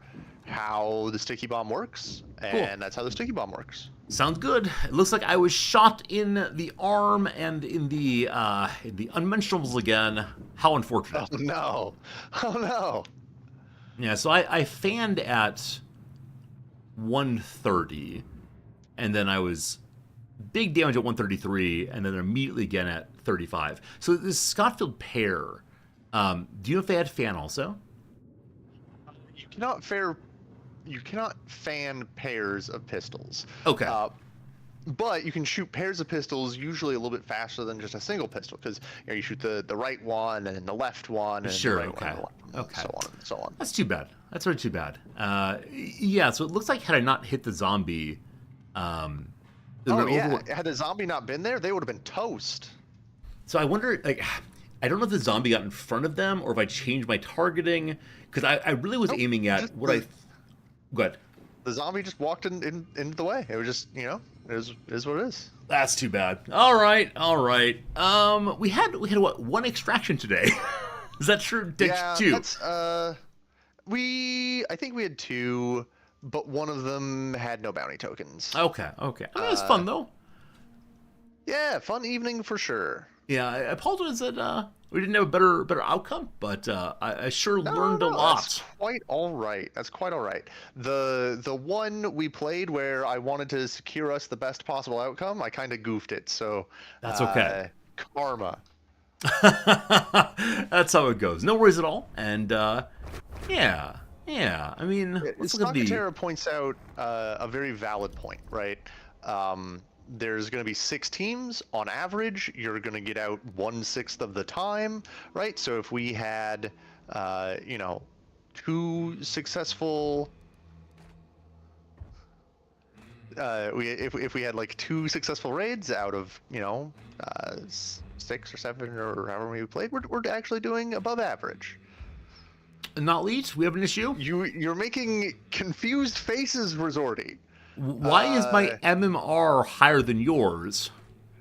how the sticky bomb works, and that's how the sticky bomb works. Sounds good. It looks like I was shot in the arm and in the unmentionables again. How unfortunate. Oh no! Oh no! Yeah, so I fanned at 130, and then I was big damage at 133, and then immediately again at 35. So this Scotfield pair, do you know if they had fan also? You cannot fan pairs of pistols. Okay. But you can shoot pairs of pistols usually a little bit faster than just a single pistol, because you shoot the right one and then the left one and Sure, the right okay. one and the left one, Okay. so on and so on. That's too bad. That's really too bad. Yeah, so it looks like had I not hit the zombie, Had the zombie not been there, they would have been toast. So I wonder, like, I don't know if the zombie got in front of them or if I changed my targeting, because I really was aiming at what I. Go ahead. The zombie just walked into the way. It was just, it is what it is. That's too bad. All right. We had what, one extraction today? Is that true? Two. That's I think we had two, but one of them had no bounty tokens. Okay. Oh, that was fun though. Yeah, fun evening for sure. Yeah, I apologize that we didn't have a better outcome, but I sure learned a lot. That's quite all right. The one we played where I wanted to secure us the best possible outcome, I kind of goofed it. So that's okay. Karma. That's how it goes. No worries at all. And yeah. I mean, let's look at the. Sakatera points out a very valid point, right? There's going to be 6 teams on average. You're going to get out 1/6 of the time, right? So if we had, 2 successful, if we had like 2 successful raids out of 6 or 7 or however many we played, we're actually doing above average. Not least, we have an issue. You're making confused faces, Resorty. Why is my MMR higher than yours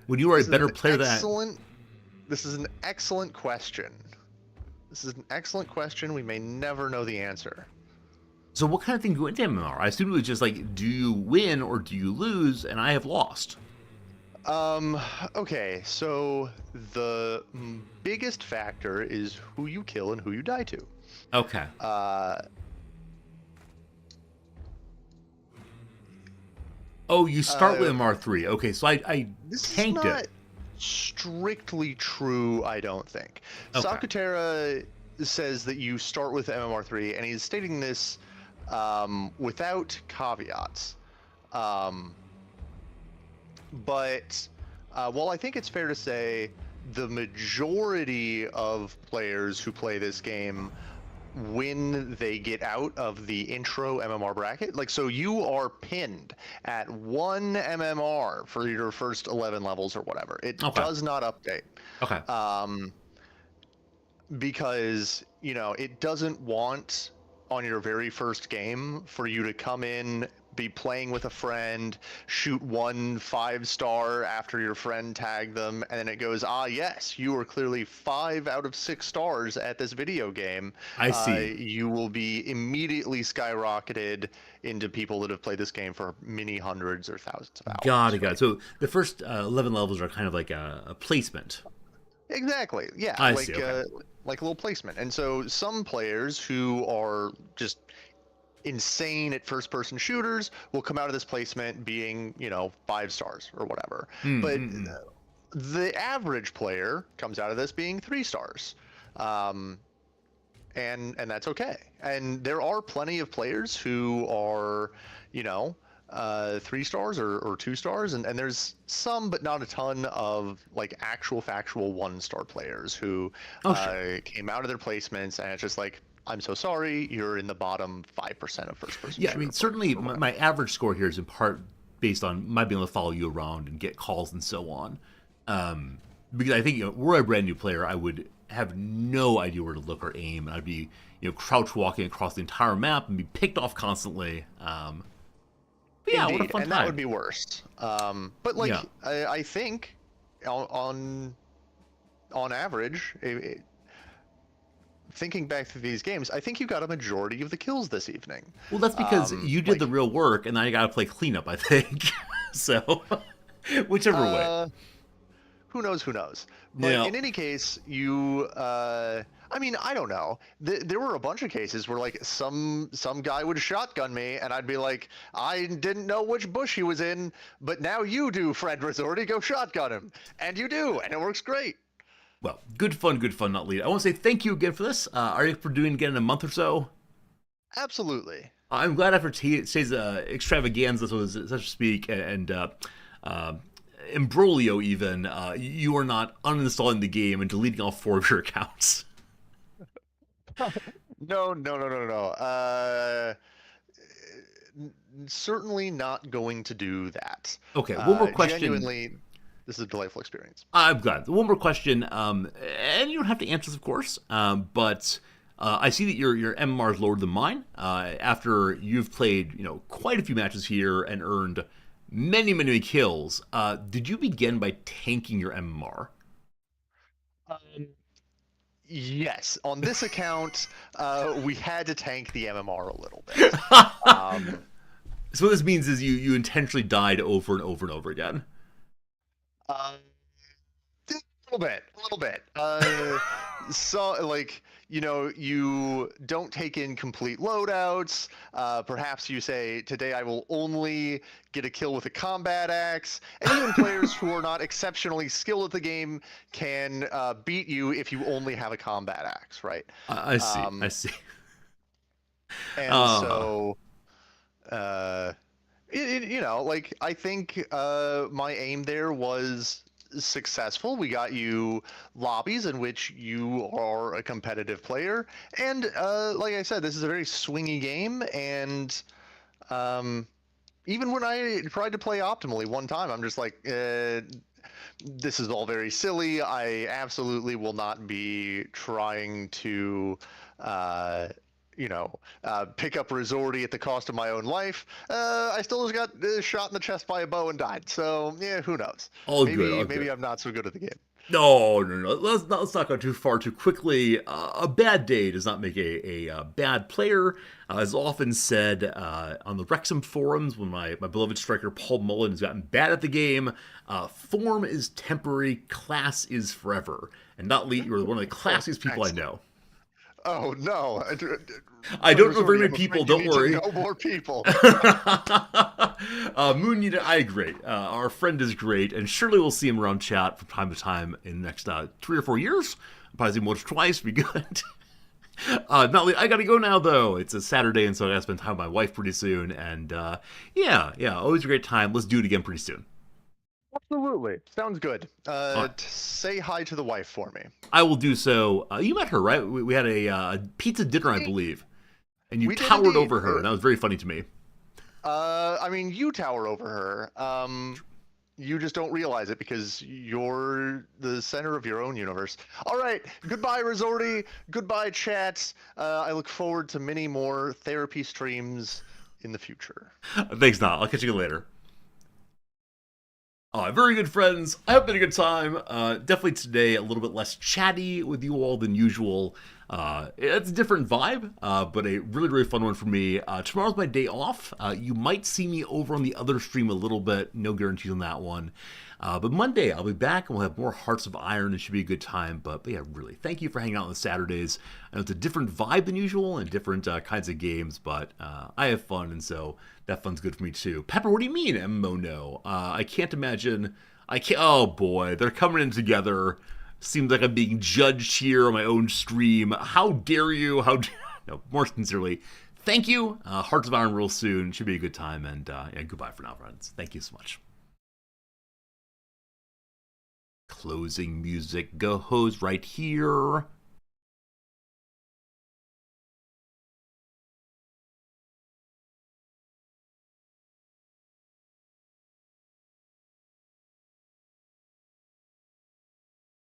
when you are a better player than I? This is an excellent question. We may never know the answer. So what kind of thing go into MMR? I assume it was just like, do you win or do you lose? And I have lost. Okay, so the biggest factor is who you kill and who you die to. Okay. Oh, you start with MR3. Okay, so I tanked is not it. Strictly true, I don't think. Okay. Sakatera says that you start with MMR3, and he's stating this without caveats. But while I think it's fair to say the majority of players who play this game, when they get out of the intro MMR bracket, like, so you are pinned at 1 MMR for your first 11 levels or whatever. It does not update. Okay. Because, it doesn't want on your very first game for you to come in, be playing with a friend, shoot 1 5-star after your friend tagged them, and then it goes, yes, you are clearly 5 out of 6 stars at this video game. I see. You will be immediately skyrocketed into people that have played this game for many hundreds or thousands of hours. Got it. So the first 11 levels are kind of like a placement. Exactly. Yeah. I see. Okay. Like a little placement. And so some players who are just insane at first-person shooters will come out of this placement being, 5 stars or whatever. But the average player comes out of this being 3 stars, and that's okay. And there are plenty of players who are, 3 stars or 2 stars, and there's some, but not a ton of like actual factual 1-star players who came out of their placements, and it's just like, I'm so sorry, you're in the bottom 5% of first-person Yeah, I shooter mean, certainly for my, whatever. my average score here is in part based on my being able to follow you around and get calls and so on. Um, because I think, were I a brand new player, I would have no idea where to look or aim, and I'd be, crouch walking across the entire map and be picked off constantly. But yeah, what a Indeed, fun and that would time. be worse. But Yeah. like, I think on on average, thinking back to these games, I think you got a majority of the kills this evening. Well, that's because you did the Like, real work, and now you got to play cleanup, I think. So, whichever way. uh, who knows? Who knows? But Yeah. in any case, I mean, I don't know. There were a bunch of cases where like some guy would shotgun me, and I'd be like, I didn't know which bush he was in, but now you do, Fred Resorti. Go shotgun him, and you do, and it works great. Well, good fun, not lead. I want to say thank you again for this. Are you for doing it again in a month or so? Absolutely. I'm glad after today's extravaganza, so to speak, and imbroglio even, you are not uninstalling the game and deleting all 4 of your accounts. No, no, no, no, no. Certainly not going to do that. Okay, one more question. Genuinely, this is a delightful experience. I'm glad. One more question, and you don't have to answer this, of course, but I see that your MMR is lower than mine. After you've played, quite a few matches here and earned many, many kills, did you begin by tanking your MMR? Um, yes, on this account, we had to tank the MMR a little bit. Um, So what this means is you intentionally died over and over and over again. uh, a little bit. So like, you don't take in complete loadouts. Perhaps you say, today I will only get a kill with a combat axe. And even players who are not exceptionally skilled at the game can beat you if you only have a combat axe, right? I see. I Um, see. and Uh, so, uh, like, I think my aim there was successful. We got you lobbies in which you are a competitive player, and like I said, this is a very swingy game. And um, even when I tried to play optimally one time, I'm just like, this is all very silly. I absolutely will not be trying to. Pick up Resorti at the cost of my own life. I still just got shot in the chest by a bow and died. So yeah, who knows? all good. Maybe All good. maybe I'm not so good at the game. No, no, no. Let's not go too far too quickly. A bad day does not make a bad player. As often said on the Wrexham forums, when my beloved striker Paul Mullen has gotten bad at the game, form is temporary, class is forever. And not least, you're one of the classiest people I Excellent. know. Oh no, I Fred don't know very Resorti, many I'm people. afraid you Don't need to worry. know more people. Moon Unit, I agree. Our friend is great, and surely we'll see him around chat from time to time in the next 3 or 4 years. Probably see him once or twice. Be good. I gotta go now though. It's a Saturday, and so I gotta spend time with my wife pretty soon. And yeah, always a great time. Let's do it again pretty soon. Absolutely, sounds good. All right. Say hi to the wife for me. I will do so. You met her, right? We had a pizza dinner, I We, believe, and you we did towered indeed. over her, and that was very funny to me. I mean, you tower over her. You just don't realize it because you're the center of your own universe. All right, goodbye, Resorti. Goodbye, chat. I look forward to many more therapy streams in the future. Thanks, Not. I'll catch you later. Very good friends. I hope you had a good time. Definitely today a little bit less chatty with you all than usual. It's a different vibe, but a really, really fun one for me. Tomorrow's my day off. You might see me over on the other stream a little bit. No guarantees on that one. But Monday I'll be back and we'll have more Hearts of Iron. It should be a good time. But yeah, really, thank you for hanging out on the Saturdays. I know it's a different vibe than usual and different kinds of games, but I have fun, and so that fun's good for me too. Pepper, what do you mean, MMO no? I can't imagine. I can't. Oh boy, they're coming in together. Seems like I'm being judged here on my own stream. How dare you? No, more sincerely, thank you. Hearts of Iron real soon. Should be a good time. And yeah, goodbye for now, friends. Thank you so much. Closing music goes right here.